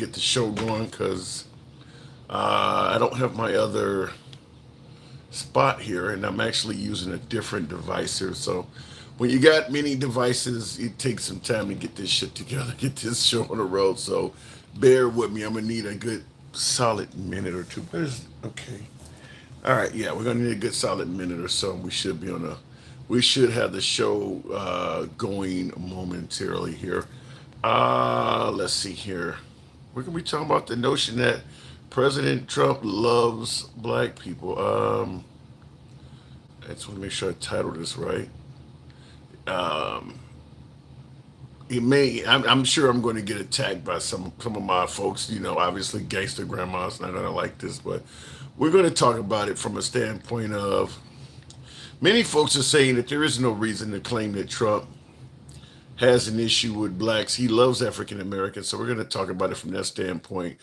get the show going because I don't have my other spot here, and I'm actually using a different device here. So when you got many devices, it takes some time to get this shit together, get this show on the road. So bear with me. I'm gonna need a good solid minute or two. Where's okay? All right, yeah, we're gonna need a good solid minute or so. We should be on a. We should have the show going momentarily here. Let's see here. We're gonna be talking about the notion that President Trump loves black people. I just want to make sure I titled this right. Um, it may. I'm sure I'm going to get attacked by some of my folks. You know, obviously, gangster grandma's not going to like this, but we're going to talk about it from a standpoint of many folks are saying that there is no reason to claim that Trump has an issue with blacks. He loves African Americans, so we're going to talk about it from that standpoint.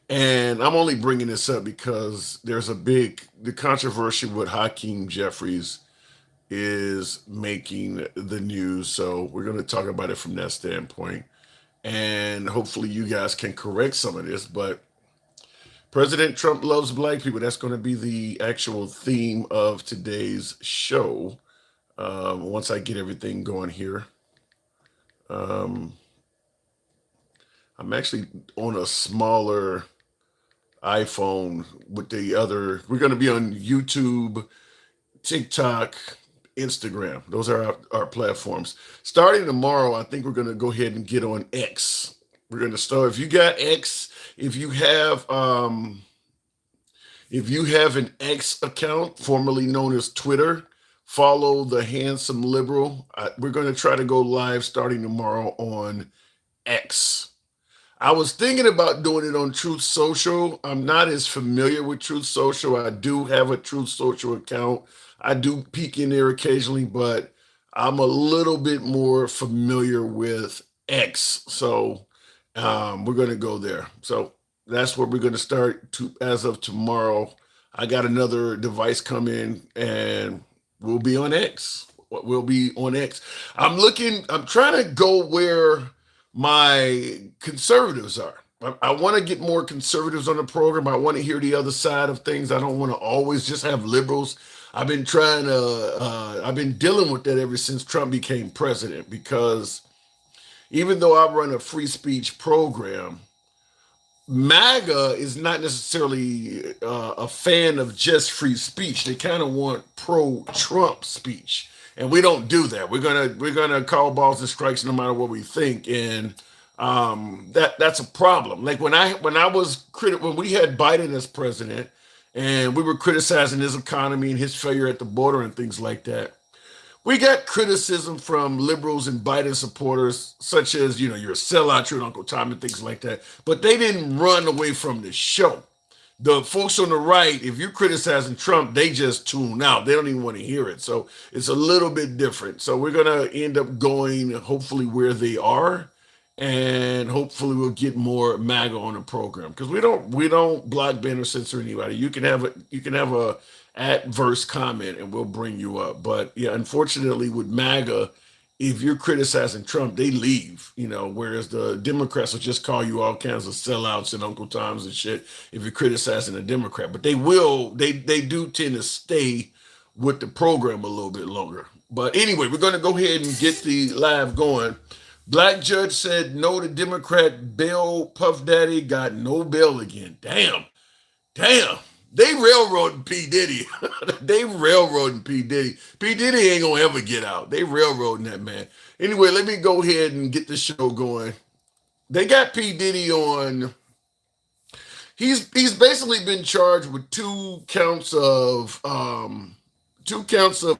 And I'm only bringing this up because there's the controversy with Hakeem Jeffries is making the news. So we're going to talk about it from that standpoint. And hopefully you guys can correct some of this. But President Trump loves black people. That's going to be the actual theme of today's show. Once I get everything going here. Um, I'm actually on a smaller iPhone with the other. We're going to be on YouTube, TikTok, Instagram. Those are our platforms. Starting tomorrow, I think we're going to go ahead and get on X. We're going to start. If you got X, if you have an X account, formerly known as Twitter, follow the Handsome Liberal. We're going to try to go live starting tomorrow on X. I was thinking about doing it on Truth Social. I'm not as familiar with Truth Social. I do have a Truth Social account. I do peek in there occasionally, but I'm a little bit more familiar with X. So we're going to go there. So that's where we're going to start as of tomorrow. I got another device come in and we'll be on X. We'll be on X. I'm trying to go where my conservatives are. I want to get more conservatives on the program. I want to hear the other side of things. I don't want to always just have liberals. I've been dealing with that ever since Trump became president because even though I run a free speech program, MAGA is not necessarily a fan of just free speech. They kind of want pro-Trump speech, and we don't do that. We're gonna call balls and strikes no matter what we think, and that's a problem. Like when we had Biden as president, and we were criticizing his economy and his failure at the border and things like that. We got criticism from liberals and Biden supporters, such as, you're a sellout, you're an Uncle Tom, and things like that. But they didn't run away from the show. The folks on the right, if you're criticizing Trump, they just tune out. They don't even want to hear it. So it's a little bit different. So we're going to end up going, hopefully, where they are. And hopefully we'll get more MAGA on the program because we don't block, ban, or censor anybody. You can have a adverse comment and we'll bring you up. But yeah, unfortunately with MAGA, if you're criticizing Trump, they leave, whereas the Democrats will just call you all kinds of sellouts and Uncle Toms and shit if you're criticizing a Democrat. But they do tend to stay with the program a little bit longer. But anyway, we're going to go ahead and get the live going. Black judge said no to Democrat bail. Puff Daddy got no bail again. Damn. Damn. They railroading P. Diddy. They railroading P. Diddy. P. Diddy ain't gonna ever get out. They railroading that man. Anyway, let me go ahead and get the show going. They got P. Diddy on. He's basically been charged with two counts of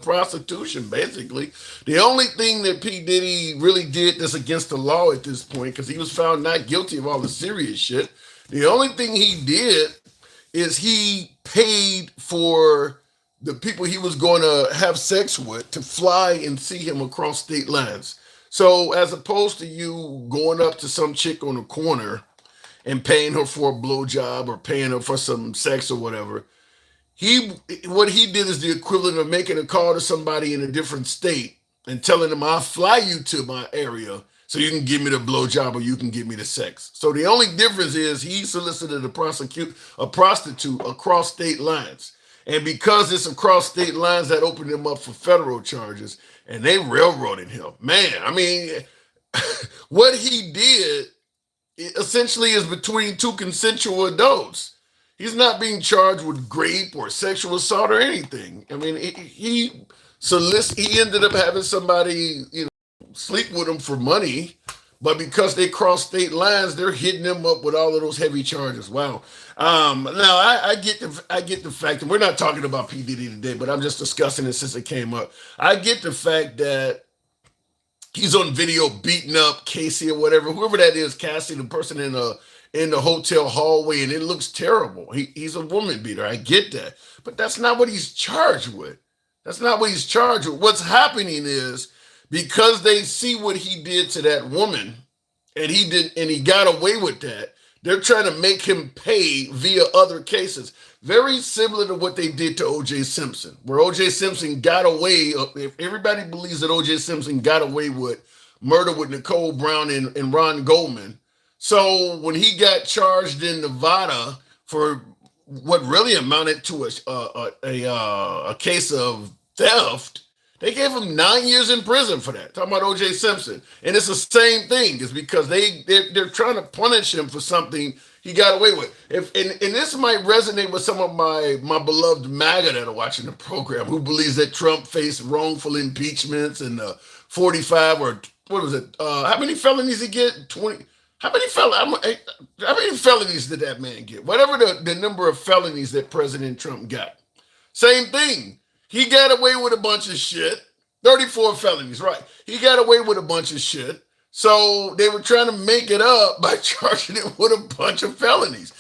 prostitution, basically. The only thing that P. Diddy really did that's against the law at this point, because he was found not guilty of all the serious shit, the only thing he did is he paid for the people he was going to have sex with to fly and see him across state lines. So as opposed to you going up to some chick on the corner and paying her for a blowjob or paying her for some sex or whatever, he what he did is the equivalent of making a call to somebody in a different state and telling them I'll fly you to my area So you can give me the blowjob or you can give me the sex. So the only difference is he solicited a prostitute across state lines. And because it's across state lines, that opened him up for federal charges. And they railroaded him. Man, I mean, what he did essentially is between two consensual adults. He's not being charged with rape or sexual assault or anything. I mean, he ended up having somebody, sleep with him for money, but because they cross state lines, they're hitting him up with all of those heavy charges. Wow. Now I get the fact, and we're not talking about P Diddy today, but I'm just discussing it since it came up. I get the fact that he's on video beating up Casey or whatever, whoever that is, Cassie, the person in the hotel hallway, and it looks terrible. He's a woman beater. I get that, but that's not what he's charged with. That's not what he's charged with. What's happening is because they see what he did to that woman, and he got away with that. They're trying to make him pay via other cases. Very similar to what they did to O.J. Simpson, where O.J. Simpson got away. If everybody believes that O.J. Simpson got away with murder with Nicole Brown and Ron Goldman, so when he got charged in Nevada for what really amounted to a case of theft, they gave him 9 years in prison for that. Talking about O.J. Simpson, and it's the same thing. It's because they're trying to punish him for something he got away with. And this might resonate with some of my beloved MAGA that are watching the program, who believes that Trump faced wrongful impeachments and 45 or what was it? How many felonies he get? 20. How many felonies did that man get? Whatever the number of felonies that President Trump got. Same thing. He got away with a bunch of shit. 34 felonies, right. He got away with a bunch of shit. So they were trying to make it up by charging him with a bunch of felonies.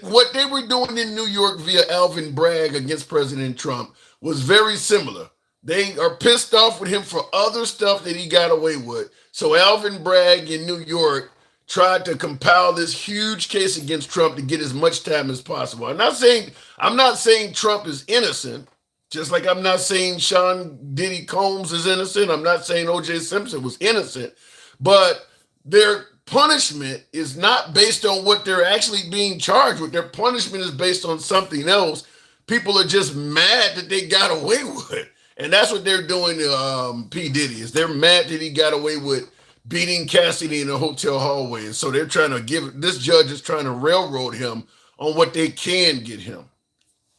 What they were doing in New York via Alvin Bragg against President Trump was very similar. They are pissed off with him for other stuff that he got away with. So Alvin Bragg in New York tried to compile this huge case against Trump to get as much time as possible. I'm not saying Trump is innocent, just like I'm not saying Sean Diddy Combs is innocent. I'm not saying O.J. Simpson was innocent, but their punishment is not based on what they're actually being charged with. Their punishment is based on something else. People are just mad that they got away with it. And that's what they're doing to P. Diddy, is they're mad that he got away with beating Cassidy in a hotel hallway. And so this judge is trying to railroad him on what they can get him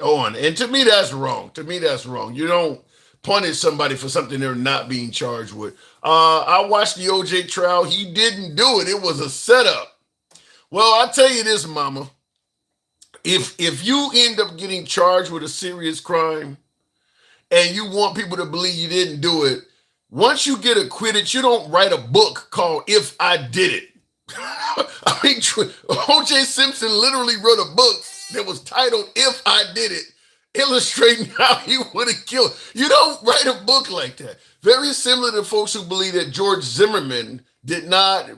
on. And to me, that's wrong. You don't punish somebody for something they're not being charged with. I watched the OJ trial. He didn't do it. It was a setup. Well, I'll tell you this, mama. If you end up getting charged with a serious crime and you want people to believe you didn't do it, once you get acquitted, you don't write a book called If I Did It. I mean, O.J. Simpson literally wrote a book that was titled If I Did It, illustrating how he would have killed. You don't write a book like that. Very similar to folks who believe that George Zimmerman did not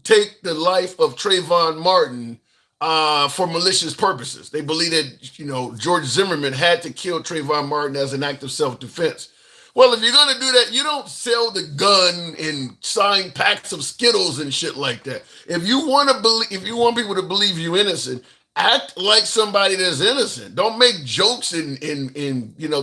take the life of Trayvon Martin for malicious purposes. They believe that, George Zimmerman had to kill Trayvon Martin as an act of self-defense. Well, if you're going to do that, you don't sell the gun and sign packs of Skittles and shit like that. If you want people to believe you're innocent, act like somebody that's innocent. Don't make jokes and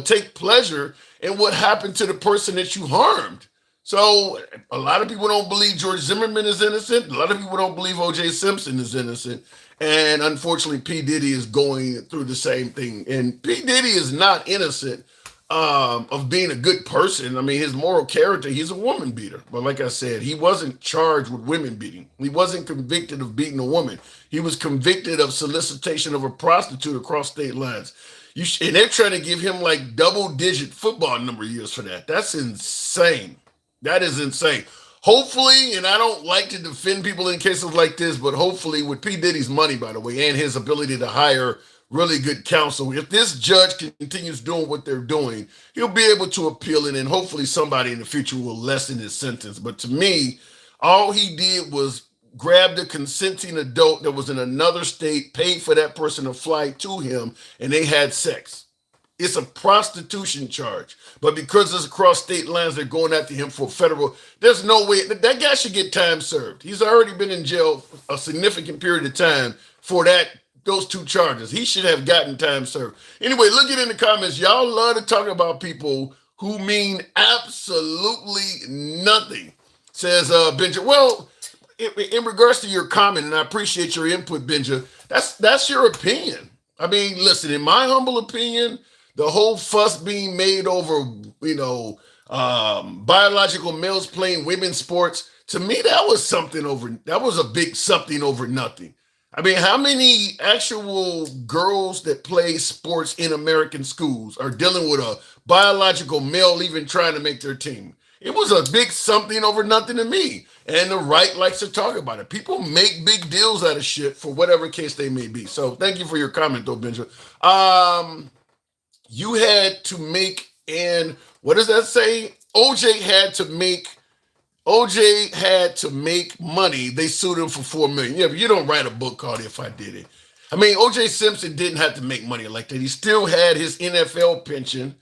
take pleasure in what happened to the person that you harmed. So a lot of people don't believe George Zimmerman is innocent. A lot of people don't believe O.J. Simpson is innocent. And unfortunately, P. Diddy is going through the same thing. And P. Diddy is not innocent of being a good person. I mean, his moral character, he's a woman beater. But like I said, he wasn't charged with women beating. He wasn't convicted of beating a woman. He was convicted of solicitation of a prostitute across state lines. And they're trying to give him like double-digit football number years for that. That's insane. That is insane. Hopefully, and I don't like to defend people in cases like this, but hopefully with P. Diddy's money, by the way, and his ability to hire really good counsel, if this judge continues doing what they're doing, he'll be able to appeal it, and hopefully somebody in the future will lessen his sentence. But to me, all he did was grab the consenting adult that was in another state, paid for that person to fly to him, and they had sex. It's a prostitution charge. But because it's across state lines, they're going after him for federal. There's no way that guy should get time served. He's already been in jail a significant period of time for those two charges. He should have gotten time served. Anyway, look at in the comments. Y'all love to talk about people who mean absolutely nothing. Says Benja. Well, in regards to your comment, and I appreciate your input, Benja, that's your opinion. I mean, listen, in my humble opinion, the whole fuss being made over, you know, biological males playing women's sports, to me, that was a big something over nothing. I mean, how many actual girls that play sports in American schools are dealing with a biological male even trying to make their team? It was a big something over nothing to me. And the right likes to talk about it. People make big deals out of shit for whatever case they may be. So thank you for your comment, though, Benjamin. You had to make, and what does that say? OJ had to make money. They sued him for $4 million. Yeah, but you don't write a book called If I Did It. I mean, OJ Simpson didn't have to make money like that. He still had his NFL pension,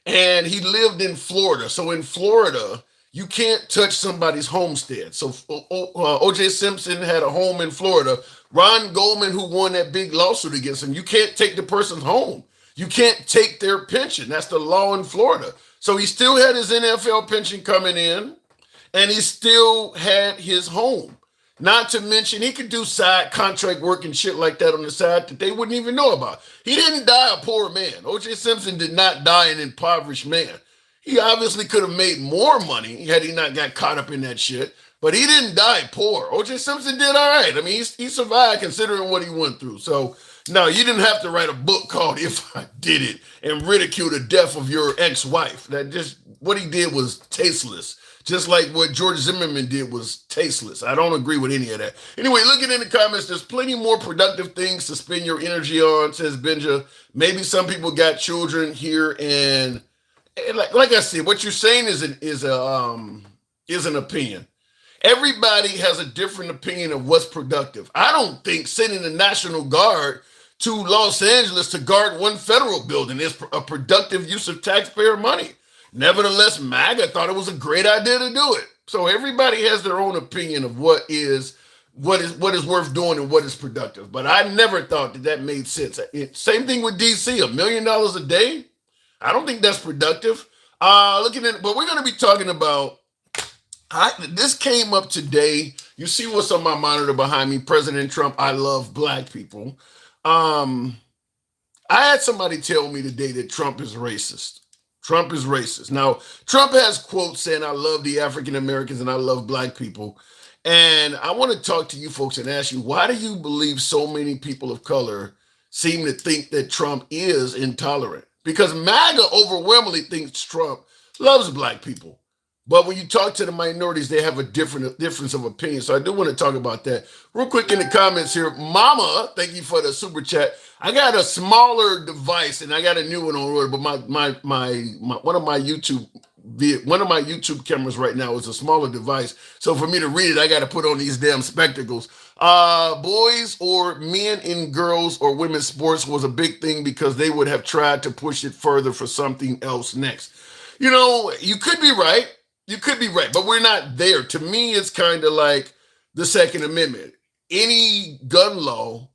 and he lived in Florida. So in Florida, you can't touch somebody's homestead. So OJ Simpson had a home in Florida. Ron Goldman, who won that big lawsuit against him, you can't take the person's home. You can't take their pension. That's the law in Florida. So he still had his NFL pension coming in, and he still had his home. Not to mention, he could do side contract work and shit like that on the side that they wouldn't even know about. He didn't die a poor man. O.J. Simpson did not die an impoverished man. He obviously could have made more money had he not got caught up in that shit, but he didn't die poor. O.J. Simpson did all right. I mean, he survived considering what he went through. So, no, you didn't have to write a book called If I Did It and ridicule the death of your ex-wife. What he did was tasteless. Just like what George Zimmerman did was tasteless. I don't agree with any of that. Anyway, looking in the comments, there's plenty more productive things to spend your energy on, says Benja. Maybe some people got children here, and like I said, what you're saying is an opinion. Everybody has a different opinion of what's productive. I don't think sending the National Guard to Los Angeles to guard one federal building is a productive use of taxpayer money. Nevertheless, MAGA thought it was a great idea to do it. So everybody has their own opinion of what is worth doing and what is productive. But I never thought that made sense. Same thing with DC, $1 million a day. I don't think that's productive. But we're going to be talking about. This came up today. You see what's on my monitor behind me? President Trump. I love black people. I had somebody tell me today that Trump is racist. Trump is racist. Now, Trump has quotes saying, I love the African Americans and I love black people. And I want to talk to you folks and ask you, why do you believe so many people of color seem to think that Trump is intolerant? Because MAGA overwhelmingly thinks Trump loves black people. But when you talk to the minorities, they have a difference of opinion. So I do want to talk about that. Real quick in the comments here. Mama, thank you for the super chat. I got a smaller device and I got a new one on order, but one of my YouTube cameras right now is a smaller device. So for me to read it, I got to put on these damn spectacles. Boys or men in girls or women's sports was a big thing because they would have tried to push it further for something else next. You know, you could be right. You could be right, but we're not there. To me, it's kind of like the Second Amendment. Any gun law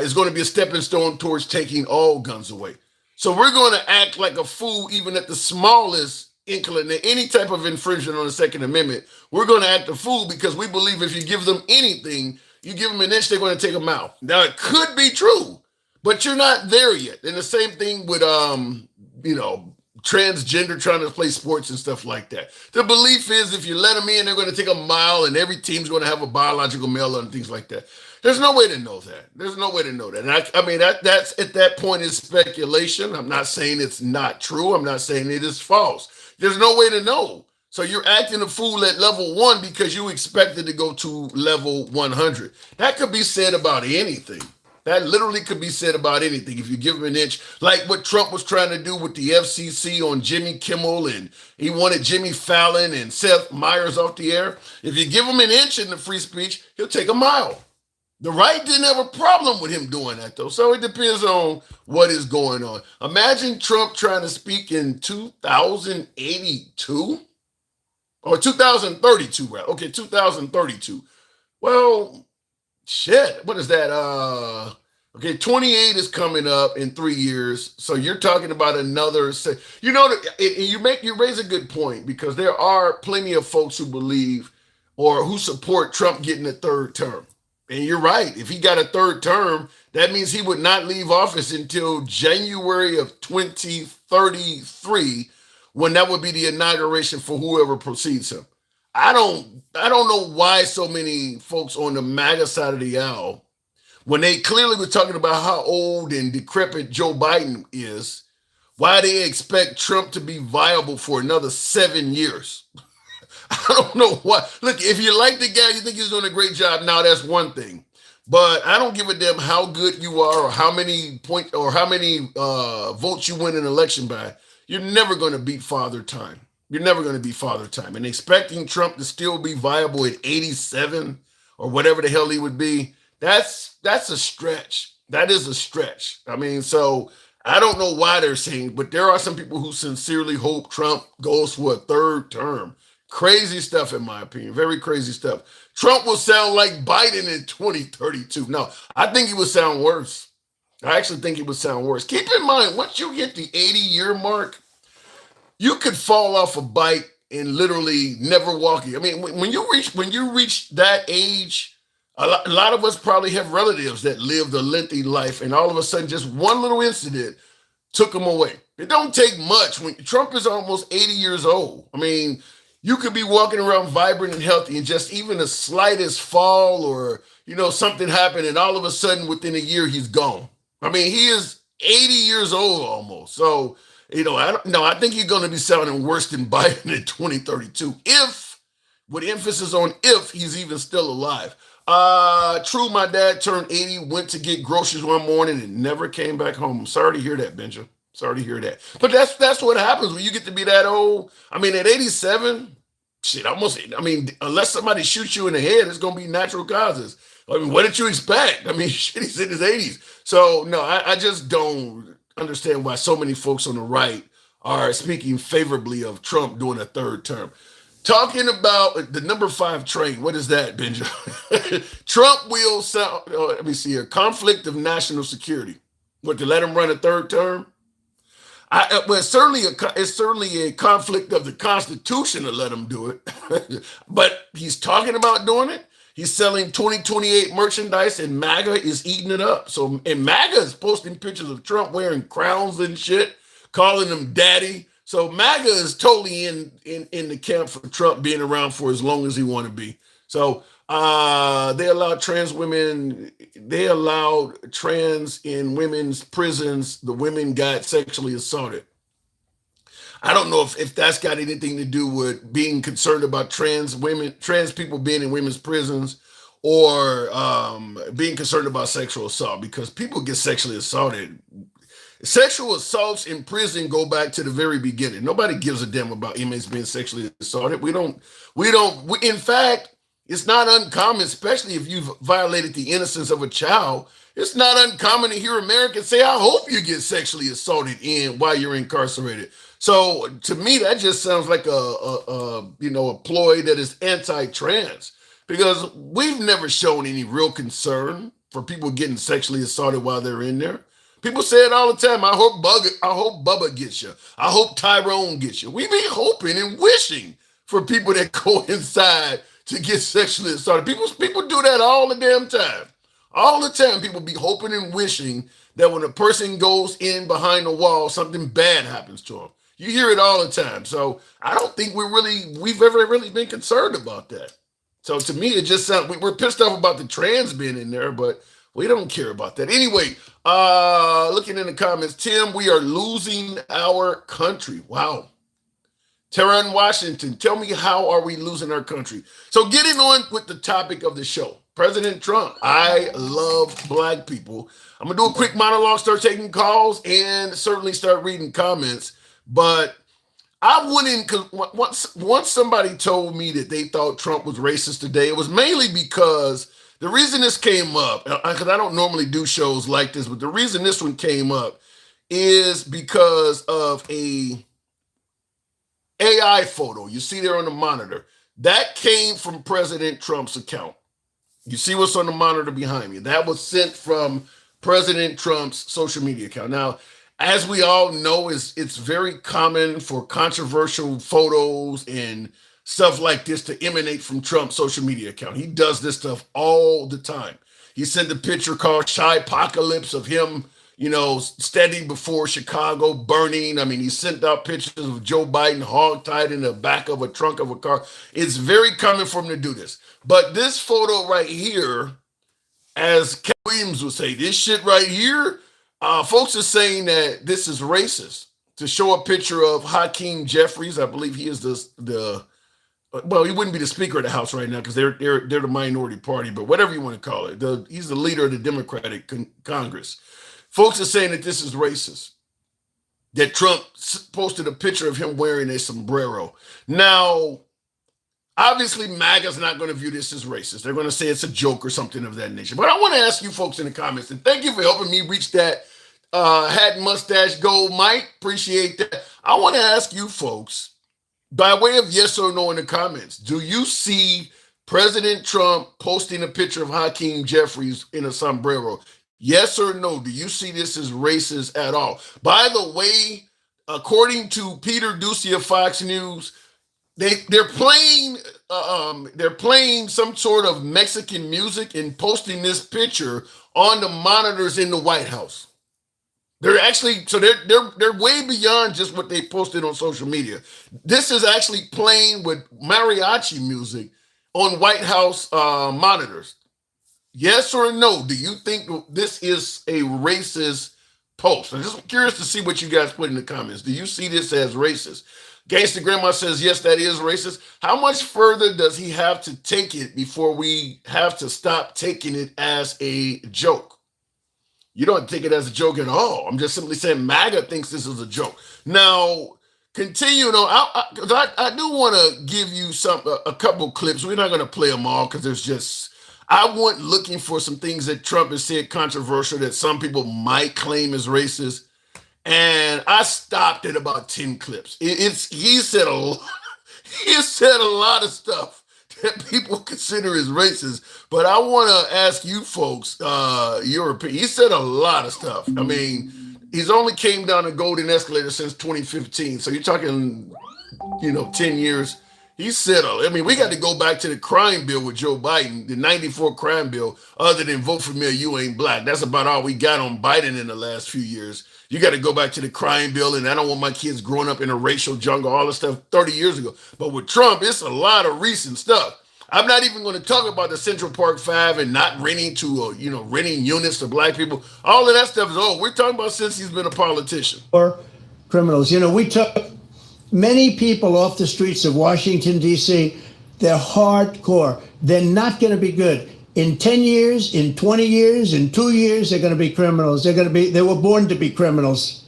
is going to be a stepping stone towards taking all guns away. So we're going to act like a fool even at the smallest inkling of any type of infringement on the Second Amendment. We're going to act a fool because we believe if you give them anything, you give them an inch, they're going to take them out. Now, it could be true, but you're not there yet. And the same thing with, transgender trying to play sports and stuff like that. The belief is if you let them in, they're going to take a mile and every team's going to have a biological male and things like that. There's no way to know that. There's no way to know that. And I mean, that's at that point is speculation. I'm not saying it's not true. I'm not saying it is false. There's no way to know. So you're acting a fool at level 1 because you expected to go to level 100. That could be said about anything. That literally could be said about anything. If you give him an inch, like what Trump was trying to do with the FCC on Jimmy Kimmel, and he wanted Jimmy Fallon and Seth Meyers off the air. If you give him an inch in the free speech, he'll take a mile. The right didn't have a problem with him doing that though. So it depends on what is going on. Imagine Trump trying to speak in 2082 or 2032, right? Okay, 2032. Well, shit, what is that? Okay, 28 is coming up in 3 years. So you're talking about another you know, you raise a good point because there are plenty of folks who believe or who support Trump getting a third term. And you're right. If he got a third term, that means he would not leave office until January of 2033, when that would be the inauguration for whoever precedes him. I don't know why so many folks on the MAGA side of the aisle, when they clearly were talking about how old and decrepit Joe Biden is, why they expect Trump to be viable for another 7 years. I don't know what. Look, if you like the guy, you think he's doing a great job. Now that's one thing, but I don't give a damn how good you are or how many points or how many votes you win an election by. You're never going to beat Father Time. You're never going to beat Father Time. And expecting Trump to still be viable at 87 or whatever the hell he would be, that's a stretch. That is a stretch. I mean, so I don't know why they're saying, but there are some people who sincerely hope Trump goes for a third term. Crazy stuff, in my opinion. Very crazy stuff. Trump will sound like Biden in 2032. No, I think he would sound worse. I actually think he would sound worse. Keep in mind, once you hit the 80-year mark, you could fall off a bike and literally never walk. I mean, when you reach that age, a lot of us probably have relatives that lived a lengthy life, and all of a sudden, just one little incident took him away. It don't take much. When Trump is almost 80 years old, I mean, you could be walking around vibrant and healthy, and just even the slightest fall or something happened, and all of a sudden, within a year, he's gone. I mean, he is 80 years old almost. So, I don't know. I think he's going to be sounding worse than Biden in 2032, if, with emphasis on if, he's even still alive. True, my dad turned 80, went to get groceries one morning and never came back home. Sorry to hear that, Benjamin. Sorry to hear that. But that's what happens when you get to be that old. I mean, at 87, shit, I mean, unless somebody shoots you in the head, it's gonna be natural causes. I mean, what did you expect? I mean, shit, he's in his 80s. So no, I just don't understand why so many folks on the right are speaking favorably of Trump doing a third term. Talking about the number five train, what is that, Benjamin? Trump will sound, let me see here, conflict of national security. What, to let him run a third term? Well, it's certainly a conflict of the Constitution to let him do it, but he's talking about doing it. He's selling 2028 merchandise, and MAGA is eating it up. So, and MAGA is posting pictures of Trump wearing crowns and shit, calling him daddy. So MAGA is totally in the camp for Trump being around for as long as he want to be. So they allowed trans women. They allowed trans in women's prisons. The women got sexually assaulted. I don't know if that's got anything to do with being concerned about trans people being in women's prisons, or being concerned about sexual assault, because people get sexually assaulted. Sexual assaults in prison go back to the very beginning. Nobody gives a damn about inmates being sexually assaulted. In fact, it's not uncommon, especially if you've violated the innocence of a child. It's not uncommon to hear Americans say, I hope you get sexually assaulted while you're incarcerated. So to me, that just sounds like a ploy that is anti-trans, because we've never shown any real concern for people getting sexually assaulted while they're in there. People say it all the time. I hope Bubba gets you. I hope Tyrone gets you. We be hoping and wishing for people that go inside to get sexually assaulted. People do that all the damn time. All the time, people be hoping and wishing that when a person goes in behind the wall, something bad happens to them. You hear it all the time. So I don't think we've ever really been concerned about that. So to me, it just sounds, we're pissed off about the trans being in there, but we don't care about that. Anyway, looking in the comments, Tim, we are losing our country. Wow. Tehran Washington, tell me, how are we losing our country? So getting on with the topic of the show, President Trump. I love black people. I'm going to do a quick monologue, start taking calls, and certainly start reading comments. But I wouldn't, because once somebody told me that they thought Trump was racist today, it was mainly because The reason this came up, because I don't normally do shows like this, but the reason this one came up is because of a AI photo you see there on the monitor that came from President Trump's account. You see what's on the monitor behind me? That was sent from President Trump's social media account. Now, as we all know, it's very common for controversial photos and stuff like this to emanate from Trump's social media account. He does this stuff all the time. He sent a picture called Shy Apocalypse of him, standing before Chicago burning. I mean, he sent out pictures of Joe Biden hogtied in the back of a trunk of a car. It's very common for him to do this. But this photo right here, as Cat Williams would say, this shit right here, folks are saying that this is racist. To show a picture of Hakeem Jeffries, I believe he is the well, he wouldn't be the Speaker of the House right now because they're the minority party, but whatever you want to call it, he's the leader of the Democratic Congress. Folks are saying that this is racist. That Trump posted a picture of him wearing a sombrero. Now, obviously, MAGA's not going to view this as racist. They're going to say it's a joke or something of that nature. But I want to ask you folks in the comments, and thank you for helping me reach that hat mustache goal, Mike. Appreciate that. I want to ask you folks, by way of yes or no in the comments, do you see President Trump posting a picture of Hakeem Jeffries in a sombrero? Yes or no? Do you see this as racist at all? By the way, according to Peter Doocy of Fox News, they're playing some sort of Mexican music and posting this picture on the monitors in the White House. They're actually they're way beyond just what they posted on social media. This is actually playing with mariachi music on White House monitors. Yes or no? Do you think this is a racist post? I'm just curious to see what you guys put in the comments. Do you see this as racist? Gangsta Grandma says, yes, that is racist. How much further does he have to take it before we have to stop taking it as a joke? You don't take it as a joke at all. I'm just simply saying MAGA thinks this is a joke. Now, continuing on, I do want to give you a couple clips. We're not going to play them all because I want looking for some things that Trump has said controversial that some people might claim as racist. And I stopped at about 10 clips. He said a lot of stuff that people consider as racist. But I want to ask you folks your opinion. He said a lot of stuff. I mean, he's only came down the golden escalator since 2015. So you're talking, 10 years. He said, we got to go back to the crime bill with Joe Biden, the 94 crime bill, other than vote for me or you ain't black. That's about all we got on Biden in the last few years. You got to go back to the crime bill, and I don't want my kids growing up in a racial jungle, all this stuff 30 years ago. But with Trump, it's a lot of recent stuff. I'm not even going to talk about the Central Park 5 and not renting renting units to black people. All of that stuff is old. We're talking about since he's been a politician. Or criminals. We took many people off the streets of Washington, D.C. They're hardcore. They're not going to be good. In 10 years, in 20 years, in 2 years, they're going to be criminals. They were born to be criminals,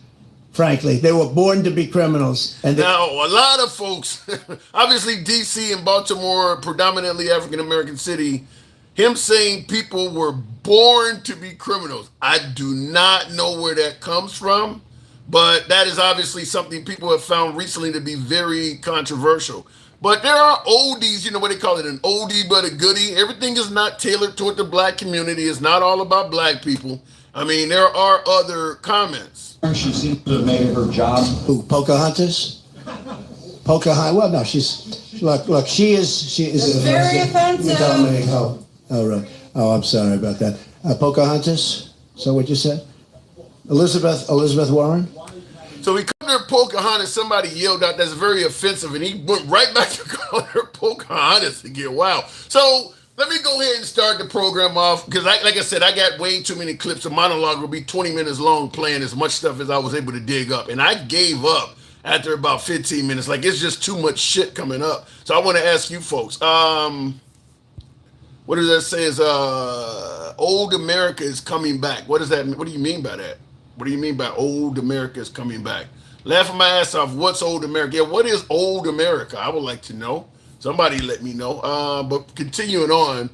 frankly. They were born to be criminals. And now, a lot of folks, obviously D.C. and Baltimore, predominantly African-American city, him saying people were born to be criminals. I do not know where that comes from. But that is obviously something people have found recently to be very controversial. But there are oldies, what they call it, an oldie but a goodie. Everything is not tailored toward the black community. It's not all about black people. I mean, there are other comments. She seems to have made it her job. Who, Pocahontas? Pocahontas? Well, no, look, she is. It's very offensive. Dominic, right. Oh, I'm sorry about that. Pocahontas? Is that what you said? Elizabeth Warren? So he called her Pocahontas. Somebody yelled out, that's very offensive. And he went right back to calling her Pocahontas again. Wow. So let me go ahead and start the program off because, like I said, I got way too many clips. A monologue will be 20 minutes long playing as much stuff as I was able to dig up. And I gave up after about 15 minutes. Like, it's just too much shit coming up. So I want to ask you folks, what does that say? Is old America is coming back. What does that mean? What do you mean by that? What do you mean by old America is coming back? Laughing my ass off. What's old America? Yeah, what is old America? I would like to know. Somebody let me know. But continuing on,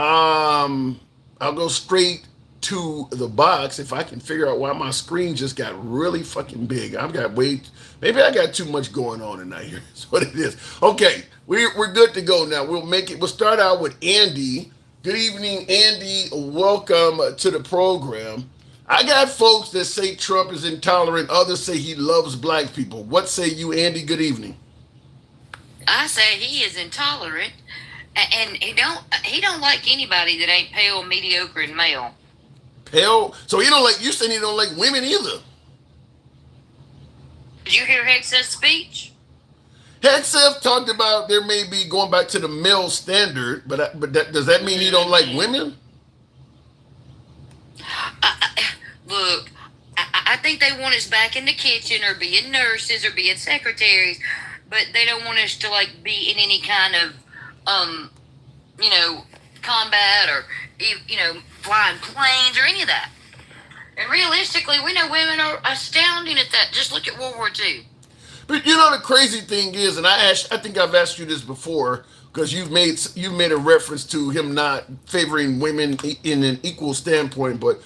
I'll go straight to the box if I can figure out why my screen just got really fucking big. I've got maybe I got too much going on tonight here. That's what it is. Okay, we're good to go now. We'll make it. We'll start out with Andy. Good evening, Andy. Welcome to the program. I got folks that say Trump is intolerant. Others say he loves black people. What say you, Andy? Good evening. I say he is intolerant, and he don't like anybody that ain't pale, mediocre, and male. Hell, so he don't like you saying he don't like women either. Did you hear Hex's speech? Hegseth talked about there may be going back to the male standard, but does that mean he don't like women? Look, I think they want us back in the kitchen or being nurses or being secretaries, but they don't want us to like be in any kind of you know, combat or flying planes or any of that. And realistically, we know women are astounding at that. Just look at World War II. But you know the crazy thing is, and I think I've asked you this before because you've made a reference to him not favoring women in an equal standpoint, but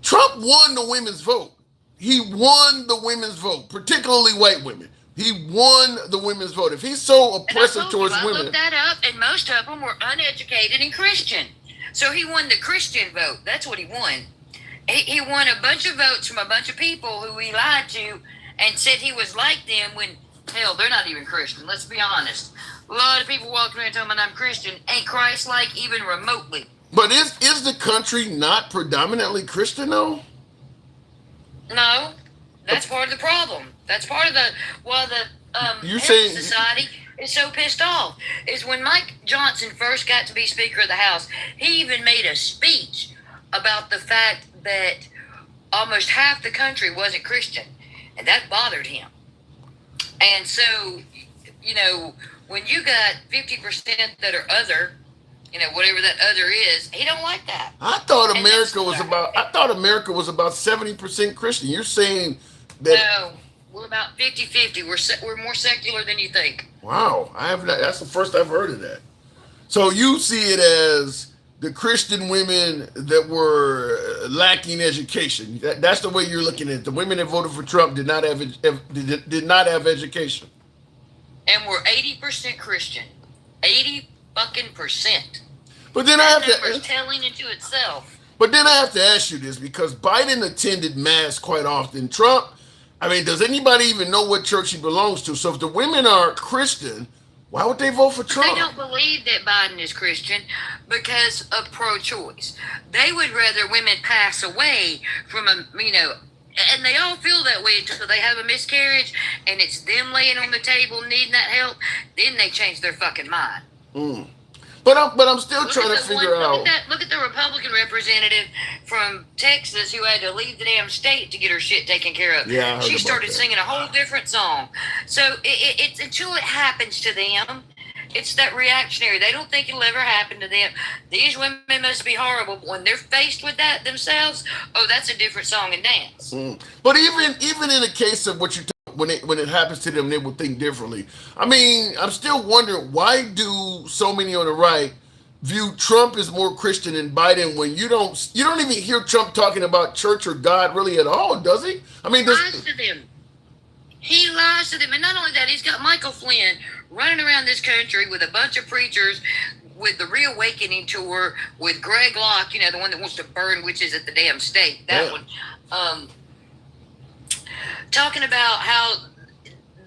Trump won the women's vote. He won the women's vote, particularly white women. He won the women's vote. If he's so oppressive towards I women, looked that up, and most of them were uneducated and Christian. So he won the Christian vote. That's what he won. He won a bunch of votes from a bunch of people who he lied to and said he was like them when, hell, they're not even Christian. Let's be honest. A lot of people walking around telling me I'm Christian ain't Christ-like even remotely. but is the country not predominantly Christian though? No, that's part of the problem. That's part of the You're Heritage saying Society is so pissed off. Is when Mike Johnson first got to be Speaker of the House, he even made a speech about the fact that almost half the country wasn't Christian, and that bothered him. And so, when you got 50% that are other, whatever that other is, he don't like that. I thought And America was about 70% Christian. You're saying that? No, we're about 50-50. We're more secular than you think. Wow, I have not, that's the first I've heard of that. So you see it as the Christian women that were lacking education. That's the way you're looking at it. The women that voted for Trump did not have education. And we're 80% Christian. 80 fucking percent. But then That number's telling into itself. But then I have to ask you this because Biden attended mass quite often. Trump, I mean, does anybody even know what church he belongs to? So if the women are Christian, why would they vote for Trump? They don't believe that Biden is Christian because of pro-choice. They would rather women pass away from and they all feel that way until they have a miscarriage and it's them laying on the table needing that help. Then they change their fucking mind. Mm. But I'm still trying to figure out. Look at the Republican representative from Texas who had to leave the damn state to get her shit taken care of. Yeah, I heard she about started that. singing a whole different song. So it's until it happens to them, it's that reactionary. They don't think it'll ever happen to them. These women must be horrible. But when they're faced with that themselves, oh, that's a different song and dance. Mm. But even in the case of what you when it happens to them, they will think differently. I mean, I'm still wondering why do so many on the right view Trump as more Christian than Biden when you don't even hear Trump talking about church or God really at all, does he? I mean, He lies to them. He lies to them, and not only that, he's got Michael Flynn running around this country with a bunch of preachers. With the Reawakening tour, with Greg Locke, the one that wants to burn witches at the damn stake, that one. Talking about how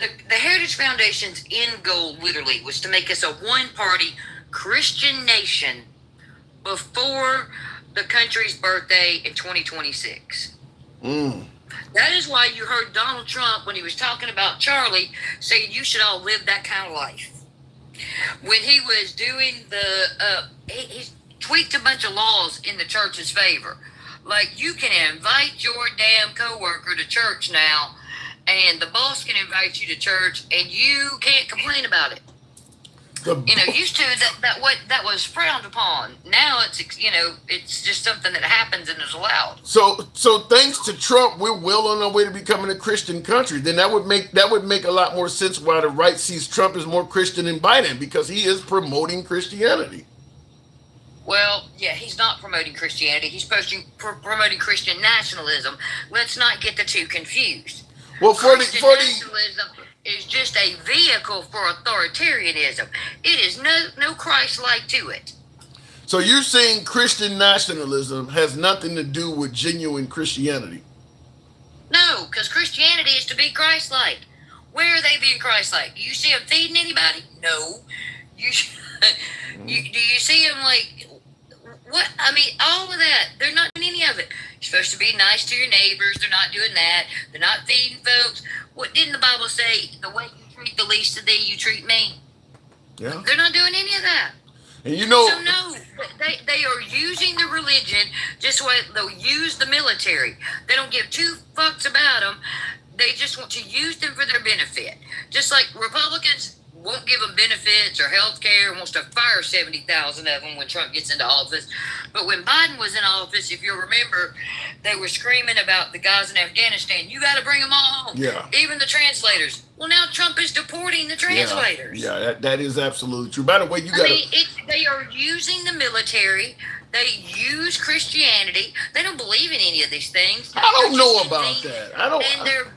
the Heritage Foundation's end goal, literally, was to make us a one-party Christian nation before the country's birthday in 2026. Mm. That is why you heard Donald Trump, when he was talking about Charlie, saying you should all live that kind of life. When he was doing he tweaked a bunch of laws in the church's favor. Like, you can invite your damn coworker to church now, and the boss can invite you to church, and you can't complain about it. Used to that was frowned upon. Now it's just something that happens and is allowed. So thanks to Trump, we're well on our way to becoming a Christian country. Then that would make a lot more sense why the right sees Trump as more Christian than Biden, because he is promoting Christianity. Well, yeah, he's not promoting Christianity. He's promoting Christian nationalism. Let's not get the two confused. Well, Christian nationalism is just a vehicle for authoritarianism. It is no Christ-like to it. so you're saying Christian nationalism has nothing to do with genuine Christianity? No, because Christianity is to be Christ-like. Where are they being Christ-like? Do you see them feeding anybody? No. Do you see them like what? I mean, all of that. They're not doing any of it. You're supposed to be nice to your neighbors. They're not doing that. They're not feeding folks. What didn't the Bible say? The way you treat the least of thee, you treat me. Yeah. They're not doing any of that. And you know, So no, they are using the religion just like they'll use the military. They don't give two fucks about them. They just want to use them for their benefit. Just like Republicans won't give them benefits or health care and wants to fire 70,000 of them when Trump gets into office. But when Biden was in office, if you'll remember, they were screaming about the guys in Afghanistan. You got to bring them all home. Yeah. Even the translators. Well, now Trump is deporting the translators. Yeah, that is absolutely true. By the way, you got they are using the military. They use Christianity. They don't believe in any of these things. I don't They're know just about indeed- that. I don't. And they're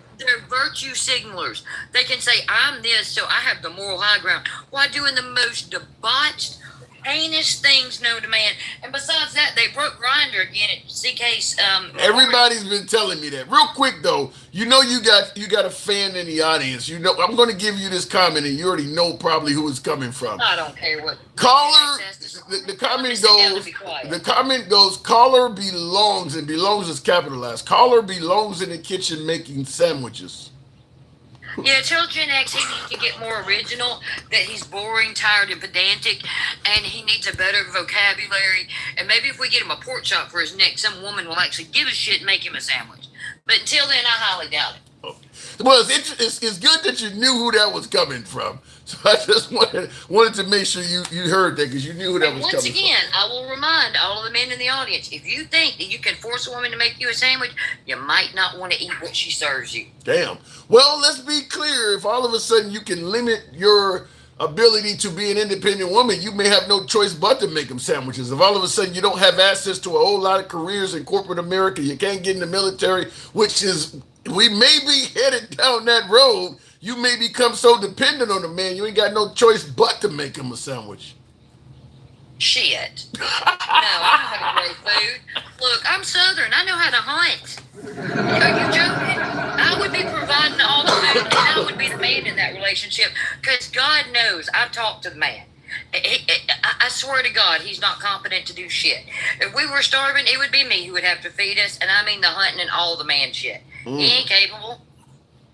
virtue signalers. They can say, I'm this, so I have the moral high ground, while doing the most debauched, heinous things known to man. And besides that, they broke Grindr again at CK's. Everybody's been telling me that. Real quick though, you know you got a fan in the audience. You know I'm going to give you this comment, and you already know probably who it's coming from. I don't care what. Caller, the comment goes, caller belongs, and belongs is capitalized. Caller belongs in the kitchen making sandwiches. Yeah, tell Gen X he needs to get more original, that he's boring, tired, and pedantic, and he needs a better vocabulary. And maybe if we get him a pork chop for his neck, some woman will actually give a shit and make him a sandwich. But until then, I highly doubt it. Well, it's good that you knew who that was coming from. So I just wanted to make sure you heard that, because you knew who that was Once coming again, I will remind all of the men in the audience, if you think that you can force a woman to make you a sandwich, you might not want to eat what she serves you. Damn. Well, let's be clear. If all of a sudden you can limit your ability to be an independent woman, you may have no choice but to make them sandwiches. If all of a sudden you don't have access to a whole lot of careers in corporate America, you can't get in the military, which is, we may be headed down that road. You may become so dependent on the man, you ain't got no choice but to make him a sandwich. Shit. No, I know how to grow food. Look, I'm Southern. I know how to hunt. Are you joking? I would be providing all the food, and I would be the man in that relationship, because God knows I've talked to the man. I swear to God, he's not competent to do shit. If we were starving, it would be me who would have to feed us, and I mean the hunting and all the man shit. He ain't capable.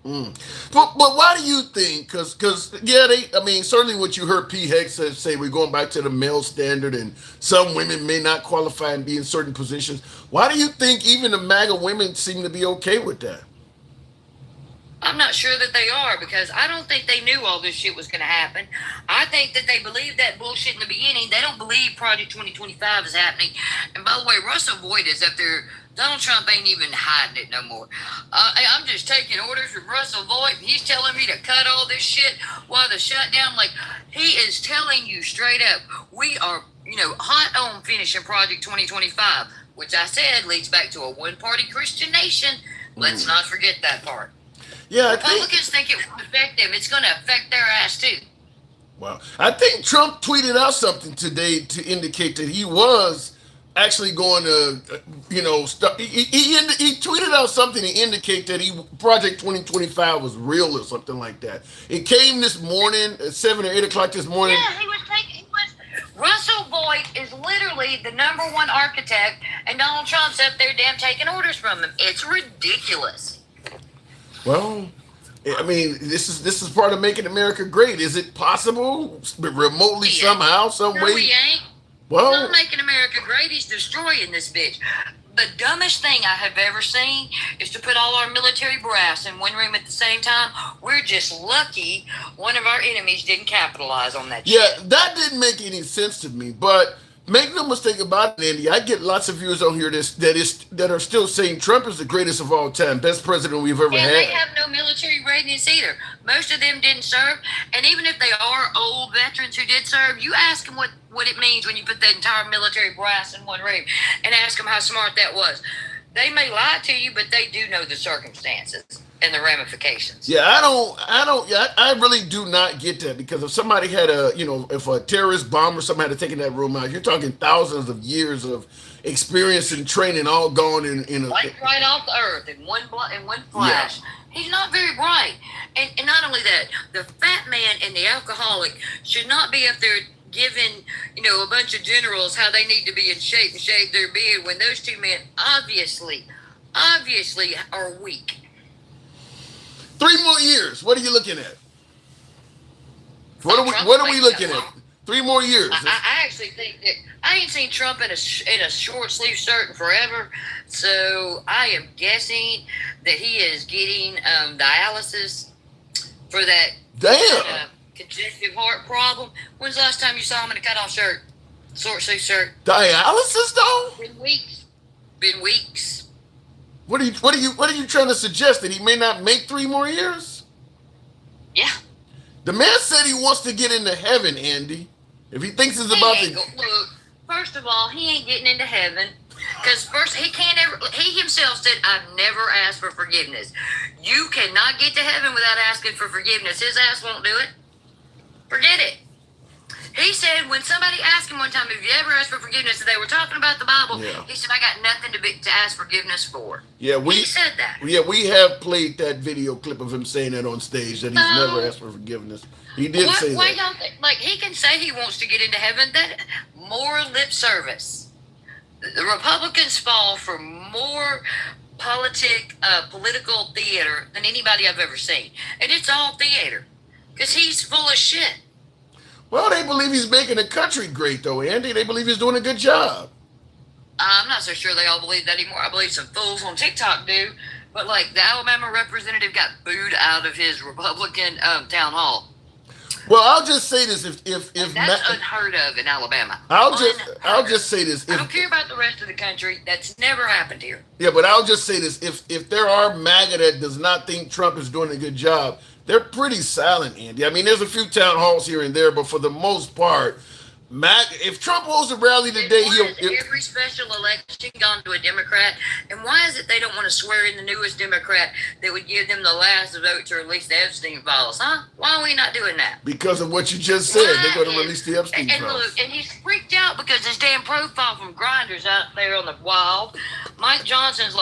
But why do you think? Because yeah, certainly what you heard P. Hex say, we're going back to the male standard, and some women may not qualify and be in certain positions. Why do you think even the MAGA women seem to be okay with that? I'm not sure that they are, because I don't think they knew all this shit was going to happen. I think that they believed that bullshit in the beginning. They don't believe Project 2025 is happening. And by the way, Russell Boyd is up there. Donald Trump ain't even hiding it no more. I'm just taking orders from Russell Boyd, and he's telling me to cut all this shit while the shutdown. Like, he is telling you straight up, we are, hot on finishing Project 2025, which I said leads back to a one-party Christian nation. Let's not forget that part. Yeah, Republicans think it will affect them. It's going to affect their ass too. Well, I think Trump tweeted out something today to indicate that he was actually going to, he tweeted out something to indicate that Project 2025 was real or something like that. It came this morning at 7 or 8 o'clock this morning. Yeah, Russell Boyd is literally the number one architect, and Donald Trump's up there damn taking orders from him. It's ridiculous. Well, I mean, this is part of making America great. Is it possible, remotely, somehow, some way? He ain't. Well, He's not making America great. He's destroying this bitch. The dumbest thing I have ever seen is to put all our military brass in one room at the same time. We're just lucky one of our enemies didn't capitalize on that shit. Yeah, that didn't make any sense to me. But make no mistake about it, Andy. I get lots of viewers on here that are still saying Trump is the greatest of all time, best president we've ever had. They have no military radiance either. Most of them didn't serve, and even if they are old veterans who did serve, you ask them what it means when you put the entire military brass in one room, and ask them how smart that was. They may lie to you, but they do know the circumstances and the ramifications. Yeah, I really do not get that, because if somebody had if a terrorist bomb or something had taken that room out, you're talking thousands of years of experience and training all gone in a. Like right off the earth in one flash. Yeah. He's not very bright. And not only that, the fat man and the alcoholic should not be up there giving, a bunch of generals how they need to be in shape and shave their beard when those two men obviously are weak. 3 more years. What are you looking at? What are we looking at? 3 more years. I actually think that I ain't seen Trump in a short sleeve shirt in forever, so I am guessing that he is getting dialysis for that congestive heart problem. When's the last time you saw him in a cutoff shirt, short sleeve shirt? Dialysis, though? Been weeks. What are you trying to suggest, that he may not make 3 more years? Yeah. The man said he wants to get into heaven, Andy. If he thinks it's about to look, first of all, he ain't getting into heaven, because first he himself said, "I've never asked for forgiveness." You cannot get to heaven without asking for forgiveness. His ass won't do it. Forget it. He said when somebody asked him one time, "Have you ever asked for forgiveness?" and they were talking about the Bible, he said, "I got nothing to ask forgiveness for." Yeah, he said that. Yeah, we have played that video clip of him saying that on stage, that he's never asked for forgiveness. He did say why that. Y'all think, he can say he wants to get into heaven. That more lip service. The Republicans fall for more political theater than anybody I've ever seen, and it's all theater, because he's full of shit. Well, they believe he's making the country great, though, Andy. They believe he's doing a good job. I'm not so sure they all believe that anymore. I believe some fools on TikTok do. But, the Alabama representative got booed out of his Republican town hall. Well, I'll just say this: if that's unheard of in Alabama. I'll just say this: I don't care about the rest of the country. That's never happened here. Yeah, but I'll just say this: if there are MAGA that does not think Trump is doing a good job, they're pretty silent, Andy. I mean, there's a few town halls here and there, but for the most part, if Trump holds a rally today, every special election gone to a Democrat, and why is it they don't want to swear in the newest Democrat that would give them the last vote to release the Epstein files, huh? Why are we not doing that? Because of what you just said, they're going to release the Epstein files. And look, and he's freaked out because his damn profile from Grindr's out there on the wild. Mike Johnson's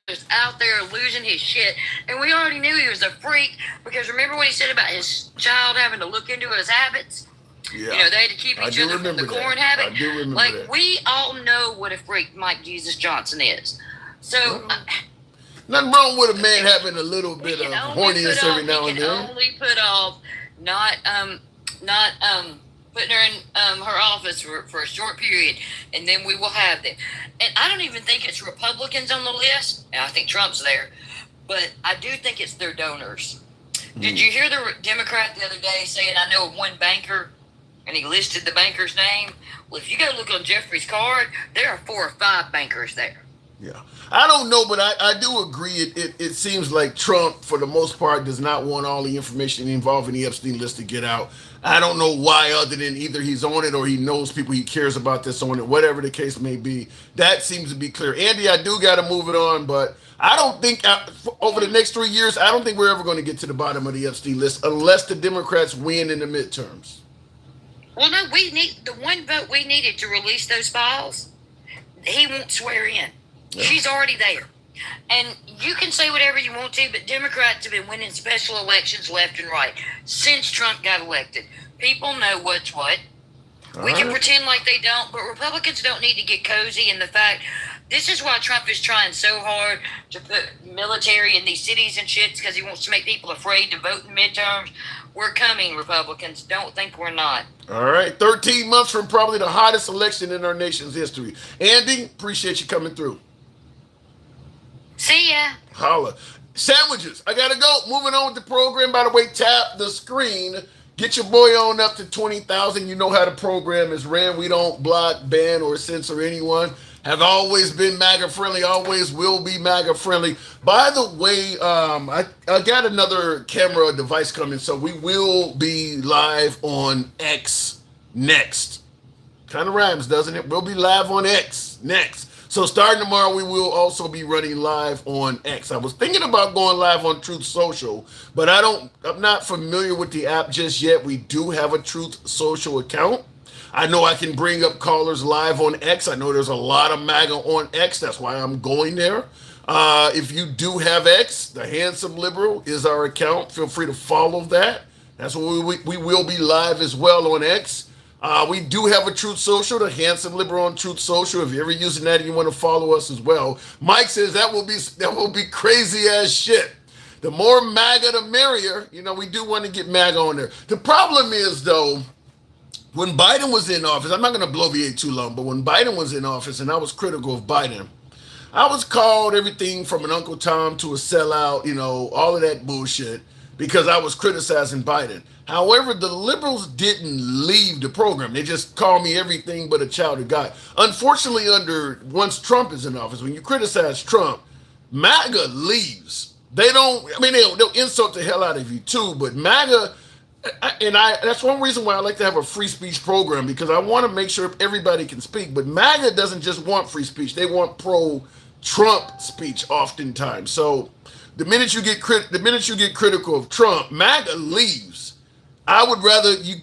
just out there losing his shit, and we already knew he was a freak, because remember what he said about his child having to look into his habits? Yeah. They had to keep each other from the corn habit. I do remember that. We all know what a freak Mike Jesus Johnson is. So, nothing wrong with a man having a little bit of horniness every now and then. He can only put off not putting her in her office for a short period, and then we will have them. And I don't even think it's Republicans on the list. And I think Trump's there, but I do think it's their donors. Did you hear the Democrat the other day saying, "I know of one banker," and he listed the banker's name? Well, if you go look on Jeffrey's card, there are 4 or 5 bankers there. Yeah. I don't know, but I do agree. It seems like Trump, for the most part, does not want all the information involving the Epstein list to get out. I don't know why, other than either he's on it or he knows people he cares about that's on it, whatever the case may be. That seems to be clear. Andy, I do got to move it on, but I don't think over the next 3 years, I don't think we're ever going to get to the bottom of the Epstein list unless the Democrats win in the midterms. Well, no, we need the one vote we needed to release those files. He won't swear in. Yeah. She's already there. And you can say whatever you want to, but Democrats have been winning special elections left and right since Trump got elected. People know what's what. We can pretend like they don't, but Republicans don't need to get cozy in the fact this is why Trump is trying so hard to put military in these cities and shit, because he wants to make people afraid to vote in midterms. We're coming, Republicans. Don't think we're not. All right. 13 months from probably the hottest election in our nation's history. Andy, appreciate you coming through. See ya. Holla. Sandwiches. I got to go. Moving on with the program. By the way, tap the screen. Get your boy on up to 20,000. You know how the program is ran. We don't block, ban, or censor anyone. have always been MAGA friendly, always will be MAGA friendly. By the way, I got another camera device coming, so we will be live on X next. Kind of rhymes, doesn't it? We'll be live on X next. So starting tomorrow, we will also be running live on X. I was thinking about going live on Truth Social, but I'm not familiar with the app just yet. We do have a Truth Social account. I know I can bring up callers live on X. I know there's a lot of MAGA on X. That's why I'm going there. If you do have X, the Handsome Liberal is our account. Feel free to follow that. That's what we will be live as well on X. We do have a Truth Social, the Handsome Liberal on Truth Social. If you're ever using that and you want to follow us as well, Mike says that will be crazy as shit. The more MAGA, the merrier. You know, we do want to get MAGA on there. The problem is though, when Biden was in office, I'm not going to bloviate too long, but when Biden was in office and I was critical of Biden, I was called everything from an Uncle Tom to a sellout, you know, all of that bullshit because I was criticizing Biden. However, the liberals didn't leave the program. They just called me everything but a child of God. Unfortunately, once Trump is in office, when you criticize Trump, MAGA leaves. They don't, I mean, they'll insult the hell out of you too, but MAGA, that's one reason why I like to have a free speech program, because I want to make sure everybody can speak. But MAGA doesn't just want free speech; they want pro-Trump speech oftentimes. So the minute you get critical of Trump, MAGA leaves. I would rather you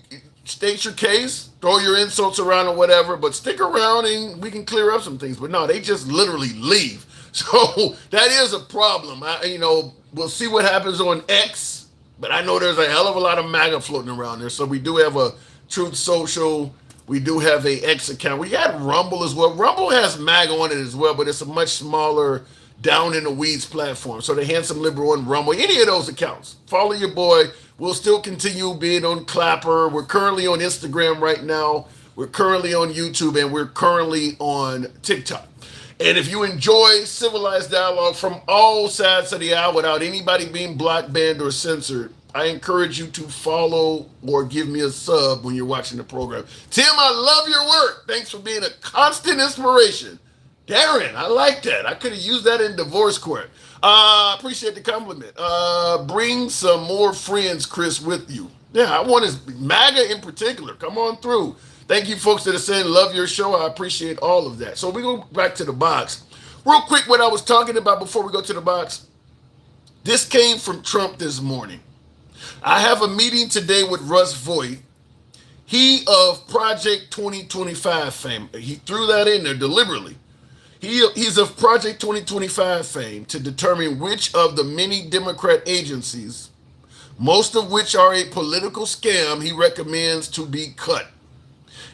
state your case, throw your insults around or whatever, but stick around and we can clear up some things. But no, they just literally leave. So that is a problem. We'll see what happens on X. But I know there's a hell of a lot of MAGA floating around there. So we do have a Truth Social. We do have a X account. We got Rumble as well. Rumble has MAGA on it as well, but it's a much smaller, down in the weeds platform. So the Handsome Liberal and Rumble, any of those accounts, follow your boy. We'll still continue being on Clapper. We're currently on Instagram right now. We're currently on YouTube, and we're currently on TikTok. And if you enjoy civilized dialogue from all sides of the aisle without anybody being blocked, banned, or censored, I encourage you to follow or give me a sub when you're watching the program. Tim, I love your work. Thanks for being a constant inspiration. Darren, I like that. I could have used that in divorce court. Appreciate the compliment. Bring some more friends, Chris, with you. Yeah, I want his MAGA in particular. Come on through. Thank you, folks that are saying love your show. I appreciate all of that. So we go back to the box. Real quick, what I was talking about before we go to the box. This came from Trump this morning. I have a meeting today with Russ Voigt. He of Project 2025 fame. He threw that in there deliberately. He's of Project 2025 fame to determine which of the many Democrat agencies, most of which are a political scam, he recommends to be cut,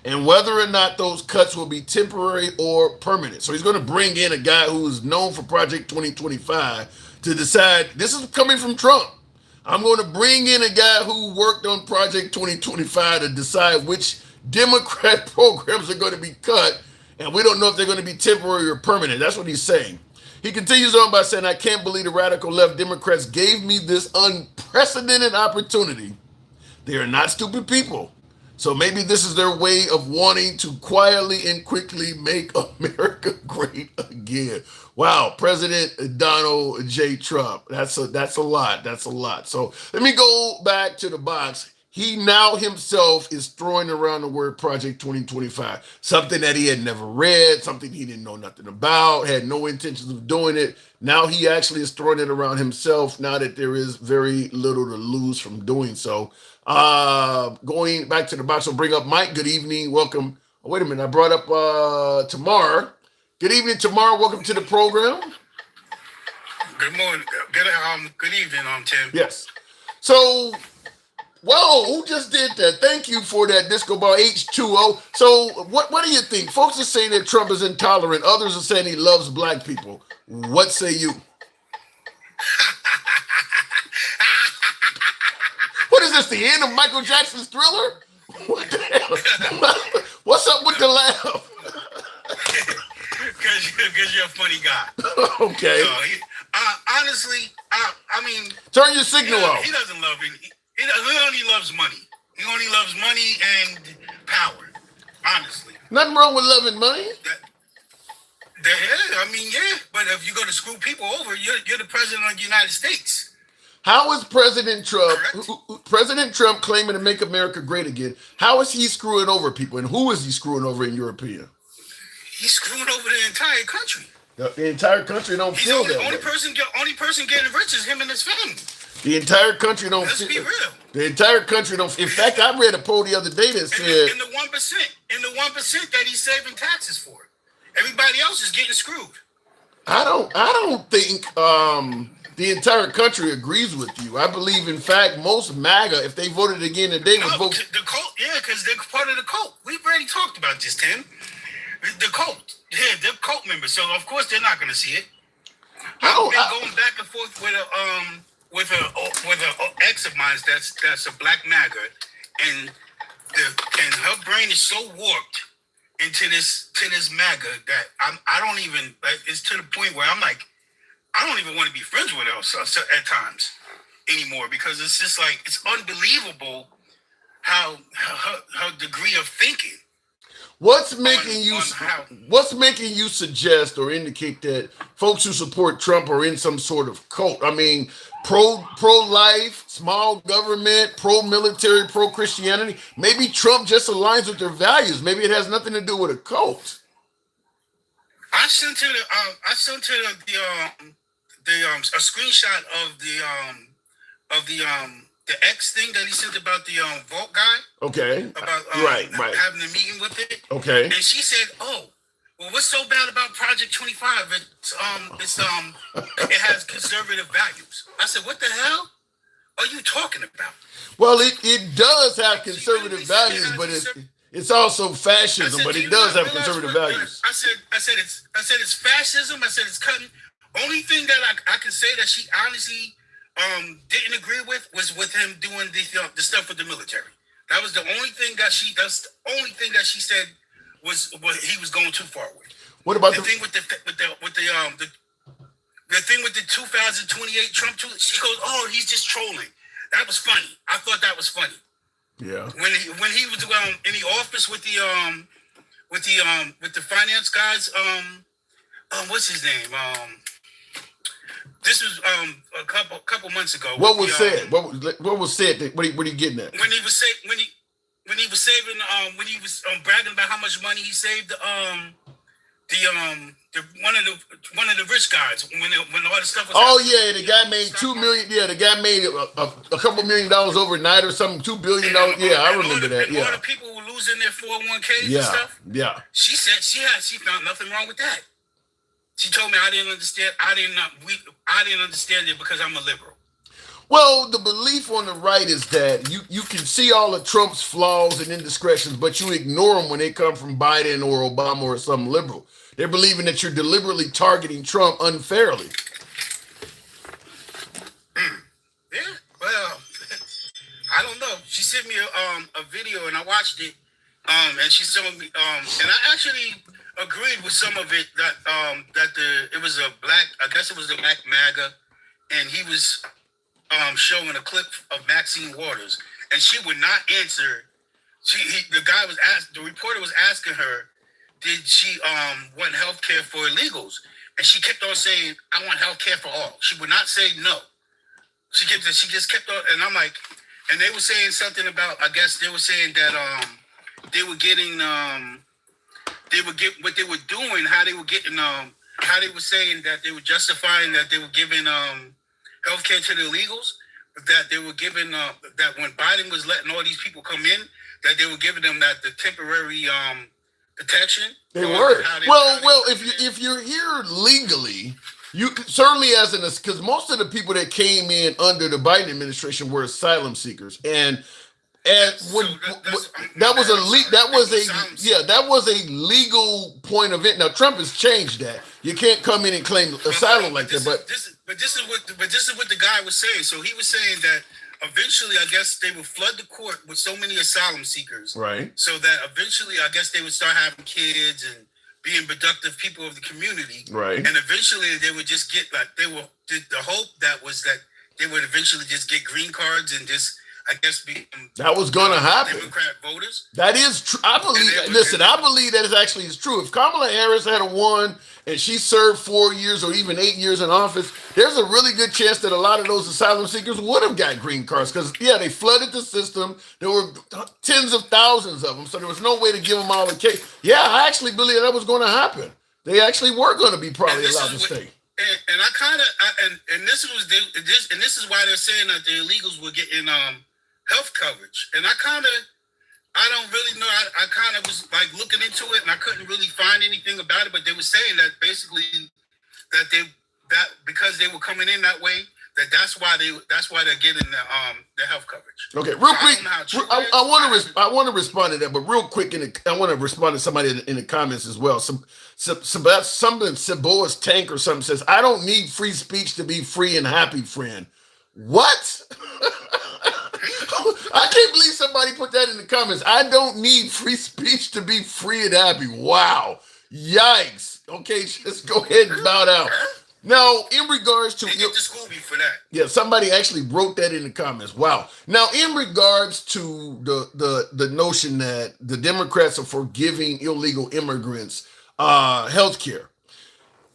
and whether or not those cuts will be temporary or permanent. So he's going to bring in a guy who is known for Project 2025 to decide. This is coming from Trump. I'm going to bring in a guy who worked on Project 2025 to decide which Democrat programs are going to be cut, and we don't know if they're going to be temporary or permanent. That's what he's saying. He continues on by saying, I can't believe the radical left Democrats gave me this unprecedented opportunity. They are not stupid people. So maybe this is their way of wanting to quietly and quickly make America great again. Wow, President Donald J. Trump. That's a lot. That's a lot. So let me go back to the box. He now himself is throwing around the word Project 2025, something that he had never read, something he didn't know nothing about, had no intentions of doing it. Now he actually is throwing it around himself now that there is very little to lose from doing so. Going back to the box, I'll bring up Mike. Good evening. Welcome. Oh, wait a minute. I brought up Tamar. Good evening, Tamar. Welcome to the program. Good morning. Good evening, Tim. Yes. So, whoa, who just did that? Thank you for that, Disco Ball H2O. So, what do you think? Folks are saying that Trump is intolerant. Others are saying he loves black people. What say you? What is this, the end of Michael Jackson's Thriller? What the hell? What's up with the laugh? Because you're a funny guy. Okay. Honestly, I mean... Turn your signal off. He doesn't love it. He only loves money. He only loves money and power, honestly. Nothing wrong with loving money. Yeah. But if you're going to screw people over, you're the president of the United States. How is President Trump, Correct. President Trump claiming to make America great again? How is he screwing over people, and who is he screwing over in your opinion? He's screwing over the entire country. The entire country don't He's feel the that only way. person getting rich is him and his family. The entire country don't Let's be feel. real. The entire country don't. In fact, I read a poll the other day that said In the 1% that he's saving taxes for, everybody else is getting screwed. I don't think the entire country agrees with you. I believe, in fact, most MAGA, if they voted again today, would No, vote. the cult, yeah, because they're part of the cult. We've already talked about this, Tim. The cult, yeah, they're cult members, so of course they're not going to see it. I've been going back and forth with a ex of mine that's a black MAGA, and her brain is so warped into this MAGA that I don't even, like, it's to the point where I'm like, I don't even want to be friends with her at times anymore, because it's just like, it's unbelievable how her degree of thinking. What's making you suggest or indicate that folks who support Trump are in some sort of cult? I mean, pro-life, small government, pro-military, pro-Christianity. Maybe Trump just aligns with their values. Maybe it has nothing to do with a cult. I sent her a screenshot of the X thing that he sent about the Vault guy. Okay. About right. having a meeting with it. Okay. And she said, "Oh, well, what's so bad about Project 25? It has conservative values." I said, "What the hell are you talking about?" Well, it does have conservative values, but it's also fascism. But it does have conservative values. I said it's fascism. I said it's cutting. Only thing that I can say that she honestly didn't agree with was with him doing the stuff with the military. That was the only thing that she said was he was going too far with. What about the thing with the thing with the 2028 Trump? She goes, "Oh, he's just trolling." That was funny. I thought that was funny. Yeah. When he was in the office with the finance guys, what's his name? This was a couple months ago. What was said? What was said? What are you getting at? When he was bragging about how much money he saved, one of the rich guys when all the stuff was. Oh yeah, the guy made $2 million. Yeah, the guy made a couple $1 million overnight or something. $2 billion. Yeah, I remember that. Yeah. All the people were losing their 401ks yeah. and stuff. Yeah. She said she found nothing wrong with that. She told me I didn't understand. I didn't understand it because I'm a liberal. Well, the belief on the right is that you can see all of Trump's flaws and indiscretions, but you ignore them when they come from Biden or Obama or some liberal. They're believing that you're deliberately targeting Trump unfairly. Yeah, well, I don't know. She sent me a video and I watched it, and she showed me, and I actually agreed with some of it that it was a black. I guess it was the black MAGA, and he was showing a clip of Maxine Waters, and she would not answer. The reporter was asking her, did she want health care for illegals? And she kept on saying, I want health care for all. She would not say no. She just kept on, and I'm like, and they were saying something about, I guess they were saying that they were getting what they were doing, how they were getting how they were saying that they were justifying that they were giving health care to the illegals, that they were giving that when Biden was letting all these people come in, that they were giving them the temporary protection. They were. Well, if you're here legally, you certainly because most of the people that came in under the Biden administration were asylum seekers, and that was a legal point of it. Now Trump has changed that. You can't come in and claim asylum like that. But this is what the guy was saying. So he was saying that eventually, I guess they would flood the court with so many asylum seekers, right? So that eventually, I guess they would start having kids and being productive people of the community, right? And eventually, they would just get the hope that was that they would eventually just get green cards and just I guess, become That was going to happen. Democrat voters. That is true. I believe. Listen, I believe that is actually is true. If Kamala Harris had won and she served 4 years or even 8 years in office, there's a really good chance that a lot of those asylum seekers would have got green cards. Because they flooded the system. There were tens of thousands of them, so there was no way to give them all a case. Yeah, I actually believe that was going to happen. They actually were going to be probably allowed to stay. And I kind of and this is why they're saying that the illegals were getting health coverage. And I don't really know. I kind of was like looking into it, and I couldn't really find anything about it. But they were saying that basically that because they were coming in that way, that's why they're getting the health coverage. Okay, real quick, I want to respond to that, but real quick, I want to respond to somebody in the comments as well. Something Saboa's Tank or something says, "I don't need free speech to be free and happy, friend." What? I can't believe somebody put that in the comments. I don't need free speech to be free and happy. Wow. Yikes. Okay, just go ahead and bow down. Now, in regards to... They get to school me for that. Yeah, somebody actually wrote that in the comments. Wow. Now, in regards to the notion that the Democrats are for giving illegal immigrants health care,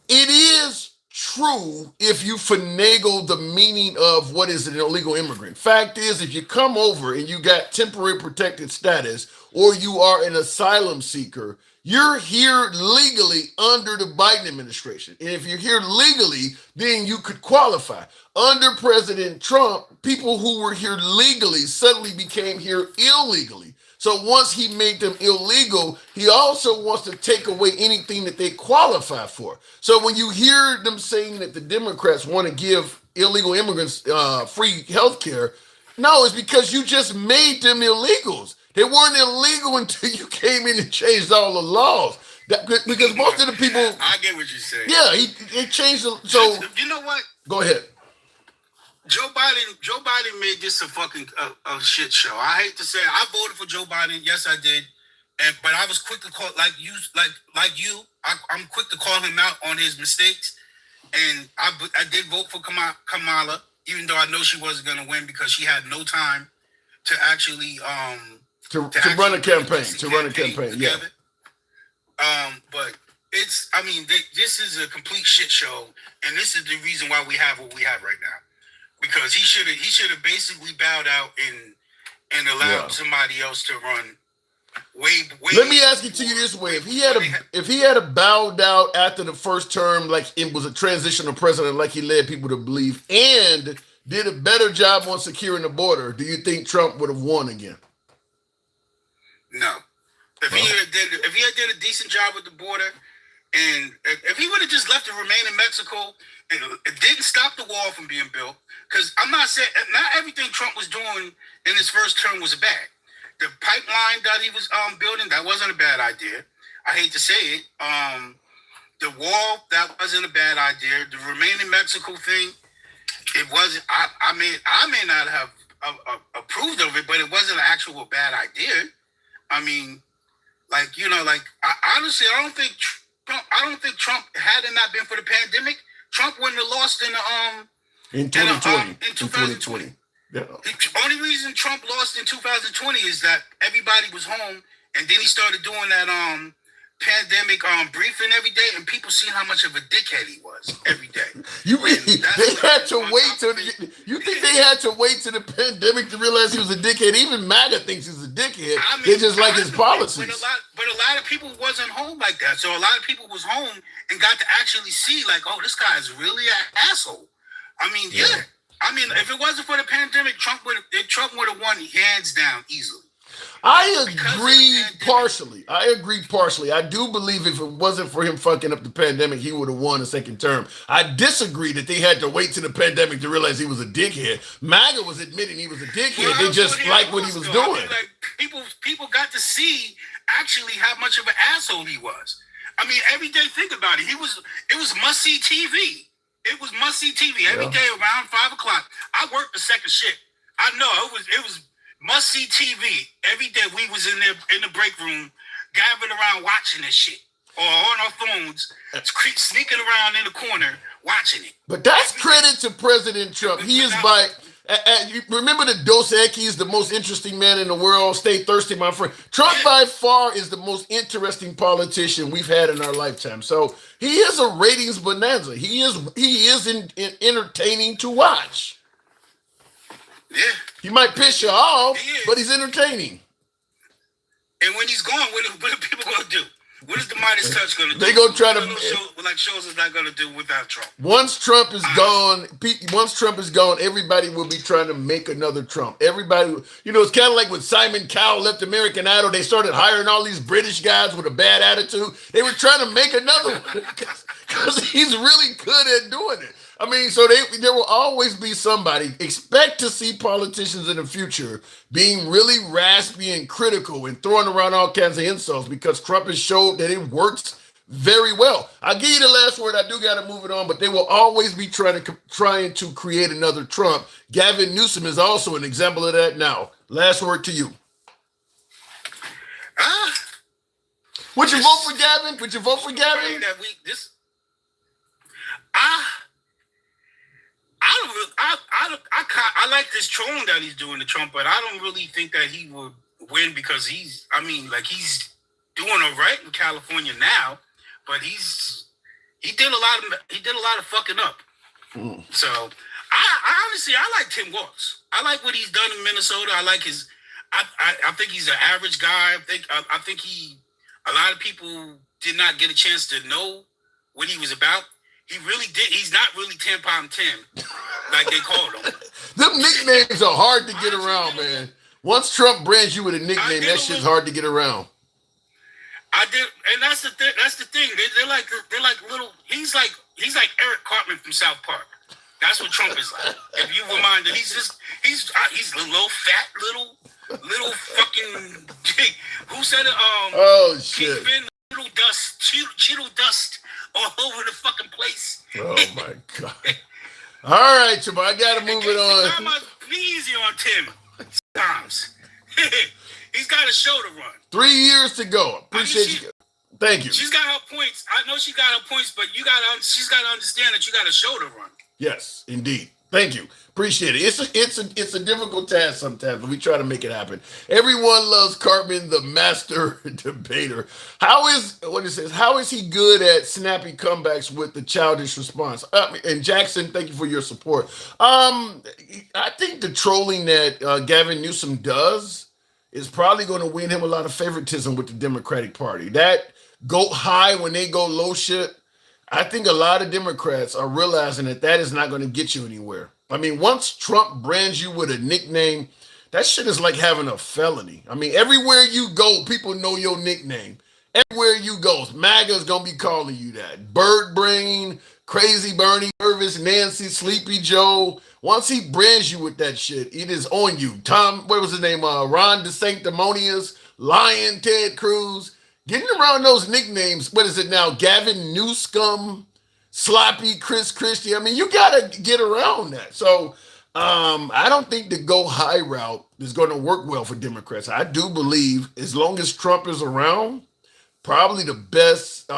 it is true if you finagle the meaning of what is an illegal immigrant. Fact is, if you come over and you got temporary protected status or you are an asylum seeker, you're here legally under the Biden administration. And if you're here legally, then you could qualify. Under President Trump, people who were here legally suddenly became here illegally. So once he made them illegal, he also wants to take away anything that they qualify for. So when you hear them saying that the Democrats want to give illegal immigrants free health care, no, it's because you just made them illegals. They weren't illegal until you came in and changed all the laws. Because most of the people... I get what you're saying. Yeah, he changed the... So, you know what? Go ahead. Joe Biden made this a fucking a shit show. I hate to say it. I voted for Joe Biden. Yes, I did. But I was quick to call, I'm quick to call him out on his mistakes. And I did vote for Kamala, even though I know she wasn't going to win because she had no time to actually to run a campaign. Yeah. But this is a complete shit show, and this is the reason why we have what we have right now. Because he should have basically bowed out and allowed somebody else to run. Way. Let me ask it to you this way: if he had bowed out after the first term, like it was a transitional president, like he led people to believe, and did a better job on securing the border, do you think Trump would have won again? No. If he had did a decent job with the border, and if he would have just left it remain in Mexico, and it didn't stop the wall from being built, because I'm not saying not everything Trump was doing in his first term was bad. The pipeline that he was building, that wasn't a bad idea. I hate to say it. The wall, that wasn't a bad idea. The remain in Mexico thing, it wasn't. I may not have approved of it, but it wasn't an actual bad idea. I mean, honestly, I don't think Trump, had it not been for the pandemic, Trump wouldn't have lost in 2020. Yeah. The only reason Trump lost in 2020 is that everybody was home, and then he started doing that pandemic briefing every day, and people seen how much of a dickhead he was every day. You think they had to wait till the pandemic to realize he was a dickhead? Even MAGA thinks he's a dickhead. They just like his policies. But a lot of people wasn't home like that. So a lot of people was home and got to actually see, like, oh, this guy is really an asshole. I mean, yeah. I mean, if it wasn't for the pandemic, Trump would have won hands down easily. I agree partially. I do believe if it wasn't for him fucking up the pandemic, he would have won a second term. I disagree that they had to wait till the pandemic to realize he was a dickhead. MAGA was admitting he was a dickhead. They just liked what he was doing. I mean, like, people got to see actually how much of an asshole he was. I mean, every day, think about it. It was must-see TV. It was must-see TV every day around 5 o'clock. I worked the second shift. I know it was must-see TV every day. We was in there in the break room, gathered around watching this shit, or on our phones, sneaking around in the corner watching it. But that's credit to President Trump. He is by, You remember the Dos Equis, the most interesting man in the world. Stay thirsty, my friend. Trump by far is the most interesting politician we've had in our lifetime. So he is a ratings bonanza. He is entertaining to watch. Yeah. He might piss you off, He is. but he's entertaining. And when he's gone, what are people going to do? What is the Midas touch going to do? They gonna try to shows is not going to do without Trump. Once Trump is gone, everybody will be trying to make another Trump. Everybody, it's kind of like when Simon Cowell left American Idol. They started hiring all these British guys with a bad attitude. They were trying to make another one because he's really good at doing it. I mean, so there will always be somebody. Expect to see politicians in the future being really raspy and critical and throwing around all kinds of insults because Trump has showed that it works very well. I'll give you the last word. I do got to move it on, but they will always be trying to create another Trump. Gavin Newsom is also an example of that now. Last word to you. Would you vote for Gavin? Would you vote for Gavin? I like this trolling that he's doing to Trump, but I don't really think that he would win because he's doing all right in California now, but he did a lot of fucking up. So I honestly like Tim Walz. I like what he's done in Minnesota. I like his. I think he's an average guy. I think a lot of people did not get a chance to know what he was about. He really did. He's not really Tampon Tim, like they called him. Them nicknames are hard to get around, man. Once Trump brands you with a nickname, that shit's hard to get around. And that's the thing. That's the thing. They're like little. He's like Eric Cartman from South Park. That's what Trump is like. If you reminded, he's a little fat, little fucking. Who said it? Oh shit. Little dust, Cheeto dust all over the fucking place. Oh my god. All right, Chaba, I gotta move it on. Be easy on Tim. Sometimes. He's got a show to run. 3 years to go. Appreciate you. Thank you. She's got her points. I know she got her points, but she's got to understand that you got a show to run. Yes, indeed. Thank you. Appreciate it. It's a difficult task sometimes, but we try to make it happen. Everyone loves Cartman, the master debater. How is he good at snappy comebacks with the childish response? And Jackson, thank you for your support. I think the trolling that Gavin Newsom does is probably going to win him a lot of favoritism with the Democratic Party. That go high when they go low shit. I think a lot of Democrats are realizing that is not going to get you anywhere. I mean, once Trump brands you with a nickname, that shit is like having a felony. I mean, everywhere you go, people know your nickname. Everywhere you go, MAGA is going to be calling you that. Bird Brain, Crazy Bernie, Nervous Nancy, Sleepy Joe. Once he brands you with that shit, it is on you. What was his name? Ron DeSanctimonious, Lion Ted Cruz. Getting around those nicknames, what is it now? Gavin Newscum, Sloppy Chris Christie. I mean, you got to get around that. So I don't think the go high route is going to work well for Democrats. I do believe as long as Trump is around, probably the best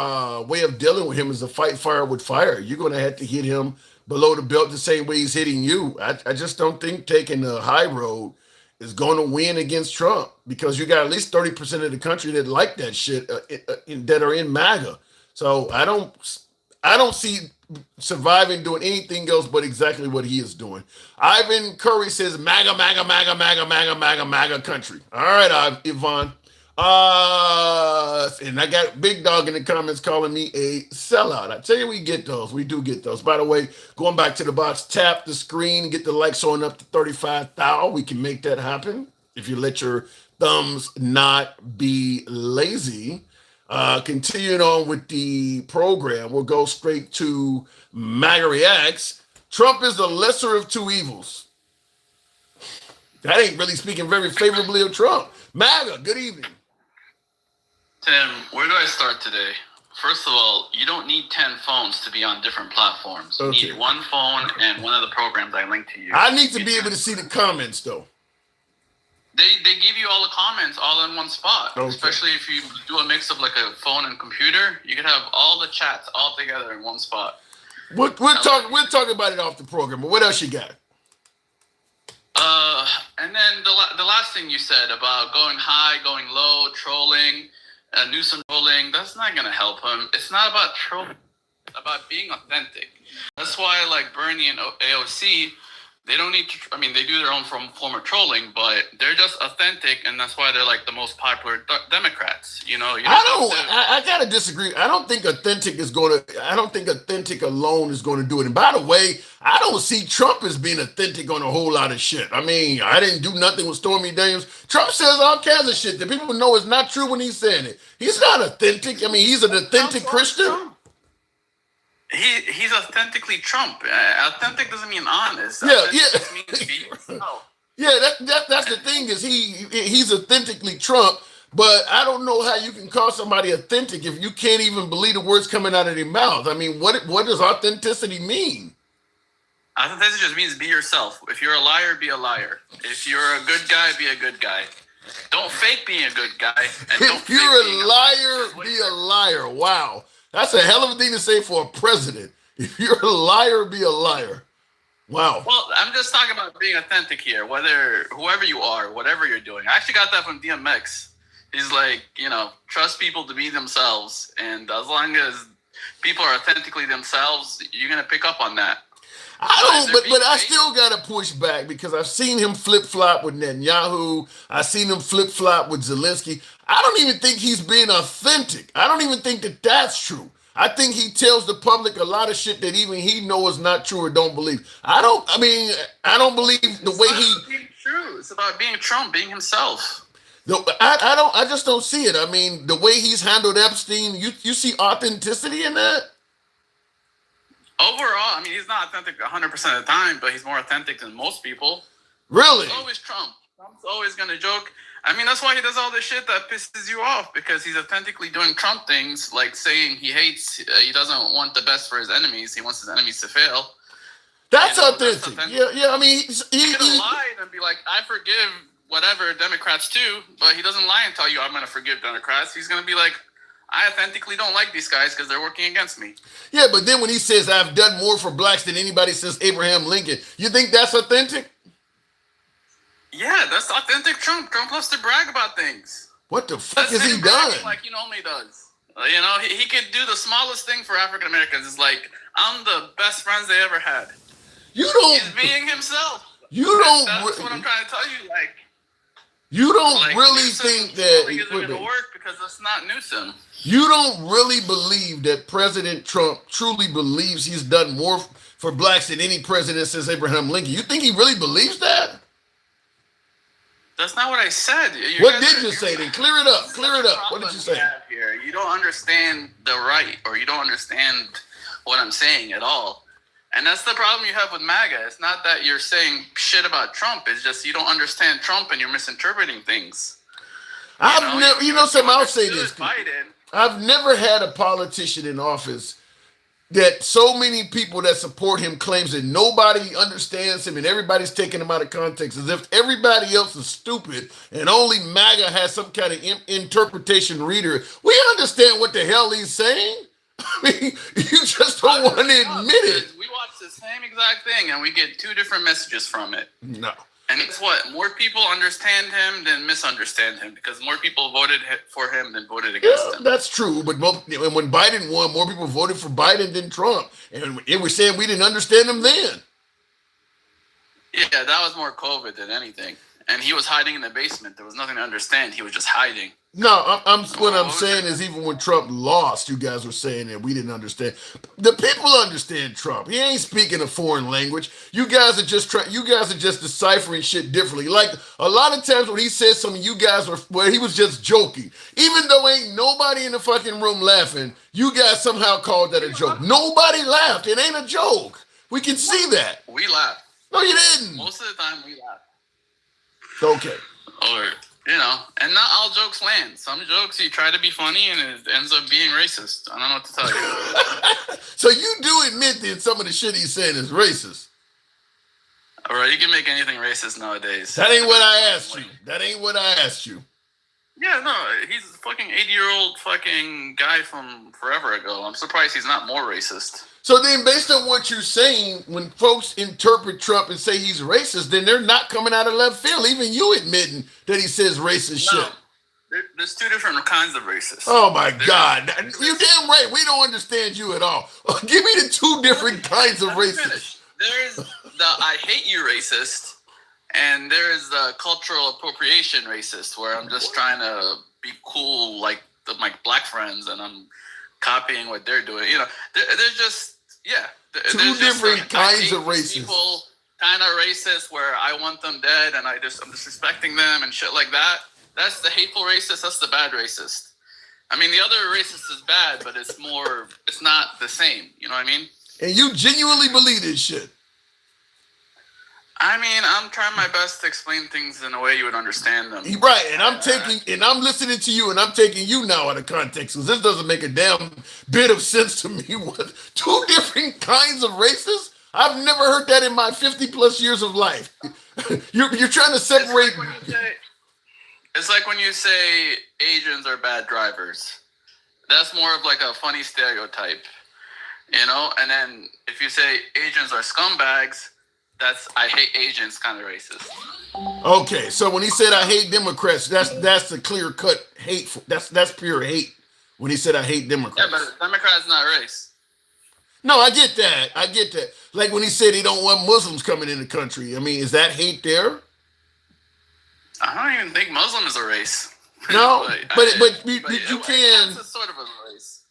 way of dealing with him is to fight fire with fire. You're going to have to hit him below the belt the same way he's hitting you. I just don't think taking the high road is going to win against Trump because you got at least 30% of the country that like that shit that are in MAGA. So I don't see surviving doing anything else but exactly what he is doing. Ivan Curry says MAGA, MAGA, MAGA, MAGA, MAGA, MAGA, MAGA country. All right, Yvonne. And I got Big Dog in the comments calling me a sellout. I tell you, we get those. We do get those. By the way, going back to the box, tap the screen, get the likes on up to 35,000. We can make that happen if you let your thumbs not be lazy. Continuing on with the program, we'll go straight to MAGA Reacts. Trump is the lesser of two evils. That ain't really speaking very favorably of Trump. MAGA, good evening. Tim, where do I start today? First of all, you don't need 10 phones to be on different platforms. You need one phone and one of the programs I linked to you. I need to be able to see the comments, though. They give you all the comments all in one spot. Okay. Especially if you do a mix of like a phone and computer, you can have all the chats all together in one spot. We'll talk about it off the program, but what else you got? And then the last thing you said about going high, going low, trolling, Newsom trolling, that's not going to help him. It's not about trolling, it's about being authentic. That's why, like Bernie and AOC, they don't need to, I mean, they do their own form of trolling, but they're just authentic, and that's why they're like the most popular Democrats. You know, I gotta disagree. I don't think authentic alone is gonna do it. And by the way, I don't see Trump as being authentic on a whole lot of shit. I mean, I didn't do nothing with Stormy Daniels. Trump says all kinds of shit that people know is not true when he's saying it. He's not authentic. I mean, he's an authentic Christian. He's authentically Trump. Authentic doesn't mean honest. Yeah, Authentic just means be yourself. Yeah, that's the thing is he's authentically Trump, but I don't know how you can call somebody authentic if you can't even believe the words coming out of their mouth. I mean, what does authenticity mean? Authenticity just means be yourself. If you're a liar, be a liar. If you're a good guy, be a good guy. Don't fake being a good guy. And If you're a liar, be a liar. Wow. That's a hell of a thing to say for a president. If you're a liar, be a liar. Wow. Well, I'm just talking about being authentic here, whoever you are, whatever you're doing. I actually got that from DMX. He's like, trust people to be themselves. And as long as people are authentically themselves, you're going to pick up on that. But I still got to push back because I've seen him flip-flop with Netanyahu. I've seen him flip-flop with Zelensky. I don't even think he's being authentic. I don't even think that that's true. I think he tells the public a lot of shit that even he knows is not true or don't believe. I don't believe the way he... It's being true. It's about being Trump, being himself. No, I just don't see it. I mean, the way he's handled Epstein, you see authenticity in that? Overall, I mean, he's not authentic 100% of the time, but he's more authentic than most people. Really? It's always Trump. Trump's always going to joke. I mean, that's why he does all this shit that pisses you off, because he's authentically doing Trump things, like saying he doesn't want the best for his enemies. He wants his enemies to fail. That's authentic. Yeah. I mean, he could have lied and be like, I forgive whatever Democrats too, but he doesn't lie and tell you I'm going to forgive Democrats. He's going to be like, I authentically don't like these guys because they're working against me. Yeah, but then when he says I've done more for blacks than anybody since Abraham Lincoln, you think that's authentic? Yeah, that's authentic Trump. Trump loves to brag about things. What the fuck That's has he done? Like he normally does. He could do the smallest thing for African Americans. It's like, I'm the best friends they ever had. He's being himself. That's what I'm trying to tell you. Like, you don't really Newsom think that isn't going to work because it's not Newsom. You don't really believe that President Trump truly believes he's done more for blacks than any president since Abraham Lincoln. You think he really believes that? That's not what I said. What did you say then? Clear it up. What did you say? Here. You don't understand the right, or you don't understand what I'm saying at all. And that's the problem you have with MAGA. It's not that you're saying shit about Trump. It's just you don't understand Trump and you're misinterpreting things. I'll say this. Biden. I've never had a politician in office that so many people that support him claims that nobody understands him and everybody's taking him out of context, as if everybody else is stupid and only MAGA has some kind of interpretation reader. We understand what the hell he's saying. I mean, you just don't want to admit it. We watch the same exact thing and we get two different messages from it. No. And it's what? More people understand him than misunderstand him, because more people voted for him than voted against him. That's true. But when Biden won, more people voted for Biden than Trump. And we're saying we didn't understand him then. Yeah, that was more COVID than anything. And he was hiding in the basement. There was nothing to understand. He was just hiding. No, what I'm saying is even when Trump lost, you guys were saying that we didn't understand. The people understand Trump. He ain't speaking a foreign language. You guys are just deciphering shit differently. Like a lot of times when he says something, you guys he was just joking. Even though ain't nobody in the fucking room laughing, you guys somehow called that a joke. Nobody laughed. It ain't a joke. We can see that. We laughed. No, you didn't. Most of the time we laughed. Okay. Or, and not all jokes land. Some jokes you try to be funny and it ends up being racist. I don't know what to tell you. So you do admit that some of the shit he's saying is racist? All right, you can make anything racist nowadays. That ain't what I asked you. Yeah, no, he's a fucking 80-year-old fucking guy from forever ago. I'm surprised he's not more racist. So then, based on what you're saying, when folks interpret Trump and say he's racist, then they're not coming out of left field. Even you admitting that he says racist No, shit. there's two different kinds of racist. Oh my God. You damn right. We don't understand you at all. Give me the two different kinds of Let me racist. finish. There's the I hate you racist, and there's the cultural appropriation racist, where I'm just trying to be cool like my black friends, and I'm copying what they're doing. You know, there's just Two there's just different like, I kinds hate of racist. people kind of racist, where I want them dead, and I'm disrespecting them and shit like that. That's the hateful racist. That's the bad racist. I mean, the other racist is bad, but it's not the same. You know what I mean? And you genuinely believe this shit. I mean, I'm trying my best to explain things in a way you would understand them. Right, and I'm listening to you, and I'm taking you now out of context, because this doesn't make a damn bit of sense to me. What, two different kinds of races? I've never heard that in my 50 plus years of life. You're trying to separate. It's like when you say Asians are bad drivers. That's more of like a funny stereotype, you know? And then if you say Asians are scumbags, that's I hate Asians kind of racist. Okay, so when he said I hate Democrats, that's a clear cut hate. That's pure hate. When he said I hate Democrats. Yeah, but Democrats not race. No, I get that. I get that. Like when he said he don't want Muslims coming in the country. I mean, is that hate there? I don't even think Muslim is a race. No, but you it can. counts as sort of a race.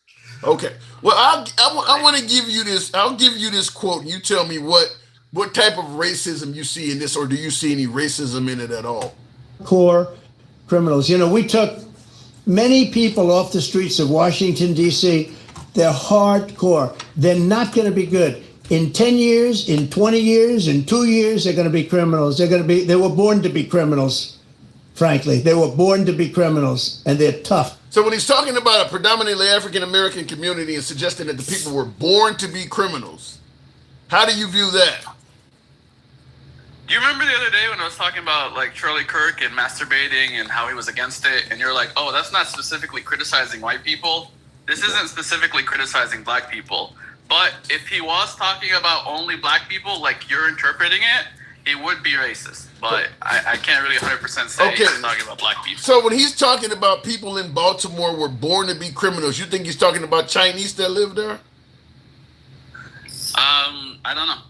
Okay. Well, I want to give you this. I'll give you this quote. And you tell me what type of racism you see in this, or do you see any racism in it at all? Core criminals. You know, we took many people off the streets of Washington, D.C. They're hardcore. They're not going to be good. In 10 years, in 20 years, in 2 years, they're going to be criminals. They were born to be criminals, frankly. They were born to be criminals, and they're tough. So when he's talking about a predominantly African American community and suggesting that the people were born to be criminals, how do you view that? Do you remember the other day when I was talking about like Charlie Kirk and masturbating and how he was against it, and you're like, oh, that's not specifically criticizing white people. This isn't specifically criticizing black people. But if he was talking about only black people, like you're interpreting it, he would be racist. But I can't really 100% say he's talking about black people. So when he's talking about people in Baltimore were born to be criminals, you think he's talking about Chinese that live there? I don't know.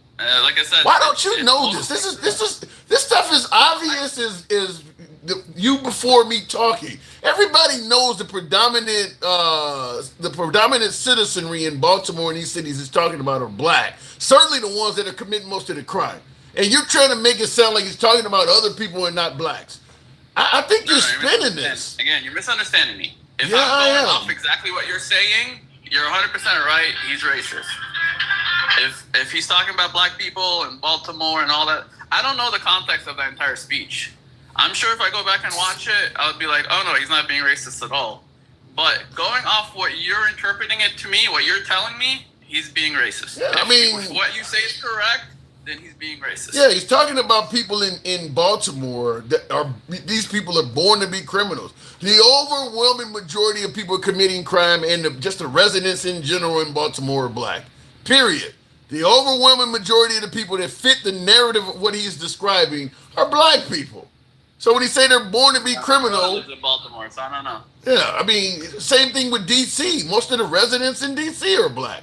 Like I said, why don't you know this? This stuff is obvious as you before me talking. Everybody knows the predominant citizenry in Baltimore and these cities he's talking about are black. Certainly the ones that are committing most of the crime. And you're trying to make it sound like he's talking about other people and not blacks. I think you're spinning this. Again, you're misunderstanding me. If Yeah, I'm going I am. off exactly what you're saying, you're 100% right. He's racist. If he's talking about black people and Baltimore and all that, I don't know the context of that entire speech. I'm sure if I go back and watch it, I would be like, oh no, he's not being racist at all. But going off what you're interpreting it to me, what you're telling me, he's being racist. Yeah, if what you say is correct, then he's being racist. Yeah, he's talking about people in Baltimore these people are born to be criminals. The overwhelming majority of people committing crime and just the residents in general in Baltimore are black. Period. The overwhelming majority of the people that fit the narrative of what he's describing are black people. So when he say they're born to be criminals, lives in Baltimore, so I don't know. yeah, I mean, same thing with D.C. Most of the residents in D.C. are black.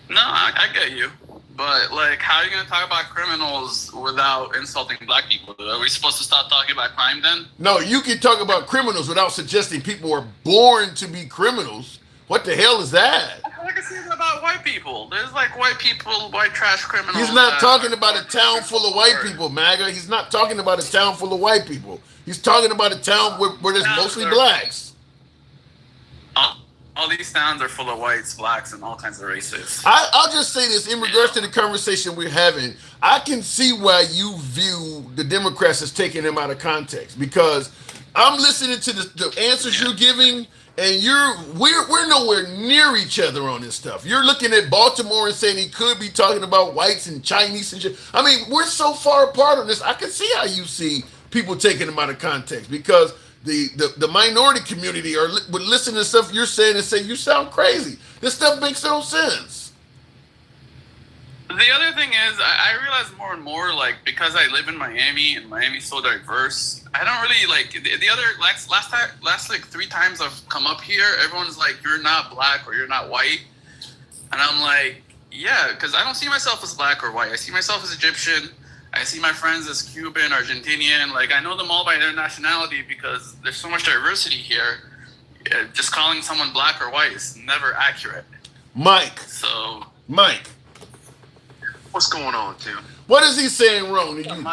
No, I get you. But, like, how are you going to talk about criminals without insulting black people? Are we supposed to stop talking about crime then? No, you can talk about criminals without suggesting people are born to be criminals. What the hell is that? Like I said about white people. There's, like, white people, white trash criminals. He's not that talking are about a town full of white people, MAGA. He's not talking about a town full of white people. He's talking about a town where there's mostly blacks. All these towns are full of whites, blacks, and all kinds of races. I'll just say this in regards to the conversation we're having. I can see why you view the Democrats as taking them out of context, because I'm listening to the answers you're giving, and we're nowhere near each other on this stuff. You're looking at Baltimore and saying he could be talking about whites and Chinese and shit. I mean, we're so far apart on this. I can see how you see people taking them out of context, because the minority community would listen to stuff you're saying and say you sound crazy. This stuff makes no sense. The other thing is, I realize more and more, like, because I live in Miami and Miami's so diverse, I don't really like the other last like 3 times I've come up here, everyone's like, you're not black or you're not white, and I'm like, yeah, because I don't see myself as black or white. I see myself as Egyptian. I see my friends as Cuban, Argentinian. Like, I know them all by their nationality because there's so much diversity here. Just calling someone black or white is never accurate. Mike, What's going on, Tim? what is he saying wrong to you?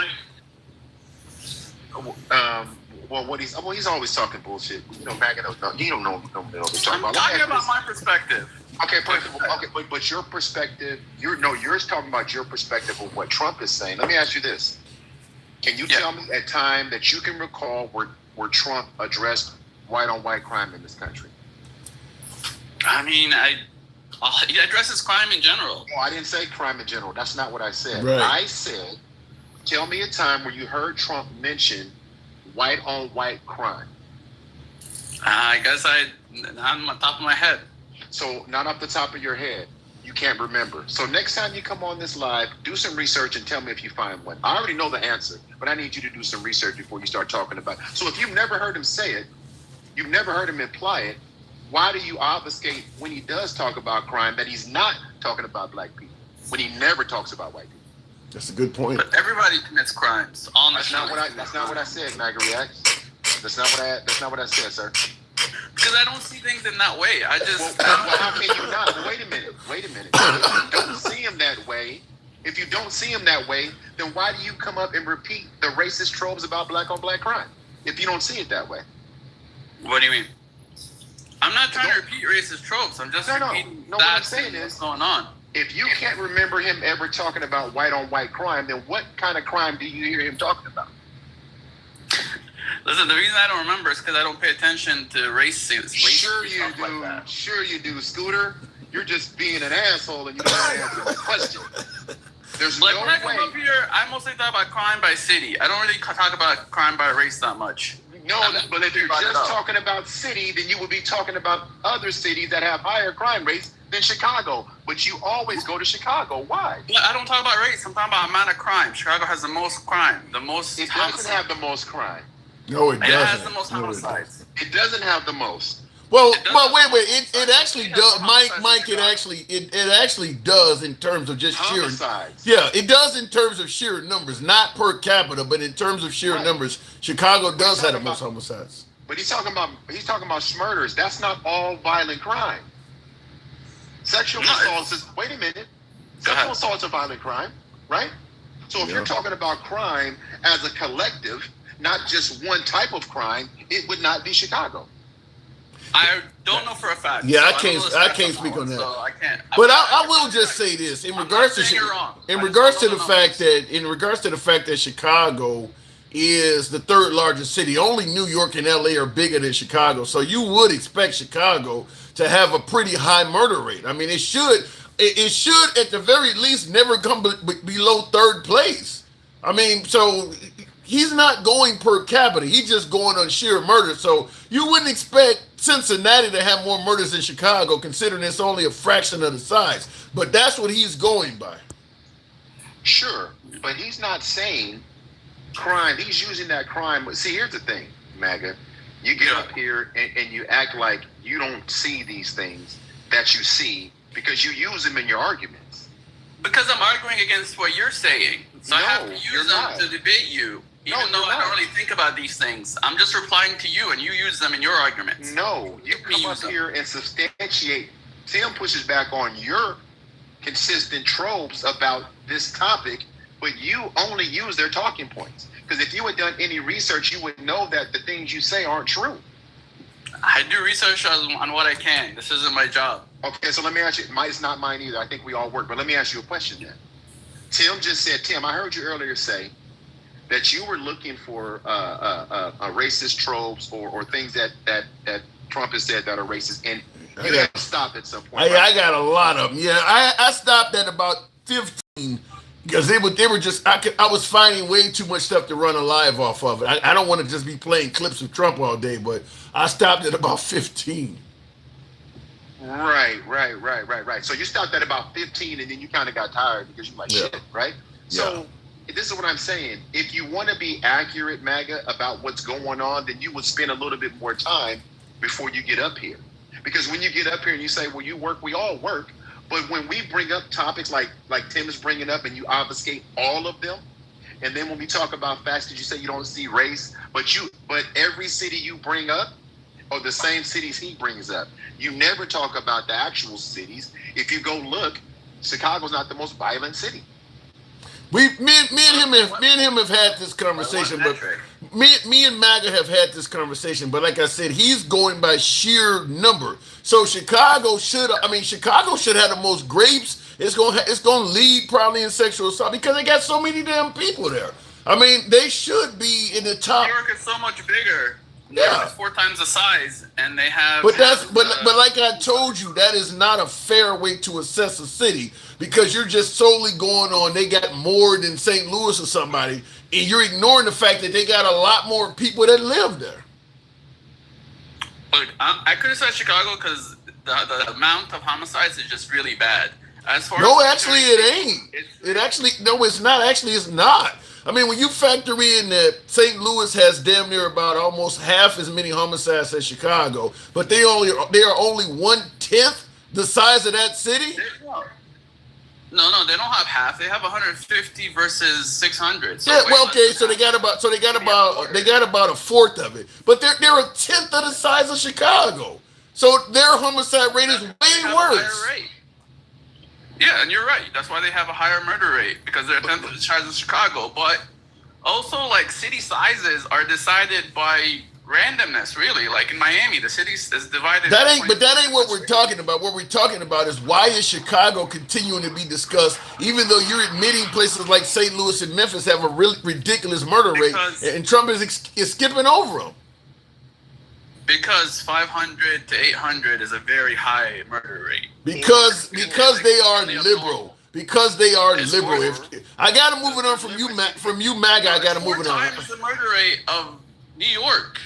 He's always talking bullshit. You know, Maggie don't know. He don't know what he's talking I'm about. talking about my perspective. Okay, but your perspective, yours talking about your perspective of what Trump is saying. Let me ask you this: can you tell me a time that you can recall where Trump addressed white-on-white crime in this country? I mean, he addresses crime in general. No, I didn't say crime in general. That's not what I said. Right. I said, tell me a time where you heard Trump mention white-on-white crime. I guess not on the top of my head. So not off the top of your head, you can't remember. So next time you come on this live, do some research and tell me if you find one. I already know the answer, but I need you to do some research before you start talking about it. So if you've never heard him say it, you've never heard him imply it, why do you obfuscate when he does talk about crime that he's not talking about black people, when he never talks about white people? That's a good point. But everybody commits crimes. All That's not what I nationalities. said, Maga Reacts. That's not what I said, sir. Because I don't see things in that way. I just. Well, how can you not? Well, wait a minute. If you don't see him that way, then why do you come up and repeat the racist tropes about black on black crime? If you don't see it that way. What do you mean? I'm not trying to repeat racist tropes. I'm just repeating No, what I'm that saying thing is- that's going on. If you can't remember him ever talking about white on white crime, then what kind of crime do you hear him talking about? Listen, the reason I don't remember is because I don't pay attention to race Sure you stuff do. like that. Sure you do, Scooter. You're just being an asshole and you don't want to answer the question. There's Like, no when I come way. up here, I mostly talk about crime by city. I don't really talk about crime by race that much. No, but if you're just talking about city, then you would be talking about other cities that have higher crime rates than Chicago. But you always go to Chicago. Why? But I don't talk about race. I'm talking about amount of crime. Chicago has the most crime, the most It doesn't homicides. have the most crime. No, it It doesn't. has the most No, it homicides. It doesn't have the most. Well, It does well, have wait. homicides. It actually It has does, homicides Mike. in It actually does in terms of just sheer. Homicides. Yeah, it does in terms of sheer numbers, not per capita, but in terms of sheer Right. numbers, Chicago does have the talking most about- homicides. But he's talking about murders. That's not all violent crime. Sexual No, assaults is wait a minute. Go ahead. Sexual assaults are violent crime, right? So if Yeah. you're talking about crime as a collective, not just one type of crime, it would not be Chicago. I don't know for a fact. Yeah, I don't can't- know the I stats can't speak that, on that. So I can't. But I will just say this in I'm regards not to saying you're wrong. in I just regards to don't the know fact numbers. Chicago is the third largest city. Only New York and LA are bigger than Chicago. So you would expect Chicago to have a pretty high murder rate. I mean, it should at the very least never come below third place. I mean, so he's not going per capita. He's just going on sheer murder. So you wouldn't expect Cincinnati to have more murders than Chicago, considering it's only a fraction of the size. But that's what he's going by. Sure, but he's not saying crime. He's using that crime. See, here's the thing, MAGA. You get up here and you act like you don't see these things that you see because you use them in your arguments. Because I'm arguing against what you're saying. So I have to No, you're use them not. to debate you. Even No, though you're I don't not. really think about these things. I'm just replying to you and you use them in your arguments. No, you come up here and substantiate. Tim pushes back on your consistent tropes about this topic, but you only use their talking points. Because if you had done any research, you would know that the things you say aren't true. I do research on what I can. This isn't my job. Okay, so let me ask you. It's not mine either. I think we all work. But let me ask you a question then. Tim just said, Tim, I heard you earlier say that you were looking for racist tropes or things that Trump has said that are racist, and you have to stop at some point. I got a lot of them. Yeah, I stopped at about 15 because they were just I was finding way too much stuff to run a live off of it. I don't want to just be playing clips of Trump all day, but I stopped at about 15. Right. So you stopped at about 15, and then you kind of got tired because you're like, Yeah. shit, right? So this is what I'm saying. If you want to be accurate, MAGA, about what's going on, then you would spend a little bit more time before you get up here. Because when you get up here and you say, well, you work, we all work. But when we bring up topics like Tim is bringing up and you obfuscate all of them, and then when we talk about facts, because you say you don't see race, but every city you bring up are the same cities he brings up. You never talk about the actual cities. If you go look, Chicago's not the most violent city. Me and him have had this conversation, but me and MAGA have had this conversation. But like I said, he's going by sheer number. So Chicago should have the most grapes. It's gonna lead probably in sexual assault because they got so many damn people there. I mean, they should be in the top. New York is so much bigger. New Yeah. York is 4 times the size, and they have. But like I told you, that is not a fair way to assess a city because you're just solely going on they got more than St. Louis or somebody, and you're ignoring the fact that they got a lot more people that live there. Look, I criticize Chicago because the amount of homicides is just really bad. As far No, as actually, it ain't. It's not. Actually, it's not. I mean, when you factor in that St. Louis has damn near about almost half as many homicides as Chicago, but they are only 1/10 the size of that city. No, they don't have half. They have 150 versus 600. So Yeah, way well, less okay, than so they half. got about a fourth of it, but they're 1/10 of the size of Chicago. So their homicide rate is They way have a worse. higher rate. Yeah, and you're right. That's why they have a higher murder rate because they're 10th of the size of Chicago. But also, like city sizes are decided by randomness. Really, like in Miami, the city is divided. That into ain't what we're talking about. What we're talking about is why is Chicago continuing to be discussed, even though you're admitting places like St. Louis and Memphis have a really ridiculous murder rate, and Trump is skipping over them. Because 500 to 800 is a very high murder rate. Because they are It's liberal. Because they are It's liberal. more- I gotta move it on from you, MAGA. I gotta move it on. 4 times the murder rate of New York.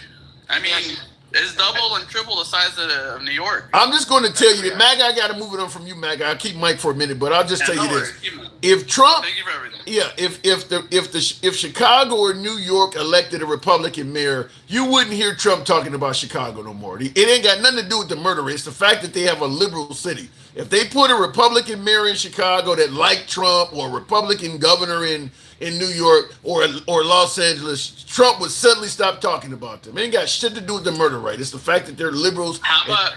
I mean, it's double and triple the size of New York. I'm just going to tell you that MAGA. I gotta move it on from you, MAGA. I'll keep Mike for a minute, but I'll just tell you this: if Trump, Thank you for everything. yeah, if Chicago or New York elected a Republican mayor, you wouldn't hear Trump talking about Chicago no more. It ain't got nothing to do with the murder rate. It's the fact that they have a liberal city. If they put a Republican mayor in Chicago that liked Trump, or a Republican governor in New York or Los Angeles, Trump would suddenly stop talking about them. It ain't got shit to do with the murder rate. It's the fact that they're liberals. How about?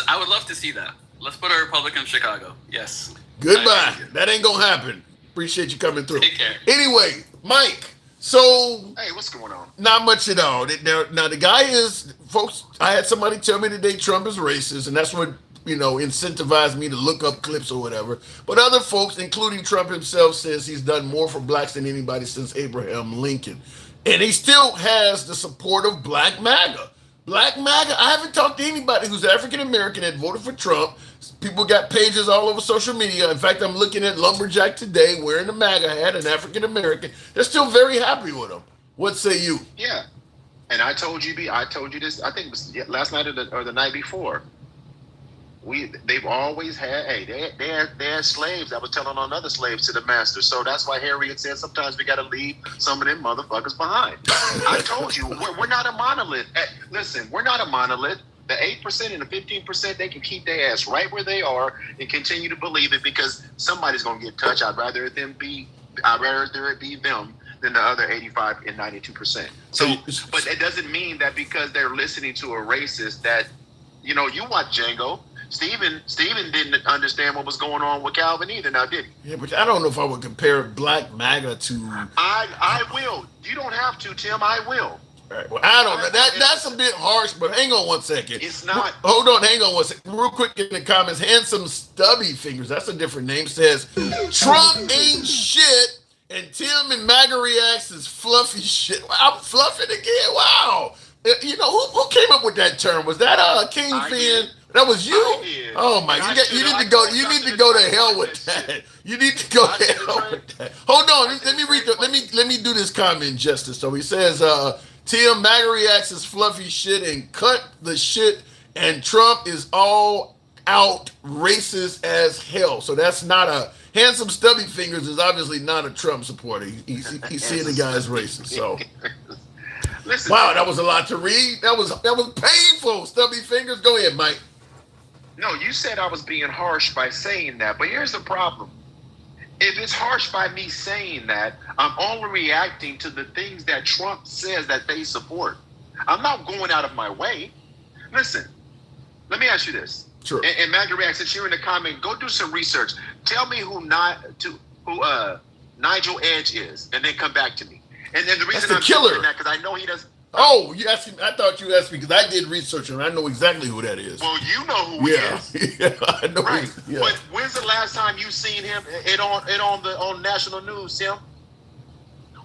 I would love to see that. Let's put a Republican in Chicago. Yes. Goodbye. That ain't gonna happen. Appreciate you coming through. Take care. Anyway, Mike. So Hey, what's going on? not much at all. Now the guy is, folks. I had somebody tell me today Trump is racist, and that's what incentivized me to look up clips or whatever. But other folks, including Trump himself, says he's done more for blacks than anybody since Abraham Lincoln, and he still has the support of Black MAGA. Black MAGA. I haven't talked to anybody who's African American that voted for Trump. People got pages all over social media. In fact, I'm looking at Lumberjack today wearing the MAGA hat, an African American. They're still very happy with him. What say you? Yeah, and I told you this. I think it was last night or the night before. They've always had. Hey, they had slaves that was telling on other slaves to the master. So that's why Harriet said sometimes we got to leave some of them motherfuckers behind. I told you we're not a monolith. Listen, we're not a monolith. The 8% and the 15%, they can keep their ass right where they are and continue to believe it because somebody's gonna get touched. I'd rather it be them than the other 85 and 92%. So, but it doesn't mean that because they're listening to a racist that, you watch Django. Steven didn't understand what was going on with Calvin either, now did he? Yeah, but I don't know if I would compare Black MAGA to. I will. You don't have to, Tim. I will. All right, well, I don't know. That's a bit harsh, but hang on one second. It's not. Hold on, hang on one second. Real quick in the comments, Handsome Stubby Fingers, that's a different name, says Trump ain't shit, and Tim and MAGA reacts is fluffy shit. I'm fluffing again. Wow. Who came up with that term? Was that King Finn? That was you? I did. Oh my! And I You should've- need I to go. thought You I need to should've go to trained hell for with that that. shit. You need to go I to should've hell trained- with that. Hold on. I Let me should've read. trained Let me do this comment justice. So he says, "Tim MAGA reacts as fluffy shit and cut the shit, and Trump is all out racist as hell." So that's not a handsome stubby fingers is obviously not a Trump supporter. He's seeing the guy as racist. So. Listen, Wow, that was a lot to read. That was painful. Stubby fingers. Go ahead, Mike. No, you said I was being harsh by saying that, but here's the problem. If it's harsh by me saying that, I'm only reacting to the things that Trump says that they support. I'm not going out of my way. Listen, let me ask you this. Sure. And MAGA React, since you're in the comment, go do some research. Tell me who Nigel Edge is, and then come back to me. And then the reason the I'm killer. saying that because I know he does. Oh, you asked me. I thought you asked me because I did research and I know exactly who that is. Well, you know who Yeah, he is. yeah, I know. Right. Yeah. But when's the last time you seen him on national news, Tim?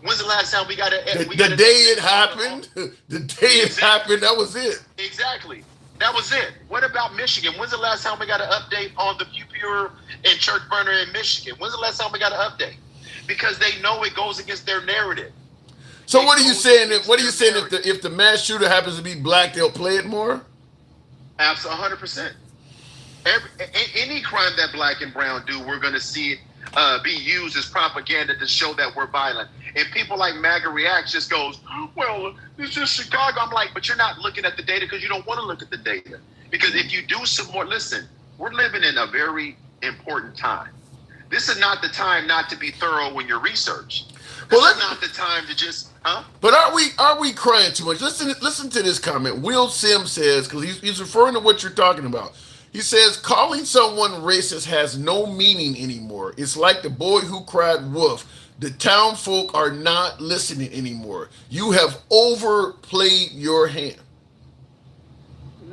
When's the last time we got a The day it happened, the day it happened, that was it. Exactly. That was it. What about Michigan? When's the last time we got an update on the Pew Pure and church burner in Michigan? When's the last time we got an update? Because they know it goes against their narrative. So what are you saying? If the mass shooter happens to be black, they'll play it more? Absolutely, 100%. Any crime that black and brown do, we're going to see it be used as propaganda to show that we're violent. And people like MAGA React just goes, well, it's just Chicago. I'm like, but you're not looking at the data because you don't want to look at the data. Because if you do some more, listen, we're living in a very important time. This is not the time not to be thorough in your research. This is not the time to just, But are we crying too much? Listen to this comment. Will Sims says, because he's referring to what you're talking about. He says, calling someone racist has no meaning anymore. It's like the boy who cried wolf. The town folk are not listening anymore. You have overplayed your hand.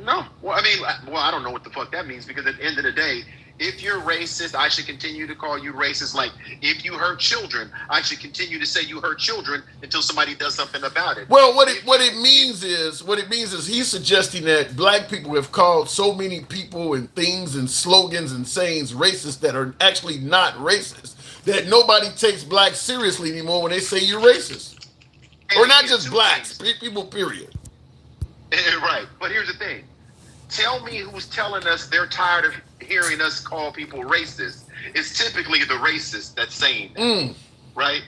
no. Well, I mean, I don't know what the fuck that means because at the end of the day, if you're racist, I should continue to call you racist. Like, if you hurt children, I should continue to say you hurt children until somebody does something about it. Well, what it means is he's suggesting that black people have called so many people and things and slogans and sayings racist that are actually not racist, that nobody takes blacks seriously anymore when they say you're racist. And Or not here's just two blacks, things. people, period. Right. But here's the thing. Tell me who's telling us they're tired of hearing us call people racist. It's typically the racist that's saying that. Right?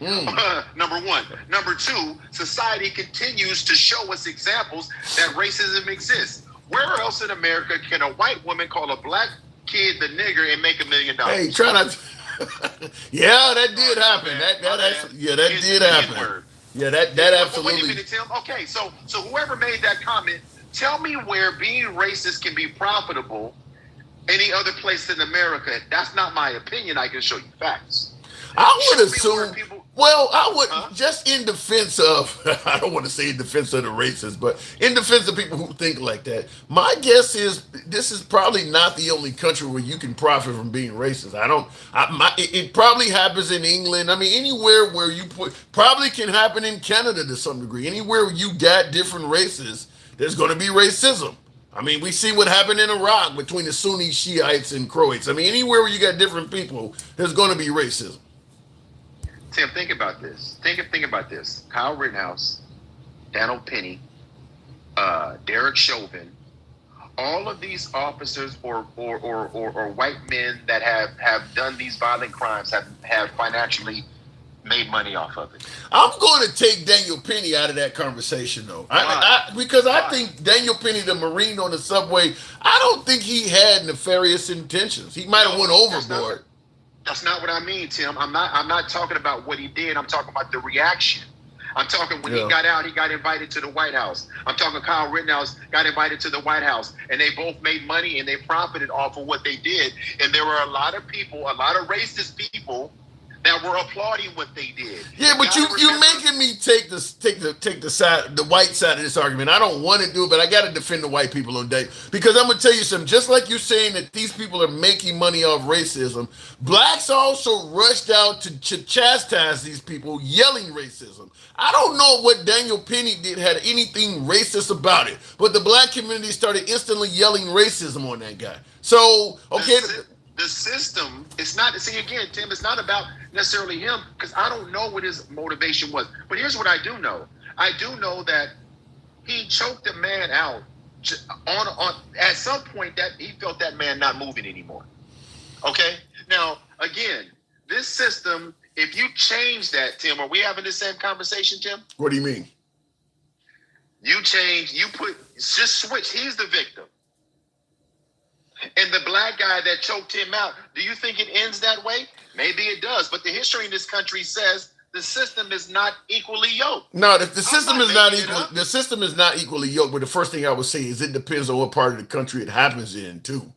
Number one. Number two, society continues to show us examples that racism exists. Where else in America can a white woman call a black kid the nigger and make $1 million? Hey, try not to. Yeah, that did happen. That did happen. Yeah, that Wait a absolutely. minute, Tim. Okay, so whoever made that comment, tell me where being racist can be profitable any other place in America. That's not my opinion. I can show you facts. I would Show me where assume. people- Well, I would just in defense of. I don't want to say in defense of the racists, but in defense of people who think like that. My guess is this is probably not the only country where you can profit from being racist. It probably happens in England. I mean, anywhere where probably can happen in Canada to some degree. Anywhere where you got different races, there's going to be racism. I mean, we see what happened in Iraq between the Sunni Shiites and Croats. I mean, anywhere where you got different people, there's going to be racism. Tim, think about this. Think about this. Kyle Rittenhouse, Donald Penny, Derek Chauvin, all of these officers or white men that have done these violent crimes have financially made money off of it. I'm going to take Daniel Penny out of that conversation, though. Because I think Daniel Penny, the Marine on the subway, I don't think he had nefarious intentions. He might have went overboard. That's not what I mean, Tim. I'm not talking about what he did. I'm talking about the reaction. I'm talking when he got out, he got invited to the White House. I'm talking Kyle Rittenhouse got invited to the White House, and they both made money and they profited off of what they did. And there were a lot of people, a lot of racist people that that were applauding what they did. Yeah, but gotta you remember- making me take the side, the white side of this argument. I don't want to do it, but I got to defend the white people on day, because I'm gonna tell you something. Just like you're saying that these people are making money off racism, blacks also rushed out to chastise these people, yelling racism. I don't know what Daniel Penny did had anything racist about it, but the black community started instantly yelling racism on that guy. So okay. The system, it's not, see again, Tim, it's not about necessarily him, because I don't know what his motivation was. But here's what I do know. I do know that he choked a man out on at some point that he felt that man not moving anymore. Okay? Now, again, this system, if you change that, Tim, are we having the same conversation, Tim? What do you mean? You change, just switch, he's the victim. And the black guy that choked him out, do you think it ends that way? Maybe it does. But the history in this country says the system is not equally yoked. No, the system is not making it equal. up. The system is not equally yoked. But the first thing I would say is it depends on what part of the country it happens in, too.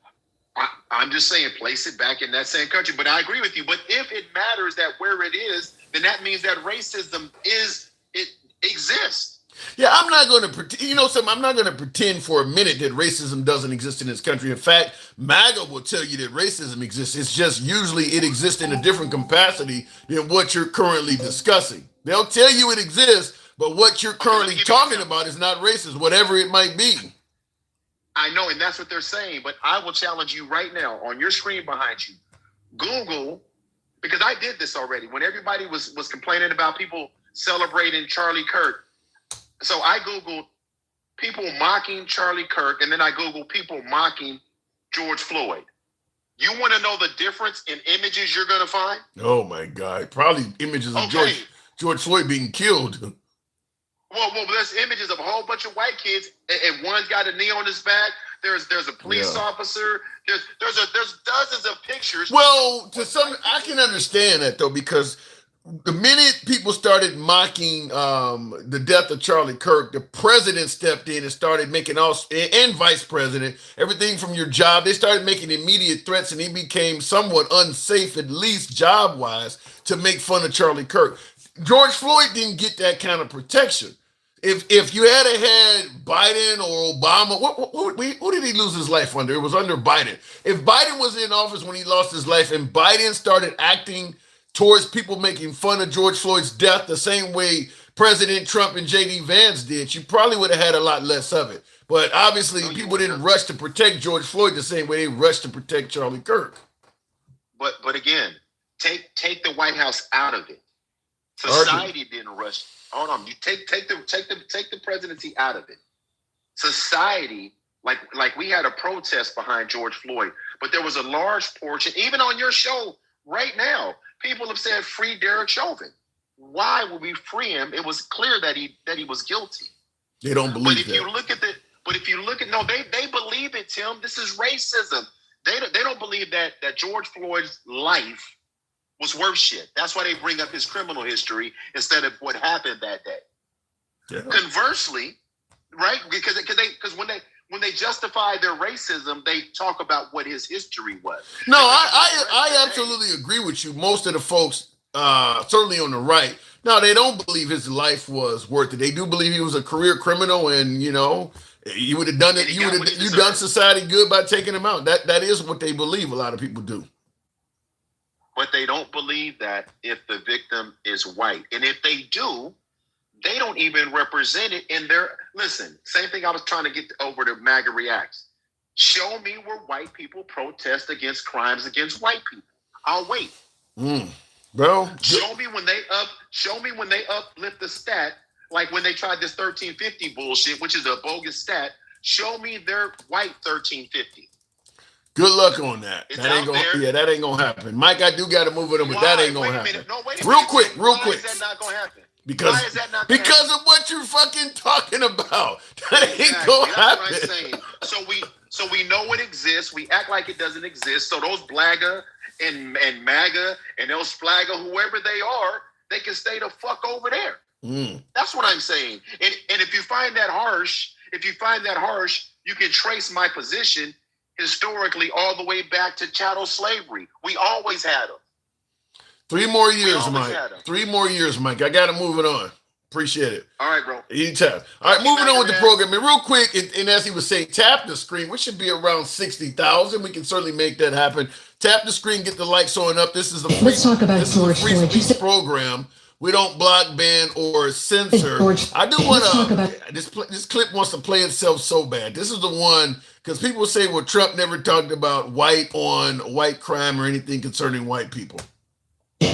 I'm just saying, place it back in that same country. But I agree with you. But if it matters that where it is, then that means that racism exists. Yeah, I'm not going to pretend. You know something? I'm not going to pretend for a minute that racism doesn't exist in this country. In fact, MAGA will tell you that racism exists. It's just usually it exists in a different capacity than what you're currently discussing. They'll tell you it exists, but what you're currently talking about is not racist, whatever it might be. I know, and that's what they're saying. But I will challenge you right now on your screen behind you. Google, because I did this already. When everybody was complaining about people celebrating Charlie Kirk, so I Googled people mocking Charlie Kirk, and then I Googled people mocking George Floyd. You want to know the difference in images you're going to find? Oh, my God. Probably images of George Floyd being killed. Well, there's images of a whole bunch of white kids, and one's got a knee on his back. There's a police officer. There's dozens of pictures. Well, I can understand that, though, because the minute people started mocking the death of Charlie Kirk, the president stepped in and started making and vice president, everything from your job, they started making immediate threats, and he became somewhat unsafe, at least job-wise, to make fun of Charlie Kirk. George Floyd didn't get that kind of protection. If you had Biden or Obama, who did he lose his life under? It was under Biden. If Biden was in office when he lost his life and Biden started acting towards people making fun of George Floyd's death the same way President Trump and J.D. Vance did, you probably would have had a lot less of it. But obviously, people didn't rush to protect George Floyd the same way they rushed to protect Charlie Kirk. But again, take the White House out of it. Society didn't rush. Hold on, you take the presidency out of it. Society, like we had a protest behind George Floyd, but there was a large portion, even on your show right now, people have said free Derek Chauvin. Why would we free him? It was clear that he was guilty. They don't believe that. But if you look at they believe it, Tim. This is racism. They don't believe that George Floyd's life was worth shit. That's why they bring up his criminal history instead of what happened that day. Yeah. Conversely, right? Because when they justify their racism, they talk about what his history was. No, I absolutely agree with you. Most of the folks, certainly on the right, no, they don't believe his life was worth it. They do believe he was a career criminal, and you would have done it. You done society good by taking him out. That is what they believe. A lot of people do. But they don't believe that if the victim is white. And if they do, they don't even represent it in their... Listen, same thing I was trying to get over to MAGA Reacts. Show me where white people protest against crimes against white people. I'll wait. Bro. Show me when they uplift the stat, like when they tried this 1350 bullshit, which is a bogus stat. Show me their white 1350. Good luck on that. That ain't gonna happen. Mike, I do got to move it on, but that ain't gonna happen. Real quick. Why is that not gonna happen? Because of what you're fucking talking about. That ain't gonna happen. That's what I'm saying. So we know it exists. We act like it doesn't exist. So those Blaga and MAGA and those Flagga, whoever they are, they can stay the fuck over there. That's what I'm saying. And if you find that harsh, you can trace my position historically all the way back to chattel slavery. We always had them. 3 more years, always Mike. had 'em. 3 more years, Mike. I got to move it on. Appreciate it. All right, bro. Anytime. All right, moving on with the man. program. And real quick, and as he was saying, tap the screen. We should be around 60,000. We can certainly make that happen. Tap the screen, get the likes on up. This is the free, Let's talk about this is the George free Floyd. You speech said- program. We don't block, ban, or censor. George, I do let's want talk to. about- This clip wants to play itself so bad. This is the one because people say, well, Trump never talked about white on white crime or anything concerning white people.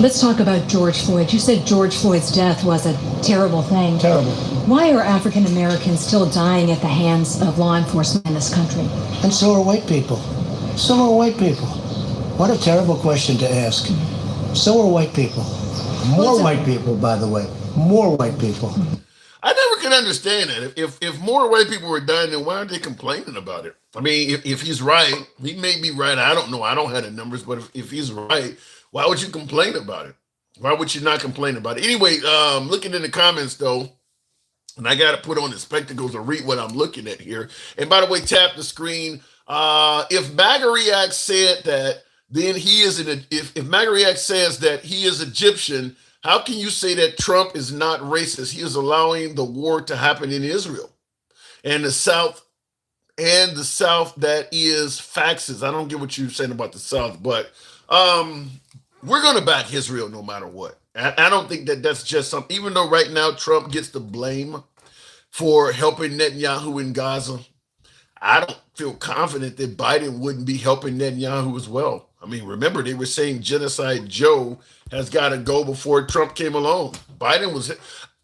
Let's talk about George Floyd. You said George Floyd's death was a terrible thing. Terrible. Why are African Americans still dying at the hands of law enforcement in this country? And so are white people. So are white people. What a terrible question to ask. So are white people. More white people, by the way. More white people. I never can understand that. If more white people were dying, then why aren't they complaining about it? I mean, if he's right, he may be right. I don't know. I don't have the numbers, but if he's right, why would you complain about it? Why would you not complain about it? Anyway, looking in the comments though, and I got to put on the spectacles to read what I'm looking at here. And by the way, tap the screen. If MAGA React said that, then he is if MAGA React says that he is Egyptian, how can you say that Trump is not racist? He is allowing the war to happen in Israel and the South that is faxes. I don't get what you're saying about the South, but we're going to back Israel no matter what. I don't think that that's just something, even though right now Trump gets the blame for helping Netanyahu in Gaza. I don't feel confident that Biden wouldn't be helping Netanyahu as well. I mean, remember, they were saying Genocide Joe has got to go before Trump came along. Biden was,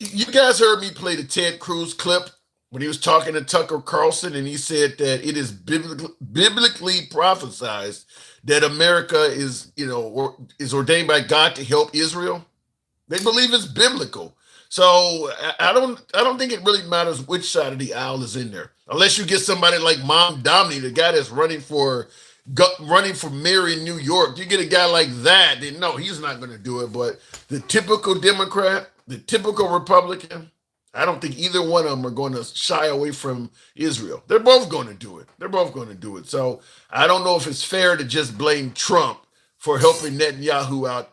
you guys heard me play the Ted Cruz clip when he was talking to Tucker Carlson, and he said that it is biblically prophesized that America is, is ordained by God to help Israel. They believe it's biblical. So I don't think it really matters which side of the aisle is in there, unless you get somebody like Mom Domney, the guy that's running for mayor in New York. You get a guy like that, then no, he's not going to do it. But the typical Democrat, the typical Republican, I don't think either one of them are going to shy away from Israel. They're both going to do it. So I don't know if it's fair to just blame Trump for helping Netanyahu out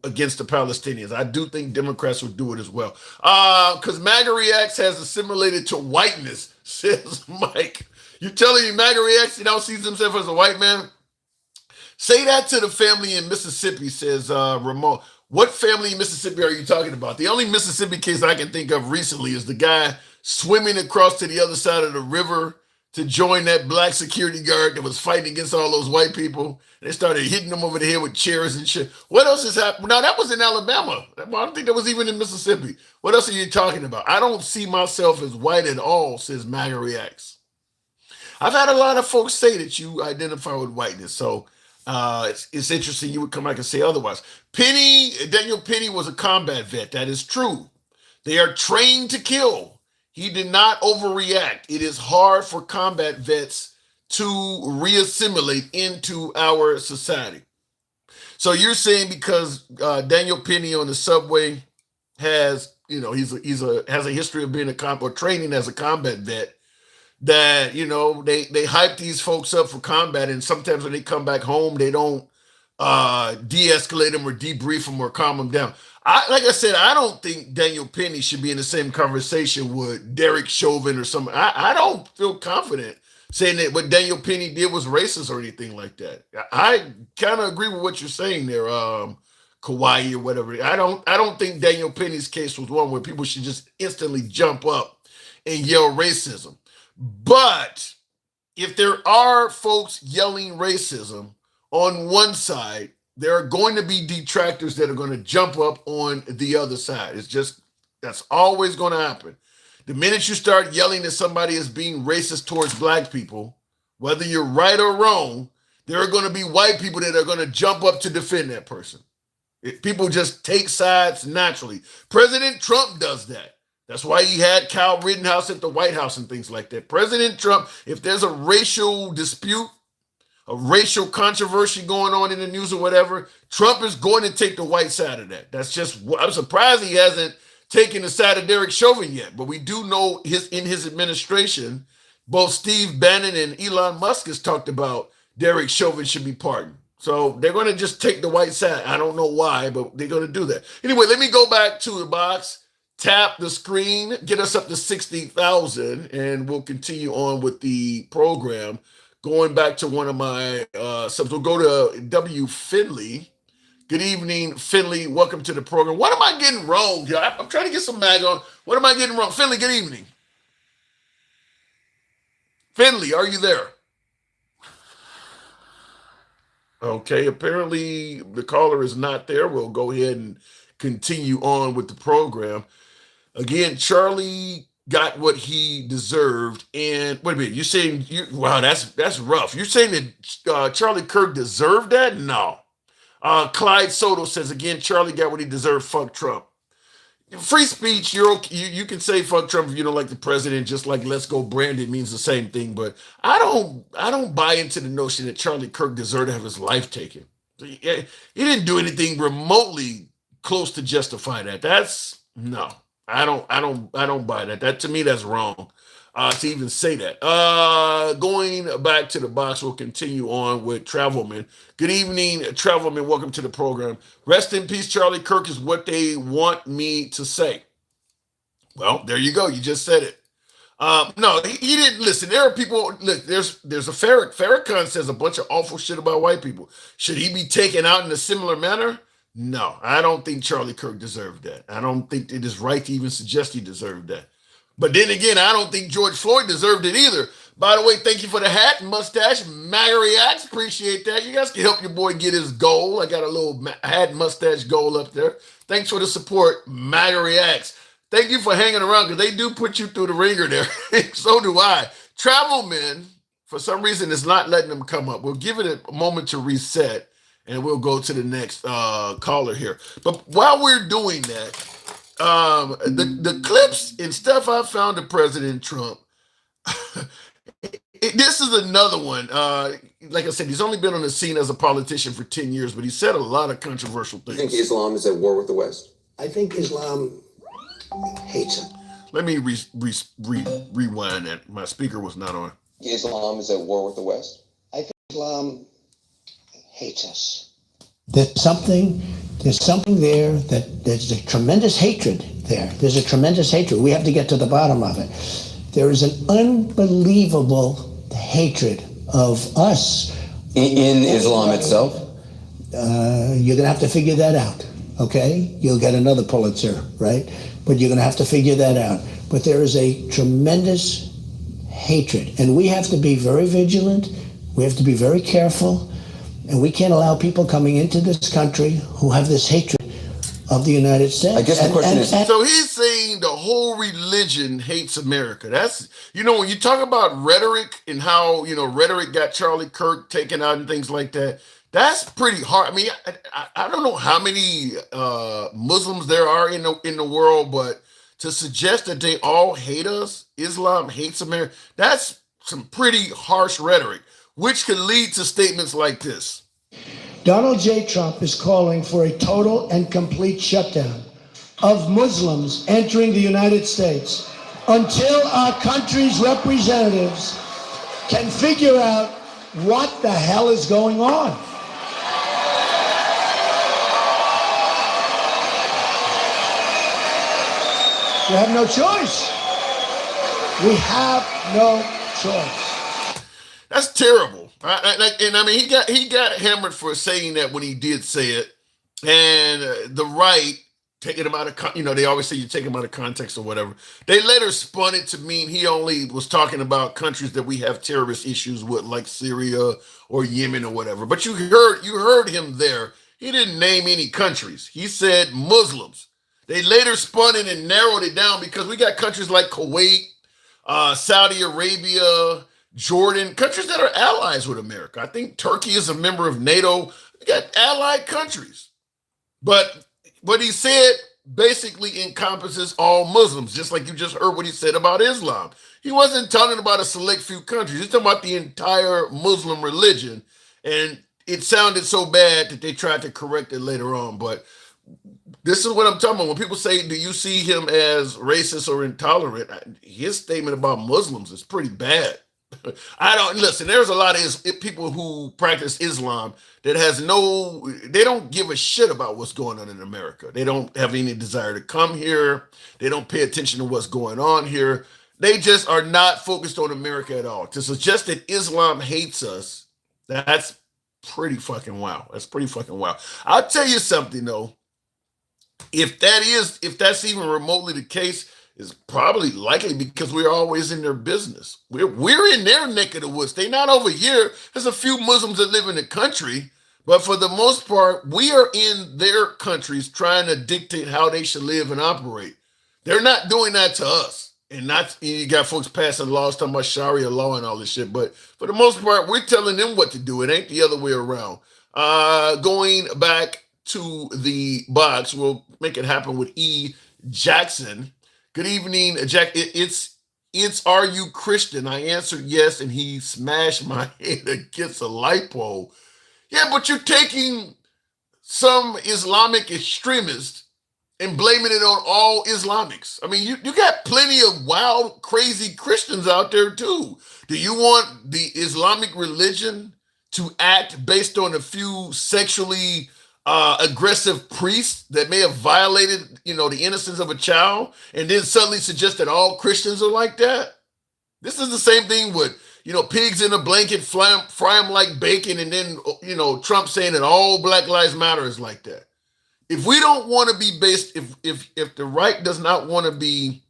against the Palestinians. I do think Democrats will do it as well. Because MAGA Reacts has assimilated to whiteness, says Mike. You telling me MAGA Reacts now sees himself as a white man? Say that to the family in Mississippi, says Ramon. What family in Mississippi are you talking about? The only Mississippi case I can think of recently is the guy swimming across to the other side of the river to join that black security guard that was fighting against all those white people. They started hitting them over the head with chairs and shit. What else has happened? Now, that was in Alabama. I don't think that was even in Mississippi. What else are you talking about? I don't see myself as white at all, says MAGA Reacts. I've had a lot of folks say that you identify with whiteness. So it's interesting you would come back and say otherwise. Daniel Penny was a combat vet. That is true. They are trained to kill. He did not overreact. It is hard for combat vets to reassimilate into our society. So you're saying because Daniel Penny on the subway has, has a history of being or training as a combat vet, that, they hype these folks up for combat, and sometimes when they come back home, they don't de-escalate them or debrief them or calm them down. Like I said, I don't think Daniel Penny should be in the same conversation with Derek Chauvin or something. I don't feel confident saying that what Daniel Penny did was racist or anything like that. I kind of agree with what you're saying there, Kauai or whatever. I don't think Daniel Penny's case was one where people should just instantly jump up and yell racism. But if there are folks yelling racism on one side, there are going to be detractors that are going to jump up on the other side. That's always going to happen. The minute you start yelling that somebody is being racist towards black people, whether you're right or wrong, there are going to be white people that are going to jump up to defend that person. People just take sides naturally. President Trump does that. That's why he had Kyle Rittenhouse at the White House and things like that. President Trump, if there's a racial dispute, a racial controversy going on in the news or whatever, Trump is going to take the white side of that. That's just, I'm surprised he hasn't taken the side of Derek Chauvin yet, but we do know in his administration, both Steve Bannon and Elon Musk has talked about Derek Chauvin should be pardoned. So they're going to just take the white side. I don't know why, but they're going to do that. Anyway, let me go back to the box, tap the screen, get us up to 60,000, and we'll continue on with the program. Going back to one of my subs, we'll go to W. Finley. Good evening, Finley. Welcome to the program. What am I getting wrong here? I'm trying to get some mag on. What am I getting wrong? Finley, good evening. Finley, are you there? Okay, apparently the caller is not there. We'll go ahead and continue on with the program. Again, Charlie got what he deserved. And wait a minute, you're saying wow, that's rough. You're saying that Charlie Kirk deserved that? No. Clyde Soto says again, Charlie got what he deserved. Fuck Trump. Free speech, you can say fuck Trump if you don't like the president, just like let's go Brandon means the same thing. But I don't buy into the notion that Charlie Kirk deserved to have his life taken. He didn't do anything remotely close to justify that. That's no. I don't buy that. That to me, that's wrong. To even say that. Going back to the box, we'll continue on with Travelman. Good evening, Travelman. Welcome to the program. Rest in peace, Charlie Kirk is what they want me to say. Well, there you go. You just said it. No, he didn't listen. There are people. Look, there's a Farrakhan. Farrakhan says a bunch of awful shit about white people. Should he be taken out in a similar manner? No, I don't think Charlie Kirk deserved that. I don't think it is right to even suggest he deserved that. But then again, I don't think George Floyd deserved it either. By the way, thank you for the hat and mustache. Mariax, appreciate that. You guys can help your boy get his goal. I got a little hat and mustache goal up there. Thanks for the support, Mariax. Thank you for hanging around because they do put you through the ringer there. So do I. Travelman, for some reason, is not letting them come up. We'll give it a moment to reset and we'll go to the next caller here. But while we're doing that, the clips and stuff I found of President Trump, this is another one. Like I said, he's only been on the scene as a politician for 10 years, but he said a lot of controversial things. You think Islam is at war with the West? I think Islam hates him. Let me rewind that. My speaker was not on. Islam is at war with the West? I think Islam hates us. There's something there that there's a tremendous hatred there. There's a tremendous hatred. We have to get to the bottom of it. There is an unbelievable hatred of us. In Islam itself? You're going to have to figure that out, okay? You'll get another Pulitzer, right? But you're going to have to figure that out. But there is a tremendous hatred. And we have to be very vigilant. We have to be very careful. And we can't allow people coming into this country who have this hatred of the United States. I guess the question is... So he's saying the whole religion hates America. That's, when you talk about rhetoric and how, rhetoric got Charlie Kirk taken out and things like that, that's pretty hard. I mean, I don't know how many Muslims there are in the world, but to suggest that they all hate us, Islam hates America, that's some pretty harsh rhetoric, which could lead to statements like this. Donald J. Trump is calling for a total and complete shutdown of Muslims entering the United States until our country's representatives can figure out what the hell is going on. We have no choice. We have no choice. That's terrible. And I mean, he got hammered for saying that when he did say it, and the right taking him out of they always say you take him out of context or whatever. They later spun it to mean he only was talking about countries that we have terrorist issues with, like Syria or Yemen or whatever. But you heard him there. He didn't name any countries. He said Muslims. They later spun it and narrowed it down because we got countries like Kuwait, Saudi Arabia, Jordan, countries that are allies with America. I think Turkey is a member of NATO. We got allied countries. But what he said basically encompasses all Muslims, just like you just heard what he said about Islam. He wasn't talking about a select few countries. He's talking about the entire Muslim religion. And it sounded so bad that they tried to correct it later on. But this is what I'm talking about. When people say, do you see him as racist or intolerant? His statement about Muslims is pretty bad. I don't listen. There's a lot of people who practice Islam that they don't give a shit about what's going on in America. They don't have any desire to come here. They don't pay attention to what's going on here. They just are not focused on America at all. To suggest that Islam hates us, that's pretty fucking wild. That's pretty fucking wild. I'll tell you something though. If that's even remotely the case, it's probably likely because we're always in their business. We're in their neck of the woods. They're not over here. There's a few Muslims that live in the country, but for the most part, we are in their countries trying to dictate how they should live and operate. They're not doing that to us. And not you got folks passing laws talking about Sharia law and all this shit, but for the most part, we're telling them what to do. It ain't the other way around. Going back to the box, we'll make it happen with E. Jackson. Good evening, Jack. It's are you Christian? I answered yes, and he smashed my head against a light pole. Yeah, but you're taking some Islamic extremists and blaming it on all Islamics. I mean, you got plenty of wild, crazy Christians out there too. Do you want the Islamic religion to act based on a few sexually aggressive priests that may have violated, the innocence of a child, and then suddenly suggest that all Christians are like that? This is the same thing with, pigs in a blanket, fry them like bacon, and then, Trump saying that all Black Lives Matter is like that. If we don't want to be based, if the right does not want to be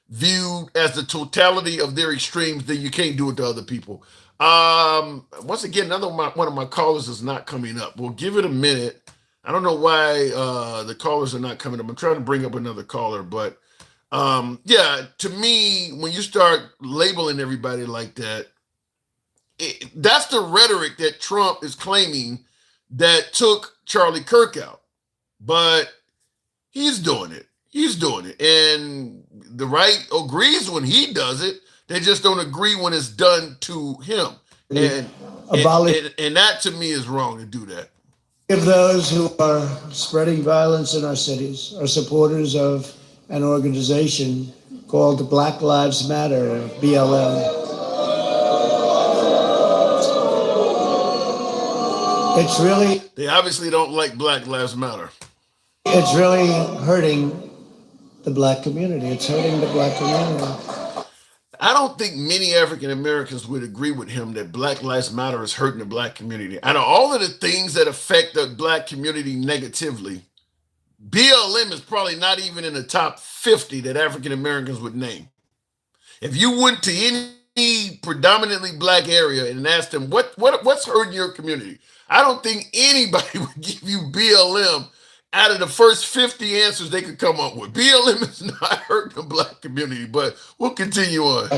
viewed as the totality of their extremes, then you can't do it to other people. Once again, one of my callers is not coming up. We'll give it a minute. I don't know why the callers are not coming up. I'm trying to bring up another caller, but yeah, to me, when you start labeling everybody like that, that's the rhetoric that Trump is claiming that took Charlie Kirk out. But he's doing it. He's doing it. And the right agrees when he does it. They just don't agree when it's done to him. And that to me is wrong to do that. If those who are spreading violence in our cities are supporters of an organization called Black Lives Matter, BLM, it's really... They obviously don't like Black Lives Matter. It's really hurting the Black community. It's hurting the Black community. I don't think many African Americans would agree with him that Black Lives Matter is hurting the Black community. Out of all of the things that affect the Black community negatively, BLM is probably not even in the top 50 that African Americans would name. If you went to any predominantly Black area and asked them what's hurting your community, I don't think anybody would give you BLM out of the first 50 answers they could come up with. BLM is not hurting the Black community, but we'll continue on.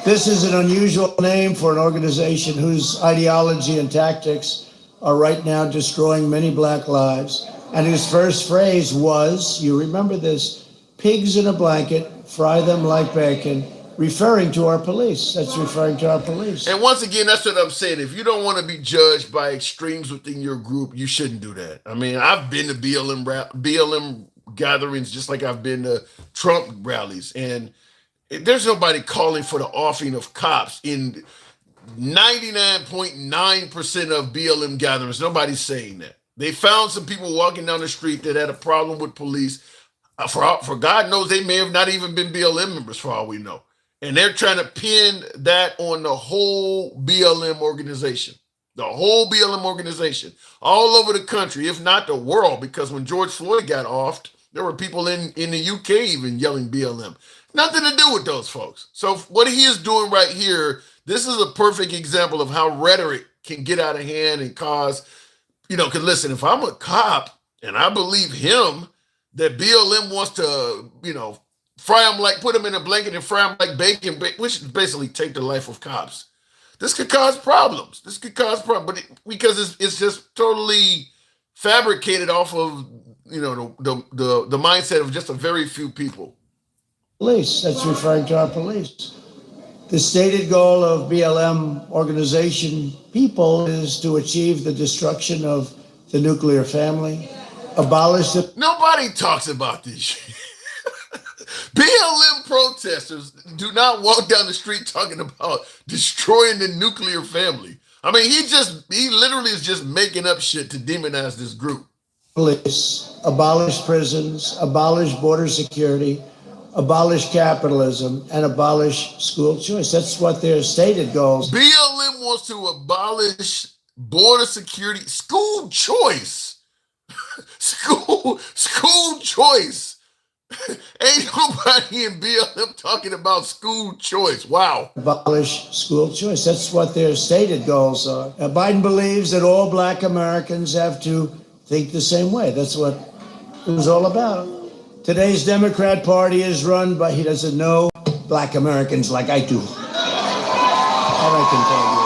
This is an unusual name for an organization whose ideology and tactics are right now destroying many Black lives, and whose first phrase was, you remember this, pigs in a blanket, fry them like bacon, referring to our police. That's referring to our police. And once again, that's what I'm saying. If you don't want to be judged by extremes within your group, you shouldn't do that. I mean, I've been to BLM gatherings just like I've been to Trump rallies, and there's nobody calling for the offing of cops. In 99.9% of BLM gatherings, nobody's saying that. They found some people walking down the street that had a problem with police. For God knows, they may have not even been BLM members for all we know. And they're trying to pin that on the whole BLM organization. The whole BLM organization. All over the country, if not the world, because when George Floyd got offed, there were people in the UK even yelling BLM. Nothing to do with those folks. So what he is doing right here, this is a perfect example of how rhetoric can get out of hand and cause, because listen, if I'm a cop and I believe him that BLM wants to, put them in a blanket and fry them like bacon, which is basically take the life of cops. This could cause problems. But because it's just totally fabricated off of, the mindset of just a very few people. Police, that's referring to our police. The stated goal of BLM organization people is to achieve the destruction of the nuclear family, abolish the... Nobody talks about this shit. BLM protesters do not walk down the street talking about destroying the nuclear family. I mean, he literally is just making up shit to demonize this group. Police, abolish prisons, abolish border security, abolish capitalism, and abolish school choice. That's what their stated goals. BLM wants to abolish border security, school choice. school choice. Ain't nobody in BLM talking about school choice. Wow. Abolish school choice. That's what their stated goals are. Biden believes that all black Americans have to think the same way. That's what it was all about. Today's Democrat Party is run by, he doesn't know black Americans like I do. That I can tell you.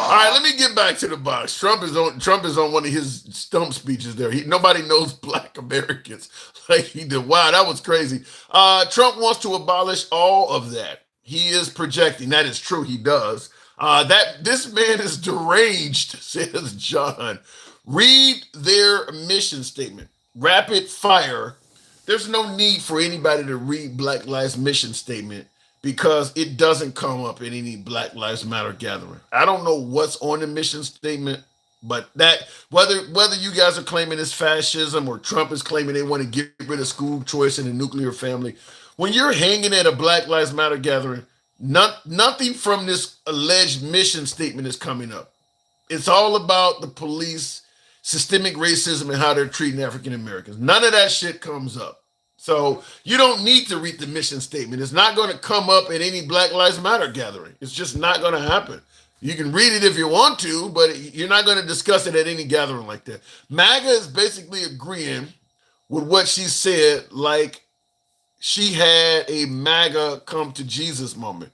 All right, let me get back to the box. Trump is on one of his stump speeches there. Nobody knows black Americans like he did. Wow, that was crazy. Trump wants to abolish all of that. He is projecting. That is true. He does. That this man is deranged, says John. Read their mission statement. Rapid fire. There's no need for anybody to read Black Lives mission statement because it doesn't come up in any Black Lives Matter gathering. I don't know what's on the mission statement, but that whether you guys are claiming it's fascism or Trump is claiming they want to get rid of school choice and the nuclear family, when you're hanging at a Black Lives Matter gathering, nothing from this alleged mission statement is coming up. It's all about the police, systemic racism, and how they're treating African Americans. None of that shit comes up. So you don't need to read the mission statement. It's not going to come up at any Black Lives Matter gathering. It's just not going to happen. You can read it if you want to, but you're not going to discuss it at any gathering like that. MAGA is basically agreeing with what she said, like she had a MAGA come to Jesus moment.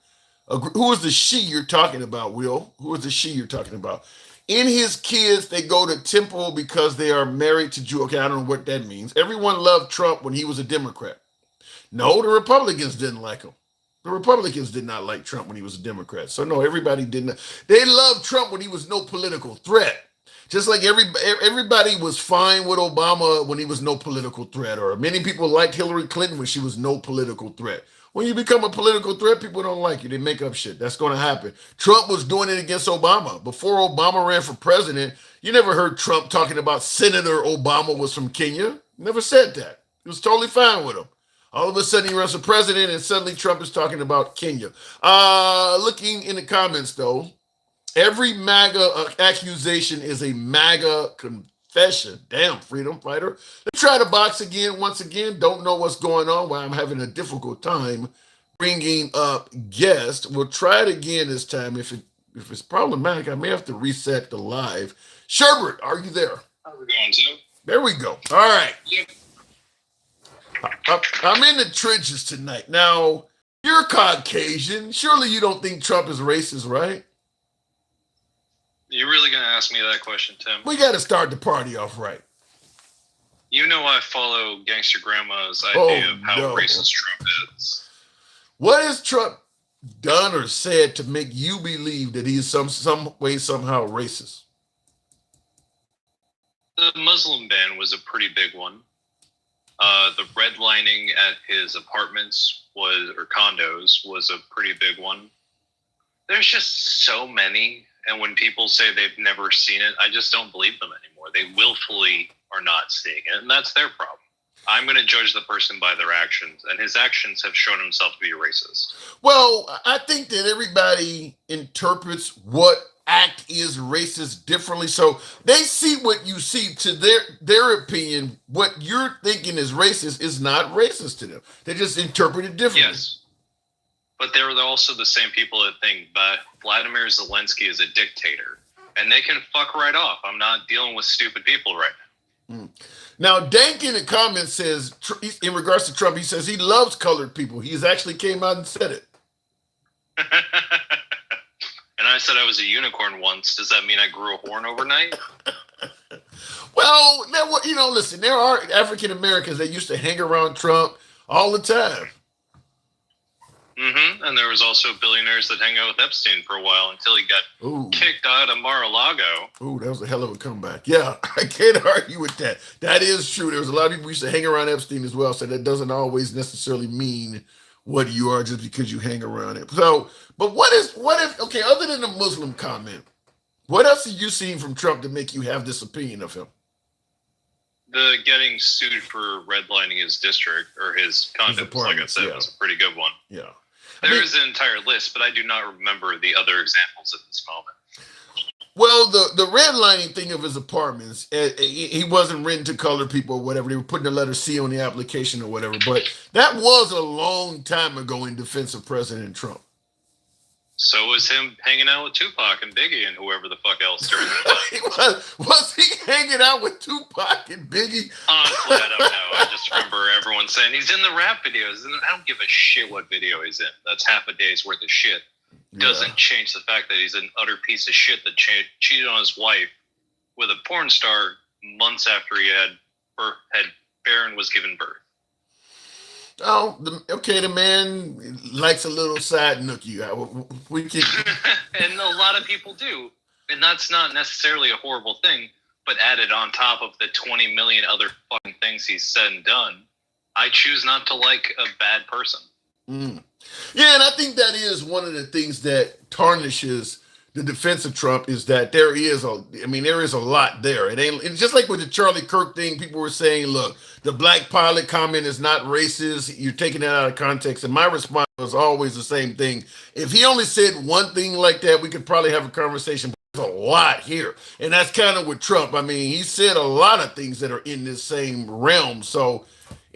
Who is the she you're talking about, Will? Who is the she you're talking about? In his kids, they go to temple because they are married to Jew. Okay, I don't know what that means. Everyone loved Trump when he was a Democrat. No, the Republicans didn't like him. The Republicans did not like Trump when he was a Democrat. So no, everybody didn't. They loved Trump when he was no political threat. Just like everybody was fine with Obama when he was no political threat, or many people liked Hillary Clinton when she was no political threat. When you become a political threat, people don't like you. They make up shit. That's going to happen. Trump was doing it against Obama. Before Obama ran for president, you never heard Trump talking about Senator Obama was from Kenya. Never said that. He was totally fine with him. All of a sudden, he runs for president, and suddenly Trump is talking about Kenya. Looking in the comments, though, every MAGA accusation is a MAGA confession. Damn, freedom fighter. Let's try to box again. Once again, don't know what's going on, why I'm having a difficult time bringing up guests. We'll try it again this time. If it's problematic, I may have to reset the live. Sherbert, are you there? How are we going, Tim? There we go. All right. Yep. I'm in the trenches tonight. Now, you're Caucasian. Surely you don't think Trump is racist, right? You're really going to ask me that question, Tim? We got to start the party off right. You know I follow Gangster Grandma's idea of how no. racist Trump is. What has Trump done or said to make you believe that he is some way, somehow racist? The Muslim ban was a pretty big one. The redlining at his apartments or condos was a pretty big one. There's just so many, and when people say they've never seen it, I just don't believe them anymore. They willfully are not seeing it, and that's their problem. I'm going to judge the person by their actions, and his actions have shown himself to be a racist. Well, I think that everybody interprets what act is racist differently. So they see what you see. To their opinion, what you're thinking is racist is not racist to them. They just interpret it differently. Yes. But they're also the same people that think that Vladimir Zelensky is a dictator. And they can fuck right off. I'm not dealing with stupid people right now. Now, Dank in the comments says, in regards to Trump, he says he loves colored people. He's actually came out and said it. And I said I was a unicorn once. Does that mean I grew a horn overnight? Well, listen, there are African Americans that used to hang around Trump all the time. And there was also billionaires that hang out with Epstein for a while until he got Ooh. kicked out of Mar-a-Lago. Ooh, that was a hell of a comeback. Yeah, I can't argue with that. That is true. There was a lot of people who used to hang around Epstein as well, so that doesn't always necessarily mean what you are just because you hang around it. So, but what if, okay, other than the Muslim comment, what else have you seen from Trump to make you have this opinion of him? The getting sued for redlining his district or his condos, like I apartments, said, yeah. was a pretty good one. Yeah. There is an entire list, but I do not remember the other examples at this moment. Well, the redlining thing of his apartments, he wasn't written to colored people or whatever. They were putting the letter C on the application or whatever. But that was a long time ago in defense of President Trump. So was him hanging out with Tupac and Biggie and whoever the fuck else during that time. was he hanging out with Tupac and Biggie? Honestly, I don't know. I just remember everyone saying he's in the rap videos. And I don't give a shit what video he's in. That's half a day's worth of shit. Doesn't change the fact that he's an utter piece of shit that cheated on his wife with a porn star months after he had Barron was given birth. Oh, the man likes a little side nookie. We can, and a lot of people do, and that's not necessarily a horrible thing. But added on top of the 20 million other fucking things he's said and done, I choose not to like a bad person. Yeah, and I think that is one of the things that tarnishes the defense of Trump is that there is a lot there. It's just like with the Charlie Kirk thing. People were saying, look, the black pilot comment is not racist. You're taking that out of context. And my response was always the same thing. If he only said one thing like that, we could probably have a conversation. But there's a lot here. And that's kind of with Trump. I mean, he said a lot of things that are in this same realm. So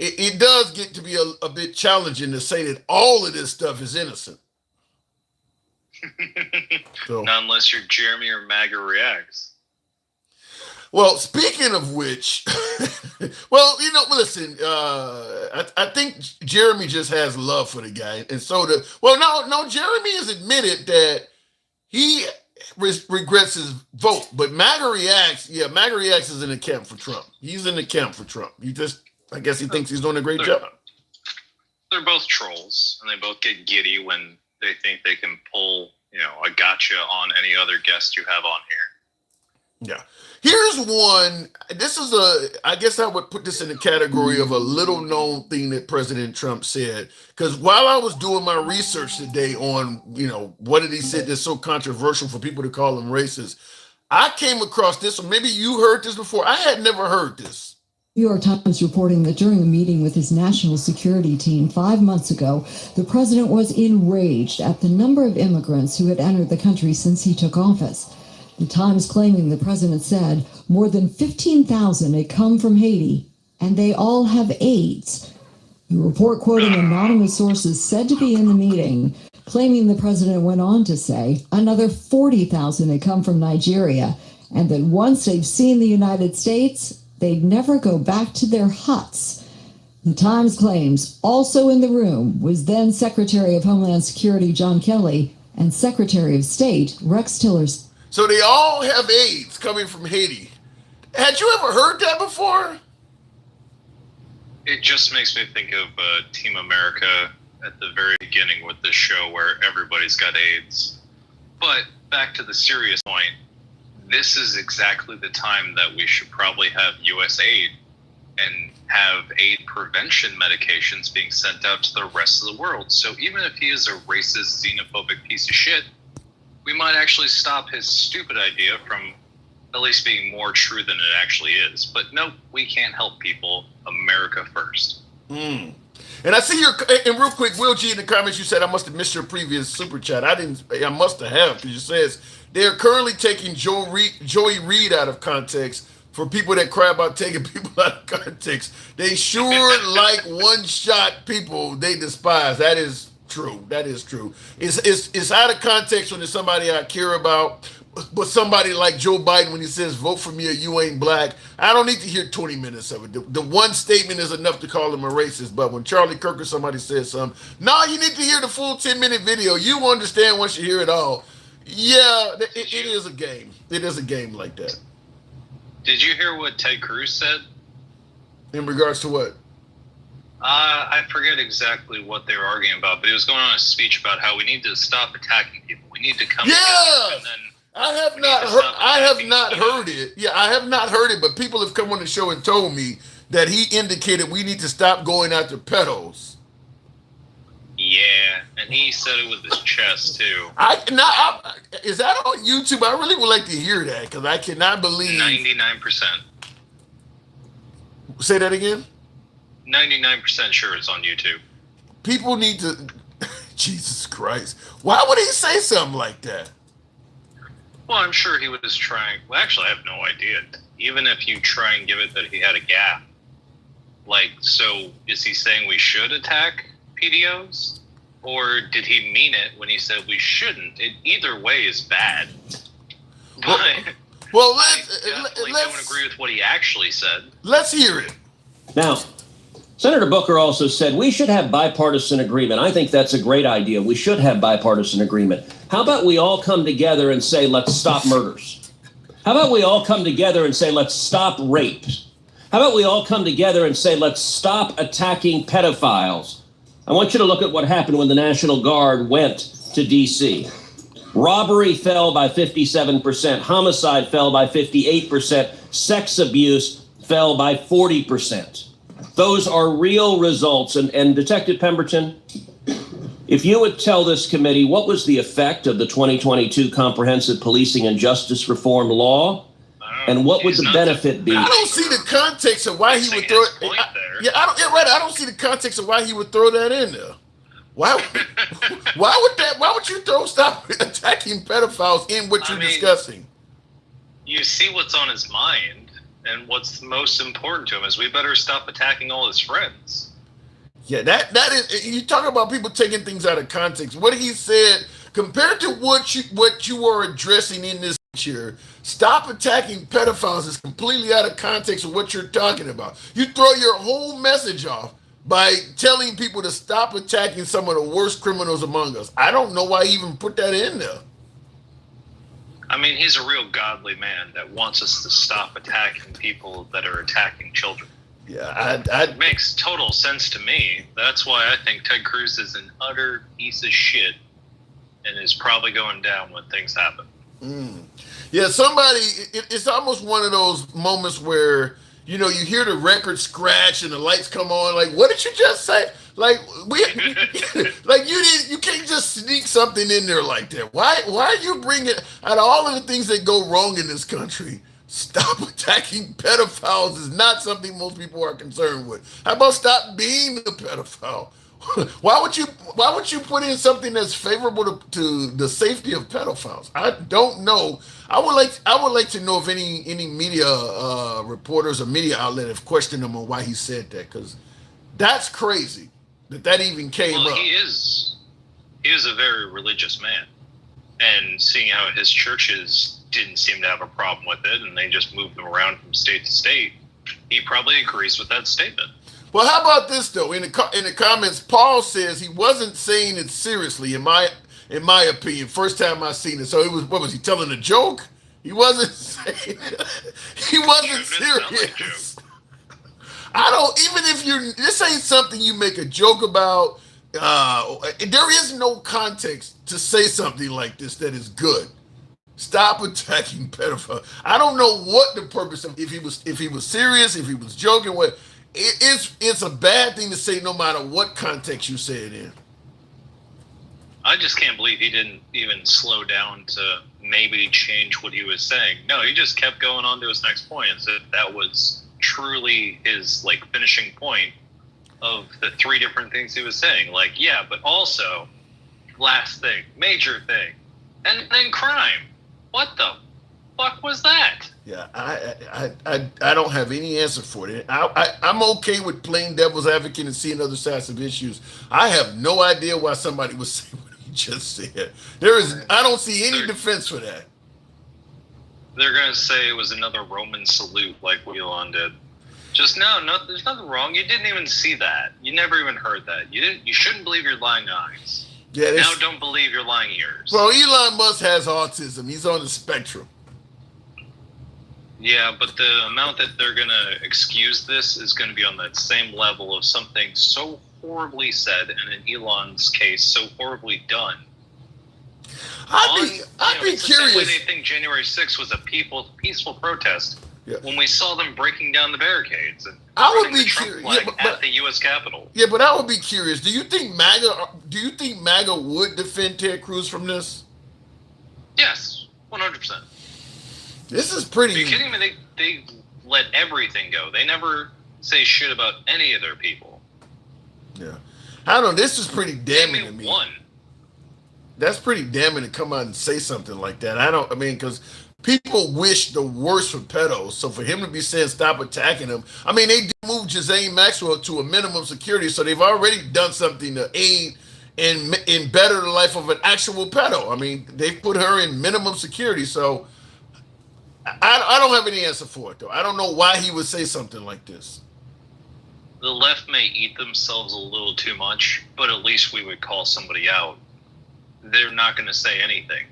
it does get to be a bit challenging to say that all of this stuff is innocent. So, not unless you're Jeremy or MAGA reacts. Well, speaking of which, well, listen, I think Jeremy just has love for the guy. And so no, Jeremy has admitted that he regrets his vote, but MAGA reacts is in the camp for Trump. He's in the camp for Trump. I guess he thinks he's doing a great job. They're both trolls, and they both get giddy when they think they can pull, a gotcha on any other guest you have on here. Yeah. Here's one. I guess I would put this in the category of a little known thing that President Trump said. Because while I was doing my research today on, what did he say that's so controversial for people to call him racist, I came across this, or maybe you heard this before. I had never heard this. New York Times reporting that during a meeting with his national security team 5 months ago, the president was enraged at the number of immigrants who had entered the country since he took office. The Times claiming the president said more than 15,000 had come from Haiti, and they all have AIDS. The report, quoting anonymous sources said to be in the meeting, claiming the president went on to say another 40,000 had come from Nigeria, and that once they've seen the United States, they'd never go back to their huts. The Times claims also in the room was then Secretary of Homeland Security John Kelly and Secretary of State Rex Tillerson. So they all have AIDS coming from Haiti. Had you ever heard that before? It just makes me think of Team America at the very beginning with this show where everybody's got AIDS. But back to the serious point, this is exactly the time that we should probably have U.S. aid and have aid prevention medications being sent out to the rest of the world. So even if he is a racist, xenophobic piece of shit, we might actually stop his stupid idea from at least being more true than it actually is. But no, we can't help people. America first. And I see and real quick, Will G, in the comments, you said I must have missed your previous super chat. I must have, because it says they're currently taking Joey Reid out of context. For people that cry about taking people out of context, they sure like one-shot people they despise. That is true. That is true. It's out of context when it's somebody I care about, but somebody like Joe Biden, when he says, vote for me or you ain't black, I don't need to hear 20 minutes of it. The one statement is enough to call him a racist, but when Charlie Kirk or somebody says something, no, you need to hear the full 10-minute video. You understand once you hear it all. Yeah, it is a game. It is a game like that. Did you hear what Ted Cruz said? In regards to what? I forget exactly what they were arguing about, but he was going on a speech about how we need to stop attacking people. We need to come together. And then I have we not need to heard. stop I have attacking not each other. heard it. Yeah, I have not heard it. But people have come on the show and told me that he indicated we need to stop going after pedos. Yeah, and he said it with his chest too. Is that on YouTube? I really would like to hear that because I cannot believe. 99%. Say that again. 99% sure it's on YouTube. People need to. Jesus Christ! Why would he say something like that? Well, I'm sure he was trying. Well, actually, I have no idea. Even if you try and give it that he had a gap, like, so is he saying we should attack PDOs, or did he mean it when he said we shouldn't? Either way is bad. Well, I definitely don't agree with what he actually said. Let's hear it. Now, Senator Booker also said we should have bipartisan agreement. I think that's a great idea. We should have bipartisan agreement. How about we all come together and say, let's stop murders? How about we all come together and say, let's stop rape? How about we all come together and say, let's stop attacking pedophiles? I want you to look at what happened when the National Guard went to D.C. Robbery fell by 57%. Homicide fell by 58%. Sex abuse fell by 40%. Those are real results. And Detective Pemberton, if you would tell this committee what was the effect of the 2022 Comprehensive Policing and Justice Reform Law, and what would the benefit be? I don't see the context of why he would throw it. I don't see the context of why he would throw that in there. Why would you throw stop attacking pedophiles in what you're discussing? You see what's on his mind, and what's most important to him is we better stop attacking all his friends. Yeah, that is. You talk about people taking things out of context. What he said compared to what you are addressing in this year, stop attacking pedophiles is completely out of context of what you're talking about. You throw your whole message off by telling people to stop attacking some of the worst criminals among us. I don't know why he even put that in there. I mean, he's a real godly man that wants us to stop attacking people that are attacking children. Yeah, it makes total sense to me. That's why I think Ted Cruz is an utter piece of shit and is probably going down when things happen. Yeah, it's almost one of those moments where, you hear the record scratch and the lights come on. Like, what did you just say? Like, you can't just sneak something in there like that. Why are you bringing, out of all of the things that go wrong in this country, stop attacking pedophiles is not something most people are concerned with. How about stop being the pedophile? Why would you put in something that's favorable to the safety of pedophiles? I don't know. I would like to know if any media reporters or media outlet have questioned him on why he said that, because that's crazy that even came up. He is a very religious man, and seeing how his churches didn't seem to have a problem with it, and they just moved him around from state to state, he probably agrees with that statement. Well, how about this though? In the comments, Paul says he wasn't saying it seriously. In my opinion, first time I seen it. So it was, what was he telling a joke? He wasn't saying. He wasn't serious. I don't. Even if this ain't something you make a joke about. There is no context to say something like this that is good. Stop attacking pedophiles. I don't know what the purpose of if he was serious, if he was joking. What. It's a bad thing to say no matter what context you say it in. I just can't believe he didn't even slow down to maybe change what he was saying. No, he just kept going on to his next point, as if that was truly his finishing point of the three different things he was saying. Yeah, but also last thing, major thing, and then crime. What the fuck was that? Yeah, I don't have any answer for it. I'm okay with playing devil's advocate and seeing other sides of issues. I have no idea why somebody would say what he just said. I don't see any defense for that. They're gonna say it was another Roman salute like Elon did. Just no, there's nothing wrong. You didn't even see that. You never even heard that. You shouldn't believe your lying eyes. Yeah, now don't believe your lying ears. Well, Elon Musk has autism. He's on the spectrum. Yeah, but the amount that they're going to excuse this is going to be on that same level of something so horribly said, and in Elon's case, so horribly done. I'd be it's the same way curious. they think January 6th was a peaceful protest Yeah. when we saw them breaking down the barricades and I would running the be Trump curious. flag Yeah, but- at the U.S. Capitol. Yeah, but I would be curious. Do you think MAGA would defend Ted Cruz from this? Yes, 100%. This is Are pretty. you kidding me? They let everything go. They never say shit about any of their people. Yeah, I don't know. This is pretty Name damning to me me. one. That's pretty damning to come out and say something like that. I mean, because people wish the worst for pedos. So for him to be saying stop attacking them, I mean, they did move Ghislaine Maxwell to a minimum security, so they've already done something to aid and better the life of an actual pedo. I mean, they put her in minimum security, so I don't have any answer for it, though. I don't know why he would say something like this. The left may eat themselves a little too much, but at least we would call somebody out. They're not going to say anything.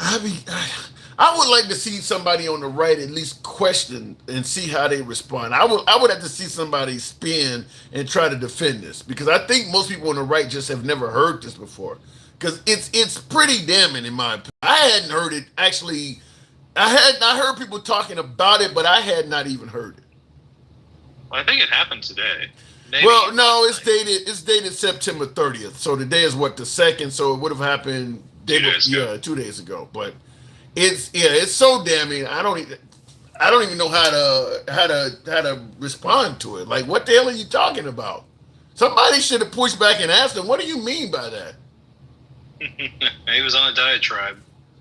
I would like to see somebody on the right at least question and see how they respond. I would have to see somebody spin and try to defend this, because I think most people on the right just have never heard this before. Because it's pretty damning in my opinion. I hadn't heard it actually. I heard people talking about it, but I had not even heard it. Well, I think it happened today. Maybe Well, no, last it's night. dated September 30th. So today is what, the 2nd, so it would have happened 2 days ago. 2 days ago. But it's so damning. I don't even know how to respond to it. Like, what the hell are you talking about? Somebody should have pushed back and asked him, what do you mean by that? He was on a diatribe.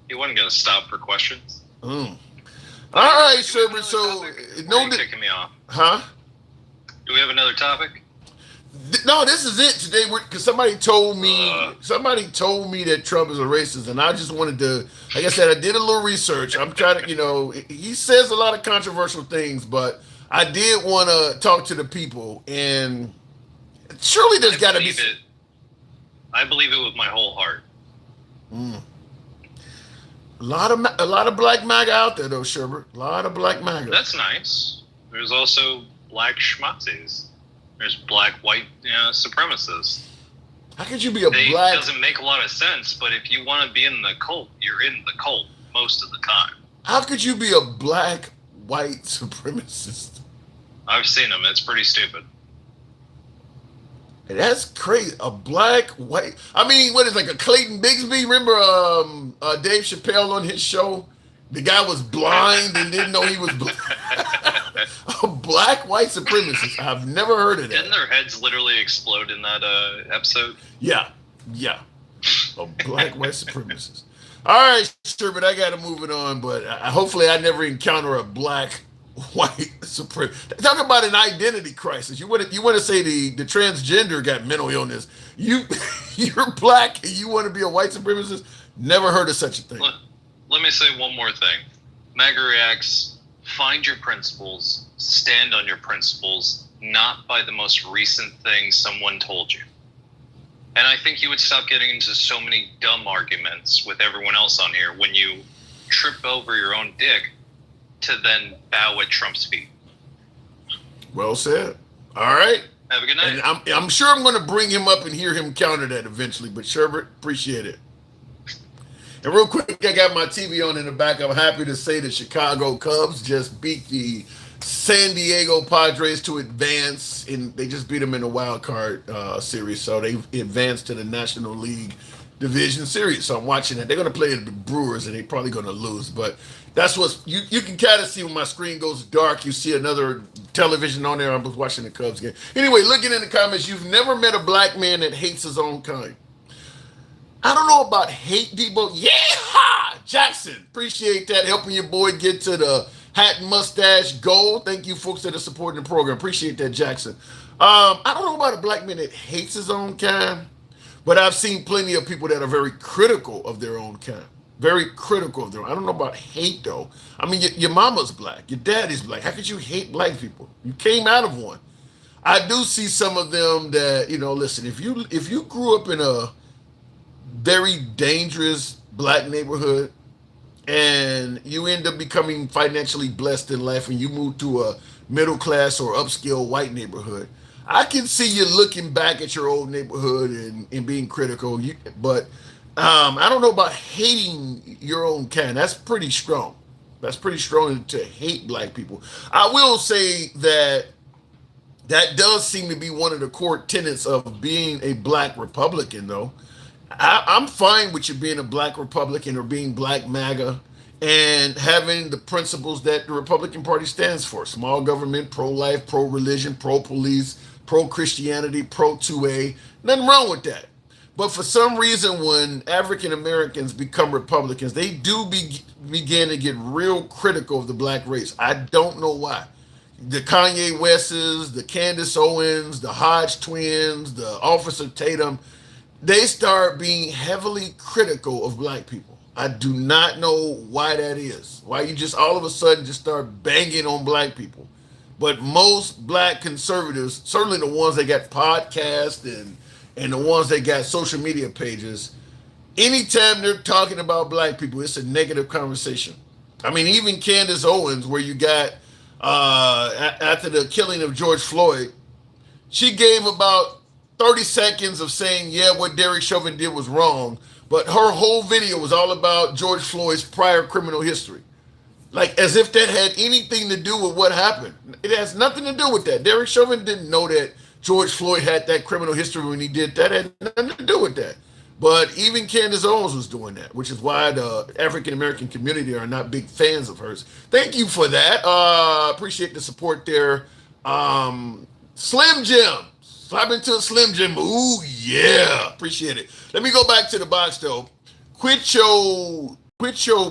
He wasn't going to stop for questions. All right, Do we have Sherbert. another So topic? Or no, are you kicking me off? huh? Do we have another topic? No, this is it today. Because somebody told me that Trump is a racist, and I just wanted to. Like I said, I did a little research. I'm trying to, he says a lot of controversial things, but I did want to talk to the people, and surely there's got to be. I believe it with my whole heart. A lot of black MAGA out there, though, Sherbert. A lot of black MAGA. That's nice. There's also black schmatzes. There's black white supremacists. How could you be a It black? doesn't make a lot of sense, but if you want to be in the cult, you're in the cult most of the time. How could you be a black white supremacist? I've seen them. It's pretty stupid. That's crazy. A black white. I mean, what is like a Clayton Bigsby? Remember Dave Chappelle on his show? The guy was blind and didn't know he was blind. A black white supremacist. I've never heard of that. Didn't their heads literally explode in that episode? Yeah. A black white supremacist. All right, sure, but I got to move it on. But hopefully, I never encounter a black white supremacist. Talk about an identity crisis. You want to say the transgender got mental illness? You're black and you want to be a white supremacist? Never heard of such a thing. Let me say one more thing. MAGA reacts, find your principles, stand on your principles, not by the most recent thing someone told you. And I think you would stop getting into so many dumb arguments with everyone else on here when you trip over your own dick to then bow at Trump's feet. Well said. All right. Have a good night. And I'm sure I'm going to bring him up and hear him counter that eventually. But Sherbert, appreciate it. And real quick, I got my TV on in the back. I'm happy to say the Chicago Cubs just beat the San Diego Padres to advance, and they just beat them in the wild card series. So they advanced to the National League Division Series. So I'm watching that. They're going to play the Brewers, and they're probably going to lose. But that's what's you can kind of see when my screen goes dark. You see another television on there. I was watching the Cubs game. Anyway, looking in the comments, you've never met a black man that hates his own kind. I don't know about hate, Debo. Yeah, Jackson. Appreciate that. Helping your boy get to the hat and mustache goal. Thank you, folks that are supporting the program. Appreciate that, Jackson. I don't know about a black man that hates his own kind, but I've seen plenty of people that are very critical of their own kind. Very critical of their own. I don't know about hate, though. I mean, your mama's black. Your daddy's black. How could you hate black people? You came out of one. I do see some of them that, listen, if you grew up in a very dangerous black neighborhood and you end up becoming financially blessed in life and you move to a middle class or upscale white neighborhood, I can see you looking back at your old neighborhood and being critical. But I don't know about hating your own kind. That's pretty strong. That's pretty strong to hate black people. I will say that that does seem to be one of the core tenets of being a black Republican, though. I'm fine with you being a black Republican or being black MAGA and having the principles that the Republican Party stands for: small government, pro life, pro religion, pro police, pro Christianity, pro 2A. Nothing wrong with that. But for some reason, when African Americans become Republicans, they do begin to get real critical of the black race. I don't know why. The Kanye Wests, the Candace Owens, the Hodge twins, the Officer Tatum, they start being heavily critical of black people. I do not know why that is. Why you just all of a sudden just start banging on black people. But most black conservatives, certainly the ones that got podcasts and the ones that got social media pages, anytime they're talking about black people, it's a negative conversation. I mean, even Candace Owens, where you got after the killing of George Floyd, she gave about 30 seconds of saying, yeah, what Derek Chauvin did was wrong, but her whole video was all about George Floyd's prior criminal history. Like, as if that had anything to do with what happened. It has nothing to do with that. Derek Chauvin didn't know that George Floyd had that criminal history when he did that. It had nothing to do with that. But even Candace Owens was doing that, which is why the African American community are not big fans of hers. Thank you for that. Appreciate the support there. Slim Jim. Slap into a Slim Jim. Ooh, yeah. Appreciate it. Let me go back to the box, though. Quit your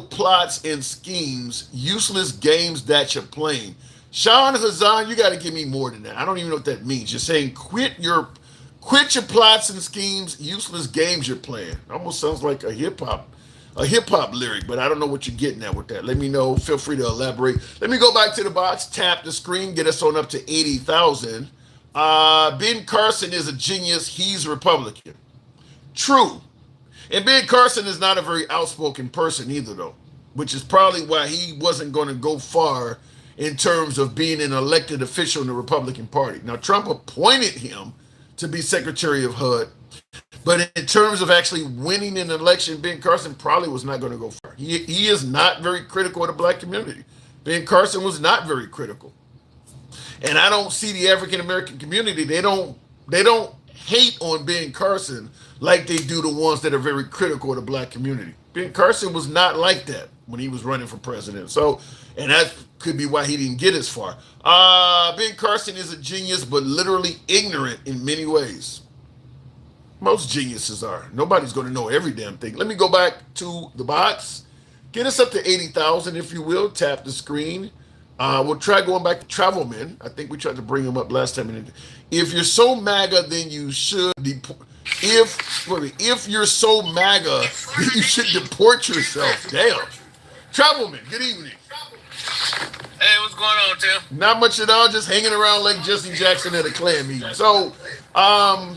plots and schemes, useless games that you're playing. Sean Hazan, you got to give me more than that. I don't even know what that means. You're saying quit your plots and schemes, useless games you're playing. Almost sounds like a hip hop lyric, but I don't know what you're getting at with that. Let me know. Feel free to elaborate. Let me go back to the box, tap the screen, get us on up to 80,000. Ben Carson is a genius. He's Republican. True. And Ben Carson is not a very outspoken person either, though, which is probably why he wasn't going to go far in terms of being an elected official in the Republican Party. Now, Trump appointed him to be Secretary of HUD, but in terms of actually winning an election, Ben Carson probably was not going to go far. He is not very critical of the black community. Ben Carson was not very critical. And I don't see the African American community, they don't hate on Ben Carson like they do the ones that are very critical of the black community. Ben Carson was not like that when he was running for president. So, and that could be why he didn't get as far. Ben Carson is a genius, but literally ignorant in many ways. Most geniuses are. Nobody's going to know every damn thing. Let me go back to the box. Get us up to 80,000, if you will. Tap the screen. We'll try going back to Travelman. I think we tried to bring him up last time. If you're so MAGA, then you should if you're so MAGA, then you should deport yourself. Damn. Travelman, good evening. Hey, what's going on, Tim? Not much at all, just hanging around like Jesse Jackson at a Klan meeting. So, I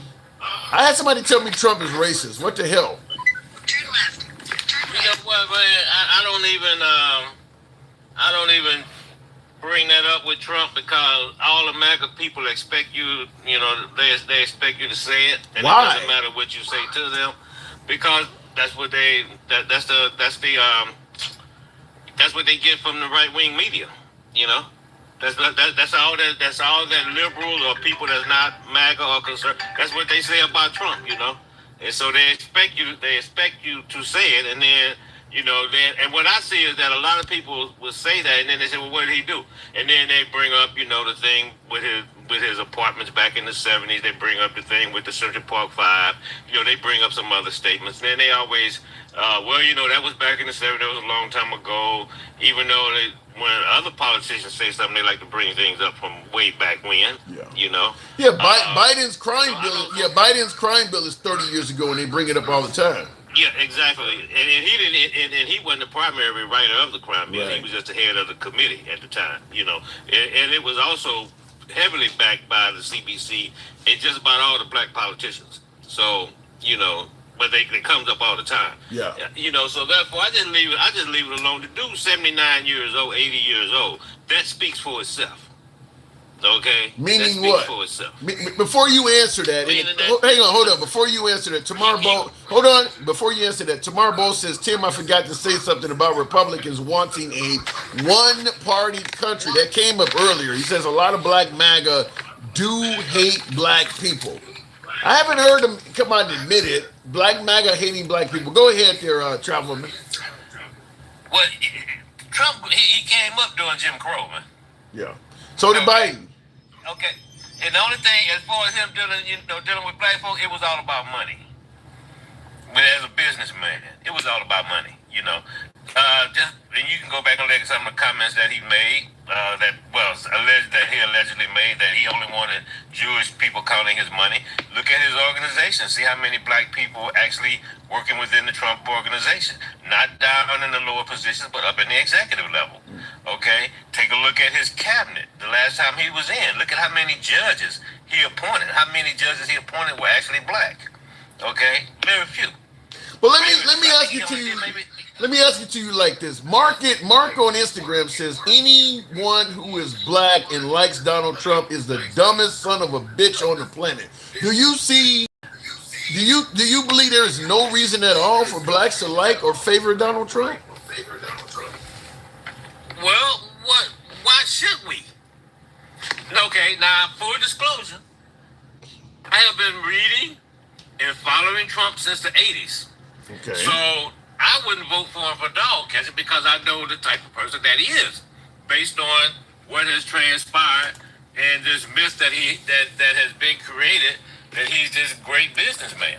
had somebody tell me Trump is racist. What the hell? You know what, man? I don't even bring that up with Trump because all the MAGA people expect you, they expect you to say it, and Why? It doesn't matter what you say to them, because that's what that's what they get from the right wing media, That's all that liberals or people that's not MAGA or conservative. That's what they say about Trump, And so they expect you to say it, and then. And what I see is that a lot of people will say that, and then they say, well, what did he do? And then they bring up, the thing with his apartments back in the 70s. They bring up the thing with the Central Park 5. They bring up some other statements. And then they always, that was back in the 70s. That was a long time ago. Even though when other politicians say something, they like to bring things up from way back when, Yeah, Biden's crime bill. Yeah, Biden's crime bill is 30 years ago, and they bring it up all the time. Yeah, exactly. And he didn't. And he wasn't the primary writer of the crime bill. Right. He was just the head of the committee at the time. And it was also heavily backed by the CBC and just about all the black politicians. So but it comes up all the time. Yeah. You know, so therefore I just leave it alone. The dude's 79 years old, 80 years old. That speaks for itself. Okay? Meaning that speaks what? For itself. Before you answer that, hang on, hold on. Before you answer that, Tamar Bowles, hold on. Before you answer that, Tamar Bowles says, Tim, I forgot to say something about Republicans wanting a one-party country. That came up earlier. He says a lot of black MAGA do hate black people. I haven't heard him come out and admit it. Black MAGA hating black people. Go ahead there, Travelman. Well, Trump, he came up during Jim Crow, man. Yeah. So did Biden. Okay. And the only thing, as far as him dealing with black folks, it was all about money. But as a businessman, it was all about money, you know. And you can go back and look at some of the comments that he made, that he allegedly made, that he only wanted Jewish people counting his money. Look at his organization. See how many black people actually working within the Trump organization. Not down in the lower positions, but up in the executive level. Okay? Take a look at his cabinet. The last time he was in, look at how many judges he appointed. How many judges he appointed were actually black. Okay? Very few. Well, let me ask you to you. Let me ask it to you like this. Mark on Instagram says anyone who is black and likes Donald Trump is the dumbest son of a bitch on the planet. Do you believe there is no reason at all for blacks to like or favor Donald Trump? Well, why should we? Okay, now full disclosure, I have been reading and following Trump since the 80s. Okay. So I wouldn't vote for him for dog catching because I know the type of person that he is, based on what has transpired and this myth that has been created that he's this great businessman,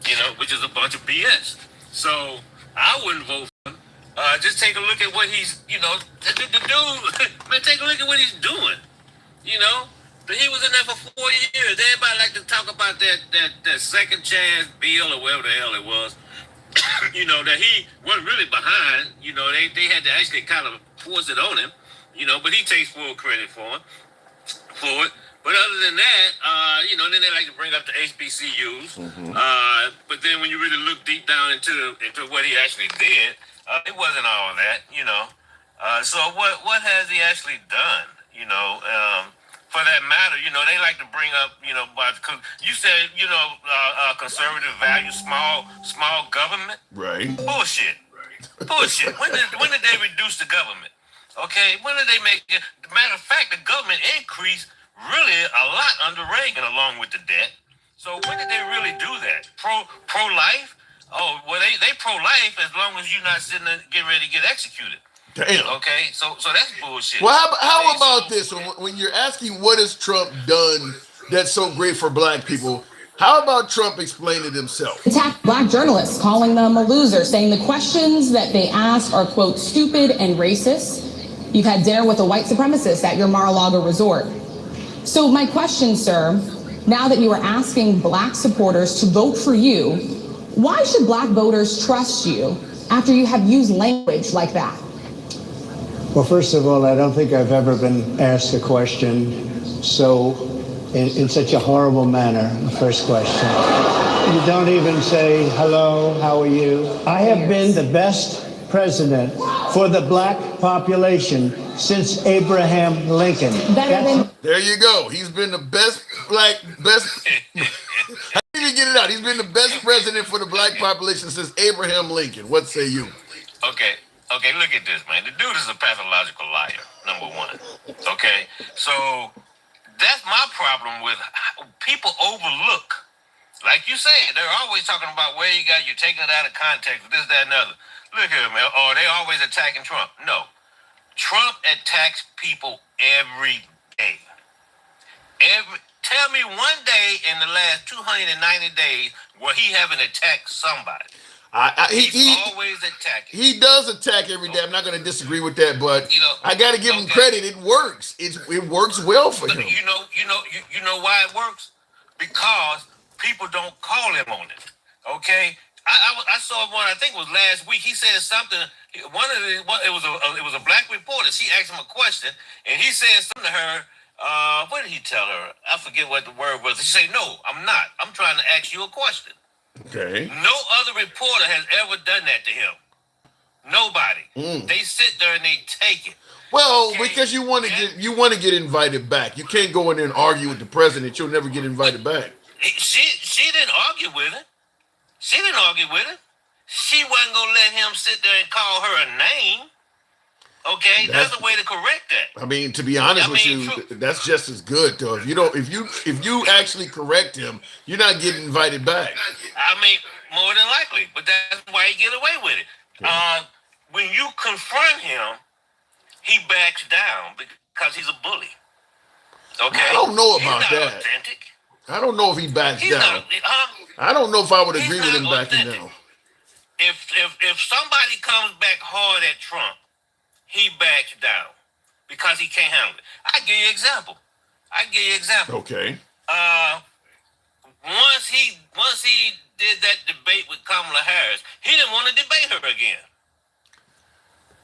you know, which is a bunch of BS. So I wouldn't vote for him. Just take a look at what he's, you know, the dude. Man, take a look at what he's doing. You know, he was in there for 4 years. Everybody like to talk about that second chance bill or whatever the hell it was. You know, that he wasn't really behind. You know, they had to actually kind of force it on him. You know, but he takes full credit for it. But other than that, you know, then they like to bring up the HBCUs. Mm-hmm. But then when you really look deep down into what he actually did, it wasn't all that. You know, so what has he actually done? You know. For that matter, you know, they like to bring up, you know, because you said, you know, conservative values, small government. Right. Bullshit. Bullshit. When did they reduce the government? Okay. When did they make it? Matter of fact, the government increased really a lot under Reagan, along with the debt. So when did they really do that? Pro-life? Oh, well, they pro-life as long as you're not sitting there getting ready to get executed. Damn. Okay, so that's bullshit. Well, how about this? When you're asking what has Trump done that's so great for black people, how about Trump explain it himself? Attacked black journalists, calling them a loser, saying the questions that they ask are, quote, stupid and racist. You've had dinner with a white supremacist at your Mar-a-Lago resort. So my question, sir, now that you are asking black supporters to vote for you, why should black voters trust you after you have used language like that? Well, first of all, I don't think I've ever been asked a question in such a horrible manner. First question. You don't even say, hello, how are you? I have been the best president for the black population since Abraham Lincoln. There you go. He's been the best. How did you get it out? He's been the best president for the black population since Abraham Lincoln. What say you? Okay, look at this, man. The dude is a pathological liar, number one. Okay, so that's my problem with people overlook. Like you say, they're always talking about where you're taking it out of context, this, that, and the other. Look here, man. Oh, they always attacking Trump. No. Trump attacks people every day. Tell me one day in the last 290 days where he haven't attacked somebody. He's always attacking. He does attack every day. I'm not going to disagree with that, but you know, I got to give him credit. It works. It works well for him. You know why it works? Because people don't call him on it. Okay, I saw one. I think it was last week. He said something. It was a black reporter. She asked him a question, and he said something to her. What did he tell her? I forget what the word was. She said, "No, I'm not. I'm trying to ask you a question." Okay. No other reporter has ever done that to him. Nobody. They sit there and they take it. Well, Okay? because you want to get invited back. You can't go in there and argue with the president. You'll never get invited back. She didn't argue with it. She didn't argue with it. She wasn't gonna let him sit there and call her a name. Okay, there's a way to correct that. I mean, to be honest with you, that's just as good though. If you actually correct him, you're not getting invited back. I mean, more than likely, but that's why he get away with it. When you confront him, he backs down because he's a bully. Okay, I don't know He's about not that. Authentic. I don't know if he backs He's down. not. I don't know if I would He's agree with him not backing authentic. down. If somebody comes back hard at Trump, he backs down because he can't handle it. I give you an example. Okay. Once he did that debate with Kamala Harris, he didn't want to debate her again.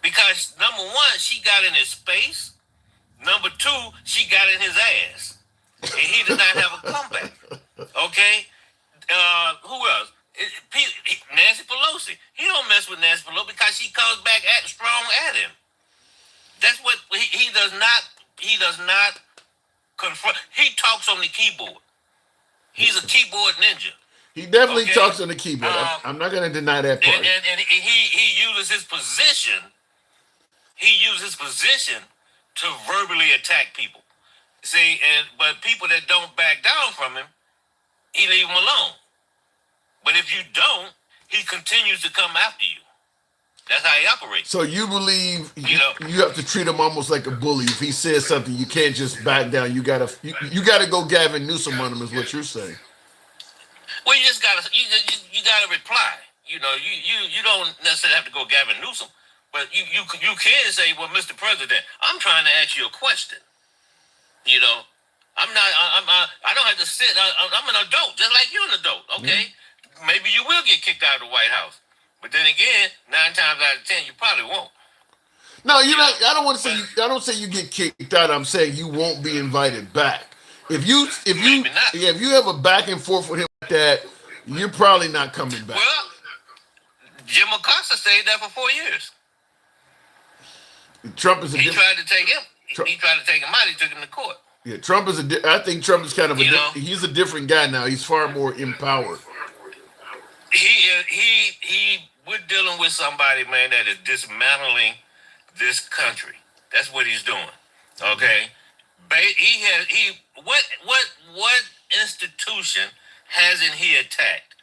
Because number one, she got in his space. Number two, she got in his ass. And he did not have a comeback. Okay? Who else? Nancy Pelosi. He don't mess with Nancy Pelosi because she comes back strong at him. That's what he does not confront. He talks on the keyboard. He's a keyboard ninja. He definitely talks on the keyboard. I'm not going to deny that part. And he uses his position. He uses his position to verbally attack people. See, but people that don't back down from him, he leave them alone. But if you don't, he continues to come after you. That's how he operates. So you believe you have to treat him almost like a bully. If he says something, you can't just back down. You gotta go Gavin Newsom on him, is what you're saying. Well, you gotta reply. You don't necessarily have to go Gavin Newsom, but you can say, well, Mr. President, I'm trying to ask you a question. I don't have to sit. I'm an adult, just like you're an adult. Okay, maybe you will get kicked out of the White House, but then again, 9 times out of 10, you probably won't. No, you're not. I don't want to say. I don't say you get kicked out. I'm saying you won't be invited back. If you have a back and forth with him like that, you're probably not coming back. Well, Jim Acosta stayed there for 4 years. Trump is He tried to take him. He tried to take him out. He took him to court. Yeah, Trump is I think Trump is kind of he's a different guy now. He's far more empowered. We're dealing with somebody, man, that is dismantling this country. That's what he's doing. Okay, what institution hasn't he attacked?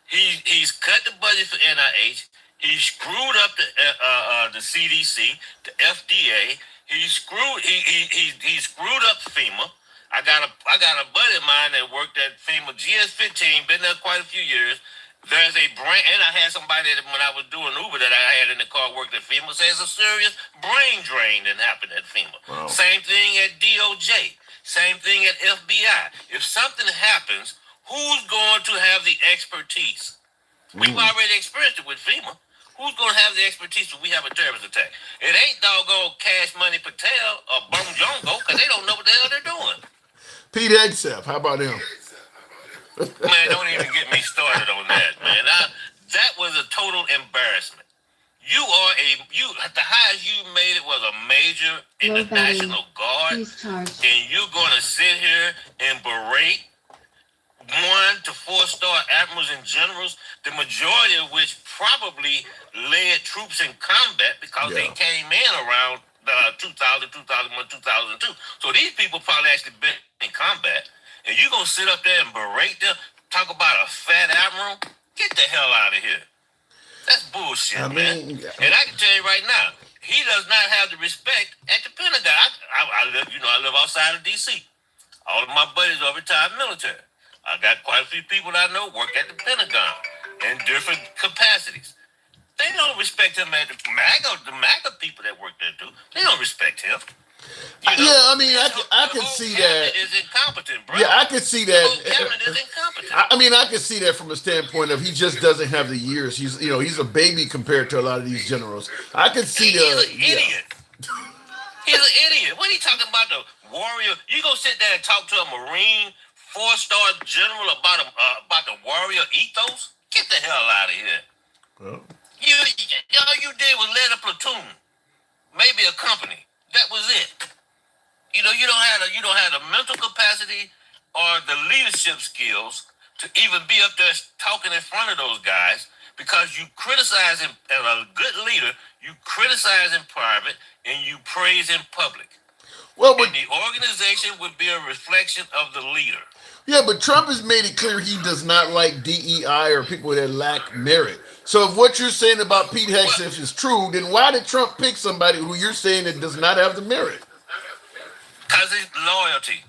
He's cut the budget for NIH. He screwed up the CDC, the FDA. He screwed up FEMA. I got a buddy of mine that worked at FEMA, GS15, been there quite a few years. There's a brain, and I had somebody that when I was doing Uber that I had in the car worked at FEMA say it's a serious brain drain that happened at FEMA. Wow. Same thing at DOJ. Same thing at FBI. If something happens, who's going to have the expertise? We've already experienced it with FEMA. Who's going to have the expertise when we have a terrorist attack? It ain't doggone Cash Money Patel or Bong Jongo because they don't know what the hell they're doing. Pete Hegseth, how about him? Man, don't even get me started on that, man. That was a total embarrassment. The highest you made it was a major in the National Guard, and you're going to sit here and berate 1 to 4-star admirals and generals, the majority of which probably led troops in combat because they came in around 2000, 2001, 2002. So these people probably actually been in combat. And you're going to sit up there and berate them, talk about a fat admiral? Get the hell out of here. That's bullshit, man. And I can tell you right now, he does not have the respect at the Pentagon. I live outside of D.C. All of my buddies are retired military. I got quite a few people that I know work at the Pentagon in different capacities. They don't respect him at the MAGA people that work there do. They don't respect him. I mean, I can see that. Is incompetent, bro. Yeah, I can see that. The whole cabinet is incompetent. I can see that from a standpoint of he just doesn't have the years. He's a baby compared to a lot of these generals. I can see He's an idiot. He's an idiot. What are you talking about? The warrior? You go sit there and talk to a Marine 4-star general about the warrior ethos? Get the hell out of here. Well, All you did was lead a platoon, maybe a company. That was it. You know, you don't have the mental capacity or the leadership skills to even be up there talking in front of those guys because you criticize him as a good leader, you criticize in private, and you praise in public. well, but And the organization would be a reflection of the leader. yeah, but Trump has made it clear he does not like DEI or people that lack merit. So if what you're saying about Pete Hegseth is true, then why did Trump pick somebody who you're saying that does not have the merit? Because it's loyalty.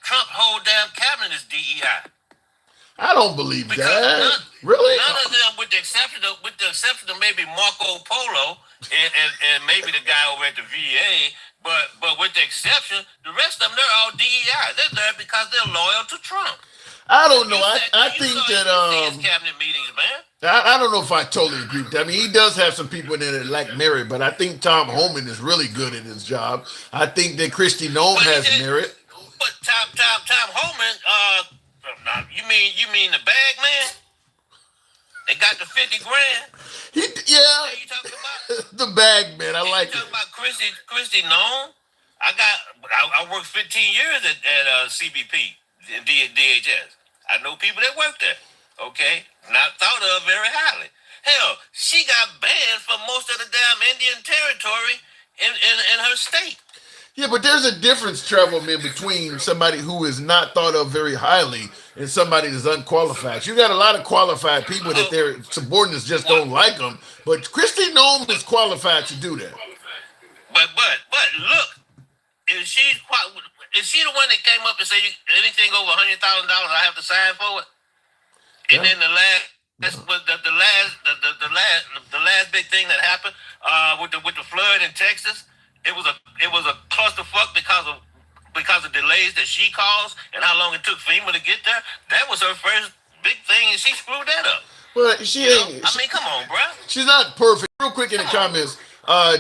Trump whole damn cabinet is DEI. I don't believe Because that. Really? none of them, with the exception of maybe Marco Polo and maybe the guy over at the VA, but with the exception, the rest of them they're all DEI. They're there because they're loyal to Trump. I don't know. I think that his cabinet meetings, man. I don't know if I totally agree with that. I mean, he does have some people in there that lack merit, but I think Tom Homan is really good at his job. I think that Christy Nome has merit. But Tom Homan, you mean the bag man? They got the 50 grand. Yeah, You talking about? the bag man. I like You it. talking about Christy Nome? I worked 15 years at CBP and DHS. I know people that work there. Okay, not thought of very highly. Hell, she got banned from most of the damn Indian territory in her state. Yeah, but there's a difference, Trevor, man, between somebody who is not thought of very highly and somebody that's unqualified. You got a lot of qualified people that their subordinates just don't like them. But Christy Nome is qualified to do that. But look, is she the one that came up and said anything over $100,000 I have to sign for it? And then the last big thing that happened with the flood in Texas, it was a clusterfuck because of delays that she caused and how long it took FEMA to get there. That was her first big thing, and she screwed that up. Well, she ain't. I mean, come on, bro. She's not perfect. Real quick in the comments,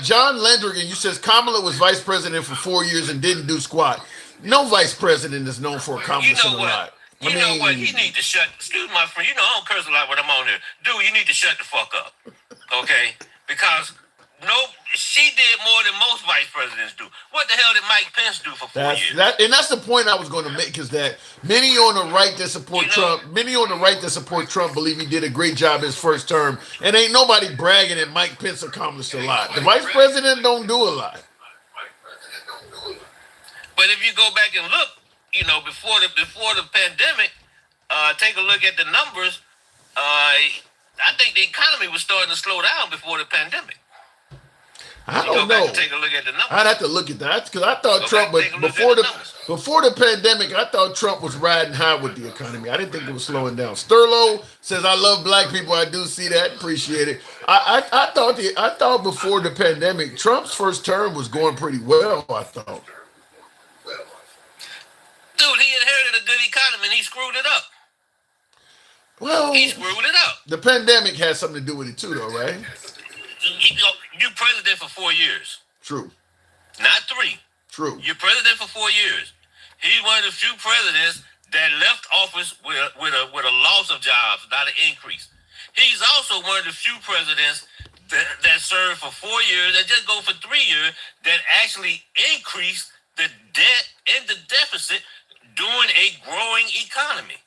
John Landrigan, you says Kamala was vice president for 4 years and didn't do squat. No vice president is known for accomplishing a lot. You know what? You need to excuse my friend, I don't curse a lot when I'm on here. Dude, you need to shut the fuck up. Okay? Because she did more than most vice presidents do. What the hell did Mike Pence do for 4 years? That's the point I was going to make, is that many on the right that support Trump believe he did a great job his first term, and ain't nobody bragging that Mike Pence accomplished a lot. The vice president don't do a lot. But if you go back and look, before the pandemic, take a look at the numbers. I think the economy was starting to slow down before the pandemic. I don't know. Take a look at the numbers. I'd have to look at that because I thought Trump, but before the pandemic, I thought Trump was riding high with the economy. I didn't think it was slowing down. Sterlo says, "I love black people." I do see that. Appreciate it. I thought before the pandemic, Trump's first term was going pretty well. I thought. Dude, he inherited a good economy and he screwed it up. Well, he screwed it up. The pandemic has something to do with it too, though, right? You president for 4 years. True. Not 3. True. You're president for 4 years. He's one of the few presidents that left office with a loss of jobs, not an increase. He's also one of the few presidents that served for 4 years and just go for 3 years that actually increased the debt and the deficit during a growing economy.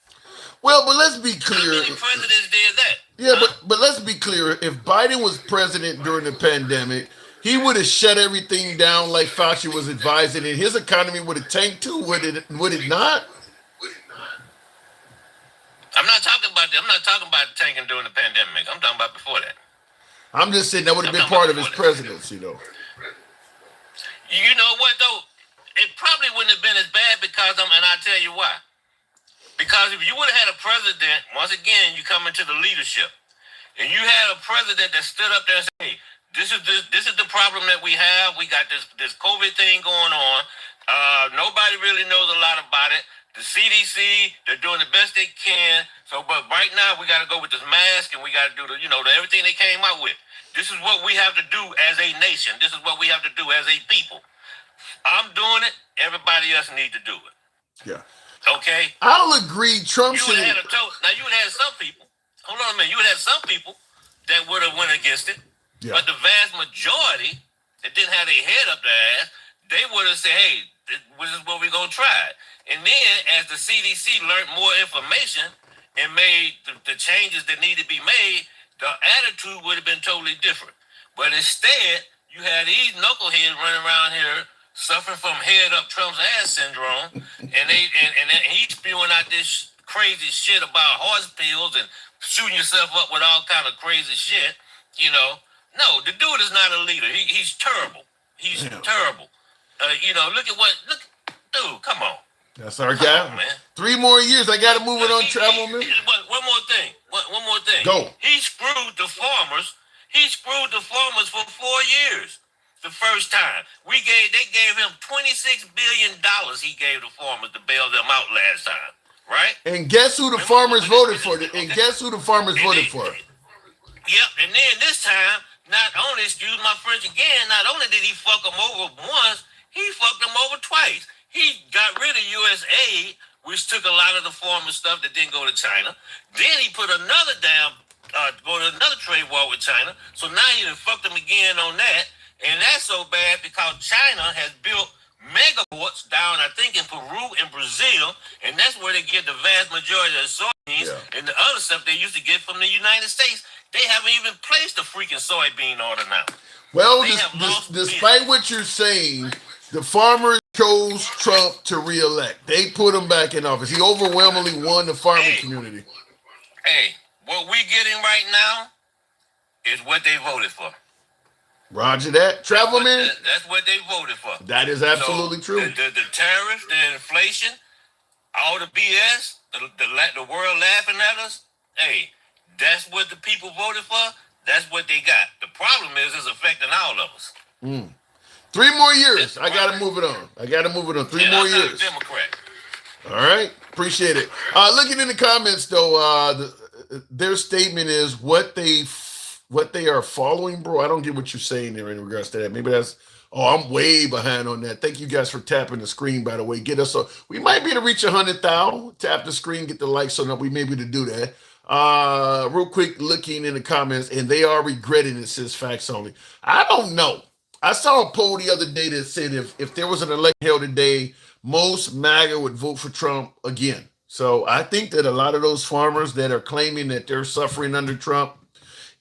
Well, but let's be clear. How many presidents did that? Yeah, but let's be clear. If Biden was president during the pandemic, he would have shut everything down like Fauci was advising, and his economy would have tanked too. Would it not? I'm not talking about tanking during the pandemic. I'm talking about before that. I'm just saying that would have been part of his presidency, though. You know what, though? It probably wouldn't have been as bad because and I'll tell you why. Because if you would have had a president, once again, you come into the leadership, and you had a president that stood up there and said, "Hey, this is the problem that we have. We got this COVID thing going on. Nobody really knows a lot about it. The CDC, they're doing the best they can. So, but right now we got to go with this mask, and we got to do the everything they came out with. This is what we have to do as a nation. This is what we have to do as a people. I'm doing it. Everybody else need to do it." Yeah. Okay. I'll agree. Trump you should. Now you would have some people. hold on a minute. You would have some people that would have went against it, Yeah. but the vast majority that didn't have their head up their ass, they would have said, "Hey, this is what we're gonna try." And then, as the CDC learned more information and made the changes that need to be made, the attitude would have been totally different. But instead, you had these knuckleheads running around here suffering from head up Trump's ass syndrome, and he's spewing out this crazy shit about horse pills and shooting yourself up with all kind of crazy shit. You know, no, the dude is not a leader. He's terrible. He's terrible. Look, dude, come on. That's our guy. Man. 3 more years. I got to move it on travel, man. One more thing. One more thing. Go. He screwed the farmers. He screwed the farmers for 4 years. The first time they gave him $26 billion. He gave the farmers to bail them out last time, right? And guess who the farmers voted for? And guess who the farmers voted for? Yep. And then this time, not only, excuse my French again, not only did he fuck them over once, he fucked them over twice. He got rid of USAID, which took a lot of the farmer stuff that didn't go to China. Then he put another go to another trade war with China. So now he done fucked them again on that. And that's so bad because China has built megaports down, I think, in Peru and Brazil. And that's where they get the vast majority of the soybeans and the other stuff they used to get from the United States. They haven't even placed a freaking soybean order now. Well, despite what you're saying, the farmers chose Trump to re-elect. They put him back in office. He overwhelmingly won the farming community. Hey, what we getting right now is what they voted for. Roger that. Travel man. That's what they voted for. That is absolutely true. The tariffs, the inflation, all the BS, the world laughing at us. Hey, that's what the people voted for. That's what they got. The problem is it's affecting all of us. 3 more years. I got to move it on. 3 more years. Democrat. All right. Appreciate it. Looking in the comments, though, their statement is what they are following, bro. I don't get what you're saying there in regards to that. Maybe that's, I'm way behind on that. Thank you guys for tapping the screen, by the way. Get us, we might be able to reach 100,000. Tap the screen, get the likes so that we may be able to do that. Real quick, looking in the comments, and they are regretting it, says facts only. I don't know. I saw a poll the other day that said if there was an election held today, most MAGA would vote for Trump again. So I think that a lot of those farmers that are claiming that they're suffering under Trump,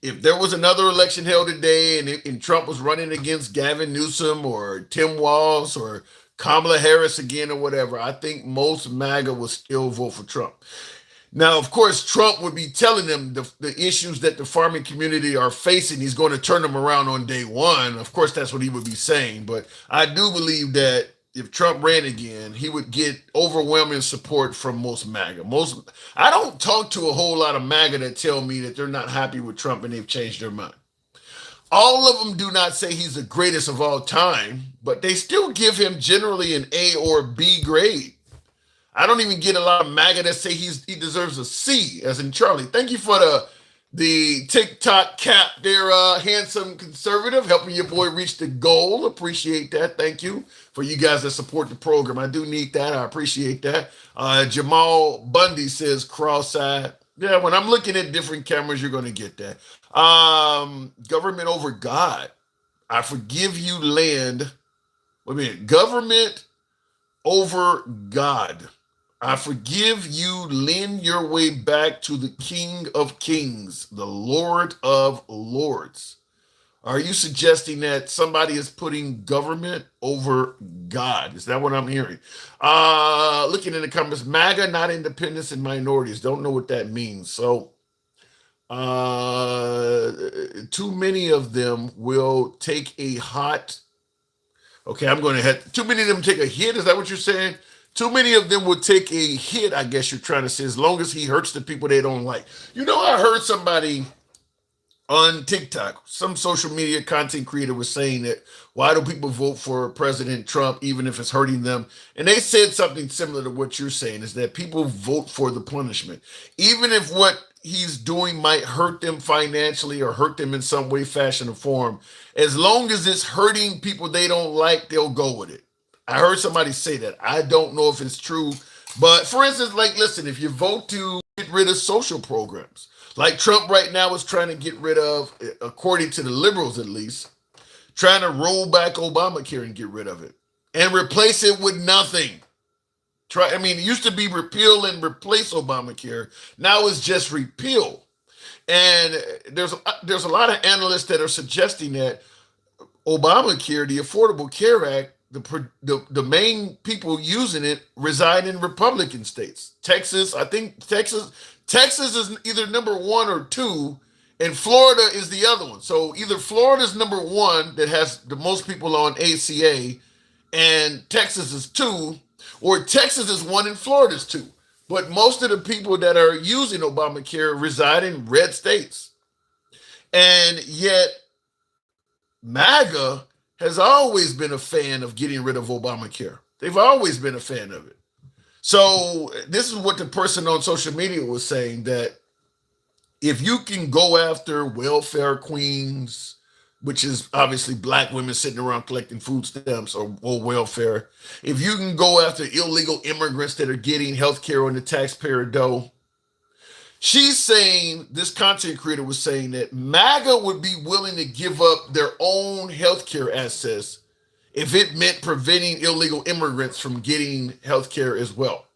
if there was another election held today and Trump was running against Gavin Newsom or Tim Walz or Kamala Harris again or whatever, I think most MAGA will still vote for Trump. Now, of course, Trump would be telling them the issues that the farming community are facing. He's going to turn them around on day one. Of course, that's what he would be saying. But I do believe that if Trump ran again, he would get overwhelming support from most MAGA. I don't talk to a whole lot of MAGA that tell me that they're not happy with Trump and they've changed their mind. All of them do not say he's the greatest of all time, but they still give him generally an A or B grade. I don't even get a lot of MAGA that say he deserves a C, as in Charlie. Thank you for the TikTok cap there, handsome conservative, helping your boy reach the goal. Appreciate that. Thank you for you guys that support the program. I do need that. I appreciate that. Jamal Bundy says cross-eyed. Yeah, when I'm looking at different cameras, you're going to get that. Government over God. I forgive you, land. Wait a minute. Government over God. I forgive you, lend your way back to the King of Kings, the Lord of Lords. Are you suggesting that somebody is putting government over God? Is that what I'm hearing? Looking in the comments, MAGA, not independents and minorities. Don't know what that means. So too many of them will take a hot. Okay, I'm going to have too many of them take a hit. Is that what you're saying? Too many of them would take a hit, I guess you're trying to say, as long as he hurts the people they don't like. You know, I heard somebody on TikTok, some social media content creator was saying that, why do people vote for President Trump even if it's hurting them? And they said something similar to what you're saying, is that people vote for the punishment. Even if what he's doing might hurt them financially or hurt them in some way, fashion, or form, as long as it's hurting people they don't like, they'll go with it. I heard somebody say that. I don't know if it's true. But for instance, like, listen, if you vote to get rid of social programs. Like Trump right now is trying to get rid of, according to the liberals at least, trying to roll back Obamacare and get rid of it and replace it with nothing. It used to be repeal and replace Obamacare. Now it's just repeal. And there's a lot of analysts that are suggesting that Obamacare, the Affordable Care Act, the main people using it reside in Republican states. Texas, I think Texas is either number 1 or 2, and Florida is the other one. So either Florida is number 1 that has the most people on ACA, and Texas is 2, or Texas is 1 and Florida is 2. But most of the people that are using Obamacare reside in red states. And yet MAGA has always been a fan of getting rid of Obamacare. They've always been a fan of it. So this is what the person on social media was saying, that if you can go after welfare queens, which is obviously black women sitting around collecting food stamps or welfare, if you can go after illegal immigrants that are getting health care on the taxpayer dough, she's saying, this content creator was saying, that MAGA would be willing to give up their own healthcare access if it meant preventing illegal immigrants from getting healthcare as well.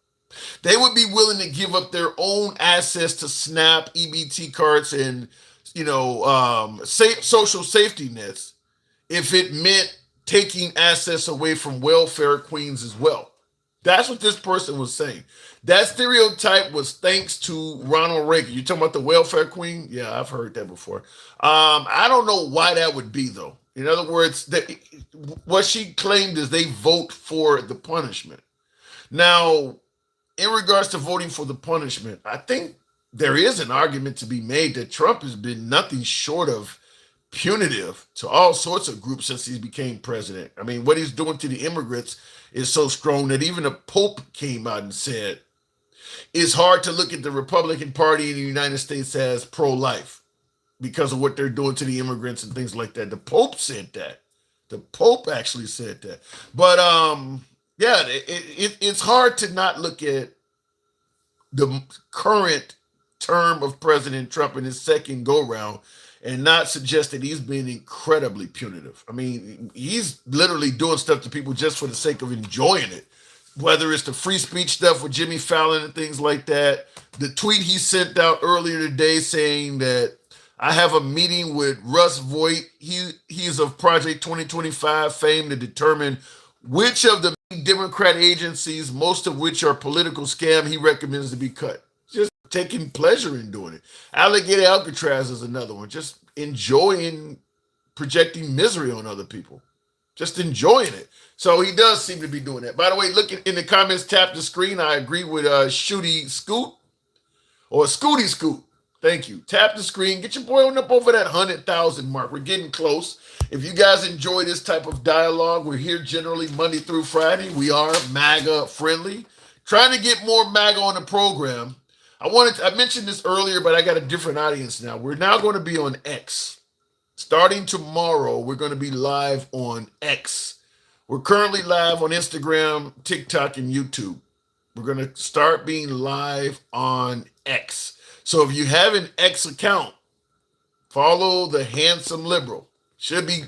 They would be willing to give up their own access to SNAP, EBT cards, and social safety nets if it meant taking access away from welfare queens as well. That's what this person was saying. That stereotype was thanks to Ronald Reagan. You talking about the welfare queen? Yeah, I've heard that before. I don't know why that would be, though. In other words, what she claimed is they vote for the punishment. Now, in regards to voting for the punishment, I think there is an argument to be made that Trump has been nothing short of punitive to all sorts of groups since he became president. I mean, what he's doing to the immigrants is so strong that even the Pope came out and said it's hard to look at the Republican Party in the United States as pro-life because of what they're doing to the immigrants and things like that. The Pope said that. The Pope actually said that. But yeah, it's hard to not look at the current term of President Trump in his second go-round and not suggest that he's been incredibly punitive. I mean, he's literally doing stuff to people just for the sake of enjoying it, whether it's the free speech stuff with Jimmy Fallon and things like that. The tweet he sent out earlier today saying that I have a meeting with Russ Voigt. He's of Project 2025 fame to determine which of the Democrat agencies, most of which are political scam, he recommends to be cut. Just taking pleasure in doing it. Alligator Alcatraz is another one. Just enjoying projecting misery on other people. Just enjoying it. So he does seem to be doing that. By the way, look in the comments, tap the screen. I agree with Shooty Scoot or Scooty Scoot. Thank you. Tap the screen. Get your boy on up over that 100,000 mark. We're getting close. If you guys enjoy this type of dialogue, we're here generally Monday through Friday. We are MAGA friendly. Trying to get more MAGA on the program. I mentioned this earlier, but I got a different audience now. We're now going to be on X. Starting tomorrow, we're going to be live on X. We're currently live on Instagram, TikTok, and YouTube. We're going to start being live on X. So if you have an X account, follow the Handsome Liberal. Should be,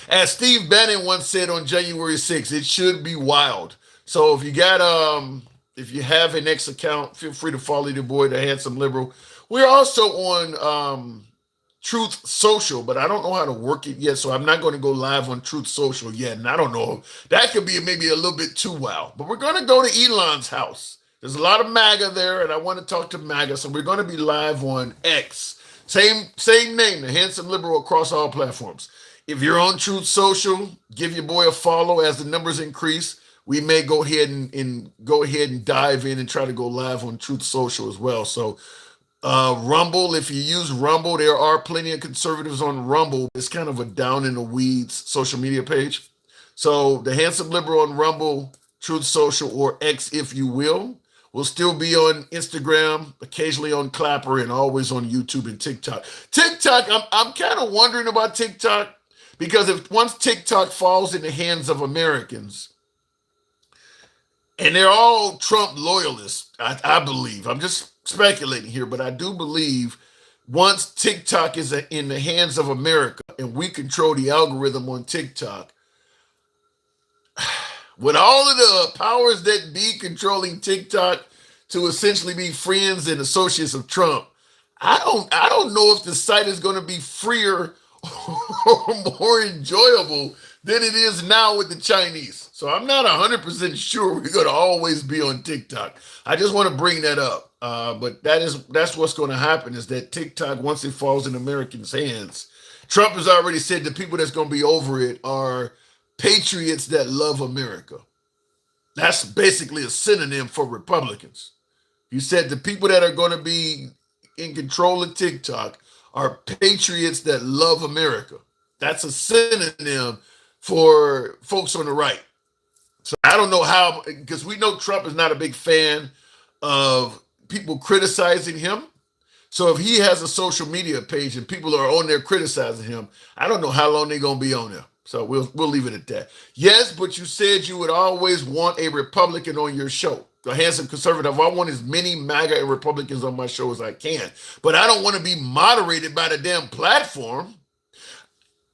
as Steve Bannon once said on January 6th, it should be wild. So if you have an X account, feel free to follow your boy, the Handsome Liberal. We're also on Truth Social, but I don't know how to work it yet, so I'm not going to go live on Truth Social yet. And I don't know, that could be maybe a little bit too wild. But we're going to go to Elon's house. There's a lot of MAGA there, and I want to talk to MAGA, so we're going to be live on X. Same name, the Handsome Liberal, across all platforms. If you're on Truth Social, give your boy a follow. As the numbers increase, we may go ahead and dive in and try to go live on Truth Social as well. So Rumble, if you use Rumble, there are plenty of conservatives on Rumble. It's kind of a down in the weeds social media page. So the Handsome Liberal on Rumble, Truth Social, or X, if you will. We'll still be on Instagram, occasionally on Clapper, and always on YouTube and TikTok. TikTok, I'm kind of wondering about TikTok, because if once TikTok falls in the hands of Americans, And they're all Trump loyalists, I believe. I'm just speculating here, but I do believe once TikTok is in the hands of America and we control the algorithm on TikTok, with all of the powers that be controlling TikTok to essentially be friends and associates of Trump, I don't know if the site is going to be freer or more enjoyable than it is now with the Chinese. So I'm not 100% sure we're going to always be on TikTok. I just want to bring that up. But that's what's going to happen is that TikTok, once it falls in Americans' hands, Trump has already said the people that's going to be over it are patriots that love America. That's basically a synonym for Republicans. He said the people that are going to be in control of TikTok are patriots that love America. That's a synonym for folks on the right. So I don't know how, because we know Trump is not a big fan of people criticizing him. So if he has a social media page and people are on there criticizing him, I don't know how long they're going to be on there. So we'll leave it at that. Yes, but you said you would always want a Republican on your show. A handsome conservative. I want as many MAGA and Republicans on my show as I can. But I don't want to be moderated by the damn platform.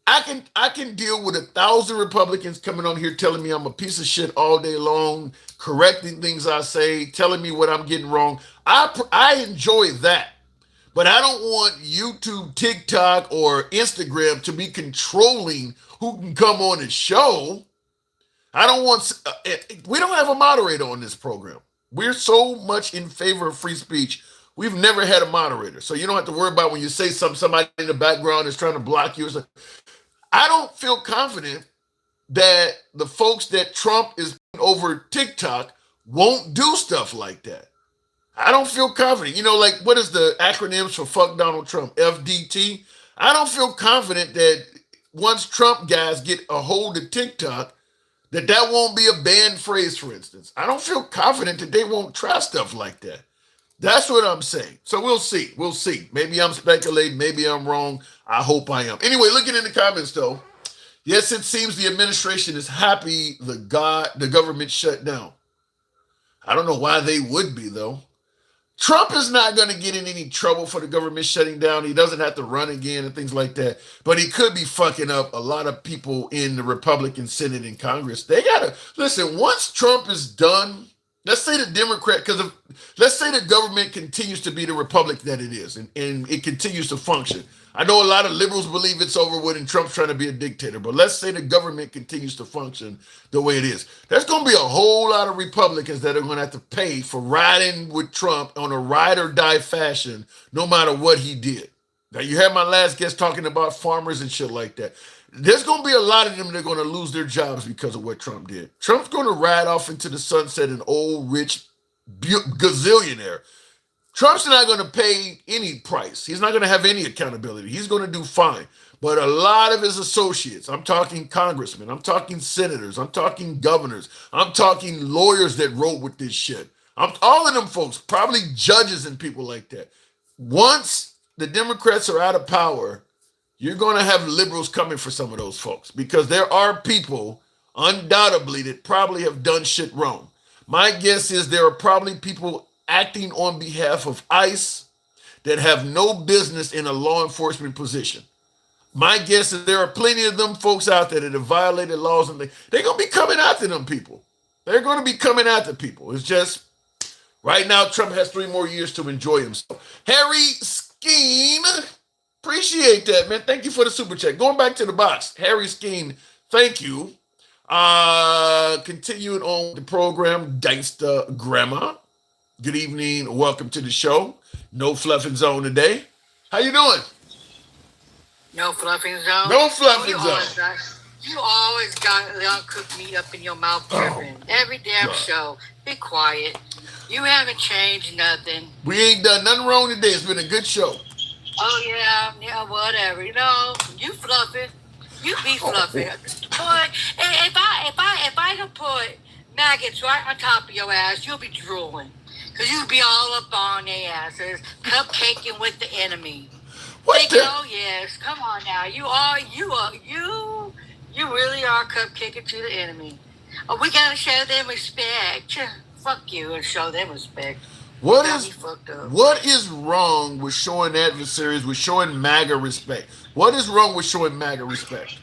I can deal with 1,000 Republicans coming on here telling me I'm a piece of shit all day long, correcting things I say, telling me what I'm getting wrong. I enjoy that. But I don't want YouTube, TikTok, or Instagram to be controlling who can come on the show. I don't want, we don't have a moderator on this program. We're so much in favor of free speech. We've never had a moderator. So you don't have to worry about when you say something, somebody in the background is trying to block you or something. I don't feel confident that the folks that Trump is over TikTok won't do stuff like that. I don't feel confident. You know, like, what is the acronyms for fuck Donald Trump? FDT? I don't feel confident that once Trump guys get a hold of TikTok, that won't be a banned phrase, for instance. I don't feel confident that they won't try stuff like that. That's what I'm saying. So we'll see. We'll see. Maybe I'm speculating. Maybe I'm wrong. I hope I am. Anyway, looking in the comments, though. Yes, it seems the administration is happy the government shut down. I don't know why they would be, though. Trump is not going to get in any trouble for the government shutting down. He doesn't have to run again and things like that. But he could be fucking up a lot of people in the Republican Senate and Congress. They got to, listen, once Trump is done, let's say the Democrat, let's say the government continues to be the republic that it is and it continues to function. I know a lot of liberals believe it's over with and Trump's trying to be a dictator, but let's say the government continues to function the way it is. There's going to be a whole lot of Republicans that are going to have to pay for riding with Trump on a ride or die fashion, no matter what he did. Now, you had my last guest talking about farmers and shit like that. There's going to be a lot of them that are going to lose their jobs because of what Trump did. Trump's going to ride off into the sunset an old, rich gazillionaire. Trump's not going to pay any price. He's not going to have any accountability. He's going to do fine. But a lot of his associates, I'm talking congressmen, I'm talking senators, I'm talking governors, I'm talking lawyers that wrote with this shit. All of them folks, probably judges and people like that. Once the Democrats are out of power, you're going to have liberals coming for some of those folks because there are people undoubtedly that probably have done shit wrong. My guess is there are probably people acting on behalf of ICE that have no business in a law enforcement position. My guess is there are plenty of them folks out there that have violated laws and they're going to be coming after them people. They're going to be coming after people. It's just right now Trump has 3 more years to enjoy himself. Harry Skeen, appreciate that, man. Thank you for the super chat. Going back to the box, Harry Skeen, thank you. Continuing on the program, Gangsta Grandma. Good evening. Welcome to the show. No fluffing zone today. How you doing? No fluffing zone. No fluffing zone. You always got uncooked meat up in your mouth tripping. Every damn show. Be quiet. You haven't changed nothing. We ain't done nothing wrong today. It's been a good show. Oh yeah, whatever. You know, you fluffing. You be fluffing. Boy, if I could put maggots right on top of your ass, you'll be drooling. Because you'd be all up on their asses, cupcaking with the enemy. Oh yes, come on now. You really are cupcaking to the enemy. Oh, we gotta show them respect. Fuck you and show them respect. What Got is me fucked up. what is wrong with showing adversaries, with showing MAGA respect? What is wrong with showing MAGA respect?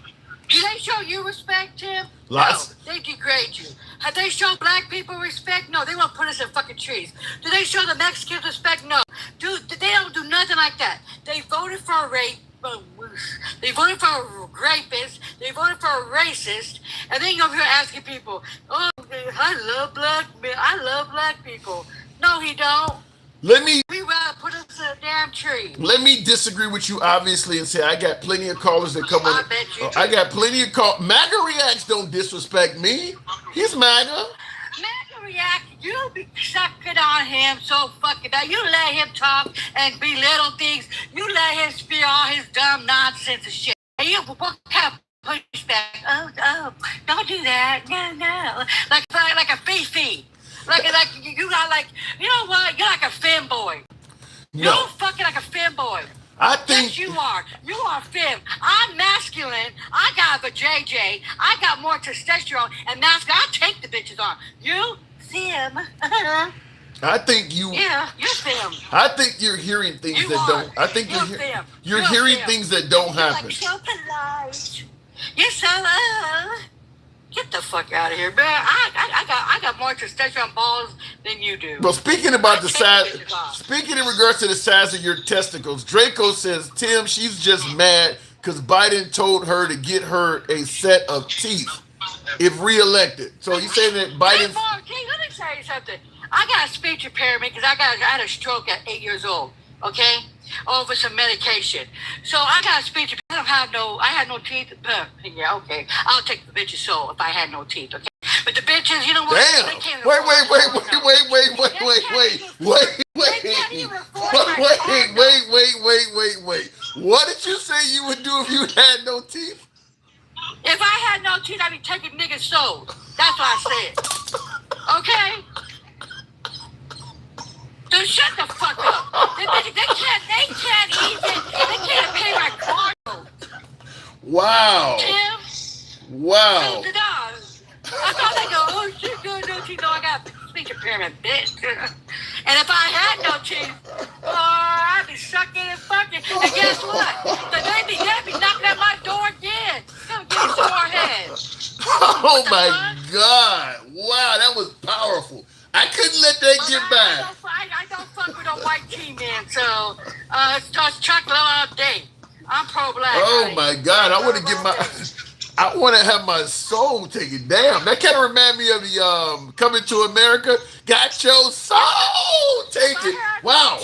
Do they show you respect, Tim? Lots. No, they degrade you. Have they shown black people respect? No, they want to put us in fucking trees. Do they show the Mexicans respect? No. They don't do nothing like that. They voted for a rape. They voted for a rapist. They voted for a racist. And then you're over here asking people, oh, I love black men. I love black people. No, he don't. We rather put us in a damn tree. Let me disagree with you, obviously, and say I got plenty of callers that come on. I bet you do. I got plenty of call. MAGA Reacts don't disrespect me. He's MAGA. MAGA React, you be sucking on him so fucking bad. You let him talk and belittle things. You let him spew all his dumb nonsense and shit. And you, what kind of pushback? Oh, don't do that. No. Like a Fifi. Like you got like, you know what? You're like a femboy. No. You're fucking like a femboy. I think Yes, you are. You are femme. I'm masculine. I got a JJ. I got more testosterone and masculine. I take the bitches on. You, femme. I think you. Yeah, you're femme. I think you're hearing things You that are. don't. I think You're you're femme. you're You're hearing femme. things that don't You're happen. like so polite. You're so Get the fuck out of here, man. I got more testosterone balls than you do. But speaking about the take size, the bitches off. speaking in regards to the size of your testicles, Draco says, Tim, she's just mad because Biden told her to get her a set of teeth if reelected. So you saying that Biden? Hey, let me tell you something. I got a speech impairment because I had a stroke at 8 years old. Okay, over some medication. So I got a speech. I had no teeth. Yeah, okay. I'll take the bitch's soul if I had no teeth. Okay, but the bitches, you know what? Damn! They can't Wait! afford it. What did you say you would do if you had no teeth? If I had no teeth, I'd be taking niggas' souls. That's what I said. Okay. So shut the fuck up. They can't pay my car note. Wow! Tim? Wow! I thought they go, oh shit, no teeth. No, I got speech impairment, bitch. And if I had no teeth, I'd be sucking and fucking. And guess what? They'd be knocking at my door again. Come get some more heads. Oh my God! Wow, that was powerful. I couldn't let that get by. I don't fuck with a white team, man. So it's just chocolate all day. I'm pro-black. Oh my God! I want to get I want to have my soul taken. Damn, that kind of remind me of the Coming to America. Got your soul taken. Wow.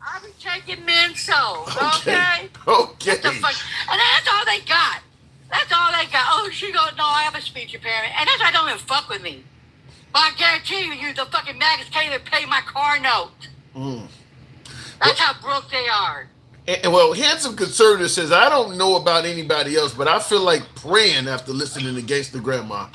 I'll be taking men's souls. Okay. Okay. Get the fuck. And that's all they got. That's all they got. Oh, she goes, no, I have a speech impairment, and that's why they don't even fuck with me. But I guarantee you, the fucking maggots can't even pay my car note. That's how broke they are. And well, Handsome Conservative says, I don't know about anybody else, but I feel like praying after listening to Gangsta Grandma.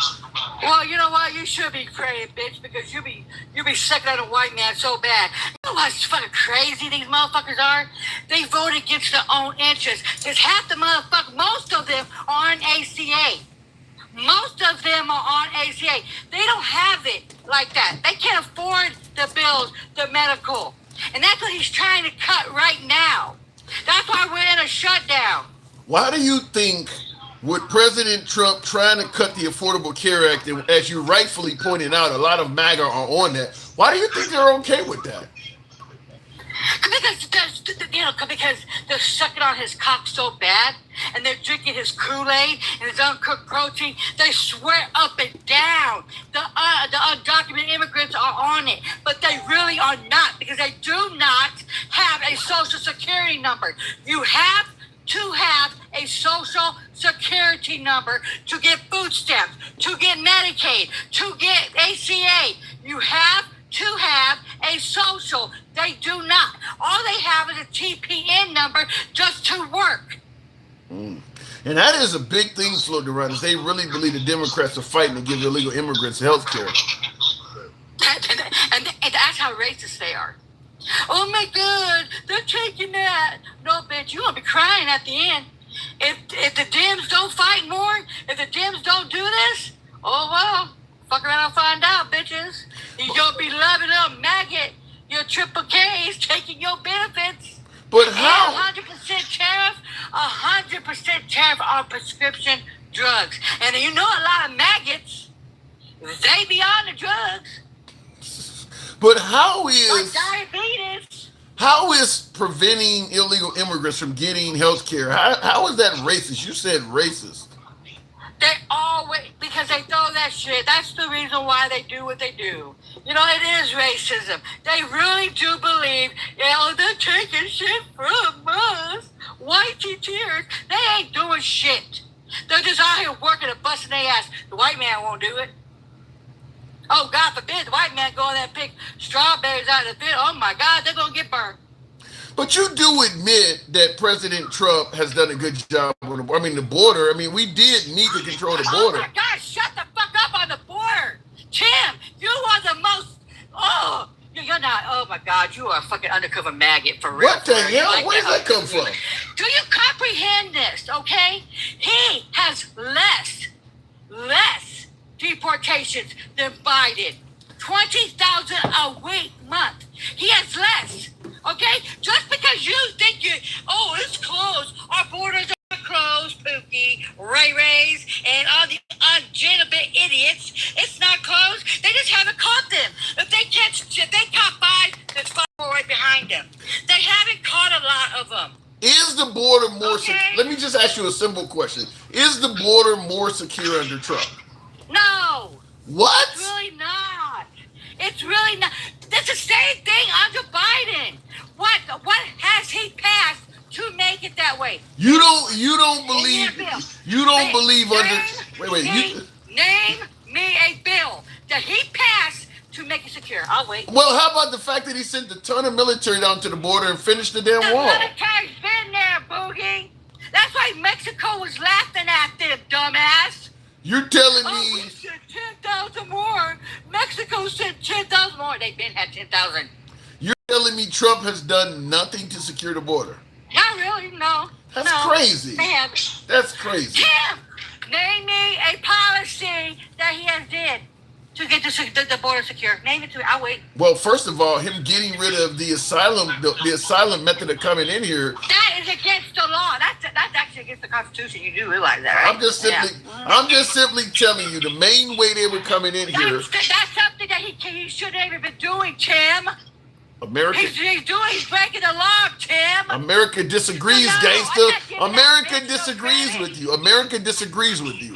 Well, you know what? You should be praying, bitch, because you be sucking at a white man so bad. You know what's fucking crazy these motherfuckers are? They vote against their own interests. Because half the motherfuckers, most of them are on ACA. Most of them are on ACA. They don't have it like that. They can't afford the bills, the medical. And that's what he's trying to cut right now. That's why we're in a shutdown. Why do you think, with President Trump trying to cut the Affordable Care Act, and as you rightfully pointed out, a lot of MAGA are on that, why do you think they're okay with that? Because they're sucking on his cock so bad, and they're drinking his Kool-Aid and his uncooked protein. They swear up and down the undocumented immigrants are on it, but they really are not, because they do not have a social security number. You have to have a social security number to get food stamps, to get Medicaid, to get ACA. You have to have a social. They do not. All they have is a TPN number just to work. And that is a big thing floating around, is they really believe the Democrats are fighting to give illegal immigrants health care. And that's how racist they are. Oh my God, they're taking that. No, bitch, you're going to be crying at the end. If the Dems don't fight more, if the Dems don't do this, oh well, Fuck around and find out, bitches. You don't be loving little maggot. Your triple K's taking your benefits. But And how? 100% tariff, 100% tariff on prescription drugs. And you know a lot of maggots, they be on the drugs. But how Like is diabetes. how is preventing illegal immigrants from getting health care? How is that racist? You said racist. They always, because they throw that shit. That's the reason why they do what they do. You know, it is racism. They really do believe, they're taking shit from us. Whitey tears. They ain't doing shit. They're just out here working and busting their ass. The white man won't do it. Oh, God forbid, the white man go in there and pick strawberries out of the field. Oh, my God, they're going to get burned. But you do admit that President Trump has done a good job on the border. I mean, we did need to control the Oh, border. my God, shut the fuck up on the border. Tim, you are the most, you're not, oh, my God, you are a fucking undercover maggot for real. What the for real. hell? Like Where does that come from? Do you comprehend this, okay? He has less deportations than Biden. 20,000 a week, month. He has less, okay? Just because you think it's closed. Our borders are closed, Pookie, Ray-Rays, and all the unlegitimate idiots. It's not closed. They just haven't caught them. If they caught 5, there's 5 more right behind them. They haven't caught a lot of them. Is the border more Okay. secure? Let me just ask you a simple question. Is the border more secure under Trump? No. What? It's really not. It's really not. It's the same thing under Biden. What has he passed to make it that way? You don't believe Bill. you don't Name- believe under name- wait Name me a bill that he passed to make it secure. I'll wait. well, how about the fact that he sent a ton of military down to the border and finished the damn The wall? military's been there, Boogie. That's why Mexico was laughing at them, dumbass. You're telling Oh, me we sent 10,000 more. Mexico sent 10,000 more. They've been had 10,000. you're telling me Trump has done nothing to secure the border? Not really, no. That's no. crazy. They have. That's crazy. Tim, name me a policy that he has did to get the border secure. Name it to me. I'll wait. Well, first of all, him getting rid of the asylum method of coming in here. That is against the law. That's actually against the Constitution. You do realize that, right? I'm just simply telling you the main way they were coming in here. That's something that he shouldn't have even been doing, Tim. America. He's breaking the law, Tim. America disagrees, No, I'm gangster. not giving that America bitch no disagrees credit. with you. America disagrees with you.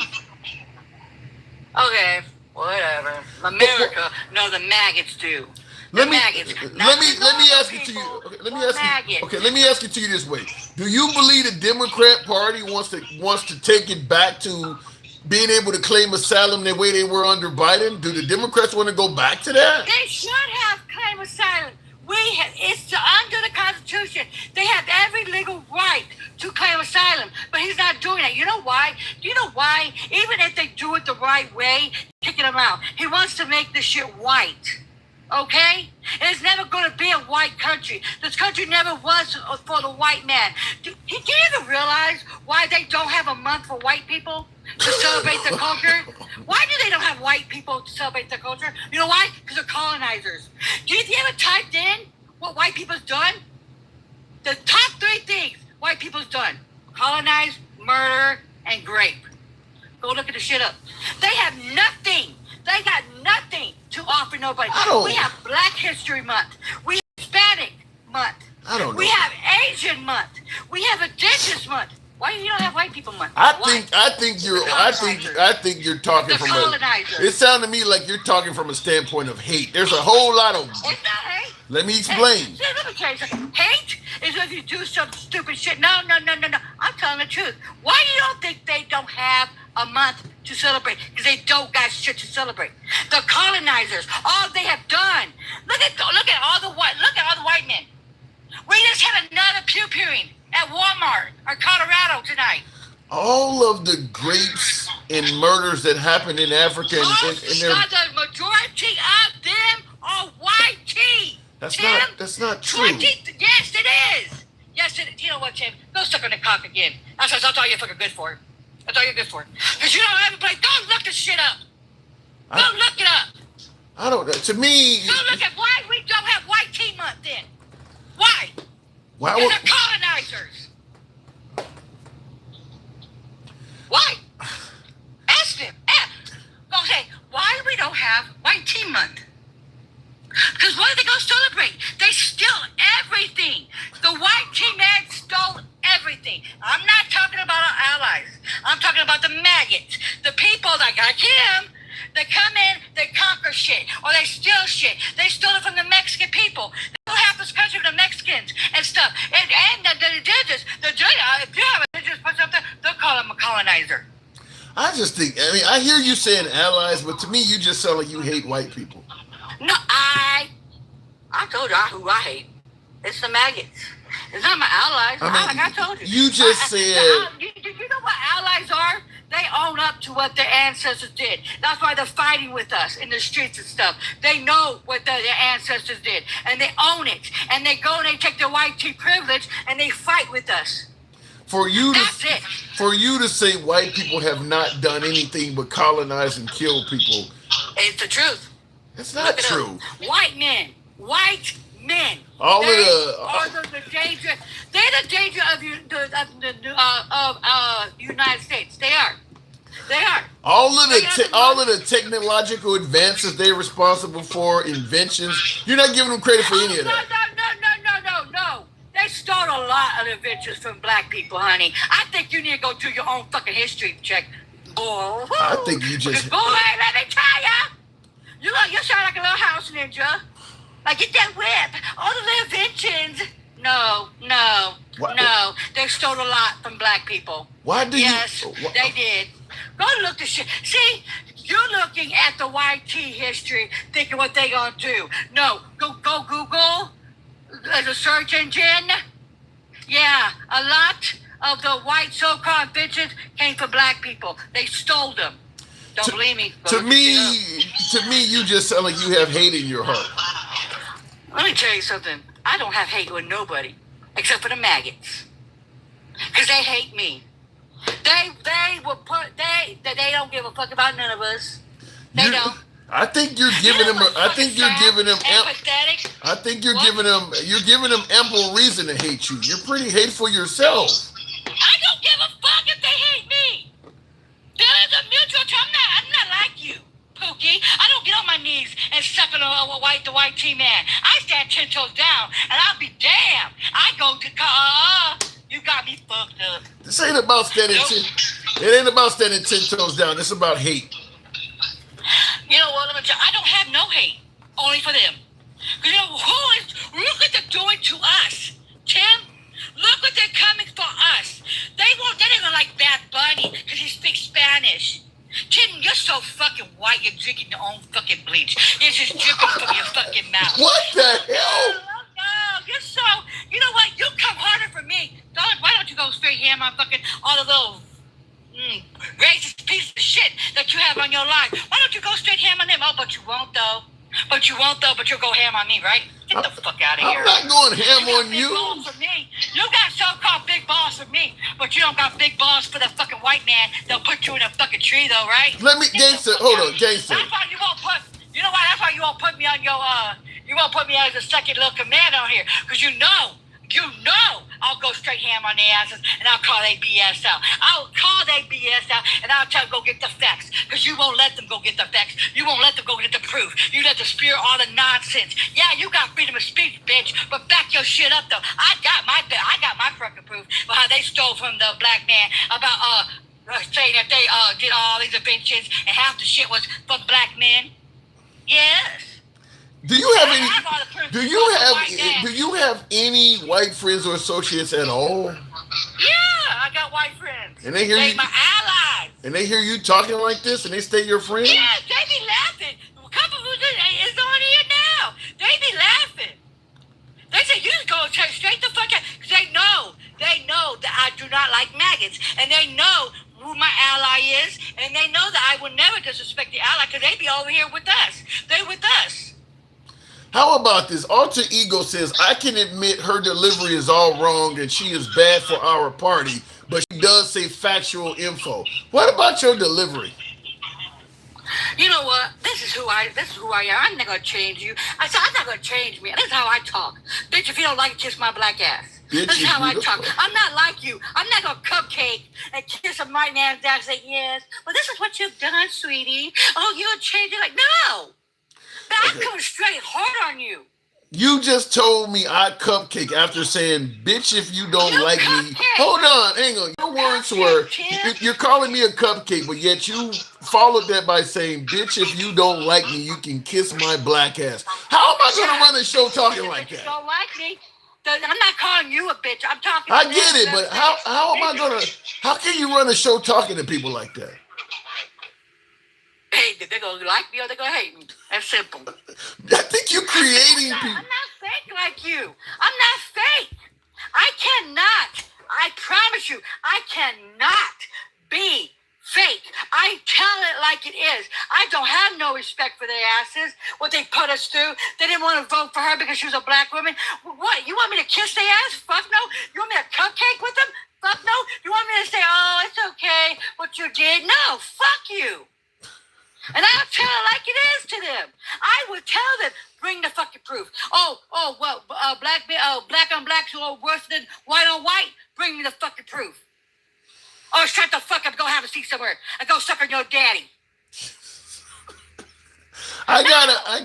Okay, whatever. America, no, the maggots do. Let me maggots. let me ask it to you. Okay, let me ask you. Okay, let me ask it to you this way: do you believe the Democrat Party wants to take it back to being able to claim asylum the way they were under Biden? Do the Democrats want to go back to that? They should have claimed asylum. It's under the Constitution. They have every legal right to claim asylum, but he's not doing that. You know why? Do you know why? Even if they do it the right way, kicking them out. He wants to make this shit white. Okay? And it's never going to be a white country. This country never was for the white man. Do you even realize why they don't have a month for white people to celebrate their culture? Why do they don't have white people to celebrate their culture? You know why? Because they're colonizers. Do you ever typed in what white people's done? The top 3 things white people's done: colonize, murder, and grape. Go look at the shit up. They have nothing. They got nothing to offer nobody. We have Black History Month. We have Hispanic Month. I don't know. We have Asian Month. We have Indigenous Month. Why do you don't have White People Month? I think you're talking from a. colonizers. It sounded to me like you're talking from a standpoint of hate. There's a whole lot of. It's not hate. Let me explain. Hey, let me tell you something. Hate is if you do some stupid shit. No. I'm telling the truth. Why do you don't think they don't have a month to celebrate? Because they don't got shit to celebrate. The colonizers, all they have done. Look at all the white men. We just had another pew-pewing at Walmart or Colorado tonight. All of the grapes and murders that happened in Africa and The majority of them are white tea. that's not true. 20, yes, it is. Yes, it is. You know what, Tim? Go suck on the cock again. That's all you're fucking good for. That's all you're good for. Because you don't have a place. Go look this shit up. Go look it up. I don't know. To me, Go look at why we don't have White Tea Month then. Why? why Because would, they're colonizers. Why? Ask them. Go say, why we don't have White Tea Month? Because what are they going to celebrate? They steal everything. The White Tea man stole everything. I'm not talking about our allies. I'm talking about the maggots. The people like him, they come in, they conquer shit, or they steal shit. They stole it from the Mexican people. They stole half this country from the Mexicans and stuff. And the indigenous, if you have an indigenous person up there, they'll call him a colonizer. I just think, I mean, I hear you saying allies, but to me, you just sound like you hate white people. No, I told you who I hate. It's the maggots. It's not my allies. I mean, like I told you. you just said... You know what allies are? They own up to what their ancestors did. That's why they're fighting with us in the streets and stuff. They know what their ancestors did, and they own it. And they go and they take their white tea privilege, and they fight with us. For you That's it. For you to say white people have not done anything but colonize and kill people, It's the truth. it's not true. Them. White men. All they of are the danger. They're the danger of United States. They are. all of the technological advances they're responsible for, inventions. You're not giving them credit for any of that. No. They stole a lot of inventions from black people, honey. I think you need to go do your own fucking history check, boy. I think you just... Boy, let me tell you sound like a little house ninja. Like, get that whip. All the little inventions. No. They stole a lot from black people. Why do yes, you... they did. Go look the shit. See, you're looking at the white tea history, thinking what they gonna do. No, go Google as a search engine. Yeah, a lot of the white so-called inventions came from black people. They stole them. Don't believe me. To me, you just sound like you have hate in your heart. Let me tell you something. I don't have hate with nobody except for the maggots, because they hate me. They don't give a fuck about none of us. They don't. I think you're giving them. I think you're giving them. Empathetic. I think you're giving them. You're giving them ample reason to hate you. You're pretty hateful yourself. I don't give a fuck if they hate me. There is a mutual. I'm not like you, Pookie. I don't get on my knees and suck on the white tea man. I stand 10 toes down, and I'll be damned. I go to you got me fucked up. This ain't about standing. It ain't about standing 10 toes down. It's about hate. You know what? I don't have no hate, only for them. You know look what they're doing to us, Tim. Look what they're coming for us. They're gonna like Bad Bunny because he speaks Spanish. Tim, you're so fucking white. You're drinking your own fucking bleach. It's just dripping from your fucking mouth. What the hell? No, you're so. You know what? You come harder for me. Why don't you go straight here, my fucking all the little racist piece of shit that you have on your life? Why don't you go straight ham on them? Oh, but you won't though. But you'll go ham on me, right? Get the fuck out of here. I'm not going ham on you. Balls for me. You got so-called big balls for me, but you don't got big balls for the fucking white man. They'll put you in a fucking tree though, right? Gangster, hold on, gangster. That's why you won't put. You know why? That's why you won't put me on your. You won't put me as a second little command on here, because you know I'll go straight ham on their asses and I'll call their BS out. I'll call their BS out and I'll tell them go get the facts, because you won't let them go get the facts. You won't let them go get the proof. You let them spew all the nonsense. Yeah, you got freedom of speech, bitch, but back your shit up though. I got my fucking proof for how they stole from the black man about saying that they did all these inventions and half the shit was from black men. Yes. Do you have any white friends or associates at all? Yeah, I got white friends. And they hear you, my allies. And they hear you talking like this, and they stay your friend? Yeah, they be laughing. A couple of them is on here now. They be laughing. They say you just go straight the fuck out, because they know that I do not like maggots, and they know who my ally is, and they know that I will never disrespect the ally, because they be over here with us. They with us. How about this? Alter Ego says, I can admit her delivery is all wrong and she is bad for our party, but she does say factual info. What about your delivery? You know what? This is who I am. I'm not gonna change you. I said I'm not gonna change me. This is how I talk. Bitch, if you don't like it, kiss my black ass. Bitch, This is how I you talk. I'm not like you. I'm not gonna cupcake and kiss a my man's ass and say, yes, well, this is what you've done, sweetie. Oh, you'll change it. Like, no. But I'm coming straight hard on you. You just told me I cupcake after saying, bitch, if you don't You like me. cupcake. Hold on, hang on. Your words were, you're calling me a cupcake, but yet you followed that by saying, bitch, if you don't like me, you can kiss my black ass. How am I going to run a show talking like If you that? don't like me, then I'm not calling you a bitch. I'm talking I to get them. it, but how am I going to, how can you run a show talking to people like that? Hey, they're going to like me or they're going to hate me. That's simple. I think you're creating I'm people. not fake like you. I'm not fake. I cannot. I promise you, I cannot be fake. I tell it like it is. I don't have no respect for their asses. What they put us through. They didn't want to vote for her because she was a black woman. What? You want me to kiss their ass? Fuck no. You want me to cupcake with them? Fuck no. You want me to say, oh, it's okay what you did? No. Fuck you. And I'll tell it like it is to them. I would tell them, bring the fucking proof. Black on blacks are worse than white on white. Bring me the fucking proof. Oh, shut the fuck up. Go have a seat somewhere and go suck on your daddy. I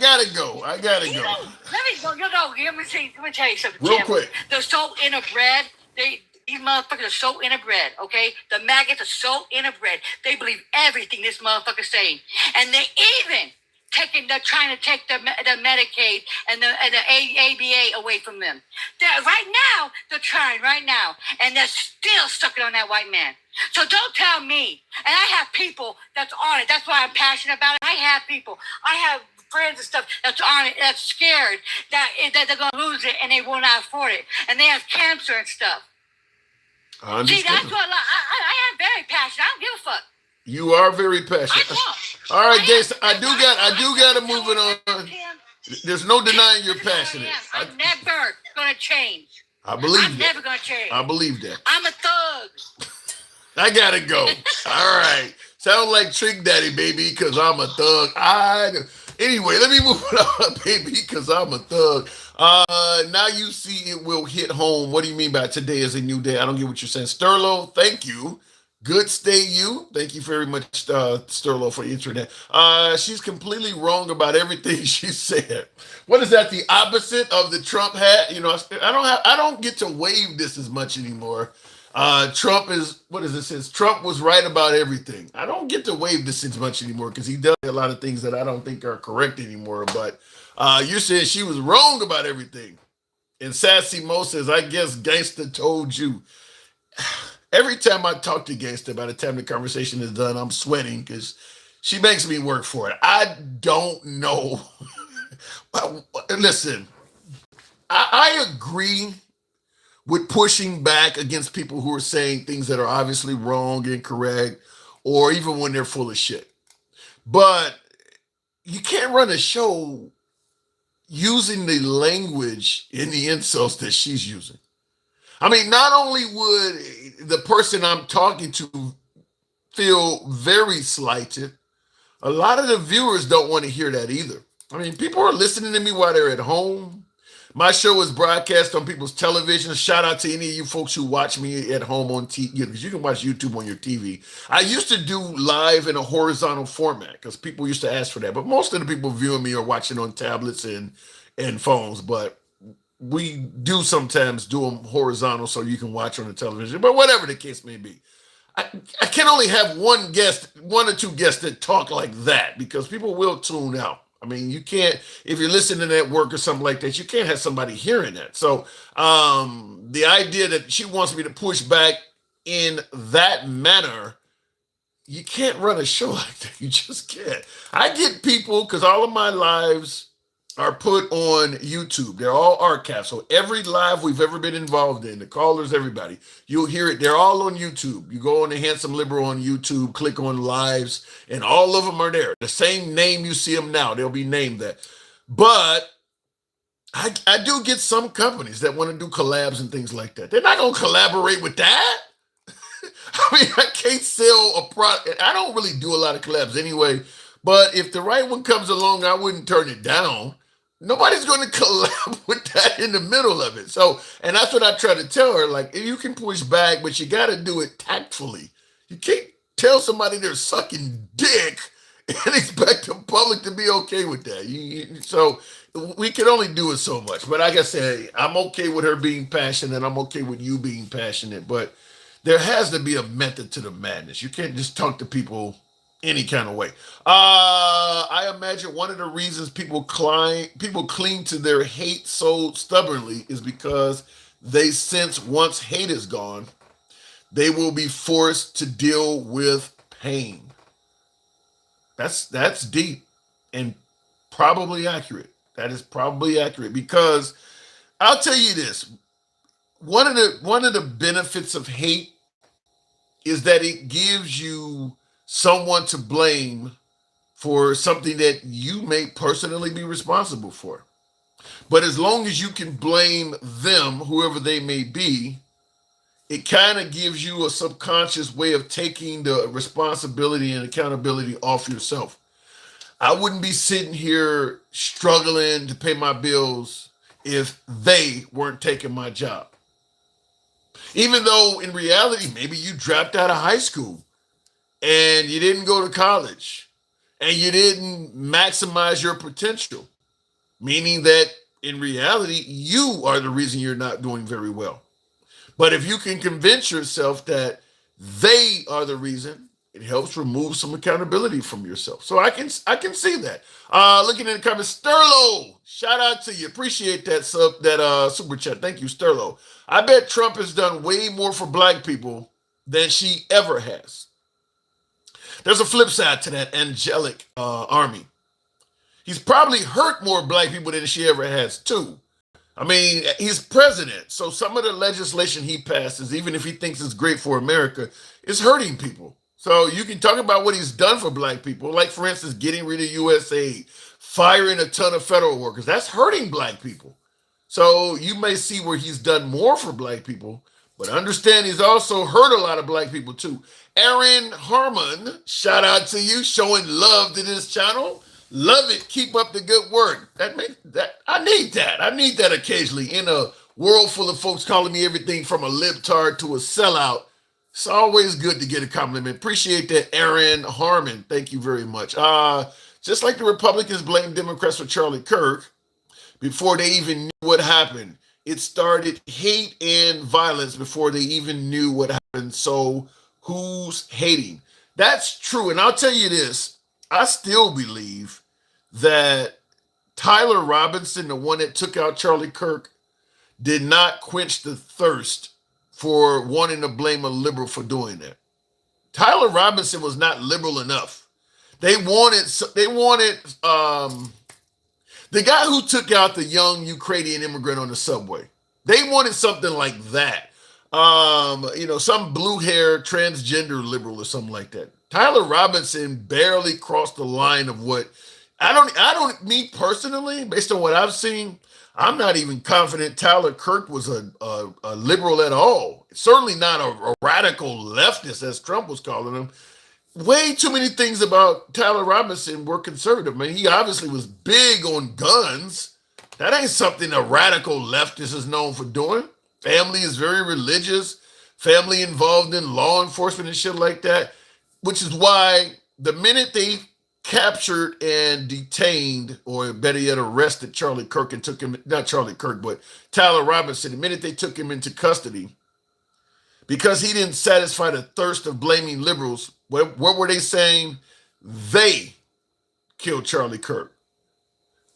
gotta go. Let me go. Let me tell you something. Real Tim. quick. They're so interbred. These motherfuckers are so interbred, okay? The maggots are so interbred. They believe everything this motherfucker's saying. And they even they're trying to take the Medicaid and the ABA away from them. They're trying right now. And they're still sucking on that white man. So don't tell me. And I have people that's on it. That's why I'm passionate about it. I have friends and stuff that's on it, that's scared that they're going to lose it and they will not afford it. And they have cancer and stuff. I understand. See, that's what I am very passionate. I don't give a fuck. You are very passionate. All right, Gangsta, I do got to move it on. There's no denying you're passionate. I'm never going to change. I believe I'm never going to change. I believe that. I'm a thug. I gotta go. All right. Sound like Trick Daddy, baby, because I'm a thug. Anyway, let me move it on, baby, because I'm a thug. Now you see it will hit home. What do you mean by today is a new day? I don't get what you're saying. Sterlo, thank you. Good stay you. Thank you very much, Sterlo, for the internet. She's completely wrong about everything she said. What is that? The opposite of the Trump hat? You know, I don't get to wave this as much anymore. Trump is, what is it says? Trump was right about everything. I don't get to wave this as much anymore because he does a lot of things that I don't think are correct anymore. But you said she was wrong about everything. And Sassy Mo says, I guess Gangsta told you. Every time I talk to Gangsta, by the time the conversation is done, I'm sweating because she makes me work for it. I don't know. Listen, I agree with pushing back against people who are saying things that are obviously wrong, incorrect, or even when they're full of shit. But you can't run a show using the language in the insults that she's using. I mean, not only would the person I'm talking to feel very slighted, a lot of the viewers don't want to hear that either. I mean, people are listening to me while they're at home. My show is broadcast on people's television. Shout out to any of you folks who watch me at home on TV, because you can watch YouTube on your TV. I used to do live in a horizontal format because people used to ask for that. But most of the people viewing me are watching on tablets and phones. But we do sometimes do them horizontal so you can watch on the television. But whatever the case may be, I can only have one or two guests that talk like that because people will tune out. I mean, you can't, if you're listening at work or something like that, you can't have somebody hearing that. So the idea that she wants me to push back in that manner, you can't run a show like that. You just can't. I get people, because all of my lives are put on YouTube. They're all archived. So every live we've ever been involved in, the callers, everybody, you'll hear it. They're all on YouTube. You go on the Handsome Liberal on YouTube, click on lives, and all of them are there. The same name you see them now. They'll be named that. But I do get some companies that want to do collabs and things like that. They're not going to collaborate with that. I mean, I can't sell a product. I don't really do a lot of collabs anyway. But if the right one comes along, I wouldn't turn it down. Nobody's going to collab with that in the middle of it. So, and that's what I try to tell her. Like, you can push back, but you got to do it tactfully. You can't tell somebody they're sucking dick and expect the public to be okay with that. So we can only do it so much. But like I said, I'm okay with her being passionate. I'm okay with you being passionate. But there has to be a method to the madness. You can't just talk to people any kind of way. I imagine one of the reasons people cling to their hate so stubbornly is because they sense once hate is gone, they will be forced to deal with pain. That's deep and probably accurate. That is probably accurate because I'll tell you this. One of the benefits of hate is that it gives you someone to blame for something that you may personally be responsible for. But as long as you can blame them, whoever they may be, it kind of gives you a subconscious way of taking the responsibility and accountability off yourself. I wouldn't be sitting here struggling to pay my bills if they weren't taking my job. Even though in reality, maybe you dropped out of high school and you didn't go to college and you didn't maximize your potential, meaning that in reality, you are the reason you're not doing very well. But if you can convince yourself that they are the reason, it helps remove some accountability from yourself. So I can see that. Looking in the comments, Sterlo, shout out to you. Appreciate that super chat. Thank you, Sterlo. I bet Trump has done way more for black people than she ever has. There's a flip side to that angelic army. He's probably hurt more black people than she ever has too. I mean, he's president, so some of the legislation he passes, even if he thinks it's great for America, is hurting people. So you can talk about what he's done for black people, like, for instance, getting rid of USAID, firing a ton of federal workers. That's hurting black people. So you may see where he's done more for black people, but understand he's also hurt a lot of black people too. Aaron Harmon, shout out to you, showing love to this channel. Love it. Keep up the good work. I need that. I need that occasionally in a world full of folks calling me everything from a libtard to a sellout. It's always good to get a compliment. Appreciate that, Aaron Harmon. Thank you very much. Just like the Republicans blame Democrats for Charlie Kirk before they even knew what happened. It started hate and violence before they even knew what happened. So who's hating? That's true. And I'll tell you this. I still believe that Tyler Robinson, the one that took out Charlie Kirk, did not quench the thirst for wanting to blame a liberal for doing that. Tyler Robinson was not liberal enough. They wanted the guy who took out the young Ukrainian immigrant on the subway. They wanted something like that. Some blue-haired transgender liberal or something like that. Tyler Robinson barely crossed the line of what me personally, based on what I've seen, I'm not even confident Tyler Kirk was a liberal at all. Certainly not a radical leftist, as Trump was calling him. Way too many things about Tyler Robinson were conservative. I mean, he obviously was big on guns. That ain't something a radical leftist is known for doing. Family is very religious. Family involved in law enforcement and shit like that. Which is why the minute they captured and detained, or better yet, arrested Charlie Kirk and took him, not Charlie Kirk, but Tyler Robinson, the minute they took him into custody, because he didn't satisfy the thirst of blaming liberals, what were they saying? They killed Charlie Kirk.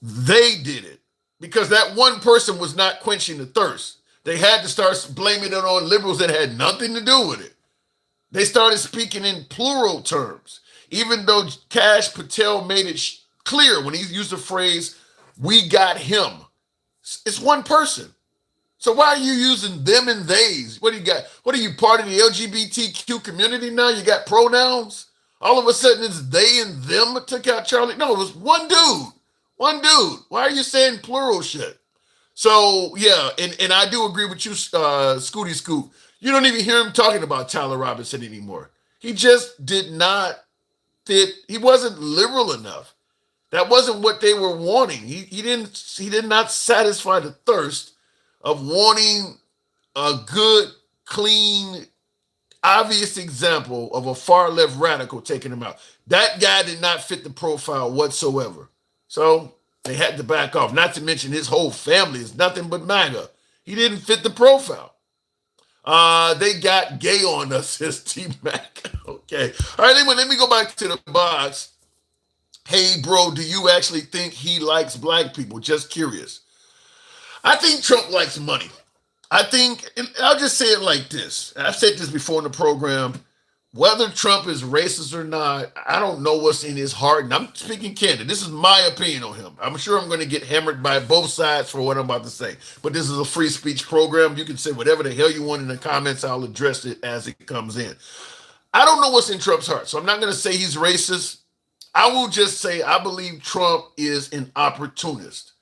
They did it. Because that one person was not quenching the thirst. They had to start blaming it on liberals that had nothing to do with it. They started speaking in plural terms, even though Kash Patel made it clear when he used the phrase, "we got him." It's one person. So why are you using them and theys? What do you got? What are you, part of the LGBTQ community now? You got pronouns? All of a sudden it's they and them that took out Charlie? No, it was one dude. One dude. Why are you saying plural shit? So yeah, and I do agree with you, Scooty Scoop. You don't even hear him talking about Tyler Robinson anymore. He just did not fit. He wasn't liberal enough. That wasn't what they were wanting. He did not satisfy the thirst of wanting a good, clean, obvious example of a far left radical taking him out. That guy did not fit the profile whatsoever. So they had to back off. Not to mention his whole family is nothing but MAGA. He didn't fit the profile. They got gay on us, says T-Mac. Okay. All right, let me go back to the box. Hey, bro, do you actually think he likes black people? Just curious. I think Trump likes money. I think, and I'll just say it like this. I've said this before in the program. Whether Trump is racist or not, I don't know what's in his heart. And I'm speaking candid. This is my opinion on him. I'm sure I'm going to get hammered by both sides for what I'm about to say. But this is a free speech program. You can say whatever the hell you want in the comments. I'll address it as it comes in. I don't know what's in Trump's heart. So I'm not going to say he's racist. I will just say I believe Trump is an opportunist.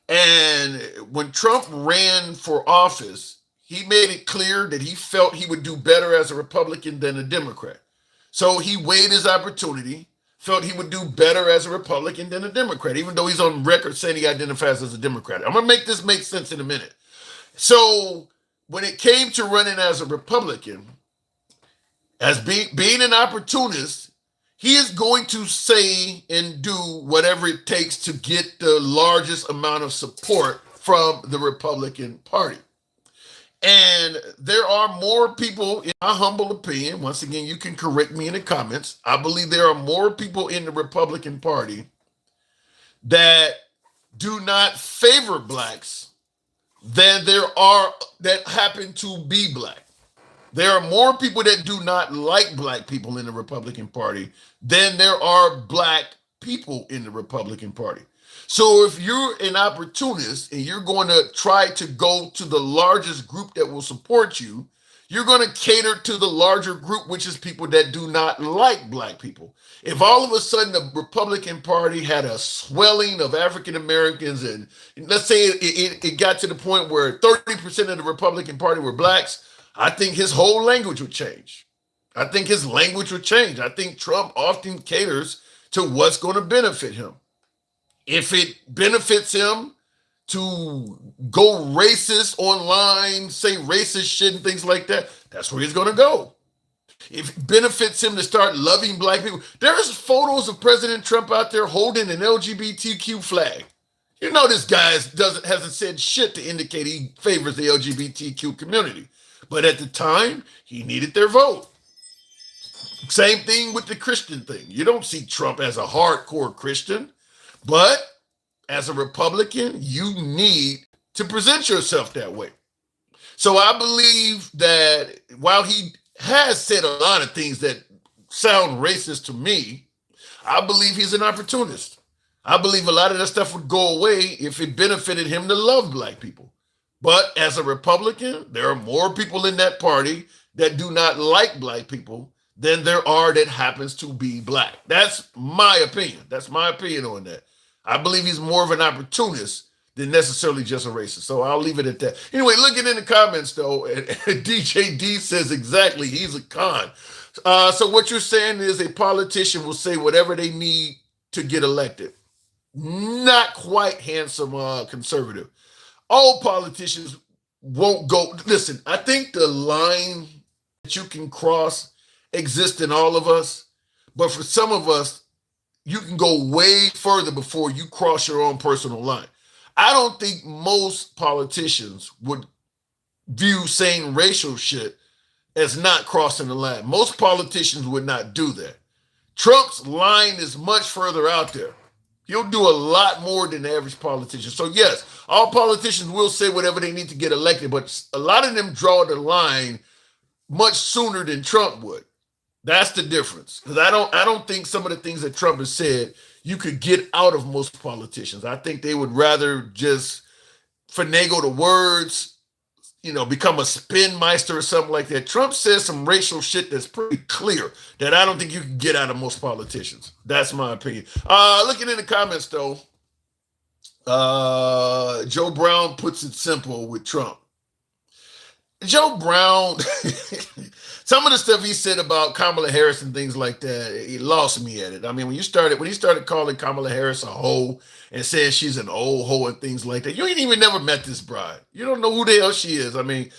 And when Trump ran for office, he made it clear that he felt he would do better as a Republican than a Democrat. So he weighed his opportunity, felt he would do better as a Republican than a Democrat, even though he's on record saying he identifies as a Democrat. I'm going to make this make sense in a minute. So when it came to running as a Republican, as being an opportunist, he is going to say and do whatever it takes to get the largest amount of support from the Republican Party. And there are more people, in my humble opinion, once again, you can correct me in the comments. I believe there are more people in the Republican Party that do not favor blacks than there are that happen to be black. There are more people that do not like black people in the Republican Party than there are black people in the Republican Party. So if you're an opportunist and you're going to try to go to the largest group that will support you, you're going to cater to the larger group, which is people that do not like black people. If all of a sudden the Republican Party had a swelling of African Americans, and let's say it got to the point where 30% of the Republican Party were blacks, I think his whole language would change. I think his language would change. I think Trump often caters to what's going to benefit him. If it benefits him to go racist online, say racist shit and things like that, that's where he's going to go. If it benefits him to start loving black people, there's photos of President Trump out there holding an LGBTQ flag. You know this guy hasn't said shit to indicate he favors the LGBTQ community. But at the time, he needed their vote. Same thing with the Christian thing. You don't see Trump as a hardcore Christian, but as a Republican, you need to present yourself that way. So I believe that while he has said a lot of things that sound racist to me, I believe he's an opportunist. I believe a lot of that stuff would go away if it benefited him to love black people. But as a Republican, there are more people in that party that do not like black people than there are that happens to be black. That's my opinion. That's my opinion on that. I believe he's more of an opportunist than necessarily just a racist. So I'll leave it at that. Anyway, looking in the comments, though, DJ D says exactly, he's a con. So what you're saying is a politician will say whatever they need to get elected. Not quite handsome conservative. All politicians won't go. Listen, I think the line that you can cross exists in all of us, but for some of us, you can go way further before you cross your own personal line. I don't think most politicians would view saying racial shit as not crossing the line. Most politicians would not do that. Trump's line is much further out there. He'll do a lot more than the average politician. So yes, all politicians will say whatever they need to get elected, but a lot of them draw the line much sooner than Trump would. That's the difference. Because I don't think some of the things that Trump has said you could get out of most politicians. I think they would rather just finagle the words, become a spin meister or something like that. Trump says some racial shit that's pretty clear that I don't think you can get out of most politicians. That's my opinion. Looking in the comments, though, Joe Brown puts it simple with Trump. Joe Brown, some of the stuff he said about Kamala Harris and things like that, he lost me at it. I mean, when he started calling Kamala Harris a hoe and saying she's an old hoe and things like that, you ain't even never met this bride. You don't know who the hell she is. I mean,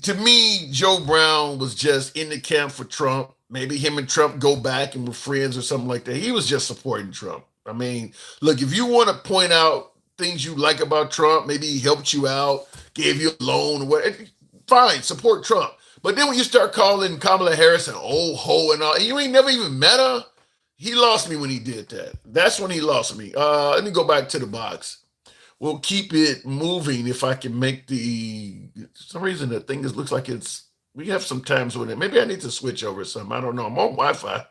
to me, Joe Brown was just in the camp for Trump. Maybe him and Trump go back and were friends or something like that. He was just supporting Trump. I mean, look, if you want to point out things you like about Trump, maybe he helped you out, gave you a loan, or whatever, fine, support Trump. But then when you start calling Kamala Harris an old hoe and all, and you ain't never even met her, he lost me when he did that. That's when he lost me. Let me go back to the box. We'll keep it moving if I can make for some reason the thing looks like we have some times with it. Maybe I need to switch over something. I don't know. I'm on Wi-Fi.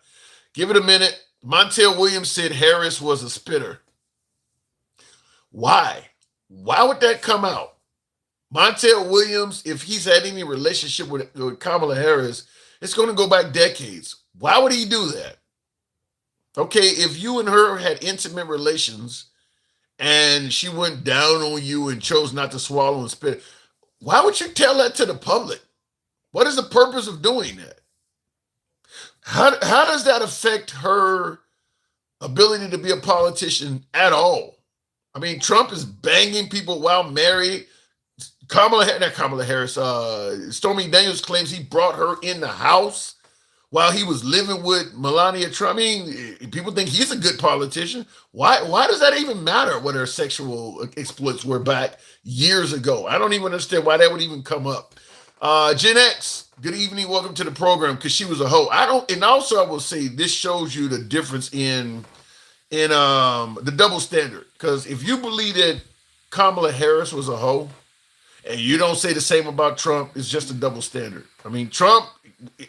Give it a minute. Montel Williams said Harris was a spitter. Why? Why would that come out? Montel Williams, if he's had any relationship with Kamala Harris, it's going to go back decades. Why would he do that? Okay, if you and her had intimate relations and she went down on you and chose not to swallow and spit, why would you tell that to the public? What is the purpose of doing that? How does that affect her ability to be a politician at all? I mean, Trump is banging people while married. Stormy Daniels claims he brought her in the house while he was living with Melania Trump. I mean, people think he's a good politician. Why does that even matter what her sexual exploits were back years ago? I don't even understand why that would even come up. Gen X, good evening. Welcome to the program, because she was a hoe. And also I will say this shows you the difference in the double standard. Because if you believe that Kamala Harris was a hoe and you don't say the same about Trump, it's just a double standard. I mean, Trump,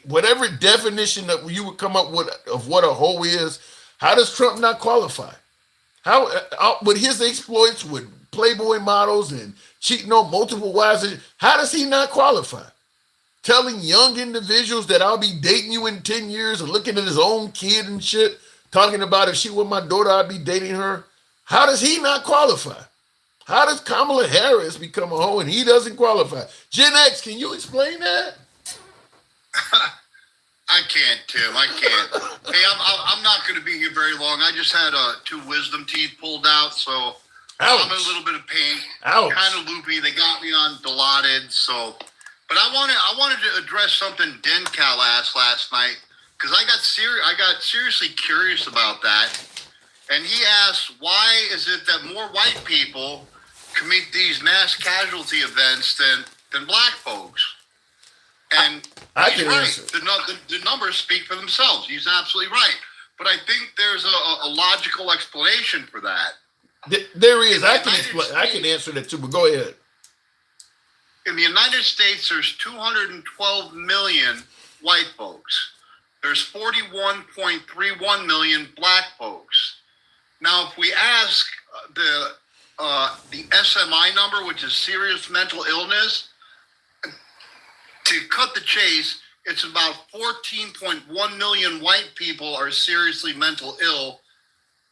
whatever definition that you would come up with of what a hoe is, how does Trump not qualify? How with his exploits with Playboy models and cheating on multiple wives, how does he not qualify? Telling young individuals that I'll be dating you in 10 years and looking at his own kid and shit, talking about if she were my daughter, I'd be dating her. How does he not qualify? How does Kamala Harris become a hoe and he doesn't qualify? Gen X, can you explain that? I can't, Tim. I can't. Hey, I'm not going to be here very long. I just had 2 wisdom teeth pulled out, so I'm in a little bit of pain. Ouch. Kind of loopy. They got me on Dilaudid, so. But I wanted to address something DenCal asked last night, because I got seriously curious about that. And he asked, why is it that more white people commit these mass casualty events than black folks? And he's right. The numbers speak for themselves. He's absolutely right. But I think there's a logical explanation for that. There is. I can answer that too, but go ahead. In the United States, there's 212 million white folks. There's 41.31 million black folks. Now, if we ask the SMI number, which is serious mental illness, to cut the chase, it's about 14.1 million white people are seriously mental ill,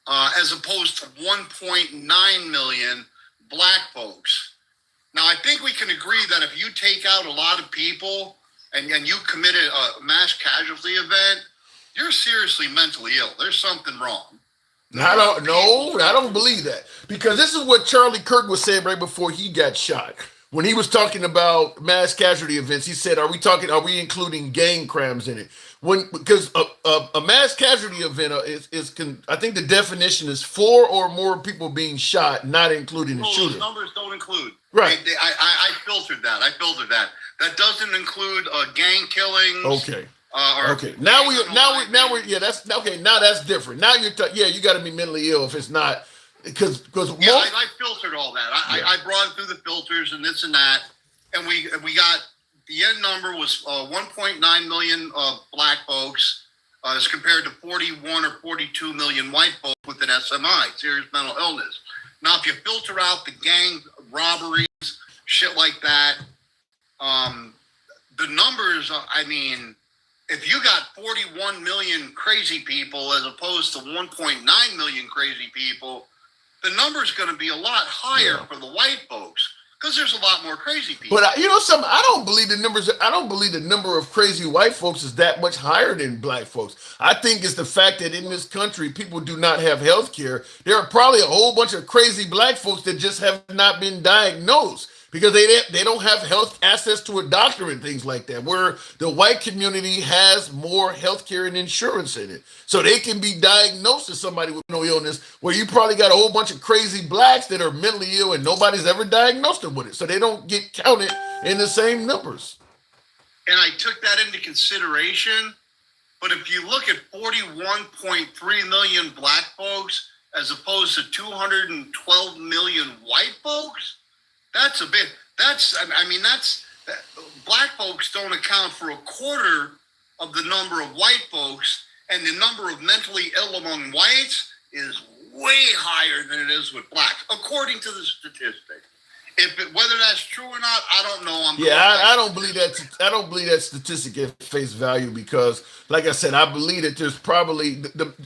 as opposed to 1.9 million black folks. Now, I think we can agree that if you take out a lot of people and you committed a mass casualty event, you're seriously mentally ill. There's something wrong. I don't believe that, because this is what Charlie Kirk was saying right before he got shot. When he was talking about mass casualty events, he said, are we including gang crimes in it? Because a mass casualty event I think the definition is 4 or more people being shot, not including the shooter. Those numbers don't include. Right. I filtered that. That doesn't include gang killings. Okay. Okay. Now that's different. Now you got to be mentally ill if it's not, because I filtered all that. I brought it through the filters and this and that, and we got the end number was 1.9 million black folks as compared to 41 or 42 million white folks with an SMI, serious mental illness. Now, if you filter out the gang robberies, shit like that, the numbers, I mean, if you got 41 million crazy people as opposed to 1.9 million crazy people, the number's going to be a lot higher for the white folks. because there's a lot more crazy people. But you know something? I don't believe the numbers. I don't believe the number of crazy white folks is that much higher than black folks. I think it's the fact that in this country people do not have health care. There are probably a whole bunch of crazy black folks that just have not been diagnosed because they don't have health access to a doctor and things like that. Where the white community has more health care and insurance in it, so they can be diagnosed as somebody with no illness. Where you probably got a whole bunch of crazy blacks that are mentally ill and nobody's ever diagnosed them with it, so they don't get counted in the same numbers. And I took that into consideration. But if you look at 41.3 million black folks as opposed to 212 million white folks, that's a bit. Black folks don't account for a quarter of the number of white folks, and the number of mentally ill among whites is way higher than it is with blacks, according to the statistic. Whether that's true or not, I don't know. I don't believe that. I don't believe that statistic at face value because, like I said, I believe that there's probably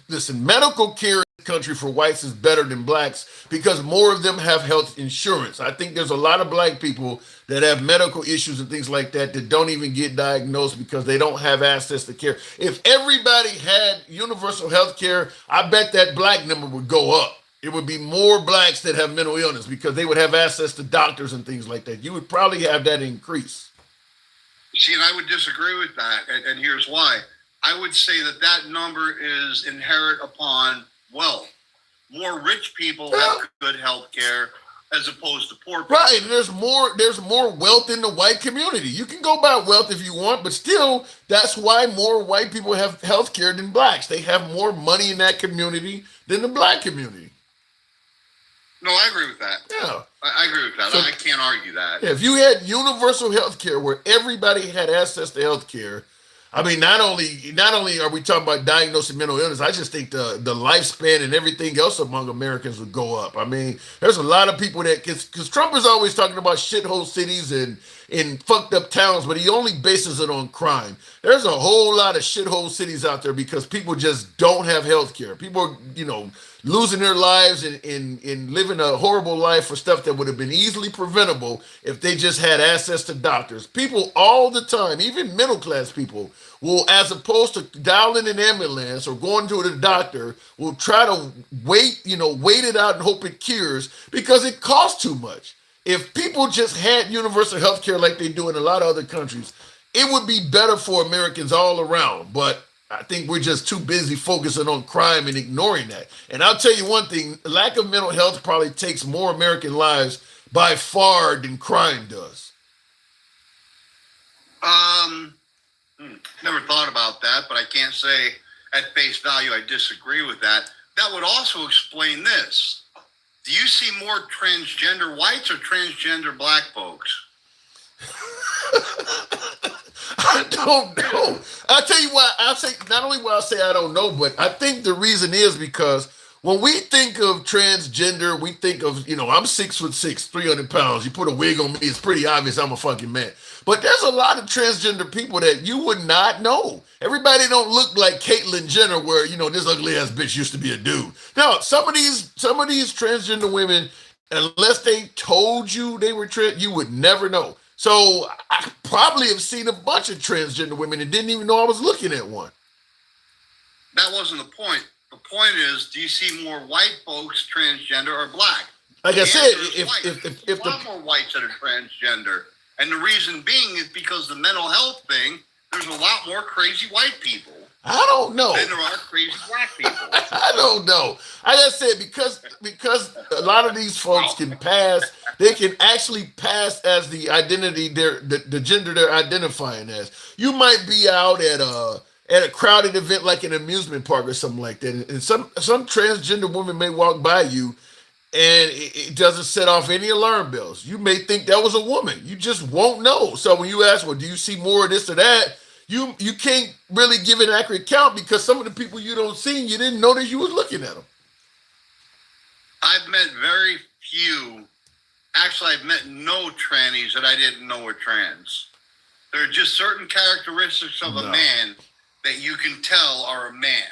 listen, medical care in the country for whites is better than blacks because more of them have health insurance. I think there's a lot of black people that have medical issues and things like that that don't even get diagnosed because they don't have access to care. If everybody had universal health care, I bet that black number would go up. It would be more blacks that have mental illness because they would have access to doctors and things like that. You would probably have that increase. See, and I would disagree with that, and here's why. I would say that number is inherent upon wealth. More rich people have good health care as opposed to poor people. Right, and there's more wealth in the white community. You can go by wealth if you want, but still, that's why more white people have health care than blacks. They have more money in that community than the black community. No, I agree with that. Yeah. I agree with that. So, I can't argue that. If you had universal health care where everybody had access to health care, I mean, not only are we talking about diagnosing mental illness, I just think the lifespan and everything else among Americans would go up. I mean, there's a lot of people that, because Trump is always talking about shithole cities and fucked up towns, but he only bases it on crime. There's a whole lot of shithole cities out there because people just don't have health care. People are, losing their lives and living a horrible life for stuff that would have been easily preventable if they just had access to doctors. People all the time, even middle class people, will, as opposed to dialing an ambulance or going to the doctor, will try to wait it out and hope it cures because it costs too much. If people just had universal health care like they do in a lot of other countries, it would be better for Americans all around. But I think we're just too busy focusing on crime and ignoring that. And I'll tell you one thing, lack of mental health probably takes more American lives by far than crime does. Never thought about that, but I can't say at face value I disagree with that. That would also explain this. Do you see more transgender whites or transgender black folks? I don't know. I'll tell you why. I'll say, not only will I say I don't know, but I think the reason is because when we think of transgender, we think of, I'm 6'6", 300 pounds. You put a wig on me, it's pretty obvious I'm a fucking man. But there's a lot of transgender people that you would not know. Everybody don't look like Caitlyn Jenner, where, this ugly ass bitch used to be a dude. Now, some of these transgender women, unless they told you they were trans, you would never know. So I probably have seen a bunch of transgender women and didn't even know I was looking at one. That wasn't the point. The point is, do you see more white folks transgender or black? Like I said, if a lot more whites that are transgender, and the reason being is because the mental health thing, there's a lot more crazy white people. I don't know. Than there are crazy black people. I don't know. I just said because a lot of these folks can pass, they can actually pass as the identity the gender they're identifying as. You might be out at a crowded event like an amusement park or something like that, and some transgender woman may walk by you and it doesn't set off any alarm bells. You may think that was a woman. You just won't know. So when you ask, well, do you see more of this or that? You can't really give an accurate count because some of the people you don't see, you didn't know that you was looking at them. I've met very few. Actually, I've met no trannies that I didn't know were trans. There are just certain characteristics of a man that you can tell are a man.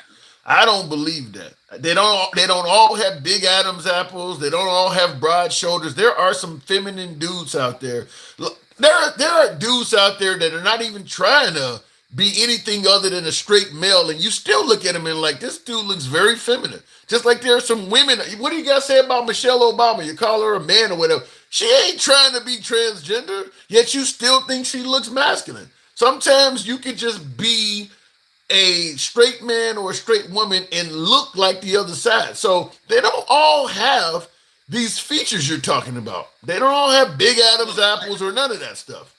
I don't believe that. They don't all have big Adam's apples. They don't all have broad shoulders. There are some feminine dudes out there. Look, there are dudes out there that are not even trying to be anything other than a straight male, and you still look at him and like, this dude looks very feminine. Just like there are some women. What do you guys say about Michelle Obama? You call her a man or whatever. She ain't trying to be transgender, yet you still think she looks masculine. Sometimes you can just be a straight man or a straight woman and look like the other side. So they don't all have these features you're talking about. They don't all have big Adam's apples or none of that stuff.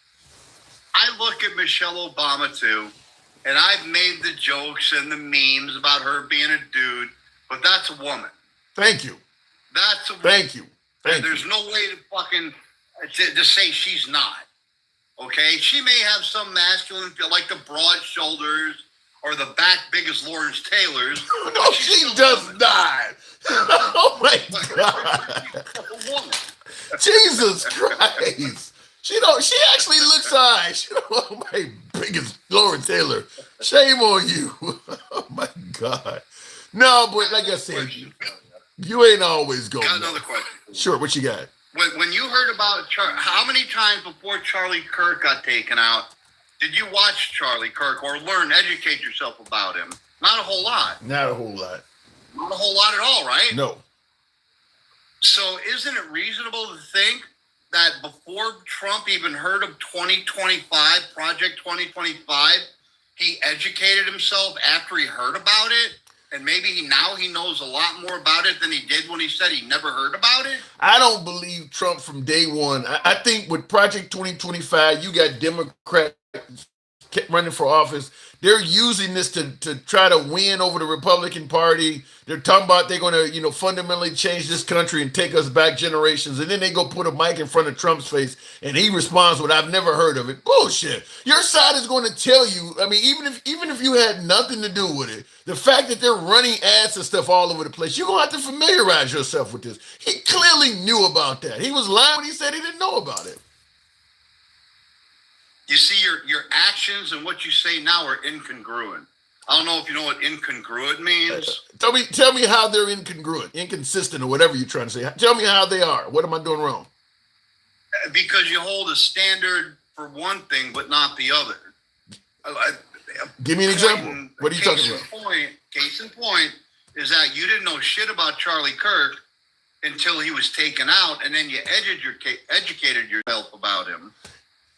I look at Michelle Obama too, and I've made the jokes and the memes about her being a dude, but that's a woman. Thank you. That's a woman. Thank you. There's no way to fucking to say she's not. Okay, she may have some masculine, like the broad shoulders or the back big as Lawrence Taylor's. No, she does not. Oh my God. Jesus Christ. She actually looks all right. She don't look my biggest Lawrence Taylor. Shame on you. Oh my God. No, but like I said, you ain't always going. Got another question. Sure, what you got? When you heard about how many times before Charlie Kirk got taken out did you watch Charlie Kirk or educate yourself about him? Not a whole lot. Not a whole lot. Not a whole lot at all, right? No. So isn't it reasonable to think that before Trump even heard of 2025, Project 2025, he educated himself after he heard about it? And maybe now he knows a lot more about it than he did when he said he never heard about it? I don't believe Trump from day one. I think with Project 2025, you got Democrats running for office. They're using this to try to win over the Republican Party. They're talking about they're going to, fundamentally change this country and take us back generations. And then they go put a mic in front of Trump's face and he responds with, "I've never heard of it." Bullshit. Your side is going to tell you. I mean, even if you had nothing to do with it, the fact that they're running ads and stuff all over the place, you're going to have to familiarize yourself with this. He clearly knew about that. He was lying when he said he didn't know about it. You see, your actions and what you say now are incongruent. I don't know if you know what incongruent means. Tell me how they're incongruent, inconsistent, or whatever you're trying to say. Tell me how they are. What am I doing wrong? Because you hold a standard for one thing, but not the other. Give me an example. What are you talking about? Case in point is that you didn't know shit about Charlie Kirk until he was taken out, and then you educated yourself about him.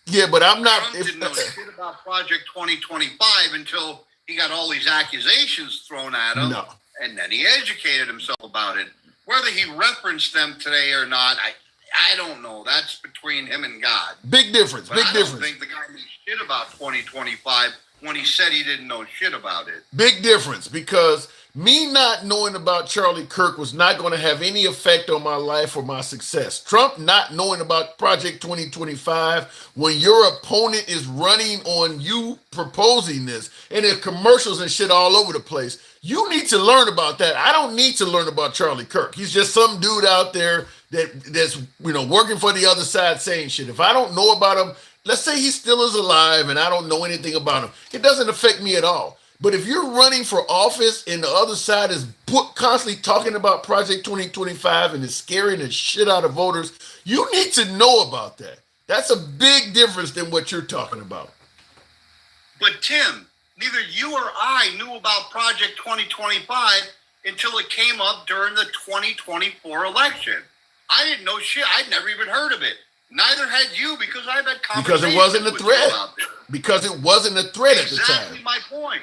Yeah, but I'm not. Trump didn't know shit about Project 2025 until he got all these accusations thrown at him, and then he educated himself about it. Whether he referenced them today or not, I don't know. That's between him and God. Big difference. But I don't think the guy knew shit about 2025 when he said he didn't know shit about it. Big difference, because me not knowing about Charlie Kirk was not going to have any effect on my life or my success. Trump not knowing about Project 2025, when your opponent is running on you proposing this, and there's commercials and shit all over the place, you need to learn about that. I don't need to learn about Charlie Kirk. He's just some dude out there that's working for the other side saying shit. If I don't know about him, let's say he still is alive and I don't know anything about him, it doesn't affect me at all. But if you're running for office and the other side is constantly talking about Project 2025 and is scaring the shit out of voters, you need to know about that. That's a big difference than what you're talking about. But Tim, neither you or I knew about Project 2025 until it came up during the 2024 election. I didn't know shit. I'd never even heard of it. Neither had you, because I've had conversations. Because it wasn't a threat. Because it wasn't a threat at the time. Exactly my point.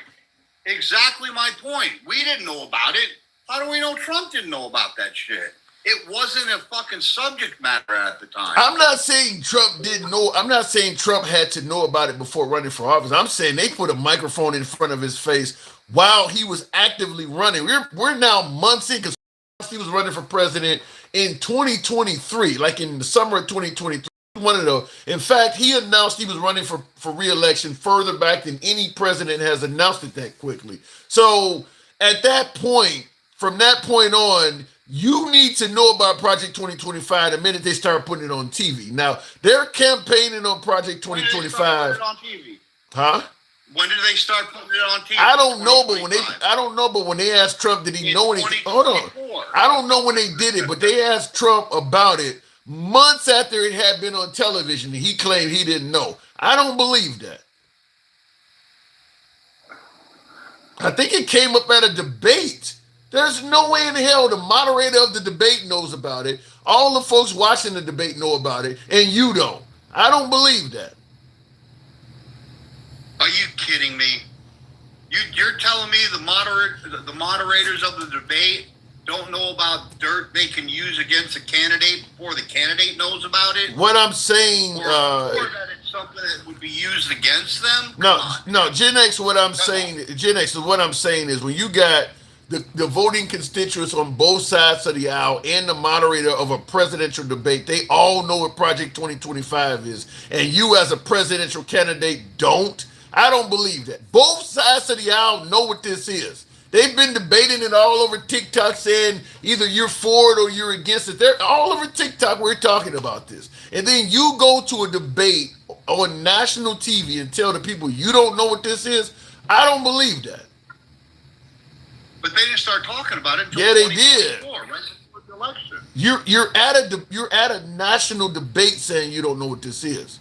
Exactly my point. We didn't know about it. How do we know Trump didn't know about that shit? It wasn't a fucking subject matter at the time. I'm not saying Trump didn't know. I'm not saying Trump had to know about it before running for office. I'm saying they put a microphone in front of his face while he was actively running. We're now months in, because he was running for president in 2023, like in the summer of 2023. In fact, he announced he was running for re-election further back than any president has announced it that quickly. So at that point, from that point on, you need to know about Project 2025 the minute they start putting it on TV. Now, they're campaigning on Project 2025. On TV? Huh? When did they start putting it on TV? I don't know, but when they asked Trump, did he know anything? Hold on. I don't know when they did it, but they asked Trump about it months after it had been on television, and he claimed he didn't know. I don't believe that. I think it came up at a debate. There's no way in hell the moderator of the debate knows about it. All the folks watching the debate know about it, and you don't. I don't believe that. Are you kidding me? You're telling me the moderators of the debate don't know about dirt they can use against a candidate before the candidate knows about it? What I'm saying, or that it's something that would be used against them? No, Gen X. What I'm saying is when you got the voting constituents on both sides of the aisle and the moderator of a presidential debate, they all know what Project 2025 is, and you as a presidential candidate don't. I don't believe that. Both sides of the aisle know what this is. They've been debating it all over TikTok, saying either you're for it or you're against it. They're all over TikTok. We're talking about this. And then you go to a debate on national TV and tell the people you don't know what this is. I don't believe that. But they didn't start talking about it until Yeah, they did. Right before the election. You're at a national debate saying you don't know what this is.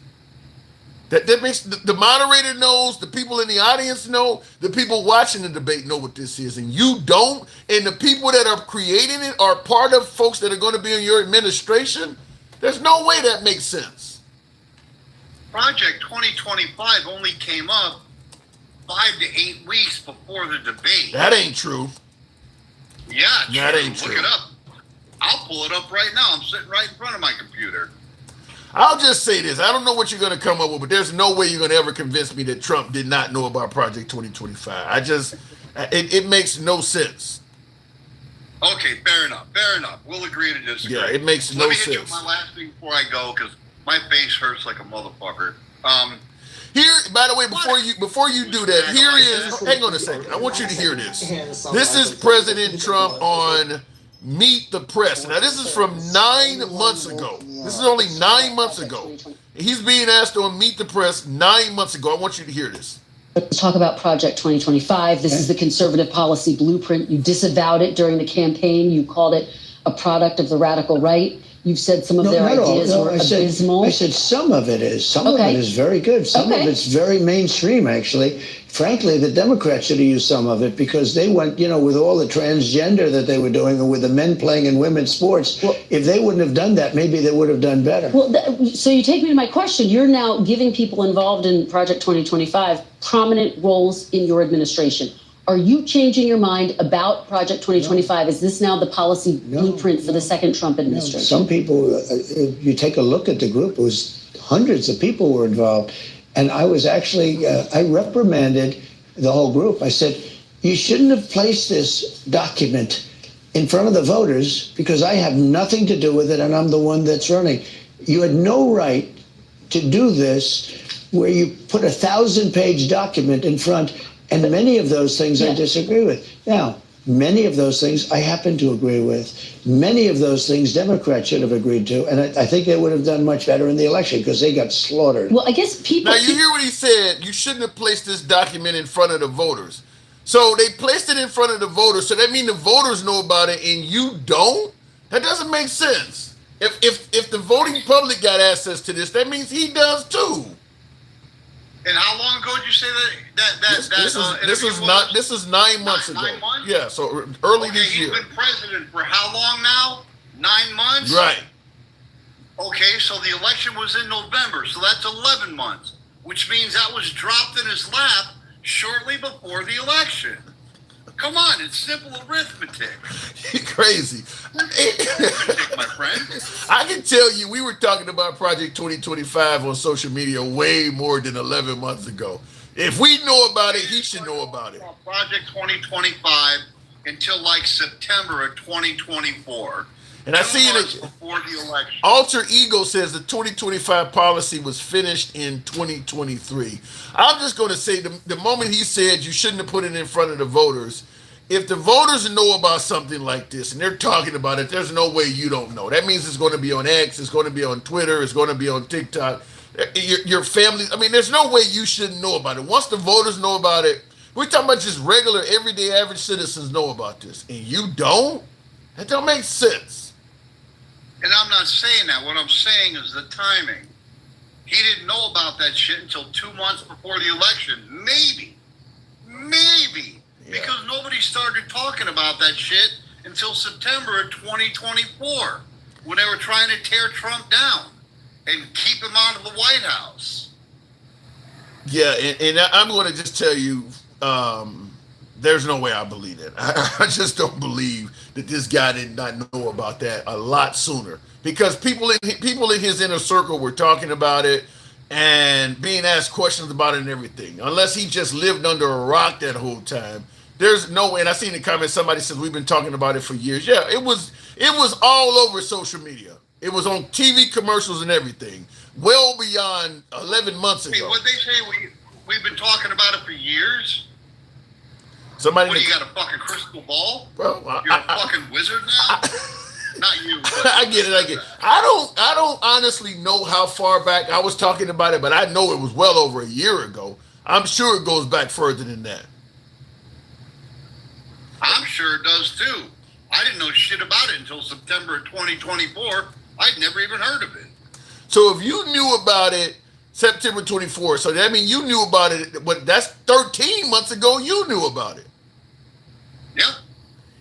That makes the moderator knows, the people in the audience know, the people watching the debate know what this is, and you don't. And the people that are creating it are part of folks that are going to be in your administration. There's no way that makes sense. Project 2025 only came up 5 to 8 weeks before the debate. That ain't true. Yeah, that ain't true. Look it up. I'll pull it up right now. I'm sitting right in front of my computer. I'll just say this. I don't know what you're going to come up with, but there's no way you're going to ever convince me that Trump did not know about Project 2025. It makes no sense. Okay, fair enough. Fair enough. We'll agree to disagree. Yeah, it makes no sense. Let me hit you with my last thing before I go, because my face hurts like a motherfucker. Here, by the way, before you do that, here is, hang on a second. I want you to hear this. This is President Trump on Meet the Press. Now, this is from 9 months ago. This is only 9 months ago. He's being asked on Meet the Press 9 months ago. I want you to hear this. Let's talk about Project 2025. This is the conservative policy blueprint. You disavowed it during the campaign. You called it a product of the radical right. You've said some of their ideas were abysmal. I said some of it is. Some of it is very good. Some of it's very mainstream, actually. Frankly, the Democrats should have used some of it because they went, with all the transgender that they were doing and with the men playing in women's sports. Well, if they wouldn't have done that, maybe they would have done better. Well, so you take me to my question. You're now giving people involved in Project 2025 prominent roles in your administration. Are you changing your mind about Project 2025? Is this now the policy blueprint for the second Trump administration? Some people, you take a look at the group, it was hundreds of people were involved. And I was actually, I reprimanded the whole group. I said, you shouldn't have placed this document in front of the voters because I have nothing to do with it and I'm the one that's running. You had no right to do this where you put 1,000-page document in front. And many of those things I disagree with. Now, many of those things I happen to agree with. Many of those things Democrats should have agreed to. And I think they would have done much better in the election because they got slaughtered. Well, I guess people... Now, you hear what he said. You shouldn't have placed this document in front of the voters. So they placed it in front of the voters. So that means the voters know about it and you don't? That doesn't make sense. If the voting public got access to this, that means he does too. And how long ago did you say this is 9 months ago. 9 months? Yeah, so early this year. He's been president for how long now? 9 months? Right. Okay, so the election was in November, so that's 11 months, which means that was dropped in his lap shortly before the election. Come on, it's simple arithmetic. You're crazy. Arithmetic, my friend. I can tell you, we were talking about Project 2025 on social media way more than 11 months ago. If we know about it, he should know about it. Project 2025 until like September of 2024. And I see it before the election. Alter Ego says the 2025 policy was finished in 2023. I'm just going to say the moment he said you shouldn't have put it in front of the voters, if the voters know about something like this and they're talking about it, there's no way you don't know. That means it's going to be on X, it's going to be on Twitter, it's going to be on TikTok. your family. I mean, there's no way you shouldn't know about it. Once the voters know about it, we're talking about just regular, everyday, average citizens know about this, and you don't. That don't make sense. And I'm not saying that. What I'm saying is the timing. He didn't know about that shit until 2 months before the election. Maybe. Because nobody started talking about that shit until September of 2024, when they were trying to tear Trump down and keep him out of the White House. Yeah, and I'm going to just tell you, there's no way I believe it. I just don't believe that this guy did not know about that a lot sooner, because people in his inner circle were talking about it and being asked questions about it and everything. Unless he just lived under a rock that whole time, there's no way. And I seen in the comments somebody says we've been talking about it for years. Yeah, it was all over social media. It was on TV commercials and everything, well beyond 11 months ago. Hey, what they say, we've been talking about it for years. Somebody, what, you got a fucking crystal ball? Bro, you're a fucking wizard now. Not you. I get it. I don't honestly know how far back I was talking about it, but I know it was well over a year ago. I'm sure it goes back further than that. I'm sure it does too. I didn't know shit about it until September of 2024. I'd never even heard of it. So if you knew about it September 24th, so that means you knew about it, but that's 13 months ago you knew about it. Yeah.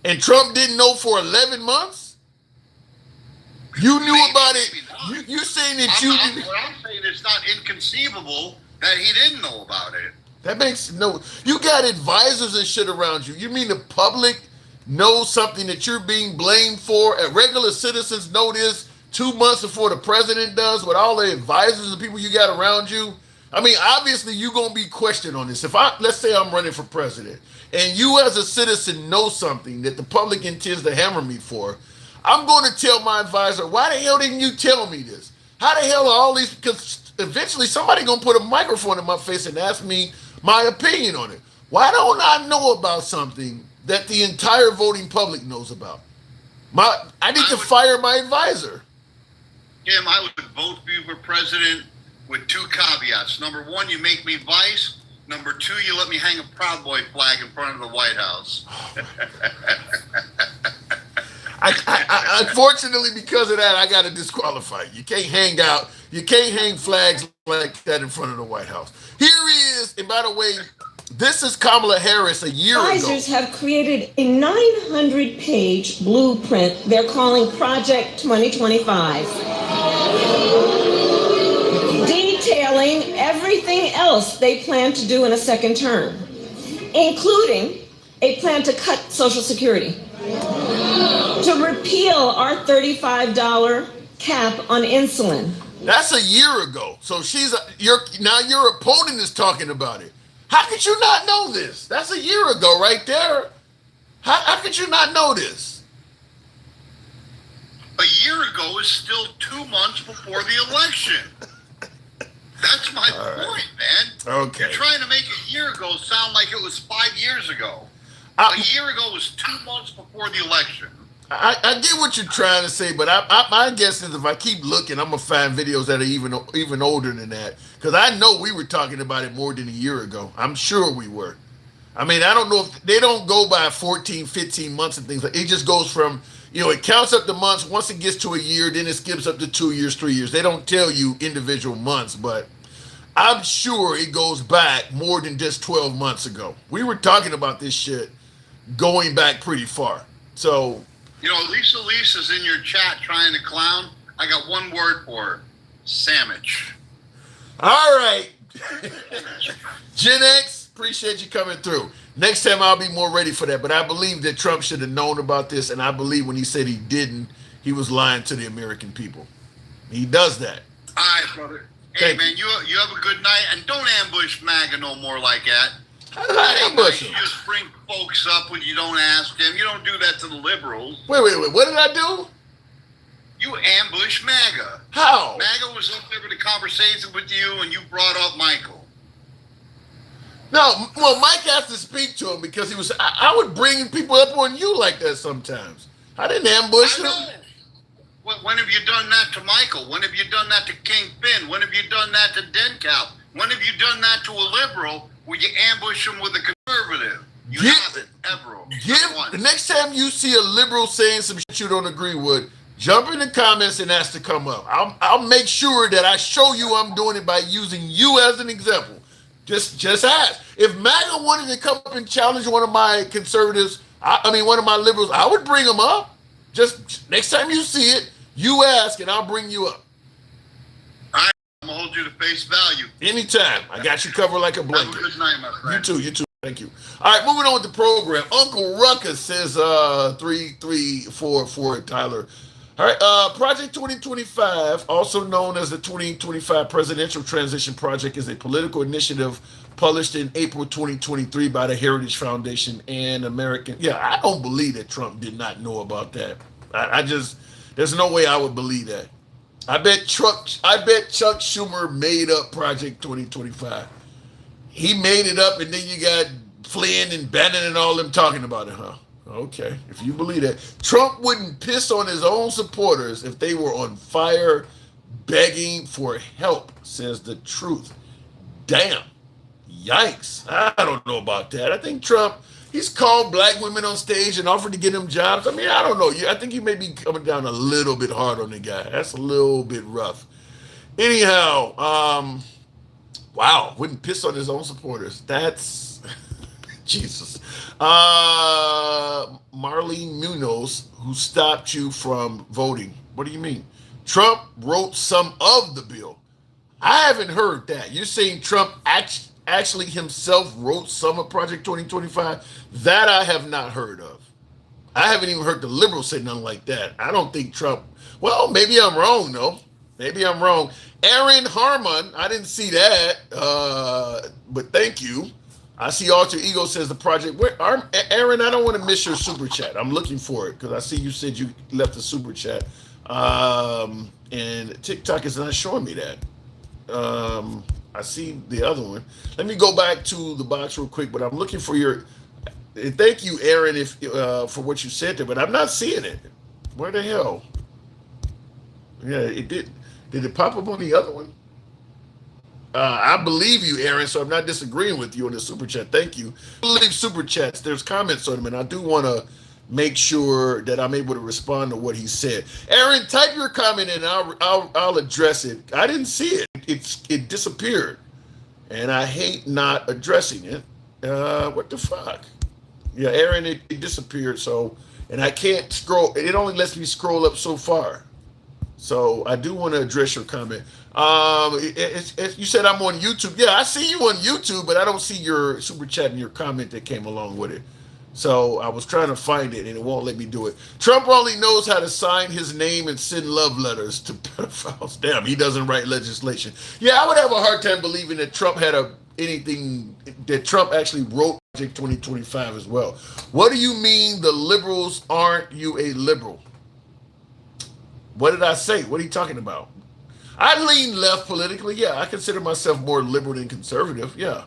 And Trump didn't know for 11 months? You knew about it. You're saying that What I'm saying is not inconceivable that he didn't know about it. That makes no. You got advisors and shit around you. You mean the public knows something that you're being blamed for? And regular citizens know this 2 months before the president does, with all the advisors and people you got around you? I mean, obviously you're gonna be questioned on this. Let's say I'm running for president, and you as a citizen know something that the public intends to hammer me for, I'm going to tell my advisor, why the hell didn't you tell me this? How the hell are all these? Because eventually somebody gonna put a microphone in my face and ask me my opinion on it. Why don't I know about something that the entire voting public knows about? I need to fire my advisor. Jim, I would vote for you for president with two caveats. Number one, you make me vice. Number two, you let me hang a Proud Boy flag in front of the White House. I unfortunately, because of that, I got to disqualify you. You can't hang out. You can't hang flags like that in front of the White House. Here he is. And by the way, this is Kamala Harris a year ago. Advisors have created a 900-page blueprint they're calling Project 2025, detailing everything else they plan to do in a second term, including a plan to cut Social Security, to repeal our $35 cap on insulin. That's a year ago. So your opponent is talking about it. How could you not know this? That's a year ago right there. How could you not know this? A year ago is still 2 months before the election. That's my point, man. Okay. You're trying to make a year ago sound like it was 5 years ago. A year ago was 2 months before the election. I get what you're trying to say, but my guess is if I keep looking, I'm gonna find videos that are even older than that. Because I know we were talking about it more than a year ago. I'm sure we were. I mean, I don't know if they don't go by 14, 15 months and things like it. Just goes from, it counts up the months. Once it gets to a year, then it skips up to 2 years, 3 years. They don't tell you individual months, but I'm sure it goes back more than just 12 months ago. We were talking about this shit going back pretty far. So, Lisa's in your chat trying to clown. I got one word for her. Sandwich. All right. Gen X, appreciate you coming through. Next time I'll be more ready for that. But I believe that Trump should have known about this. And I believe when he said he didn't, he was lying to the American people. He does that. All right, brother. Hey, man, you have a good night. And don't ambush MAGA no more like that. How did I ambush him? You just bring folks up when you don't ask them. You don't do that to the liberals. Wait. What did I do? You ambush MAGA. How? MAGA was up there with a conversation with you, and you brought up Michael. No, well, Mike has to speak to him because he was. I would bring people up on you like that sometimes. I didn't ambush him. When have you done that to Michael? When have you done that to Kingpin? When have you done that to Denkow? When have you done that to a liberal where you ambush them with a conservative? You haven't ever. The next time you see a liberal saying some shit you don't agree with, jump in the comments and ask to come up. I'll make sure that I show you I'm doing it by using you as an example. Just ask. If MAGA wanted to come up and challenge one of my conservatives, one of my liberals, I would bring them up. Just next time you see it, you ask and I'll bring you up. All right, I'm going to hold you to face value. Anytime. I got you covered like a blanket. Have a good night, my friend. You too. Thank you. All right, moving on with the program. Uncle Ruckus says 3344 Tyler. All right, Project 2025, also known as the 2025 Presidential Transition Project, is a political initiative published in April 2023 by the Heritage Foundation and American. Yeah, I don't believe that Trump did not know about that. There's no way I would believe that. I bet Chuck Schumer made up Project 2025. He made it up, and then you got Flynn and Bannon and all them talking about it, huh? Okay, if you believe that. Trump wouldn't piss on his own supporters if they were on fire begging for help, says the truth. Damn. Yikes. I don't know about that. I think Trump, he's called black women on stage and offered to get them jobs. I mean, I don't know. I think you may be coming down a little bit hard on the guy. That's a little bit rough. Anyhow, wow, wouldn't piss on his own supporters. That's Jesus. Marlene Munoz, who stopped you from voting. What do you mean? Trump wrote some of the bill. I haven't heard that. You're saying Trump actually himself wrote some of Project 2025? That I have not heard of. I haven't even heard the liberals say nothing like that. I don't think Trump, well, maybe I'm wrong, though. Maybe I'm wrong. Aaron Harmon, I didn't see that, but thank you. I see Alter Ego says the project. Aaron, I don't want to miss your super chat. I'm looking for it because I see you said you left a super chat. And TikTok is not showing me that. I see the other one. Let me go back to the box real quick, but I'm looking for your. Thank you, Aaron, for what you said there, but I'm not seeing it. Where the hell? Yeah, it did. Did it pop up on the other one? I believe you, Aaron, so I'm not disagreeing with you on the super chat. Thank you. I believe super chats. There's comments on them, and I do want to make sure that I'm able to respond to what he said. Aaron, type your comment in, and I'll address it. I didn't see it. It disappeared, and I hate not addressing it. What the fuck? Yeah, Aaron, it disappeared. So, and I can't scroll. It only lets me scroll up so far. So I do want to address your comment. You said I'm on YouTube. Yeah, I see you on YouTube, but I don't see your super chat and your comment that came along with it. So I was trying to find it, and it won't let me do it. Trump only knows how to sign his name and send love letters to pedophiles. Damn, he doesn't write legislation. Yeah, I would have a hard time believing that Trump had that Trump actually wrote Project 2025 as well. What do you mean the liberals aren't you a liberal? What did I say? What are you talking about? I lean left politically. Yeah, I consider myself more liberal than conservative. Yeah.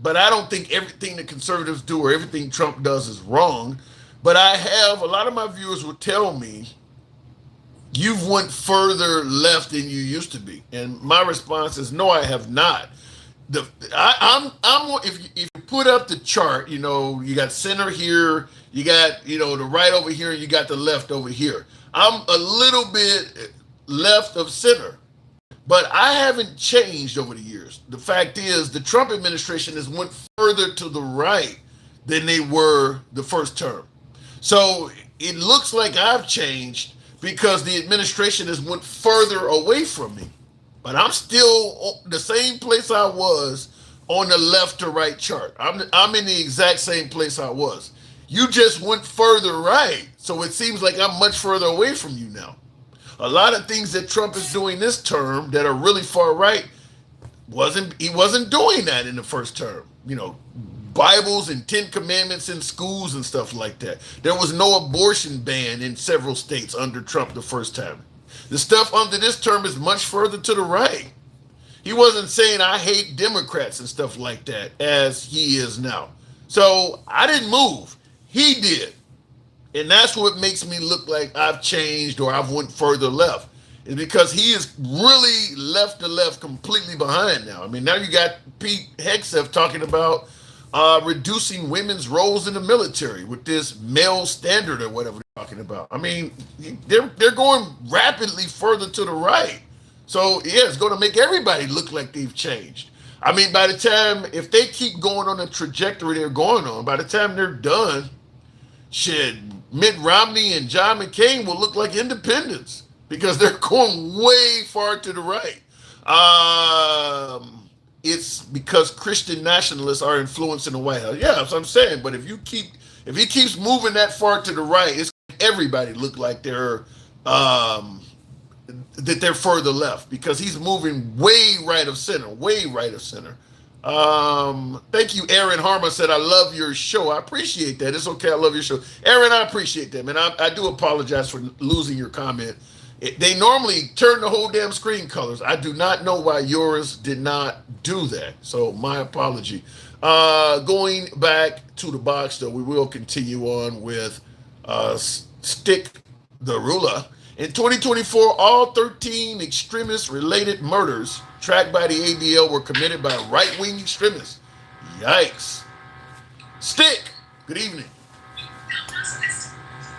But I don't think everything the conservatives do or everything Trump does is wrong. But a lot of my viewers will tell me, you've went further left than you used to be. And my response is, no, I have not. If you put up the chart, you got center here, you got, the right over here, and you got the left over here. I'm a little bit left of center, but I haven't changed over the years. The fact is, the Trump administration has went further to the right than they were the first term. So it looks like I've changed because the administration has went further away from me, but I'm still the same place I was on the left to right chart. I'm in the exact same place I was. You just went further right. So it seems like I'm much further away from you now. A lot of things that Trump is doing this term that are really far right, he wasn't doing that in the first term. Bibles and 10 Commandments in schools and stuff like that. There was no abortion ban in several states under Trump the first time. The stuff under this term is much further to the right. He wasn't saying I hate Democrats and stuff like that as he is now. So I didn't move. He did. And that's what makes me look like I've changed or I've went further left. Is because he is really left the left completely behind now. I mean, now you got Pete Hegseth talking about reducing women's roles in the military with this male standard or whatever they're talking about. I mean, they're going rapidly further to the right. So yeah, it's going to make everybody look like they've changed. I mean, by the time, if they keep going on the trajectory they're going on, by the time they're done, shit, Mitt Romney and John McCain will look like independents because they're going way far to the right. It's because Christian nationalists are influencing the White House. Yeah, that's what I'm saying. But if he keeps moving that far to the right, it's everybody look like they're that they're further left because he's moving way right of center. Thank you, Aaron Harmer said, I love your show. I appreciate that. It's okay. I love your show. Aaron, I appreciate that, man. I do apologize for losing your comment. They normally turn the whole damn screen colors. I do not know why yours did not do that. So my apology. Going back to the box, though, we will continue on with Stick the Ruler. In 2024, all 13 extremist-related murders tracked by the ADL were committed by right-wing extremists. Yikes. Stick, good evening.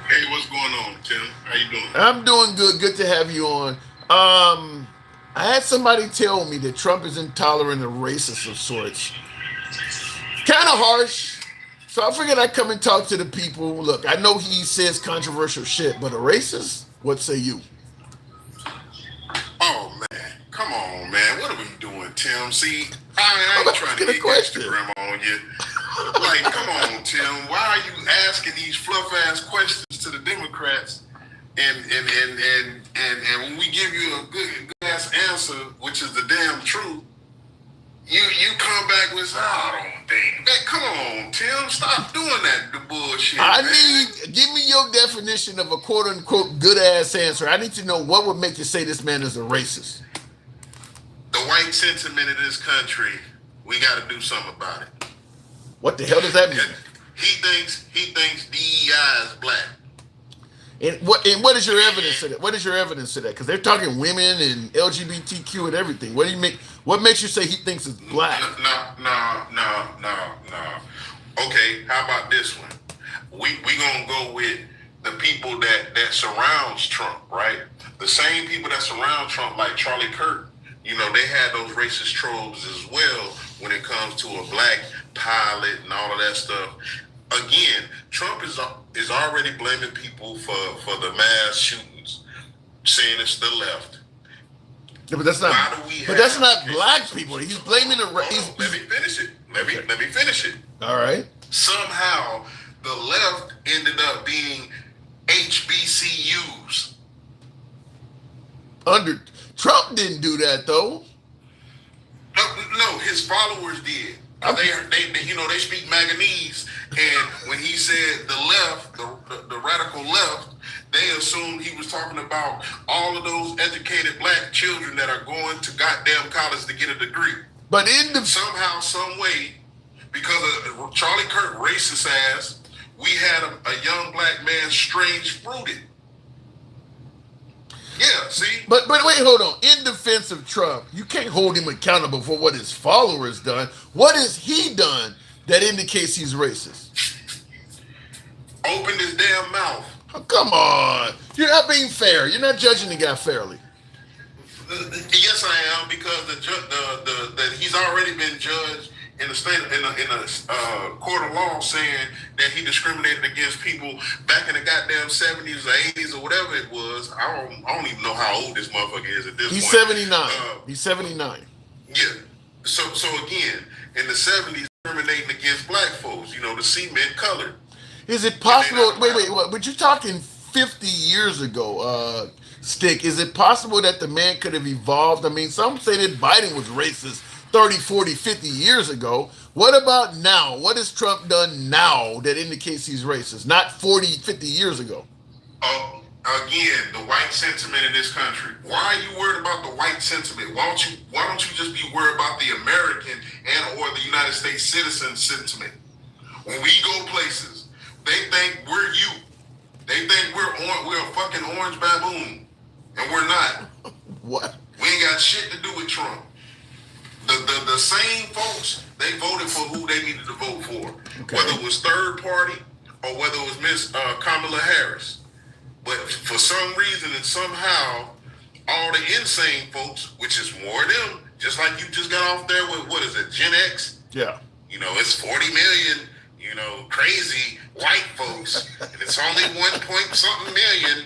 Hey, what's going on, Tim? How you doing? I'm doing good. Good to have you on. I had somebody tell me that Trump is intolerant and racist of sorts. Kind of harsh. So I figured I'd come and talk to the people. Look, I know he says controversial shit, but a racist? What say you? Oh, man. Come on, man. What are we doing, Tim? See, I ain't trying to get Instagram on you. Like, come on, Tim. Why are you asking these fluff-ass questions to the Democrats? And when we give you a good-ass answer, which is the damn truth, you come back with, I don't think. Man, come on, Tim. Stop doing that, the bullshit. Give me your definition of a quote-unquote good-ass answer. I need to know what would make you say this man is a racist. The white sentiment in this country, we got to do something about it. What the hell does that mean? He thinks DEI is black. And what is your evidence of that? What is your evidence of that? Because they're talking women and LGBTQ and everything. What makes you say he thinks it's black? No. Okay, how about this one? We gonna go with the people that surrounds Trump, right? The same people that surround Trump, like Charlie Kirk. You know, they had those racist trolls as well when it comes to a black pilot and all of that stuff. Again, Trump is already blaming people for the mass shootings, saying it's the left. Yeah, but that's not black people. He's blaming the race. Let me finish it. Let me finish it. All right. Somehow the left ended up being HBCUs. Trump didn't do that though. No, his followers did. They speak Maganese, and when he said the left, the radical left, they assumed he was talking about all of those educated black children that are going to goddamn college to get a degree. But somehow, some way, because of Charlie Kirk racist ass, we had a young black man strange fruited. Yeah, see? But wait, hold on. In defense of Trump, you can't hold him accountable for what his followers done. What has he done that indicates he's racist? Opened his damn mouth. Oh, come on. You're not being fair. You're not judging the guy fairly. Yes, I am, because that he's already been judged in a court of law saying that he discriminated against people back in the goddamn 70s or 80s or whatever it was. I don't even know how old this motherfucker is at this point. He's 79. He's 79. Yeah. So again, in the 70s, discriminating against black folks, the cement colored. Is it possible? Wait. But you're talking 50 years ago, Stick. Is it possible that the man could have evolved? I mean, some say that Biden was racist 30, 40, 50 years ago. What about now? What has Trump done now that indicates he's racist? Not 40, 50 years ago. Again, the white sentiment in this country. Why are you worried about the white sentiment? Why don't you just be worried about the American and or the United States citizen sentiment? When we go places, they think we're you. They think we're a fucking orange baboon, and we're not. What? We ain't got shit to do with Trump. The same folks, they voted for who they needed to vote for, whether it was third party or whether it was Miss Kamala Harris. But for some reason and somehow, all the insane folks, which is more of them, just like you just got off there with, what is it, Gen X? Yeah. You know, it's 40 million, you know, crazy white folks, and it's only 1 million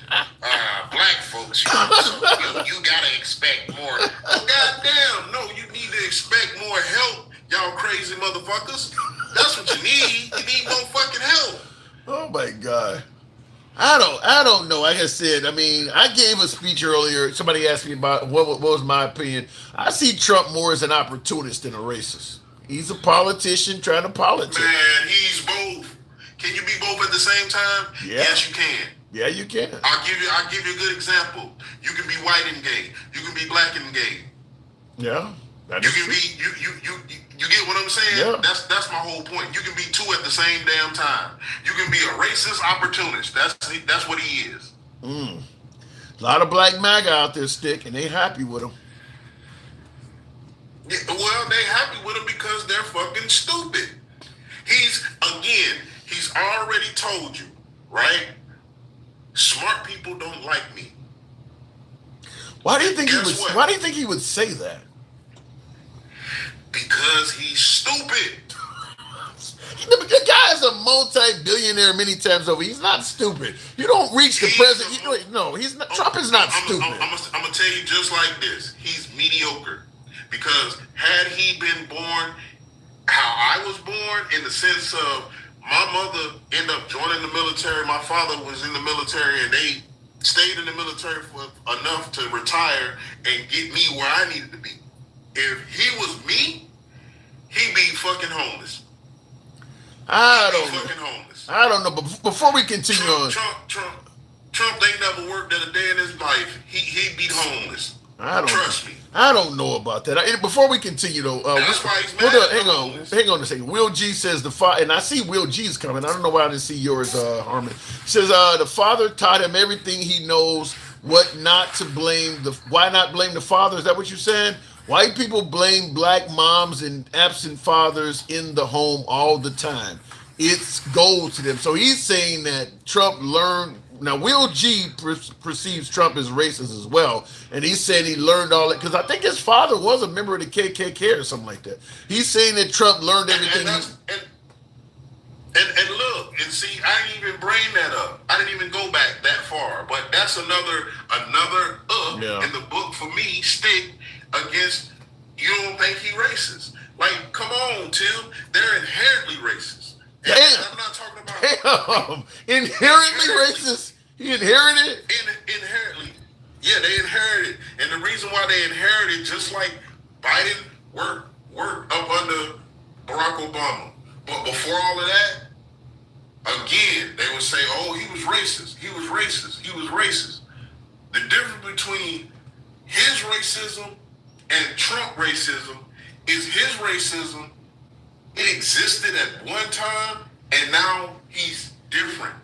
black folks. You know, so you gotta expect more. Oh, goddamn, no, you need to expect more help, y'all crazy motherfuckers. That's what you need. You need more fucking help. Oh my God. I don't know. Like I said, I mean, I gave a speech earlier. Somebody asked me about what was my opinion. I see Trump more as an opportunist than a racist. He's a politician trying to politic. Man, he's both. Can you be both at the same time? Yeah. Yes, you can. Yeah, you can. I'll give you a good example. You can be white and gay. You can be black and gay. Yeah. You can be you get what I'm saying? Yeah. That's my whole point. You can be two at the same damn time. You can be a racist opportunist. That's what he is. A lot of black MAGA out there, Stick, and they happy with him. Yeah, well, they happy with him because they're fucking stupid. He's already told you, right? Smart people don't like me. Why do you think he would say that? Because he's stupid. The guy is a multi-billionaire many times over. He's not stupid. You don't reach the president. No, he's not. Trump is not stupid. I'm gonna tell you just like this. He's mediocre. Because had he been born how I was born, in the sense of my mother ended up joining the military, my father was in the military, and they stayed in the military for enough to retire and get me where I needed to be. If he was me, he'd be fucking homeless. I don't know. But before we continue on, Trump ain't never worked at a day in his life. He'd be homeless. Trust me. I don't know about that. Before we continue, though, that's why he's mad. Hang on a second. Will G says and I see Will G's coming. I don't know why I didn't see yours, Harmon. He says the father taught him everything he knows. Why not blame the father? Is that what you said? White people blame black moms and absent fathers in the home all the time. It's gold to them. So he's saying that Trump learned. Now, Will G perceives Trump as racist as well. And he's saying he learned all that because I think his father was a member of the KKK or something like that. He's saying that Trump learned everything. And look, and see, I didn't even bring that up. I didn't even go back that far. But that's another in the book for me, Stick, against you don't think he racist. Like, come on, Tim. They're inherently racist. And I'm not talking about inherently racist. He inherited? Inherently. Yeah, they inherited. And the reason why they inherited, just like Biden worked up under Barack Obama. But before all of that, again, they would say, oh, he was racist. He was racist. He was racist. The difference between his racism and Trump racism is his racism, it existed at one time, and now he's different.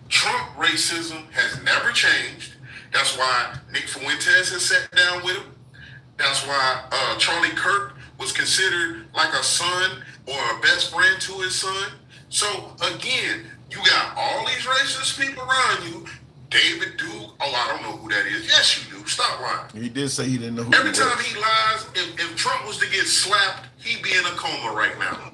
Trump racism has never changed. That's why Nick Fuentes has sat down with him. That's why Charlie Kirk was considered like a son or a best friend to his son. So again, you got all these racist people around you. David Duke, I don't know who that is. Yes, you do. Stop lying. He did say he didn't know who Every time he lies, if Trump was to get slapped, he'd be in a coma right now.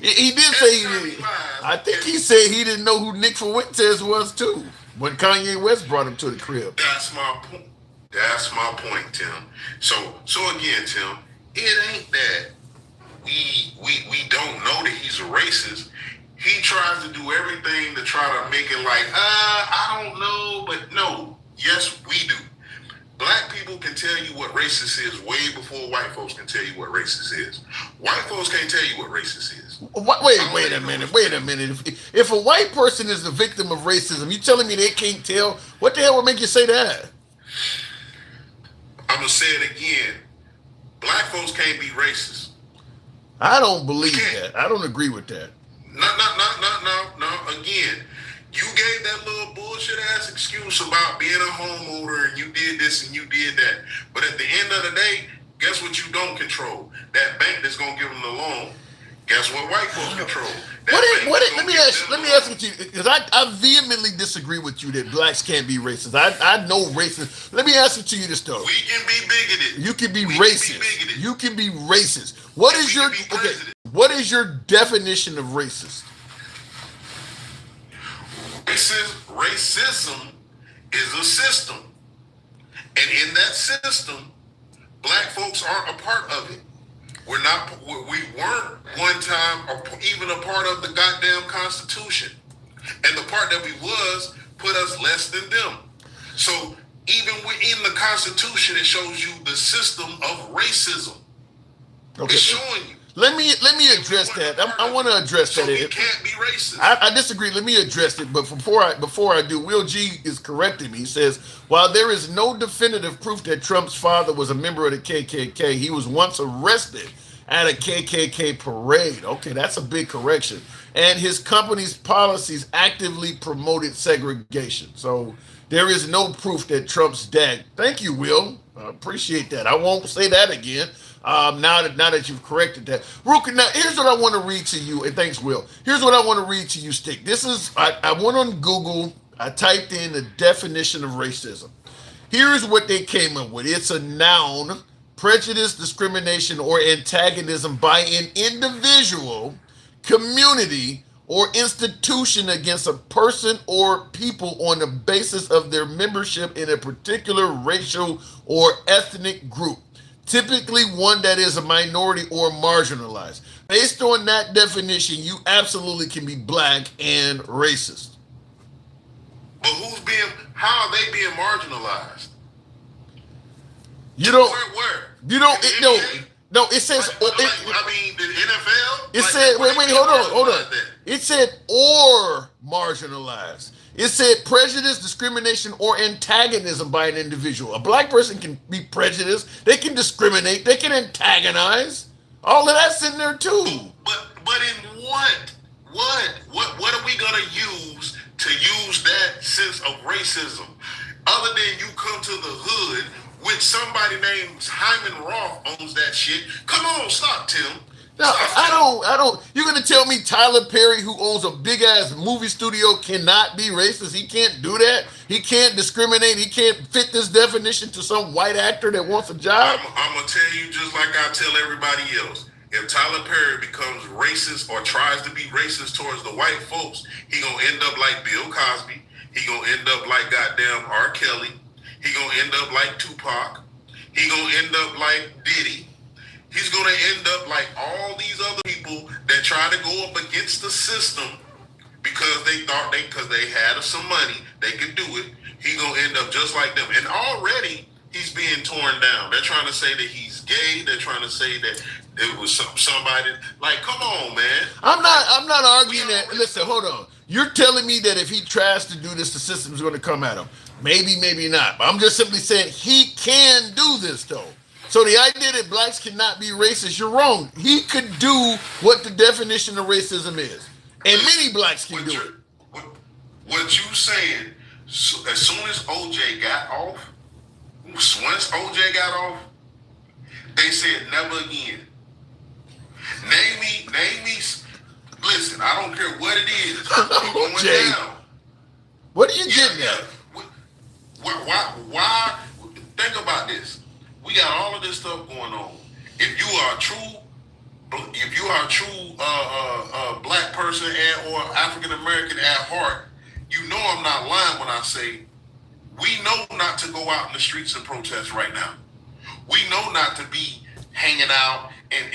He did say he didn't. I think he said he didn't know who Nick Fuentes was too when Kanye West brought him to the crib. That's my point. That's my point, Tim. So again, Tim, it ain't that we don't know that he's a racist. He tries to do everything to try to make it like, I don't know, but no. Yes, we do. Black people can tell you what racist is way before white folks can tell you what racist is. White folks can't tell you what racist is. Wait a minute. If a white person is the victim of racism, you telling me they can't tell? What the hell would make you say that? I'm going to say it again. Black folks can't be racist. I don't believe that. I don't agree with that. No. Again, You gave that little bullshit ass excuse about being a homeowner and you did this and you did that. But at the end of the day, guess what you don't control? That bank that's gonna give them the loan. Guess what white folks control? Let me ask you, because I vehemently disagree with you that blacks can't be racist. I know racist. Let me ask it to you this though. We can be bigoted. You can be racist. You can be racist. What is your definition of racist? Racism is a system, and in that system, black folks aren't a part of it. We weren't one time even a part of the goddamn Constitution, and the part that we was put us less than them. So even within the Constitution, it shows you the system of racism. Okay. It's showing you. Let me address that. I want to address that. So we can't be racist. I disagree. Let me address it. But before I do, Will G is correcting me. He says, while there is no definitive proof that Trump's father was a member of the KKK, he was once arrested at a KKK parade. Okay, that's a big correction. And his company's policies actively promoted segregation. So there is no proof that Trump's dad. Thank you, Will. I appreciate that. I won't say that again. Now that you've corrected that. Ruka, now here's what I want to read to you, and thanks, Will. Here's what I want to read to you, Stick. This is, I went on Google, I typed in the definition of racism. Here's what they came up with. It's a noun, prejudice, discrimination, or antagonism by an individual, community, or institution against a person or people on the basis of their membership in a particular racial or ethnic group. Typically one that is a minority or marginalized. Based on that definition, you absolutely can be black and racist. But how are they being marginalized? You don't, where? You don't, no, it says, the NFL? It said, wait, hold on. It said, or marginalized. It said prejudice, discrimination, or antagonism by an individual. A black person can be prejudiced. They can discriminate. They can antagonize. All of that's in there too. But in what? What are we gonna use to use that sense of racism? Other than you come to the hood, which somebody named Hyman Roth owns that shit. Come on, stop, Tim. No, I don't. You're gonna tell me Tyler Perry, who owns a big ass movie studio, cannot be racist? He can't do that. He can't discriminate. He can't fit this definition to some white actor that wants a job. I'm gonna tell you just like I tell everybody else. If Tyler Perry becomes racist or tries to be racist towards the white folks, he gonna end up like Bill Cosby. He gonna end up like goddamn R. Kelly. He gonna end up like Tupac. He gonna end up like Diddy. He's going to end up like all these other people that try to go up against the system because they thought because they had some money, they could do it. He's going to end up just like them. And already he's being torn down. They're trying to say that he's gay. They're trying to say that it was somebody. Like, come on, man. I'm not arguing that. Listen, hold on. You're telling me that if he tries to do this, the system's going to come at him. Maybe, maybe not. But I'm just simply saying he can do this, though. So the idea that blacks cannot be racist, you're wrong. He could do what the definition of racism is. And many blacks can do it. What you saying, as soon as OJ got off, they said never again. Name me, listen, I don't care what it is. Going down. What are you getting at? Why? Think about this. We got all of this stuff going on. If you are a true black person or African American at heart, you know I'm not lying when I say we know not to go out in the streets and protest right now. We know not to be hanging out and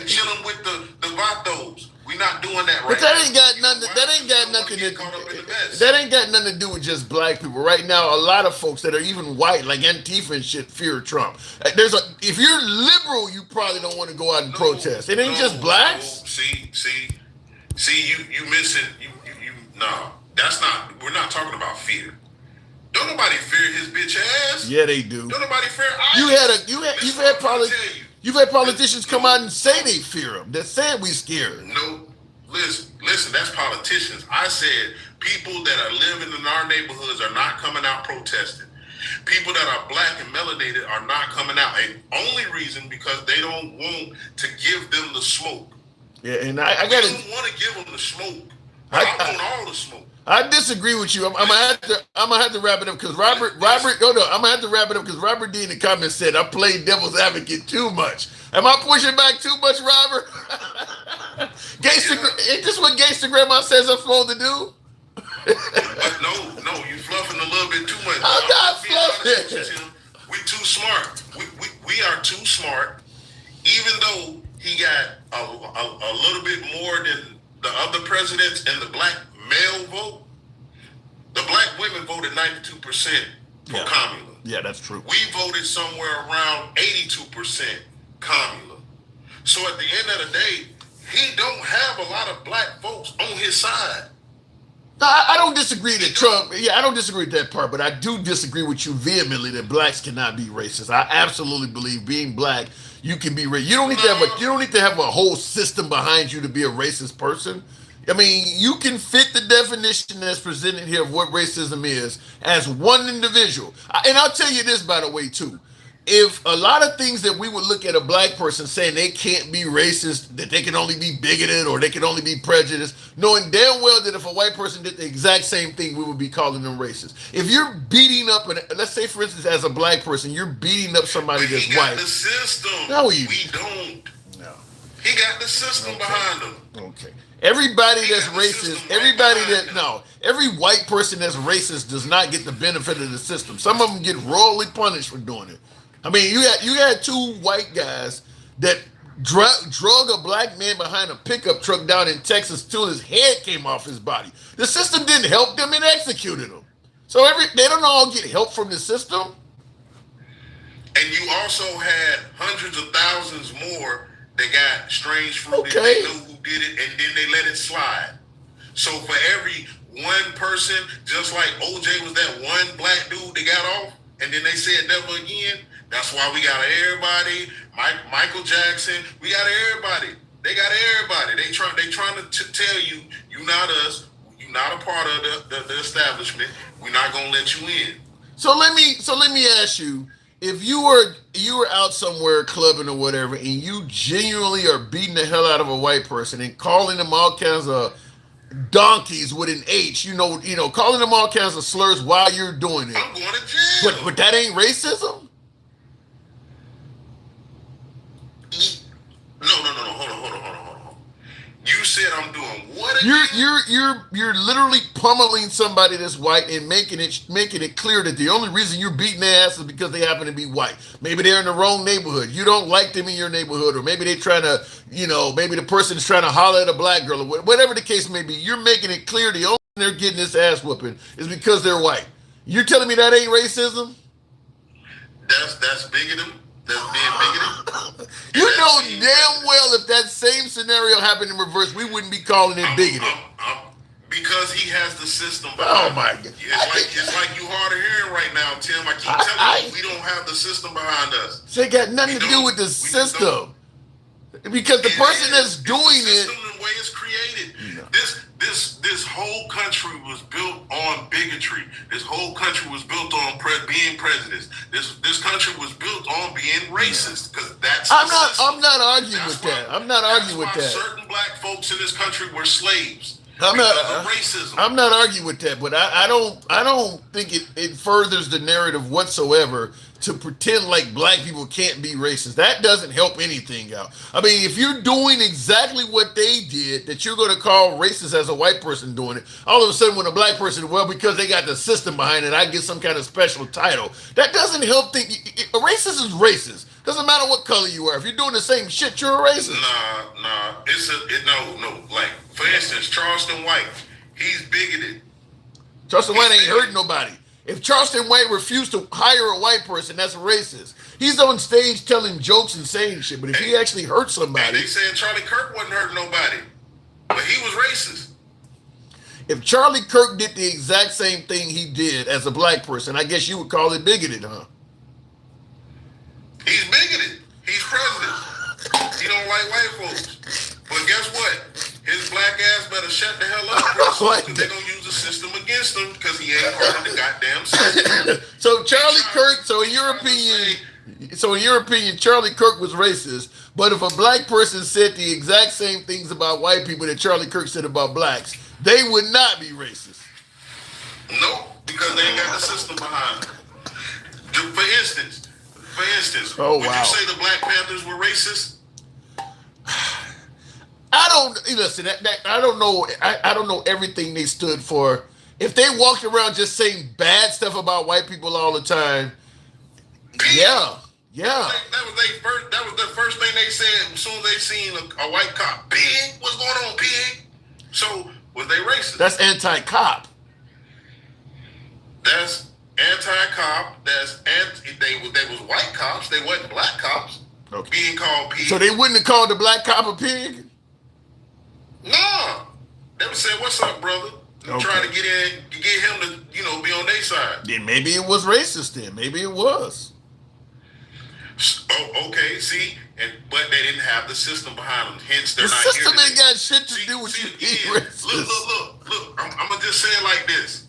chilling with the vatos. We not doing that right now. But that ain't got nothing to do with just black people. Right now, a lot of folks that are even white, like Antifa and shit, fear Trump. If you're liberal, you probably don't want to go out and protest. It ain't just blacks. See, you missing. No, that's not. We're not talking about fear. Don't nobody fear his bitch ass. Yeah, they do. Don't nobody fear. You've had politicians come out and say they fear him. That said we scared. No, listen, that's politicians. I said people that are living in our neighborhoods are not coming out protesting. People that are black and melanated are not coming out. And only reason because they don't want to give them the smoke. Yeah, and I got to want to give them the smoke. I want all the smoke. I disagree with you. I'm gonna have to wrap it up because Robert. I'm gonna have to wrap it up because Robert D in the comments said I played devil's advocate too much. Am I pushing back too much, Robert? Is this what Gangsta Grandma says I'm supposed to do? But no, you fluffing a little bit too much. I'm not fluffing. We're too smart. We are too smart. Even though he got a little bit more than the other presidents and the black male vote, the black women voted 92% for Kamala. Yeah, that's true. We voted somewhere around 82% Kamala. So at the end of the day, he don't have a lot of black folks on his side. No, I don't disagree that Trump. Yeah, I don't disagree with that part, but I do disagree with you vehemently that blacks cannot be racist. I absolutely believe being black, you can be racist. You don't need to have a whole system behind you to be a racist person. I mean, you can fit the definition that's presented here of what racism is as one individual. And I'll tell you this, by the way, too. If a lot of things that we would look at a black person saying they can't be racist, that they can only be bigoted or they can only be prejudiced, knowing damn well that if a white person did the exact same thing, we would be calling them racist. If you're beating up, let's say, for instance, as a black person, you're beating up somebody that's white. He got the system. No, we don't. No. He got the system behind him. Okay. Everybody that's racist, every white person that's racist does not get the benefit of the system. Some of them get royally punished for doing it. I mean, you had two white guys that drug a black man behind a pickup truck down in Texas till his head came off his body. The system didn't help them, it executed them. So they don't all get help from the system. And you also had hundreds of thousands more that got strange fruit and they knew who did it and then they let it slide. So for every one person, just like OJ was that one black dude that got off and then they said never again, that's why we got everybody, Michael Jackson, we got everybody. They got everybody. They trying to tell you, you not us, you not a part of the establishment. We're not gonna let you in. So let me ask you, if you were out somewhere clubbing or whatever, and you genuinely are beating the hell out of a white person and calling them all kinds of donkeys with an H, calling them all kinds of slurs while you're doing it. I'm going to jail. But that ain't racism? No. Hold on. You said I'm doing what again? You're literally pummeling somebody that's white and making it clear that the only reason you're beating their ass is because they happen to be white. Maybe they're in the wrong neighborhood. You don't like them in your neighborhood, or maybe they're trying to, maybe the person is trying to holler at a black girl, or whatever the case may be. You're making it clear the only reason they're getting this ass whooping is because they're white. You're telling me that ain't racism? That's bigoted. That's being bigoted. You know damn well if that same scenario happened in reverse, we wouldn't be calling it bigoted. Because he has the system behind him. My God. It's like you hard of hearing right now, Tim. I keep telling you, we don't have the system behind us. So it got nothing to do with the system. Because the person that's doing it. The way it's created. This whole country was built on bigotry. This whole country was built on being prejudiced. This country was built on being racist. Because that's I'm not arguing with that. I'm not arguing with that. Certain black folks in this country were slaves. I'm racism. I'm not arguing with that, but I don't think it furthers the narrative whatsoever to pretend like black people can't be racist. That doesn't help anything out. I mean, if you're doing exactly what they did, that you're going to call racist as a white person doing it, all of a sudden when a black person, because they got the system behind it, I get some kind of special title. That doesn't help think. A racist is racist. Doesn't matter what color you are. If you're doing the same shit, you're a racist. Nah. No. Like, for instance, Charleston White, he's bigoted. Charleston White ain't hurting nobody. If Charleston White refused to hire a white person, that's racist. He's on stage telling jokes and saying shit, but if he actually hurt somebody... They said Charlie Kirk wasn't hurting nobody, but he was racist. If Charlie Kirk did the exact same thing he did as a black person, I guess you would call it bigoted, huh? He's bigoted. He's president. He don't like white folks. But guess what? His black ass better shut the hell up, because they're gonna use the system against him because he ain't part of the goddamn system. So Charlie Kirk, so in your opinion, Charlie Kirk was racist. But if a black person said the exact same things about white people that Charlie Kirk said about blacks, they would not be racist. Nope, because they ain't got the system behind them. For instance, would you say the Black Panthers were racist? I don't listen. I don't know. I don't know everything they stood for. If they walked around just saying bad stuff about white people all the time, yeah. That was the first thing they said as soon as they seen a white cop. Pig, what's going on, pig? So was they racist? That's anti-cop. That's anti-cop. They was white cops. They wasn't black cops. Okay. Being called pig. So they wouldn't have called the black cop a pig? No. They would say, "What's up, brother?" Okay. Trying to get him to, be on their side. Then maybe it was racist then. Maybe it was. Oh, okay, see? But they didn't have the system behind them. Hence, they're The not system here ain't got shit to do with you being racist. Look. I'm going to just say it like this.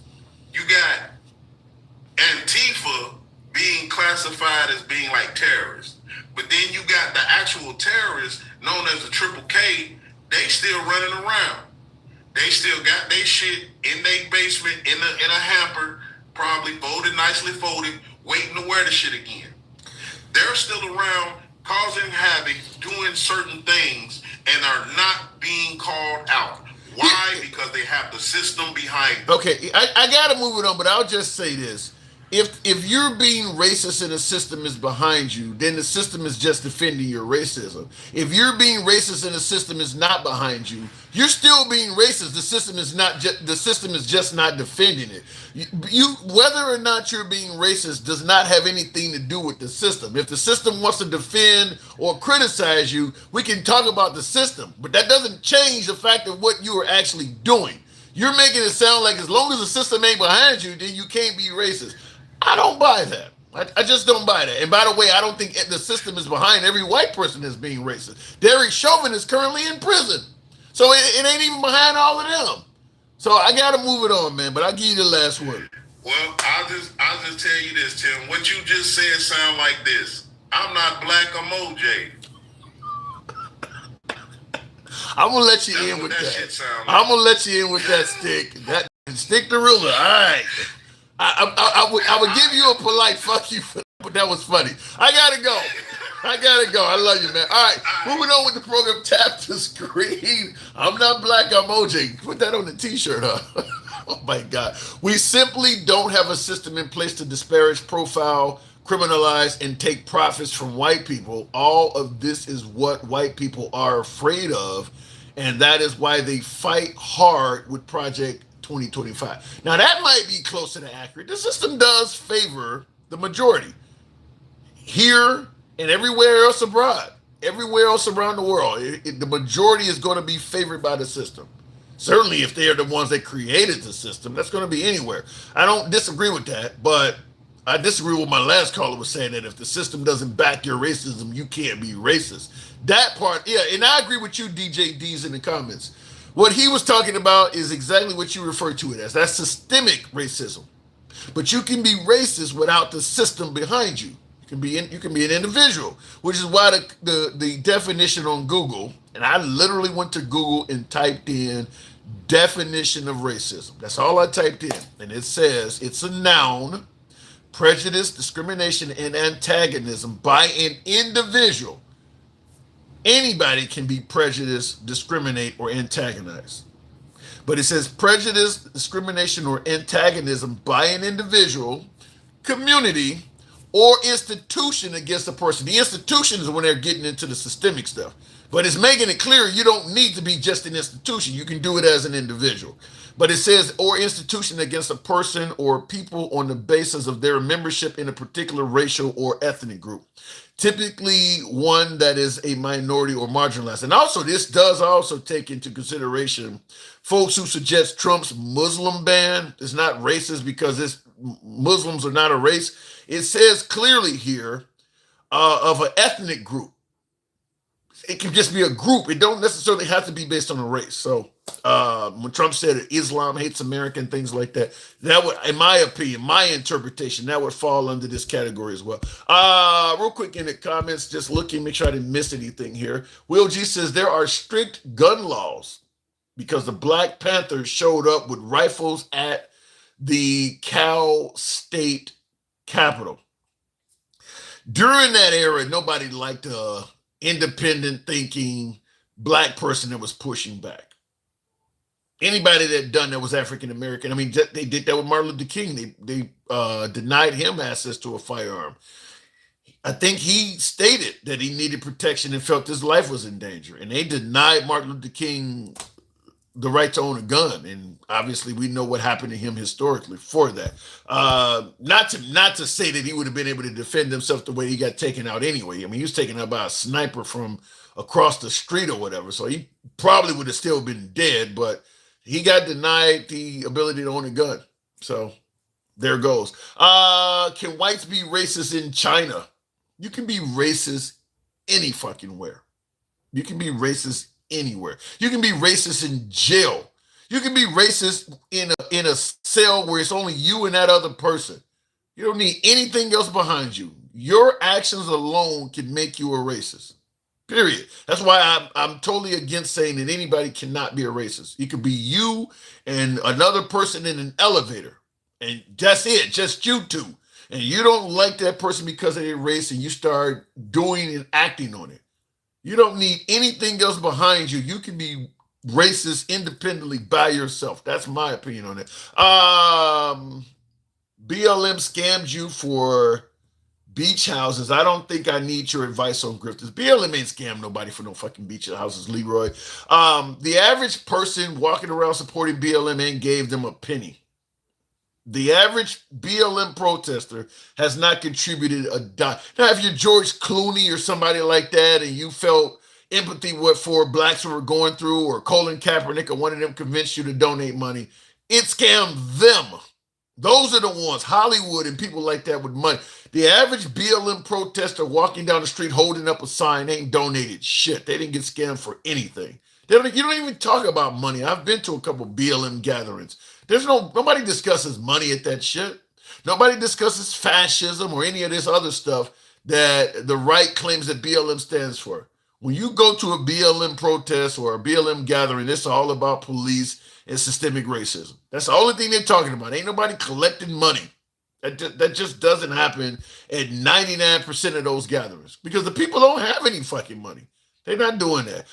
You got Antifa being classified as being like terrorists. But then you got the actual terrorists known as the Triple K. They still running around. They still got their shit in their basement in a hamper, probably nicely folded, waiting to wear the shit again. They're still around causing havoc, doing certain things, and are not being called out. Why? Because they have the system behind them. Okay, I gotta move it on, but I'll just say this. If you're being racist and the system is behind you, then the system is just defending your racism. If you're being racist and the system is not behind you, you're still being racist. The system is just not defending it. You whether or not you're being racist does not have anything to do with the system. If the system wants to defend or criticize you, we can talk about the system, but that doesn't change the fact of what you are actually doing. You're making it sound like as long as the system ain't behind you, then you can't be racist. I don't buy that. I just don't buy that. And by the way, I don't think the system is behind every white person that's being racist. Derek Chauvin is currently in prison. So it ain't even behind all of them. So I got to move it on, man. But I'll give you the last word. Well, I'll just tell you this, Tim. What you just said sound like this. I'm not black, I'm OJ. I'm going to let you in with that. I'm going to let you in with that stick. That stick the ruler. All right. I would give you a polite fuck you for that, but that was funny. I gotta go. I love you, man. All right, moving on with the program. Tap the screen. I'm not black, I'm OJ. Put that on the t-shirt, huh? Oh my God. We simply don't have a system in place to disparage, profile, criminalize, and take profits from white people. All of this is what white people are afraid of, and that is why they fight hard with Project 2025. Now that might be closer to accurate. The system does favor the majority here and everywhere else abroad, everywhere else around the world. The majority is going to be favored by the system. Certainly, if they are the ones that created the system, that's going to be anywhere. I don't disagree with that, but I disagree with my last caller was saying that if the system doesn't back your racism, you can't be racist. That part, yeah, and I agree with you, DJ D's in the comments. What he was talking about is exactly what you refer to it as. That's systemic racism. But you can be racist without the system behind you. You can be an individual, which is why the definition on Google, and I literally went to Google and typed in definition of racism. That's all I typed in. And it says it's a noun, prejudice, discrimination, and antagonism by an individual. Anybody can be prejudiced, discriminate, or antagonize. But it says prejudice, discrimination, or antagonism by an individual, community, or institution against a person. The institution is when they're getting into the systemic stuff. But it's making it clear you don't need to be just an institution. You can do it as an individual. But it says, or institution against a person or people on the basis of their membership in a particular racial or ethnic group. Typically one that is a minority or marginalized. And also, this does also take into consideration folks who suggest Trump's Muslim ban is not racist because Muslims are not a race. It says clearly here of an ethnic group. It can just be a group. It don't necessarily have to be based on a race. So when Trump said Islam hates America and things like that, that would, in my opinion, my interpretation, that would fall under this category as well. Real quick in the comments, just looking, make sure I didn't miss anything here. Will G says there are strict gun laws because the Black Panthers showed up with rifles at the Cal State Capitol. During that era, nobody liked independent thinking Black person that was pushing back. Anybody that done that was African American. I mean, they did that with Martin Luther King. They denied him access to a firearm. I think he stated that he needed protection and felt his life was in danger. And they denied Martin Luther King the right to own a gun. And obviously we know what happened to him historically for that. Not to say that he would have been able to defend himself the way he got taken out anyway. I mean, he was taken out by a sniper from across the street or whatever. So he probably would have still been dead, but he got denied the ability to own a gun. So there goes. Can whites be racist in China? You can be racist any fucking where. You can be racist anywhere. You can be racist in jail. You can be racist in a cell where it's only you and that other person. You don't need anything else behind you. Your actions alone can make you a racist. Period. That's why I'm totally against saying that anybody cannot be a racist. It could be you and another person in an elevator, and that's it, just you two. And you don't like that person because of their race, and you start doing and acting on it. You don't need anything else behind you. You can be racist independently by yourself. That's my opinion on it. BLM scammed you for beach houses. I don't think I need your advice on grifters. BLM ain't scammed nobody for no fucking beach houses, Leroy. The average person walking around supporting BLM ain't gave them a penny. The average BLM protester has not contributed a dime. Now, if you're George Clooney or somebody like that and you felt empathy for blacks who were going through, or Colin Kaepernick or one of them convinced you to donate money, it scammed them. Those are the ones, Hollywood and people like that with money. The average BLM protester walking down the street holding up a sign ain't donated shit. They didn't get scammed for anything. You don't even talk about money. I've been to a couple BLM gatherings. Nobody discusses money at that shit. Nobody discusses fascism or any of this other stuff that the right claims that BLM stands for. When you go to a BLM protest or a BLM gathering, it's all about police and systemic racism. That's the only thing they're talking about. Ain't nobody collecting money. That just doesn't happen at 99% of those gatherings because the people don't have any fucking money. They're not doing that.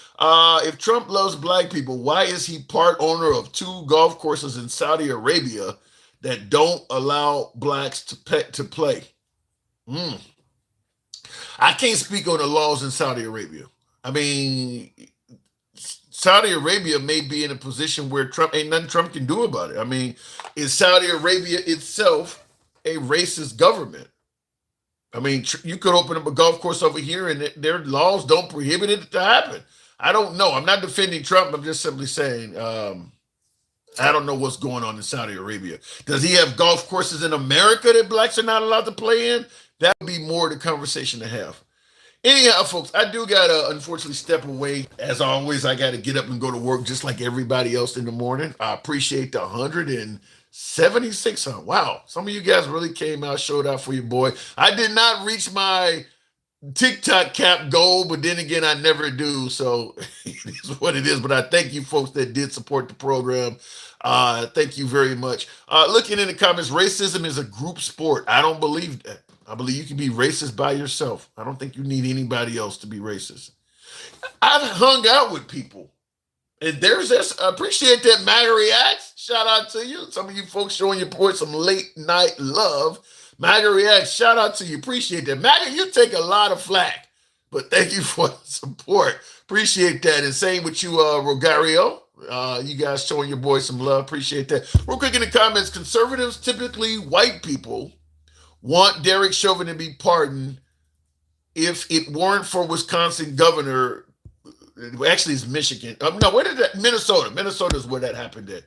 If Trump loves black people, why is he part owner of 2 golf courses in Saudi Arabia that don't allow blacks to play? I can't speak on the laws in Saudi Arabia. I mean, Saudi Arabia may be in a position where ain't nothing Trump can do about it. I mean, is Saudi Arabia itself a racist government? I mean, you could open up a golf course over here and their laws don't prohibit it to happen. I don't know. I'm not defending Trump. I'm just simply saying I don't know what's going on in Saudi Arabia. Does he have golf courses in America that blacks are not allowed to play in? That would be more the conversation to have. Anyhow, folks, I do got to unfortunately step away. As always, I got to get up and go to work just like everybody else in the morning. I appreciate the 176. Wow, some of you guys really came out, showed out for your boy. I did not reach my TikTok cap goal, but then again, I never do. So it is what it is. But I thank you folks that did support the program. Thank you very much. Looking in the comments, racism is a group sport. I don't believe that. I believe you can be racist by yourself. I don't think you need anybody else to be racist. I've hung out with people. And there's this, I appreciate that MAGA Reacts. Shout out to you. Some of you folks showing your boy some late night love. MAGA Reacts, shout out to you. Appreciate that. MAGA, you take a lot of flack, but thank you for the support. Appreciate that. And same with you, Rogario. You guys showing your boy some love. Appreciate that. Real quick in the comments, conservatives, typically white people, want Derek Chauvin to be pardoned if it weren't for Wisconsin governor. Actually, it's Michigan. No, where did that? Minnesota. Minnesota is where that happened at.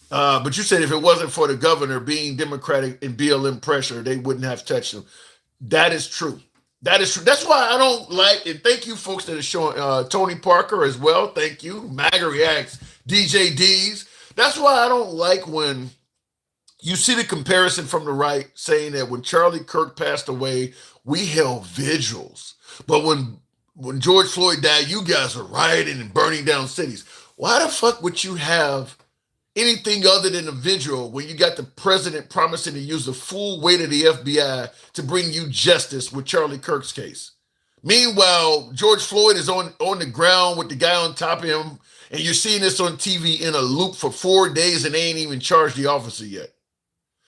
But you said if it wasn't for the governor being Democratic and BLM pressure, they wouldn't have touched him. That is true. That is true. That's why I don't like, and thank you folks that are showing Tony Parker as well. Thank you. MAGA Reacts, DJ D's. That's why I don't like when you see the comparison from the right saying that when Charlie Kirk passed away, we held vigils. But when George Floyd died, you guys are rioting and burning down cities. Why the fuck would you have anything other than a vigil when you got the president promising to use the full weight of the FBI to bring you justice with Charlie Kirk's case? Meanwhile, George Floyd is on the ground with the guy on top of him, and you're seeing this on TV in a loop for 4 days and they ain't even charged the officer yet.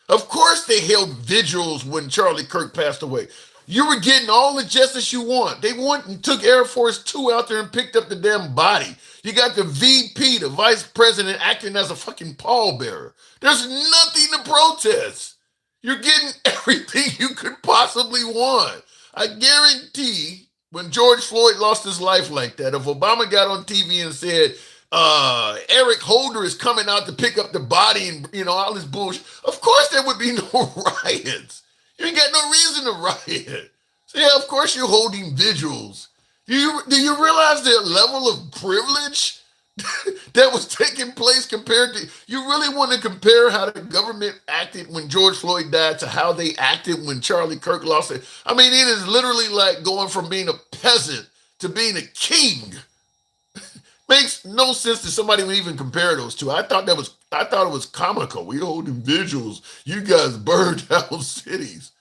Of course they held vigils when Charlie Kirk passed away. You were getting all the justice you want. They went and took Air Force 2 out there and picked up the damn body. You got the VP, the vice president, acting as a fucking pallbearer. There's nothing to protest. You're getting everything you could possibly want. I guarantee when George Floyd lost his life like that, if Obama got on TV and said, Eric Holder is coming out to pick up the body and, all this bullshit, of course there would be no riots. You ain't got no reason to riot. So yeah, of course you're holding vigils. Do you realize the level of privilege that was taking place compared to, you really want to compare how the government acted when George Floyd died to how they acted when Charlie Kirk lost it? I mean, it is literally like going from being a peasant to being a king. Makes no sense that somebody would even compare those two. I thought it was comical. We holding vigils. You guys burned down cities.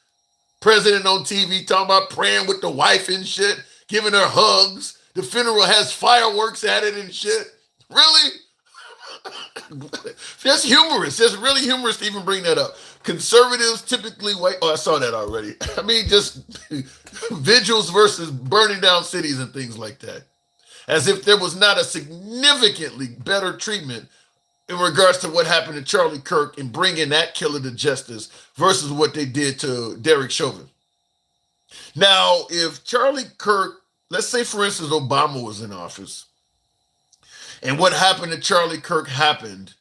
President on TV talking about praying with the wife and shit, giving her hugs. The funeral has fireworks at it and shit. Really? That's humorous. That's really humorous to even bring that up. Conservatives typically wait. Oh, I saw that already. I mean, just vigils versus burning down cities and things like that. As if there was not a significantly better treatment in regards to what happened to Charlie Kirk and bringing that killer to justice versus what they did to Derek Chauvin. Now, if Charlie Kirk, let's say, for instance, Obama was in office, and what happened to Charlie Kirk happened,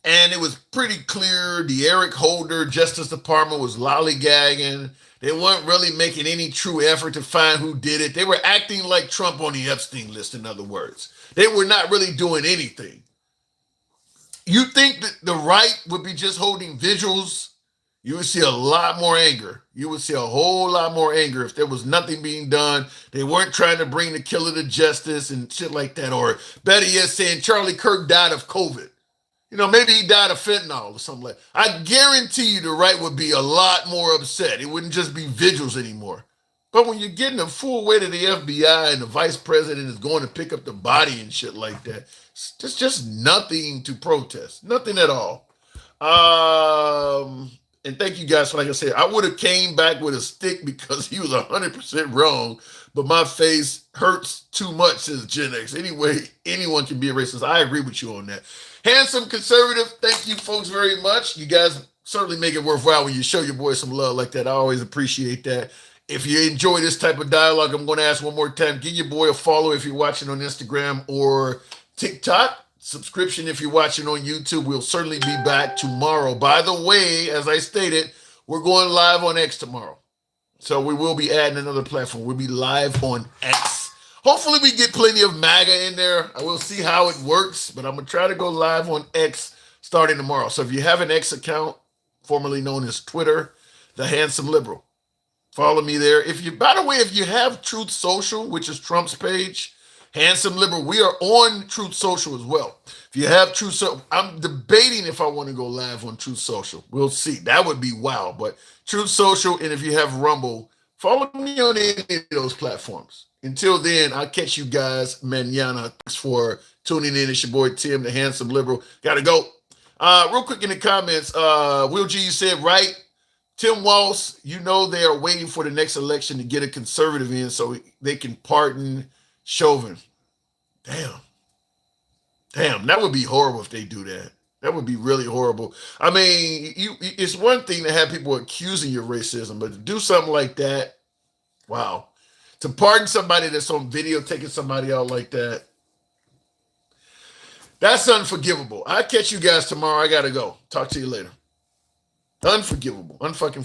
and it was pretty clear the Eric Holder Justice Department was lollygagging. They weren't really making any true effort to find who did it. They were acting like Trump on the Epstein list, in other words. They were not really doing anything. You think that the right would be just holding vigils? You would see a lot more anger. You would see a whole lot more anger if there was nothing being done. They weren't trying to bring the killer to justice and shit like that. Or better yet, saying Charlie Kirk died of COVID. Maybe he died of fentanyl or something like that. I guarantee you the right would be a lot more upset. It wouldn't just be vigils anymore. But when you're getting the full weight of the FBI and the vice president is going to pick up the body and shit like that, it's just nothing to protest. Nothing at all. And thank you guys for, like I said, I would have came back with a stick because he was 100% wrong, but my face hurts too much, says Gen X. Anyway, anyone can be a racist. I agree with you on that. Handsome Conservative, thank you folks very much. You guys certainly make it worthwhile when you show your boy some love like that. I always appreciate that. If you enjoy this type of dialogue, I'm going to ask one more time, give your boy a follow if you're watching on Instagram or TikTok. Subscription if you're watching on YouTube. We'll certainly be back tomorrow. By the way, as I stated, we're going live on X tomorrow. So we will be adding another platform. We'll be live on X. Hopefully we get plenty of MAGA in there. I will see how it works, but I'm going to try to go live on X starting tomorrow. So if you have an X account, formerly known as Twitter, The Handsome Liberal, follow me there. By the way, if you have Truth Social, which is Trump's page, Handsome Liberal, we are on Truth Social as well. If you have Truth Social, I'm debating if I want to go live on Truth Social. We'll see. That would be wow. But Truth Social, and if you have Rumble, follow me on any of those platforms. Until then, I'll catch you guys mañana. Thanks for tuning in. It's your boy Tim, the Handsome Liberal. Gotta go. Real quick in the comments, Will G, you said right. Tim Walz, they are waiting for the next election to get a conservative in so they can pardon Chauvin. Damn, that would be horrible if they do that. That would be really horrible. I mean, it's one thing to have people accusing you of racism, but to do something like that, wow. To pardon somebody that's on video taking somebody out like that, that's unforgivable. I'll catch you guys tomorrow. I gotta go. Talk to you later. Unforgivable. Unfucking forgivable.